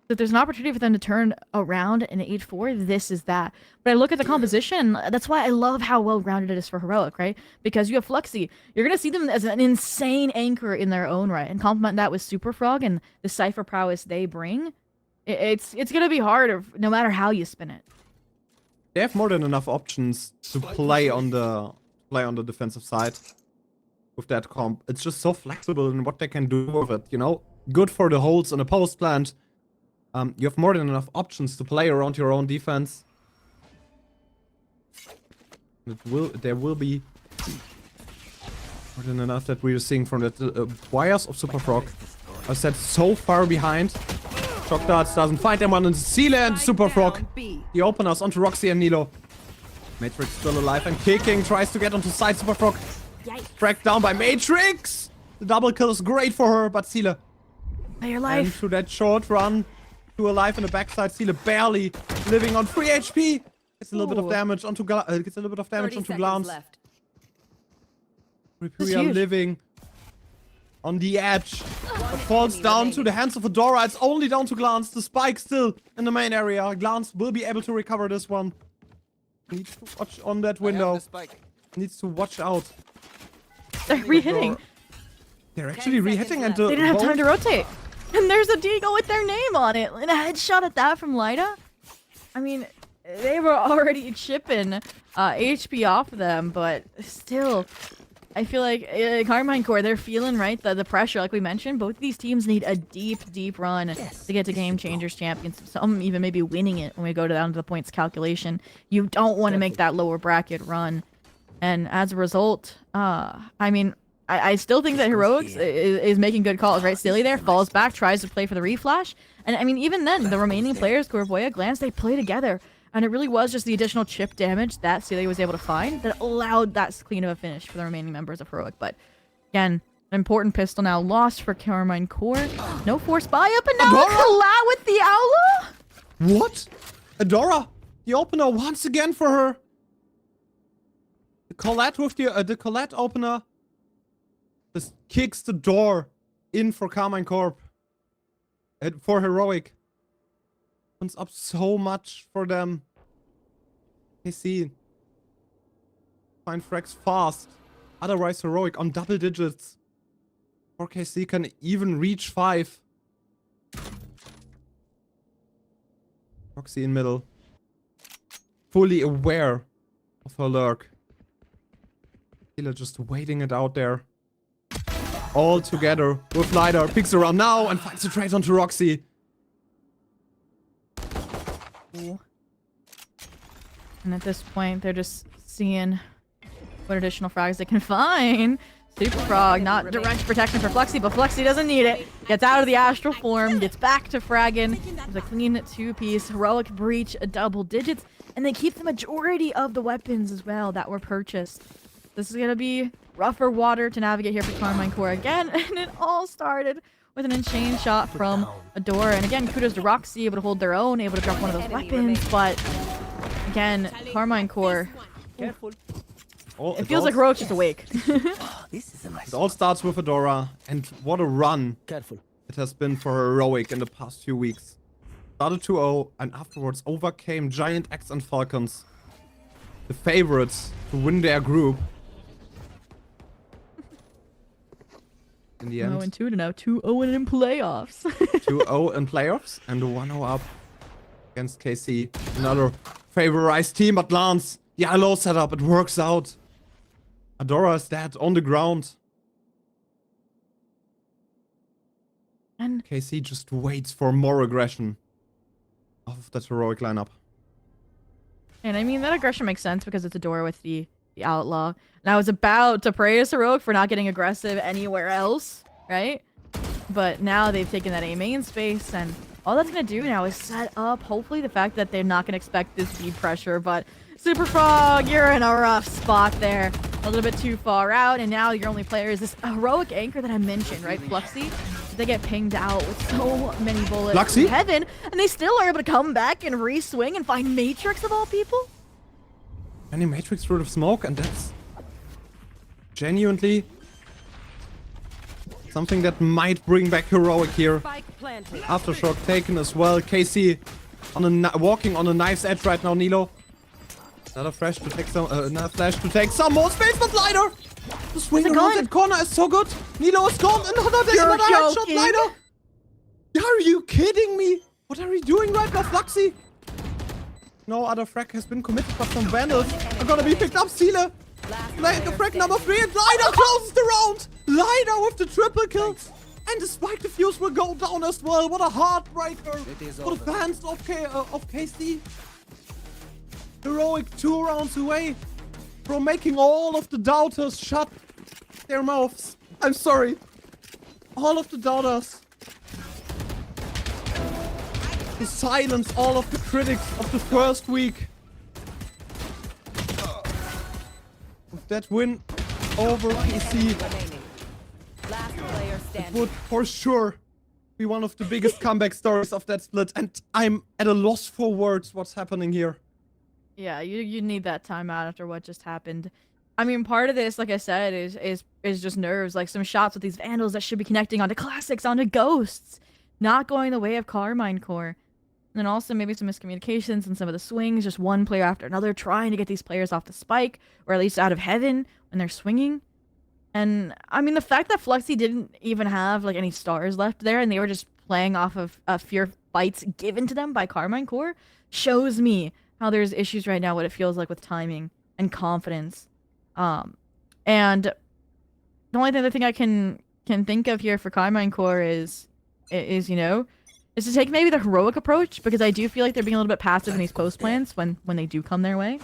So if there's an opportunity for them to turn around an 8-4, this is that. But I look at the composition, that's why I love how well-rounded it is for Heroic, right? Because you have Fluxy. You're going to see them as an insane anchor in their own right. And complement that with Super Frog and the Cypher prowess they bring. It's going to be hard no matter how you spin it. They have more than enough options to play on the defensive side with that comp. It's just so flexible in what they can do with it, you know? Good for the holds in a post plant. You have more than enough options to play around your own defense. There will be more than enough that we're seeing from the wires of Super Frog. I said so far behind. Shock Darts doesn't find them on the seal and Super Frog. The openers onto Roxy and Nilo. Matrix still alive and kicking. Tries to get onto side Super Frog. Tracked down by Matrix. The double kill is great for her, but Seele. Play your life. And to that short run. To alive in the backside. Seele barely living on 3 HP. Gets a little bit of damage onto Glance. Ripuria living on the edge. But falls down to the hands of Adora. It's only down to Glance. The spike still in the main area. Glance will be able to recover this one. Needs to watch on that window. Needs to watch out. They're re-hitting. They're actually re-hitting and They didn't have time to rotate. And there's a Deagle with their name on it. And a headshot at that from Lyda. I mean, they were already chipping HP off of them, but still... I feel like Carmine Core, they're feeling, right, the pressure, like we mentioned. Both of these teams need a deep run to get to Game Changers Champions. Some even maybe winning it when we go down to the points calculation. You don't want to make that lower bracket run. And as a result, I mean, I still think that Heroics is making good calls, right? Silly there, falls back, tries to play for the reflash. And I mean, even then, the remaining players, Corvoya, Glance, they play together. And it really was just the additional chip damage that Celia was able to find that allowed that clean of a finish for the remaining members of Heroic. But again, an important pistol now lost for Carmine Core. No force buy up, and now Collat with the Aula? What? Adora, the opener once again for her. The Collat with the Collat opener just kicks the door in for Carmine Corp. And for Heroic. Opens up so much for them. KC. Find frags fast. Otherwise Heroic on double digits. Or KC can even reach 5. Roxy in middle. Fully aware of her lurk. Killer just waiting it out there. All together with Lyda. Picks around now and finds the trade onto Roxy. And at this point, they're just seeing what additional frags they can find. Super Frog, not direct protection for Fluxy, but Fluxy doesn't need it. Gets out of the astral form, gets back to fragging. There's a clean 2-piece, heroic breach, double digits, and they keep the majority of the weapons as well that were purchased. This is gonna be rougher water to navigate here for Carmine Core again, and it all started with an insane shot from Adora. And again, kudos to Roxy, able to hold their own, able to drop one of those weapons, but again, Carmine Core. Careful. It feels like Heroic's just awake. This is a nice It all starts with Adora, and what a run Careful. it has been for Heroic in the past few weeks. Started 2-0, and afterwards overcame Giant X and Falcons, the favorites to win their group. In the end, 0-2 to now 2-0 in playoffs. 2-0 in playoffs, and 1-0 up against KC. Another favorized team, but Lance, the ILO setup, it works out. Adora is dead on the ground. And KC just waits for more aggression of that Heroic lineup. And I mean, that aggression makes sense because it's Adora with the Outlaw. And I was about to praise Heroic for not getting aggressive anywhere else, right? But now they've taken that A main space, and all that's going to do now is set up, hopefully, the fact that they're not going to expect this B pressure. But Super Frog, you're in a rough spot there. A little bit too far out, and now your only player is this Heroic anchor that I mentioned, right? Fluxy. They get pinged out with so many bullets Fluxy? from Heaven, and they still are able to come back and re-swing and find Matrix of all people. Any Matrix through the smoke, and that's genuinely something that might bring back Heroic here. Spike planted. Aftershock taken as well. KC on walking on a knife's edge right now. Nilo. Another flash to take some more space, but Lighter! The swing around that corner is so good. Nilo is gone. Another headshot, Lighter! Are you kidding me? What are you doing right now, Fluxy? No other frag has been committed, but some vandals are gonna be picked up. Seele. The frag number 3, and Lighter closes the round. Lighter with the triple kill. And the spike defuse will go down as well. What a heartbreaker for the fans of KC. Heroic 2 rounds away from making all of the doubters shut their mouths. I'm sorry. All of the doubters. To silence all of the critics of the first week. With that win over KC, Last player it standing. would for sure be one of the biggest comeback stories of that split. And I'm at a loss for words what's happening here. Yeah, you need that timeout after what just happened. I mean, part of this, like I said, is just nerves. Like some shots with these Vandals that should be connecting onto Classics, onto Ghosts. Not going the way of Carmine Core. And then also maybe some miscommunications and some of the swings, just one player after another, trying to get these players off the spike, or at least out of Heaven when they're swinging. And, I mean, the fact that Fluxy didn't even have, like, any stars left there, and they were just playing off of fear fights given to them by Carmine Core, shows me how there's issues right now, what it feels like with timing and confidence. And the only other thing I can think of here for Carmine Core is to take maybe the Heroic approach, because I do feel like they're being a little bit passive in these post plans when they do come their way,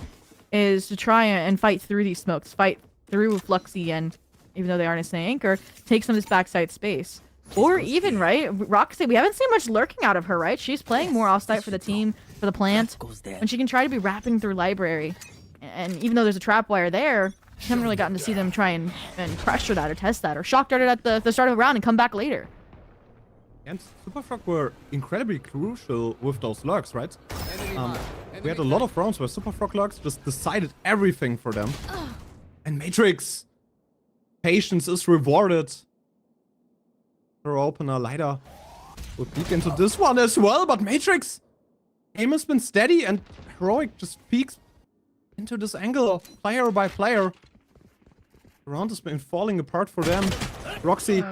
is to try and fight through these smokes, fight through Fluxy, and even though they aren't a snake anchor, take some of this backside space. Or even, right, Roxy, we haven't seen much lurking out of her, right? She's playing more off-site for the team, for the plant, when she can try to be wrapping through library. And even though there's a trap wire there, we haven't really gotten to see them try and pressure that or test that, or shock dart it at the start of the round and come back later. And Superfrog were incredibly crucial with those lurks, right? We had a lot of rounds where Superfrog lurks just decided everything for them. And Matrix, patience is rewarded. Her opener, Lighter, will peek into this one as well, but Matrix, aim has been steady, and Heroic just peeks into this angle player by player. The round has been falling apart for them. Roxy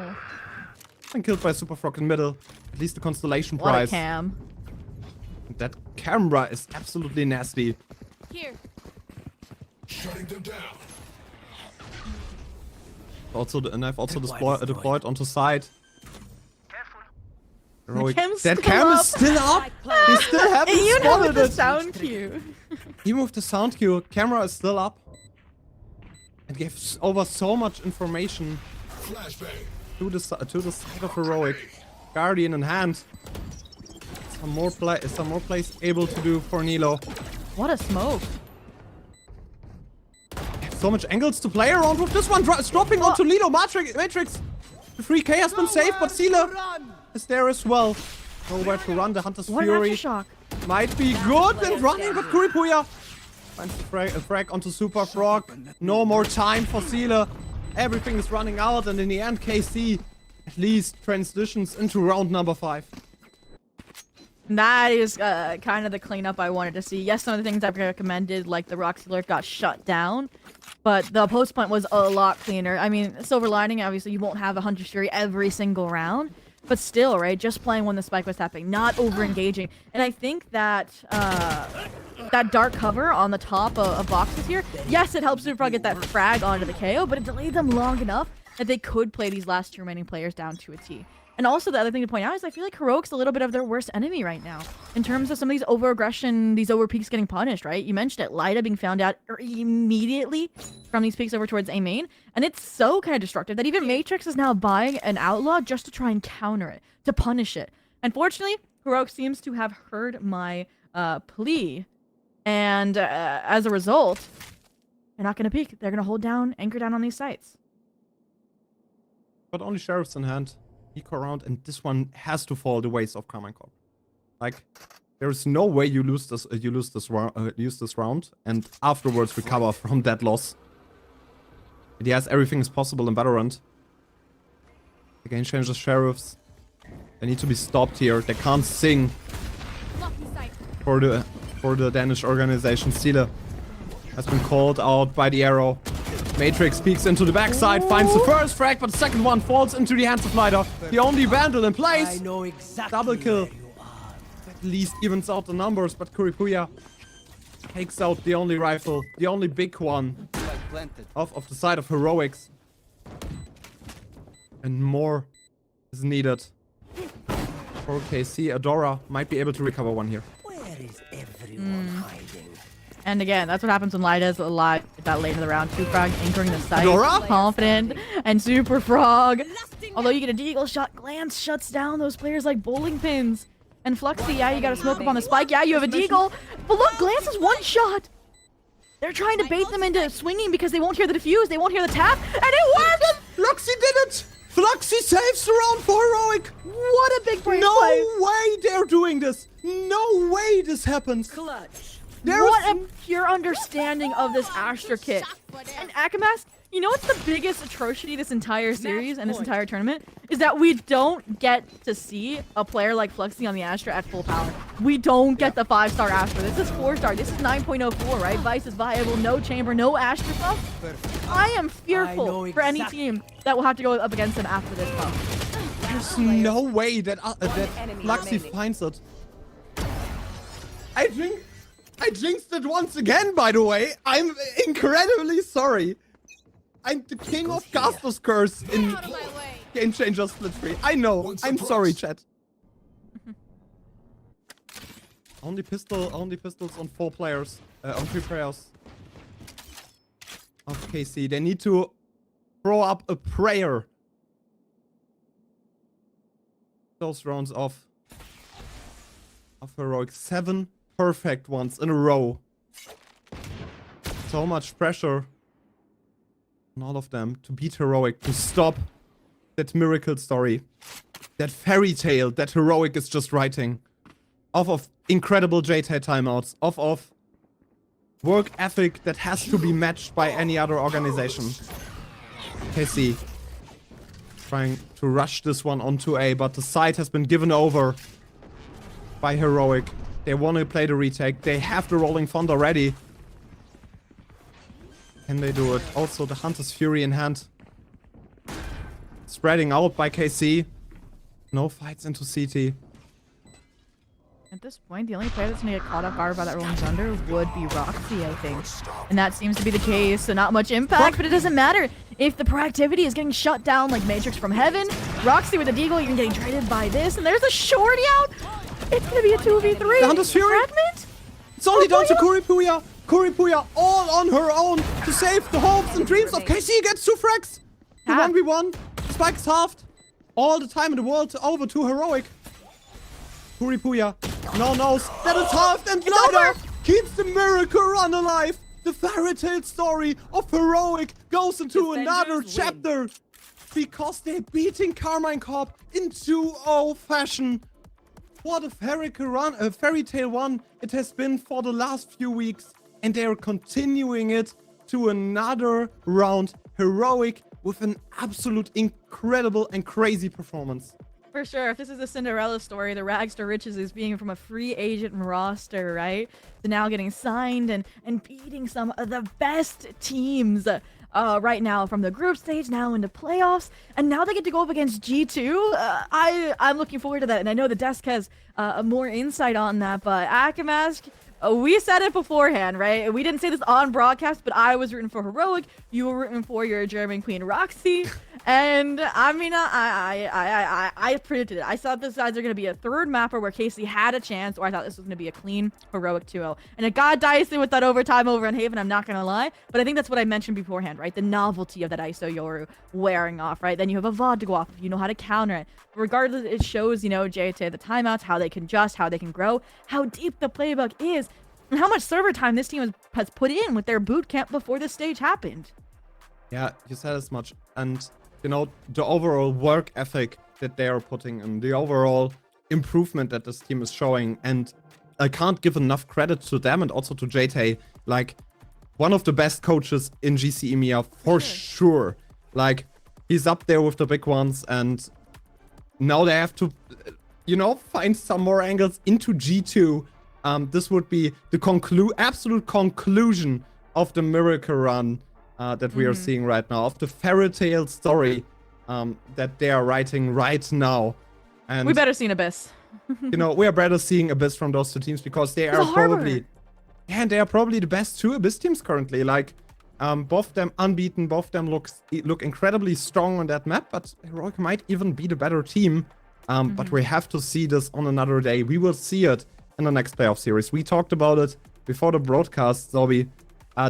been killed by Superfrog in middle. At least the constellation What prize. a cam. That camera is absolutely nasty. Here. Shutting them down. Also, and I've also deployed onto side. Heroic. cam's That still cam up. is still up. They still haven't And you know spotted with the it. sound cue. Even with the sound cue, camera is still up. And It gives over so much information Flashbang. to the side of Heroic. Guardian in hand. Some more plays able to do for Nilo. What a smoke. So much angles to play around with. This one dropping onto Lilo. Matrix. The 3K has been saved, but Sealer is there as well. Nowhere to run. The Hunter's What an Fury aftershock. might be good and running, but Kuripuya finds the frag onto Super Frog. No more time for Sealer. Everything is running out, and in the end, KC at least transitions into round number 5. That is kind of the cleanup I wanted to see. Yes, some of the things I've recommended, like the Roxy Lurk, got shut down. But the post point was a lot cleaner. I mean, silver lining, obviously, you won't have a Hunter's Fury every single round. But still, right, just playing when the spike was happening, not over-engaging. And I think that that dark cover on the top of boxes here, yes, it helps Super Frog get that frag onto the KO, but it delayed them long enough that they could play these last 2 remaining players down to a T. And also, the other thing to point out is I feel like Heroic's a little bit of their worst enemy right now. In terms of some of these over-aggression, these over-peaks getting punished, right? You mentioned it, Lida being found out immediately from these peaks over towards A main. And it's so kind of destructive that even Matrix is now buying an Outlaw just to try and counter it, to punish it. Unfortunately, Heroic seems to have heard my plea. And as a result, they're not going to peek. They're going to hold down, anchor down on these sites. But only Sheriffs in hand. Eco round, and this one has to fall the ways of Carmine Corp. Like, there is no way you lose this round, and afterwards recover from that loss. And yes, everything is possible in Valorant. The game changes Sheriffs. They need to be stopped here. They can't sing for the Danish organization. Sealer has been called out by the arrow. Matrix peeks into the backside, finds the first frag, but the second one falls into the hands of Lida. The only Vandal in place. Double kill. At least evens out the numbers, but Kuripuya takes out the only rifle, the only big one of the side of Heroics. And more is needed. For KC, Adora might be able to recover one here. Where is everyone hiding? And again, that's what happens when Lida's alive that late in the round. Super Frog anchoring the site. Adora? Confident. And Super Frog. Although you get a deagle shot, Glance shuts down those players like bowling pins. And Fluxy, yeah, you gotta smoke up on the spike. Yeah, you have a deagle. But look, Glance is one shot. They're trying to bait them into swinging because they won't hear the defuse. They won't hear the tap. And it worked! Fluxy did it! Fluxy saves the round for Heroic! What a big brain No play. way they're doing this! No way this happens! Clutch. What a pure understanding of this Astra kit. And Akamas, you know what's the biggest atrocity this entire series and this entire tournament? Is that we don't get to see a player like Fluxy on the Astra at full power. We don't get the 5-star Astra. This is 4-star. This is 9.04, right? Vice is viable. No chamber, no Astra stuff. I am fearful for any team that will have to go up against them after this puff. There's no way that Fluxy finds it. I jinxed it once again, by the way. I'm incredibly sorry. I'm the king of Caster's Curse in Game Changer Split 3. I know. I'm sorry, chat. Only pistols on 4 players. On 3 players. Of KC. They need to throw up a prayer. Those rounds of Heroic. 7 perfect ones in a row. So much pressure on all of them to beat Heroic, to stop that miracle story, that fairy tale that Heroic is just writing, off of incredible JT timeouts, off of work ethic that has to be matched by any other organization. KC trying to rush this one onto A, but the site has been given over by Heroic. They want to play the retake. They have the Rolling Thunder ready. Can they do it? Also, the Hunter's Fury in hand. Spreading out by KC. No fights into CT. At this point, the only player that's going to get caught off guard by that Rolling Thunder would be Roxy, I think. And that seems to be the case, so not much impact, but it doesn't matter. If the proactivity is getting shut down like Matrix from Heaven, Roxy with a deagle, you're getting traded by this, and there's a shorty out! It's gonna be a 2v3. The Hunter's Fury. Fragment? It's only down to Kuripuya. Kuripuya all on her own to save the hopes and dreams of KC. Gets 2 frags. The 1v1. Spikes halved. All the time in the world over to Heroic. Kuripuya now knows that it's halved, and Louder keeps the miracle run alive. The fairy tale story of Heroic goes into another chapter because they're beating Carmine Corp in 2-0 fashion. What a fairy tale run it has been for the last few weeks, and they are continuing it to another round. Heroic with an absolute incredible and crazy performance. For sure. If this is a Cinderella story, the rags to riches is being from a free agent roster, right? To now getting signed and beating some of the best teams right now from the group stage now into playoffs. And now they get to go up against G2. I'm looking forward to that. And I know the desk has more insight on that. But Akamask, we said it beforehand, right? We didn't say this on broadcast, but I was rooting for Heroic. You were rooting for your German queen, Roxy. And I mean, I predicted it. I thought this guys are going to be a third mapper where Casey had a chance, or I thought this was going to be a clean Heroic 2-0. And it got dicey with that overtime over in Haven, I'm not going to lie. But I think that's what I mentioned beforehand, right? The novelty of that ISO Yoru wearing off, right? Then you have a VOD to go off, you know how to counter it. Regardless, it shows, you know, JT the timeouts, how they can adjust, how they can grow, how deep the playbook is, and how much server time this team has put in with their boot camp before this stage happened. Yeah, you said as much. And, you know, the overall work ethic that they are putting in, the overall improvement that this team is showing. And I can't give enough credit to them and also to JT. Like, one of the best coaches in GC EMEA for sure. Like, he's up there with the big ones, and now they have to, you know, find some more angles into G2. This would be the absolute conclusion of the miracle run that we are seeing right now, of the fairy tale story that they are writing right now. And we better see an Abyss. You know, we are better seeing Abyss from those two teams because they are probably, and they are probably the best 2 Abyss teams currently. Like, both of them unbeaten, both of them look incredibly strong on that map, but Heroic might even be the better team. But we have to see this on another day. We will see it in the next playoff series. We talked about it before the broadcast, Zobi.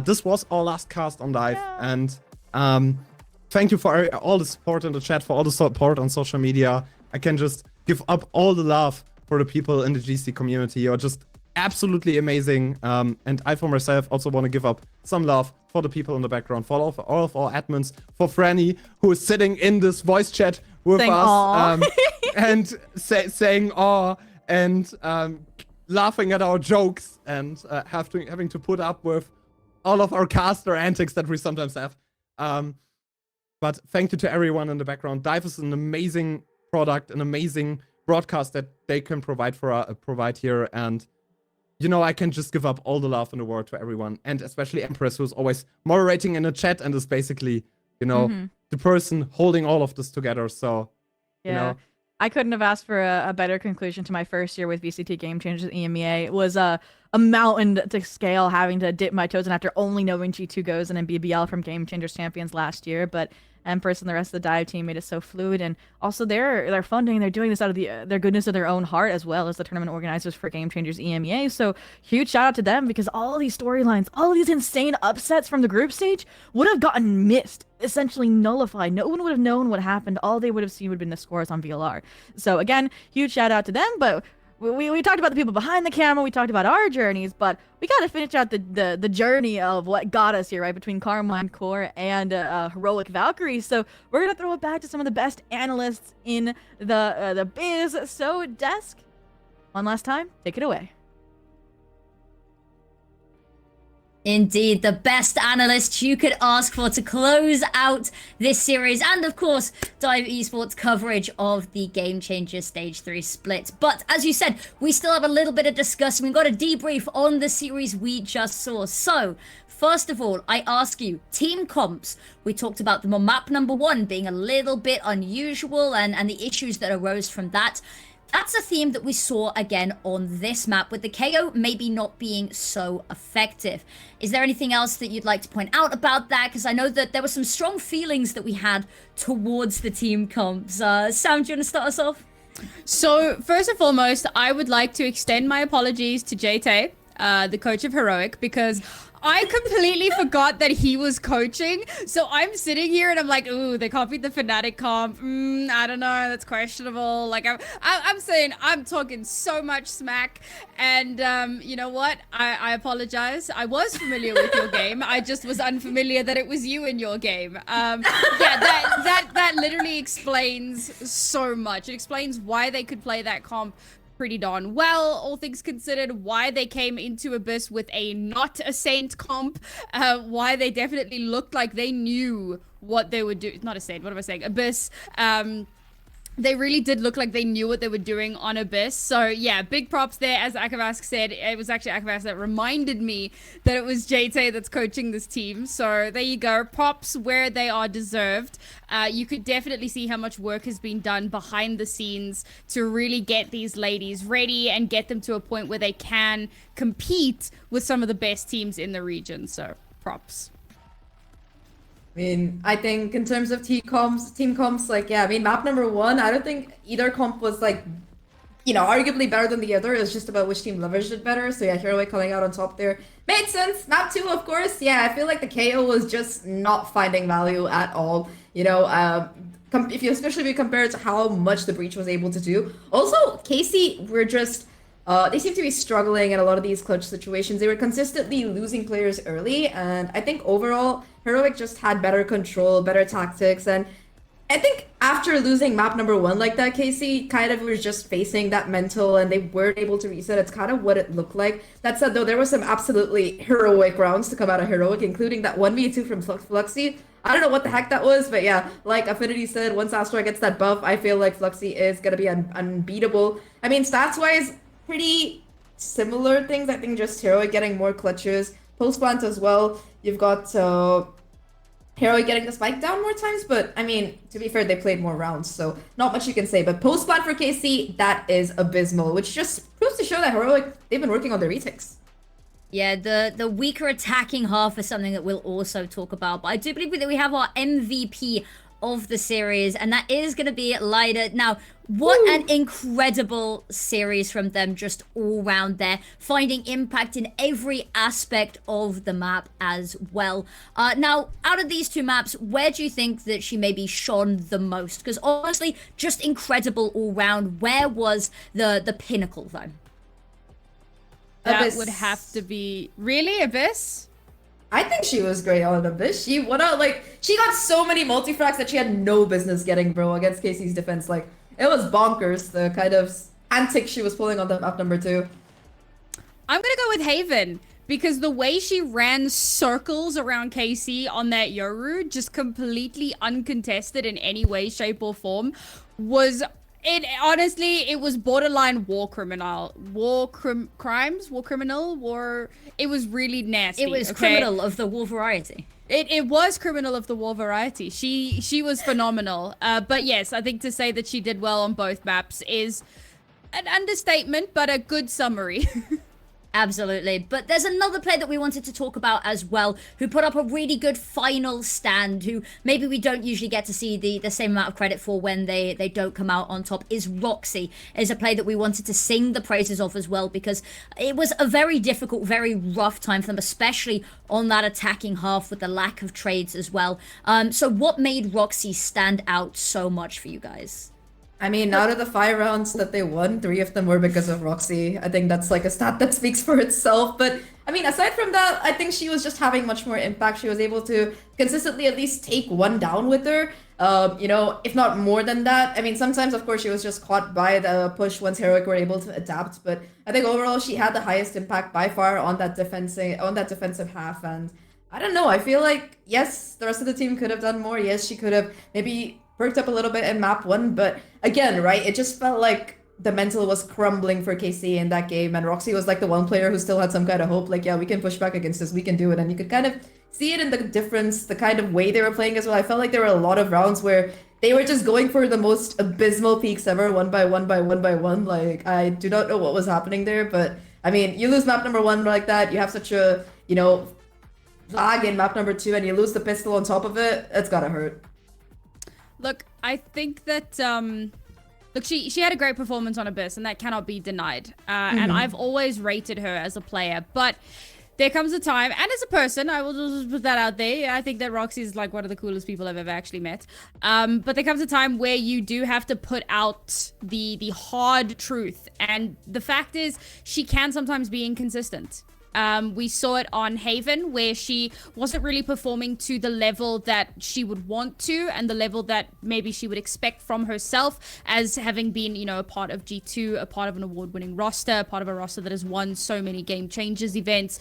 This was our last cast on DivE, and thank you for all the support in the chat, for all the support on social media. I can just give up all the love for the people in the GC community. You're just absolutely amazing. And I, for myself, also want to give up some love for the people in the background, for all of our admins, for Franny, who is sitting in this voice chat with us and saying aw, and laughing at our jokes, and having to put up with all of our caster antics that we sometimes have. But thank you to everyone in the background. DivE is an amazing product, an amazing broadcast that they can provide here, and you know, I can just give up all the love in the world to everyone, and especially Empress, who's always moderating in the chat and is basically, you know, the person holding all of this together. So, you know, I couldn't have asked for a better conclusion to my first year with VCT Game Changers EMEA. It was a mountain to scale, having to dip my toes in after only knowing G2 goes and BBL from Game Changers Champions last year. But Empress and the rest of the DivE team made it so fluid, and also they're funding, they're doing this out of their goodness of their own heart, as well as the tournament organizers for Game Changers EMEA. So huge shout out to them, because all of these storylines, all of these insane upsets from the group stage would have gotten missed, essentially nullified. No one would have known what happened. All they would have seen would have been the scores on VLR. So again, huge shout out to them. But we talked about the people behind the camera, we talked about our journeys, but we got to finish out the journey of what got us here, right, between Carmine Core and Heroic Valkyrie. So we're going to throw it back to some of the best analysts in the biz. So Desk, one last time, take it away. Indeed, the best analyst you could ask for to close out this series, and of course, DivE Esports coverage of the Game Changer Stage 3 split. But as you said, we still have a little bit of discussion. We've got a debrief on the series we just saw. So, first of all, I ask you, team comps. We talked about them on map number 1 being a little bit unusual and the issues that arose from that. That's a theme that we saw again on this map, with the KO maybe not being so effective. Is there anything else that you'd like to point out about that? Because I know that there were some strong feelings that we had towards the team comps. Sam, do you want to start us off? So, first and foremost, I would like to extend my apologies to JT, the coach of Heroic, because I completely forgot that he was coaching. So I'm sitting here and I'm like, ooh, they copied the Fnatic comp. I don't know, that's questionable. Like I'm saying, I'm talking so much smack. And you know what? I apologize. I was familiar with your game. I just was unfamiliar that it was you in your game. Yeah, that literally explains so much. It explains why they could play that comp pretty darn well, all things considered, why they came into Abyss with a not a Saint comp, why they definitely looked like they knew what they would do. Not a Saint, what am I saying? Abyss. They really did look like they knew what they were doing on Abyss. So yeah, big props there. As Akavask said, it was actually Akavask that reminded me that it was JT that's coaching this team. So there you go. Props where they are deserved. You could definitely see how much work has been done behind the scenes to really get these ladies ready and get them to a point where they can compete with some of the best teams in the region. So props. I mean, I think in terms of team comps, like, yeah, I mean, map number 1, I don't think either comp was, like, you know, arguably better than the other. It was just about which team leveraged it better. So yeah, Heroic coming out on top there made sense. Map 2, of course, yeah, I feel like the KO was just not finding value at all. You know, especially if you compare it to how much the Breach was able to do. Also, KC were just... they seem to be struggling in a lot of these clutch situations. They were consistently losing players early, and I think overall, Heroic just had better control, better tactics, and I think after losing map number 1 like that, KC kind of was just facing that mental, and they weren't able to reset. It's kind of what it looked like. That said, though, there were some absolutely heroic rounds to come out of Heroic, including that 1v2 from Fluxy. I don't know what the heck that was, but yeah, like Affinity said, once Astra gets that buff, I feel like Fluxy is going to be unbeatable. I mean, stats-wise, pretty similar things. I think just Heroic getting more clutches. Post-plant as well. You've got Heroic getting the spike down more times, but I mean, to be fair, they played more rounds, so not much you can say. But post-plant for KC, that is abysmal, which just proves to show that Heroic, they've been working on their retakes. Yeah, the weaker attacking half is something that we'll also talk about. But I do believe that we have our MVP of the series, and that is going to be Lida. Now, what an incredible series from them, just all round there, finding impact in every aspect of the map as well. Now, out of these two maps, where do you think that she maybe shone the most? Because honestly, just incredible all round. Where was the pinnacle, though? That Abyss. would have to be... Really? Abyss? I think she was great on Abyss. She got so many multi-frags that she had no business getting, bro, against KC's defense. Like, it was bonkers, the kind of antics she was pulling on the map number 2. I'm gonna go with Haven, because the way she ran circles around KC on that Yoru, just completely uncontested in any way, shape, or form, was... honestly, it was borderline war criminal. It was really nasty. It was criminal of the war variety. It was criminal of the war variety. She was phenomenal. But yes, I think to say that she did well on both maps is an understatement, but a good summary. Absolutely. But there's another player that we wanted to talk about as well, who put up a really good final stand, who maybe we don't usually get to see the same amount of credit for when they don't come out on top, is Roxy. Is a player that we wanted to sing the praises of as well, because it was a very difficult, very rough time for them, especially on that attacking half with the lack of trades as well. So what made Roxy stand out so much for you guys? I mean, out of the 5 rounds that they won, 3 of them were because of Roxy. I think that's like a stat that speaks for itself. But I mean, aside from that, I think she was just having much more impact. She was able to consistently at least take one down with her. You know, if not more than that. I mean, sometimes, of course, she was just caught by the push once Heroic were able to adapt. But I think overall, she had the highest impact by far on that defensive half. And I don't know. I feel like, yes, the rest of the team could have done more. Yes, she could have maybe perked up a little bit in map 1, but again, right, it just felt like the mental was crumbling for KC in that game, and Roxy was like the one player who still had some kind of hope, like, yeah, we can push back against this, we can do it, and you could kind of see it in the difference, the kind of way they were playing as well. I felt like there were a lot of rounds where they were just going for the most abysmal peaks ever, one by one, like, I do not know what was happening there, but, I mean, you lose map number 1 like that, you have such a, you know, lag in map number 2, and you lose the pistol on top of it, it's gotta hurt. Look, I think that, look, she had a great performance on Abyss, and that cannot be denied. And I've always rated her as a player, but there comes a time, and as a person, I will just put that out there. I think that Roxy is like one of the coolest people I've ever actually met. But there comes a time where you do have to put out the hard truth, and the fact is, she can sometimes be inconsistent. We saw it on Haven, where she wasn't really performing to the level that she would want to, and the level that maybe she would expect from herself as having been, you know, a part of G2, a part of an award-winning roster, a part of a roster that has won so many Game Changers events.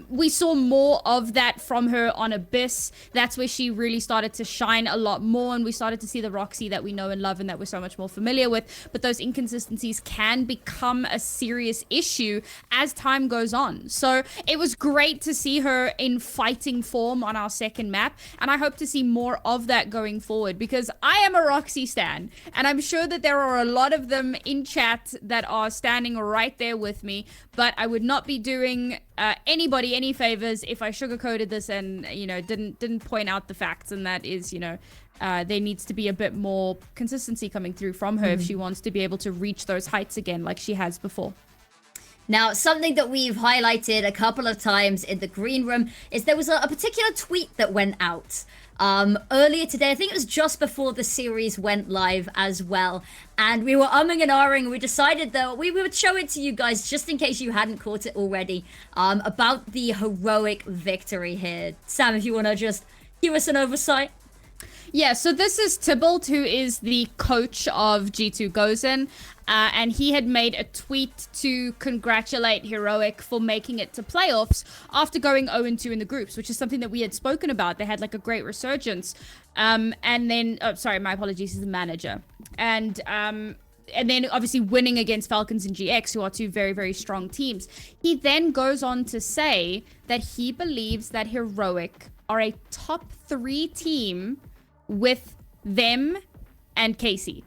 We saw more of that from her on Abyss. That's where she really started to shine a lot more, and we started to see the Roxy that we know and love and that we're so much more familiar with. But those inconsistencies can become a serious issue as time goes on. So it was great to see her in fighting form on our second map, and I hope to see more of that going forward, because I am a Roxy stan, and I'm sure that there are a lot of them in chat that are standing right there with me, but I would not be doing anybody any favors if I sugarcoated this and, you know, didn't point out the facts, and that is, you know, there needs to be a bit more consistency coming through from her if she wants to be able to reach those heights again like she has before. Now, something that we've highlighted a couple of times in the green room is there was a particular tweet that went out earlier today. I think it was just before the series went live as well. And we were umming and ahhing, and we decided that we would show it to you guys just in case you hadn't caught it already, about the heroic victory here. Sam, if you want to just give us an oversight. Yeah, so this is Tybalt, who is the coach of G2 Gozen, and he had made a tweet to congratulate Heroic for making it to playoffs after going 0-2 in the groups, which is something that we had spoken about. They had like a great resurgence, and then, oh, sorry, my apologies, he's the manager, and then obviously winning against Falcons and GX, who are two very, very strong teams. He then goes on to say that he believes that Heroic are a top 3 team with them and Casey.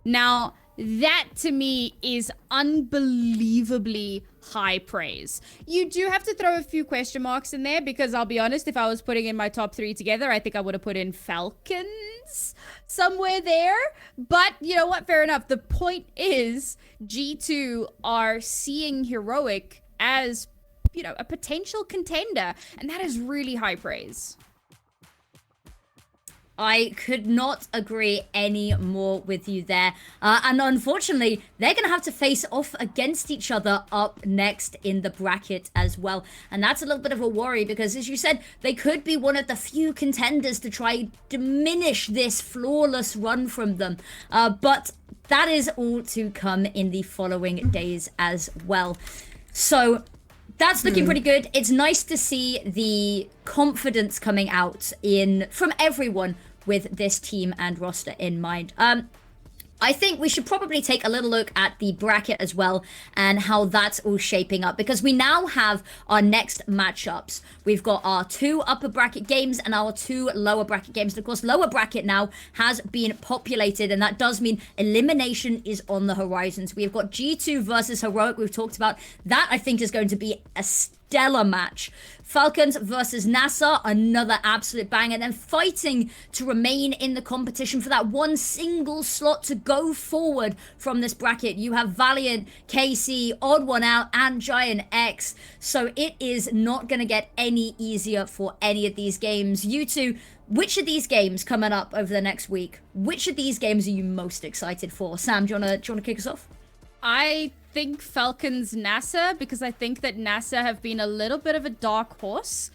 Now, that to me is unbelievably high praise. You do have to throw a few question marks in there, because I'll be honest, if I was putting in my top 3 together, I think I would have put in Falcons somewhere there. But you know what? Fair enough. The point is, G2 are seeing Heroic as, you know, a potential contender, and that is really high praise. I could not agree any more with you there. And unfortunately, they're going to have to face off against each other up next in the bracket as well. And that's a little bit of a worry, because as you said, they could be one of the few contenders to try diminish this flawless run from them. But that is all to come in the following days as well. So that's looking pretty good. It's nice to see the confidence coming out from everyone with this team and roster in mind. I think we should probably take a little look at the bracket as well and how that's all shaping up, because we now have our next matchups. We've got our 2 upper bracket games and our 2 lower bracket games. And of course, lower bracket now has been populated, and that does mean elimination is on the horizons. We've got G2 versus Heroic. We've talked about that. I think is going to be a stellar match. Falcons versus NASA, another absolute bang, and then fighting to remain in the competition for that one single slot to go forward from this bracket. You have Valiant, KC, Odd One Out, and Giant X. So it is not going to get any easier for any of these games. You two, which of these games coming up over the next week, which of these games are you most excited for? Sam, do you wanna kick us off? I think Falcons NASA, because I think that NASA have been a little bit of a dark horse.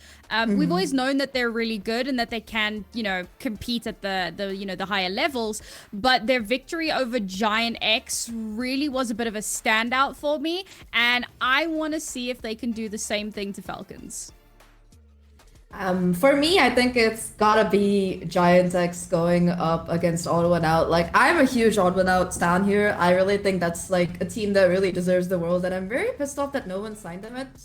We've always known that they're really good and that they can, you know, compete at the higher levels, but their victory over Giant X really was a bit of a standout for me, and I want to see if they can do the same thing to Falcons. For me, I think it's gotta be Giant X going up against Odd One Out. Like, I'm a huge Odd One Out stan here. I really think that's like a team that really deserves the world, and I'm very pissed off that no one signed them yet.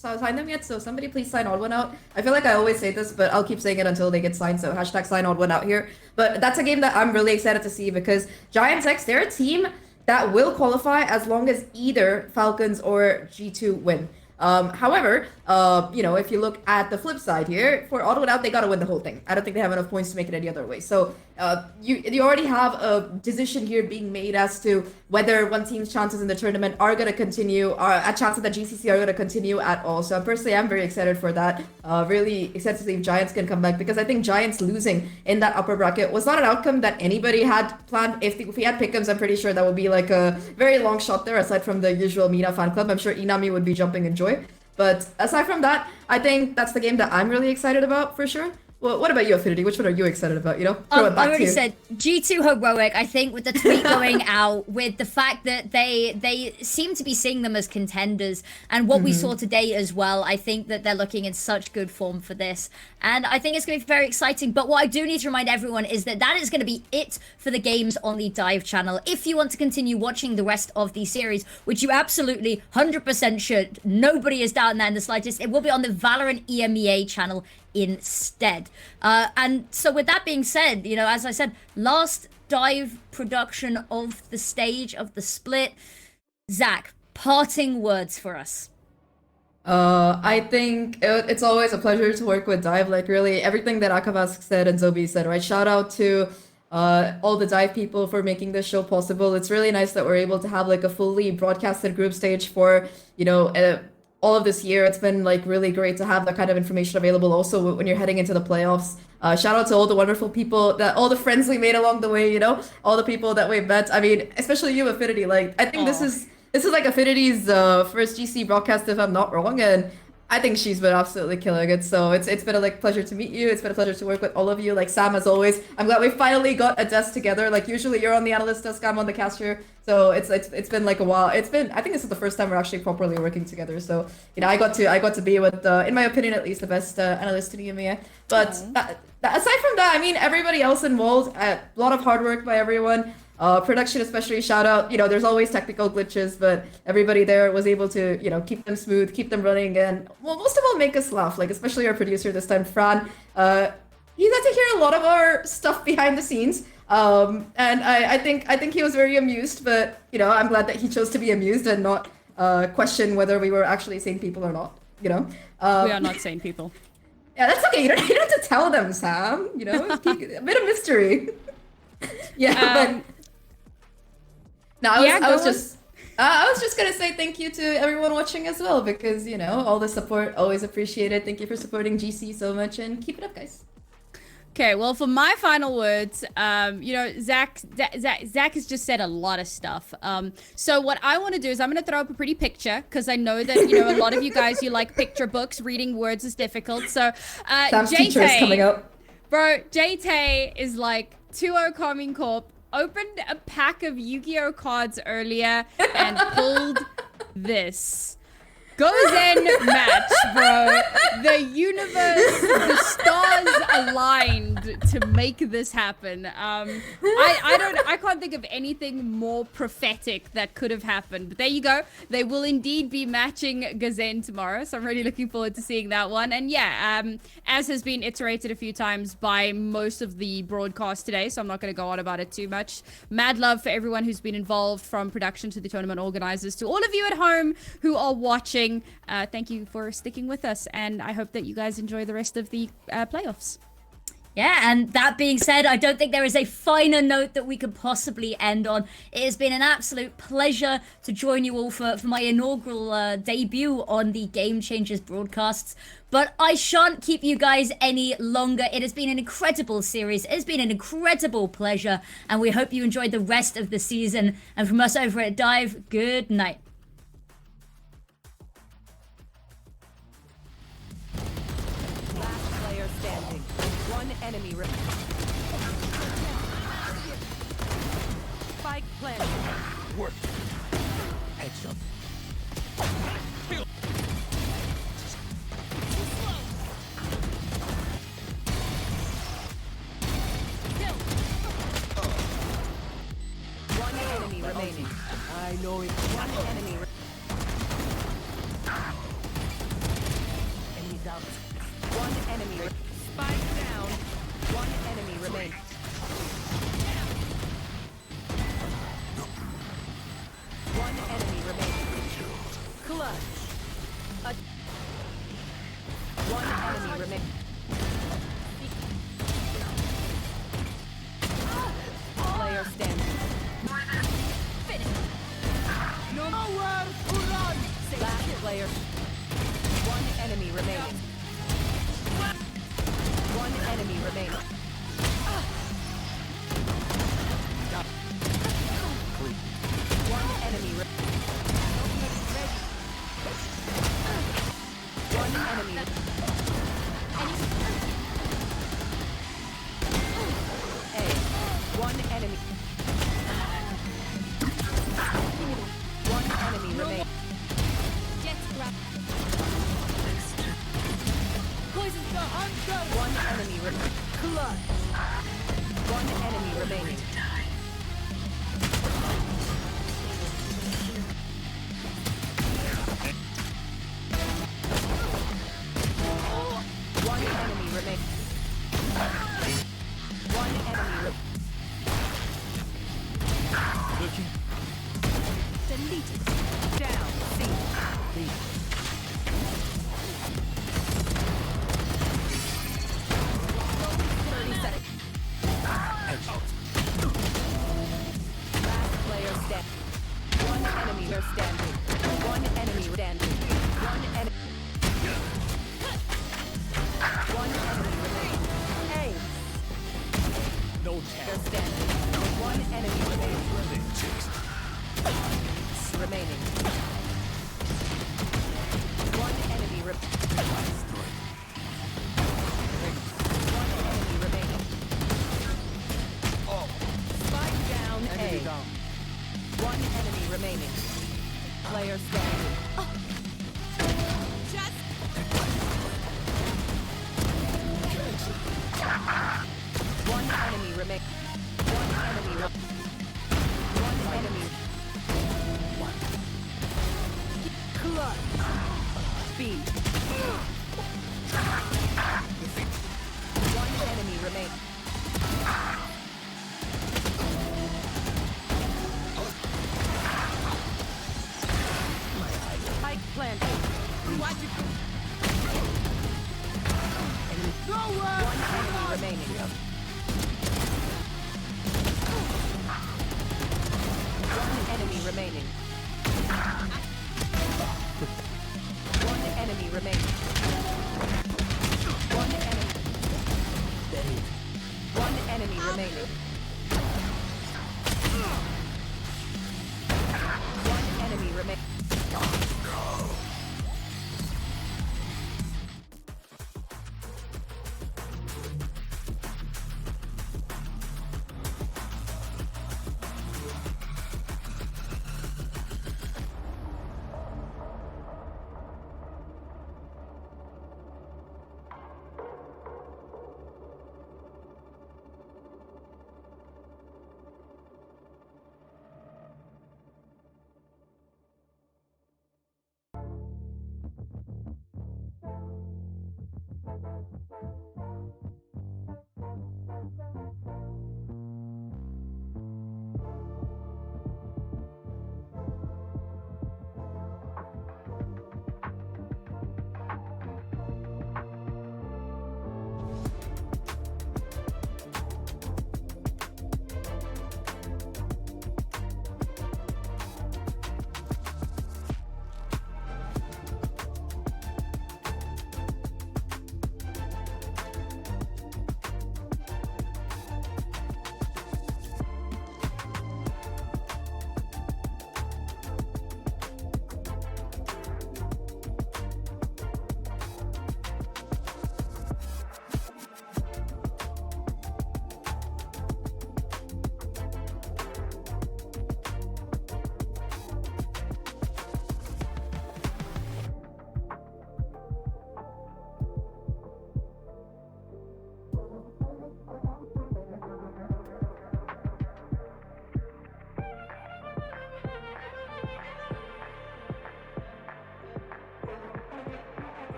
So somebody please sign Odd One Out. I feel like I always say this, but I'll keep saying it until they get signed. So hashtag sign Odd One Out here. But that's a game that I'm really excited to see, because Giant X, they're a team that will qualify as long as either Falcons or G2 win. However, you know, if you look at the flip side here, for Odd One Out, they gotta win the whole thing. I don't think they have enough points to make it any other way. So you already have a decision here being made as to whether one team's chances in the tournament are going to continue, or a chances that GCC are going to continue at all. So personally, I'm very excited for that. Really excited to see if Giants can come back, because I think Giants losing in that upper bracket was not an outcome that anybody had planned. If we had pick'ems, I'm pretty sure that would be like a very long shot there, aside from the usual MENA fan club. I'm sure Inami would be jumping in joy. But aside from that, I think that's the game that I'm really excited about for sure. Well, what about you, Affinity? Which one are you excited about? You know, throw it back I already to you. said G2 heroic. I think with the tweet going out, with the fact that they seem to be seeing them as contenders, and what we saw today as well, I think that they're looking in such good form for this, and I think it's going to be very exciting. But what I do need to remind everyone is that that is going to be it for the games on the DivE channel. If you want to continue watching the rest of the series, which you absolutely 100% should, nobody is doubting that in the slightest, it will be on the VLNT EMEA channel instead. And so with that being said, you know, as I said, last DivE production of the stage of the split. Zach, parting words for us. I think it's always a pleasure to work with DivE. Like really everything that Akavas said and Zobi said, right? Shout out to all the DivE people for making this show possible. It's really nice that we're able to have like a fully broadcasted group stage for, you know, all of this year. It's been like really great to have that kind of information available also when you're heading into the playoffs. Shout out to all the wonderful people, all the friends we made along the way, you know, all the people that we've met. I mean, especially you, Affinity. Like, I think this is like Affinity's first GC broadcast, if I'm not wrong, and I think she's been absolutely killing it. So it's been a pleasure to meet you. It's been a pleasure to work with all of you. Like Sam, as always, I'm glad we finally got a desk together. Like usually you're on the analyst desk, I'm on the caster. So it's been like a while. I think this is the first time we're actually properly working together. So you know, I got to be with, in my opinion at least, the best analyst in EMEA. But aside from that, I mean, everybody else involved, a lot of hard work by everyone. Production especially, shout out, you know, there's always technical glitches, but everybody there was able to, you know, keep them smooth, keep them running, and well, most of all, make us laugh, like especially our producer this time, Fran. He got to hear a lot of our stuff behind the scenes, and I think he was very amused, but, you know, I'm glad that he chose to be amused and not question whether we were actually sane people or not, you know. We are not sane people. Yeah, that's okay, you don't have to tell them, Sam, you know, keep a bit of mystery. Yeah, but... No, I was just gonna say thank you to everyone watching as well, because you know, all the support, always appreciated. Thank you for supporting GC so much, and keep it up, guys. Okay, well, for my final words, you know, Zach has just said a lot of stuff. So what I want to do is I'm going to throw up a pretty picture, because I know that, you know, a lot of you guys, you like picture books. Reading words is difficult. So Sam's teacher is coming up. Bro, JT is like 2-0 Coming Corp. Opened a pack of Yu-Gi-Oh cards earlier and pulled this. Goes in match, bro. The universe, the stars aligned to make this happen. I can't think of anything more prophetic that could have happened. But there you go. They will indeed be matching Gazen tomorrow, so I'm really looking forward to seeing that one. And yeah, as has been iterated a few times by most of the broadcast today, so I'm not going to go on about it too much. Mad love for everyone who's been involved, from production to the tournament organizers to all of you at home who are watching. Thank you for sticking with us, and I hope that you guys enjoy the rest of the playoffs. Yeah, and that being said, I don't think there is a finer note that we could possibly end on. It has been an absolute pleasure to join you all for my inaugural debut on the Game Changers broadcasts. But I shan't keep you guys any longer. It has been an incredible series. It has been an incredible pleasure, and we hope you enjoyed the rest of the season. And from us over at DivE, good night. Enemy spike planted. Work. Headshot. Kill. One enemy remaining. I know it. One enemy. Enemy down. One enemy. Spike down. One enemy remains. One enemy remains. Clutch. One enemy remains. One enemy remaining. One enemy remaining. One enemy deleted. Down. C. 30 seconds. Last player standing. One enemy standing. One enemy standing. One enemy. One enemy remaining. Hey. No They're chance. standing. One enemy remaining. Remaining. One enemy One enemy remaining. Spike down A. One enemy remaining. Player standing. Just one enemy remain. One enemy. One enemy. Clutch. Speed. One enemy remain. Spike planted. Watch it. One enemy remaining. One enemy remaining. One enemy remaining. One enemy. One enemy remaining. One enemy remaining.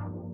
Down.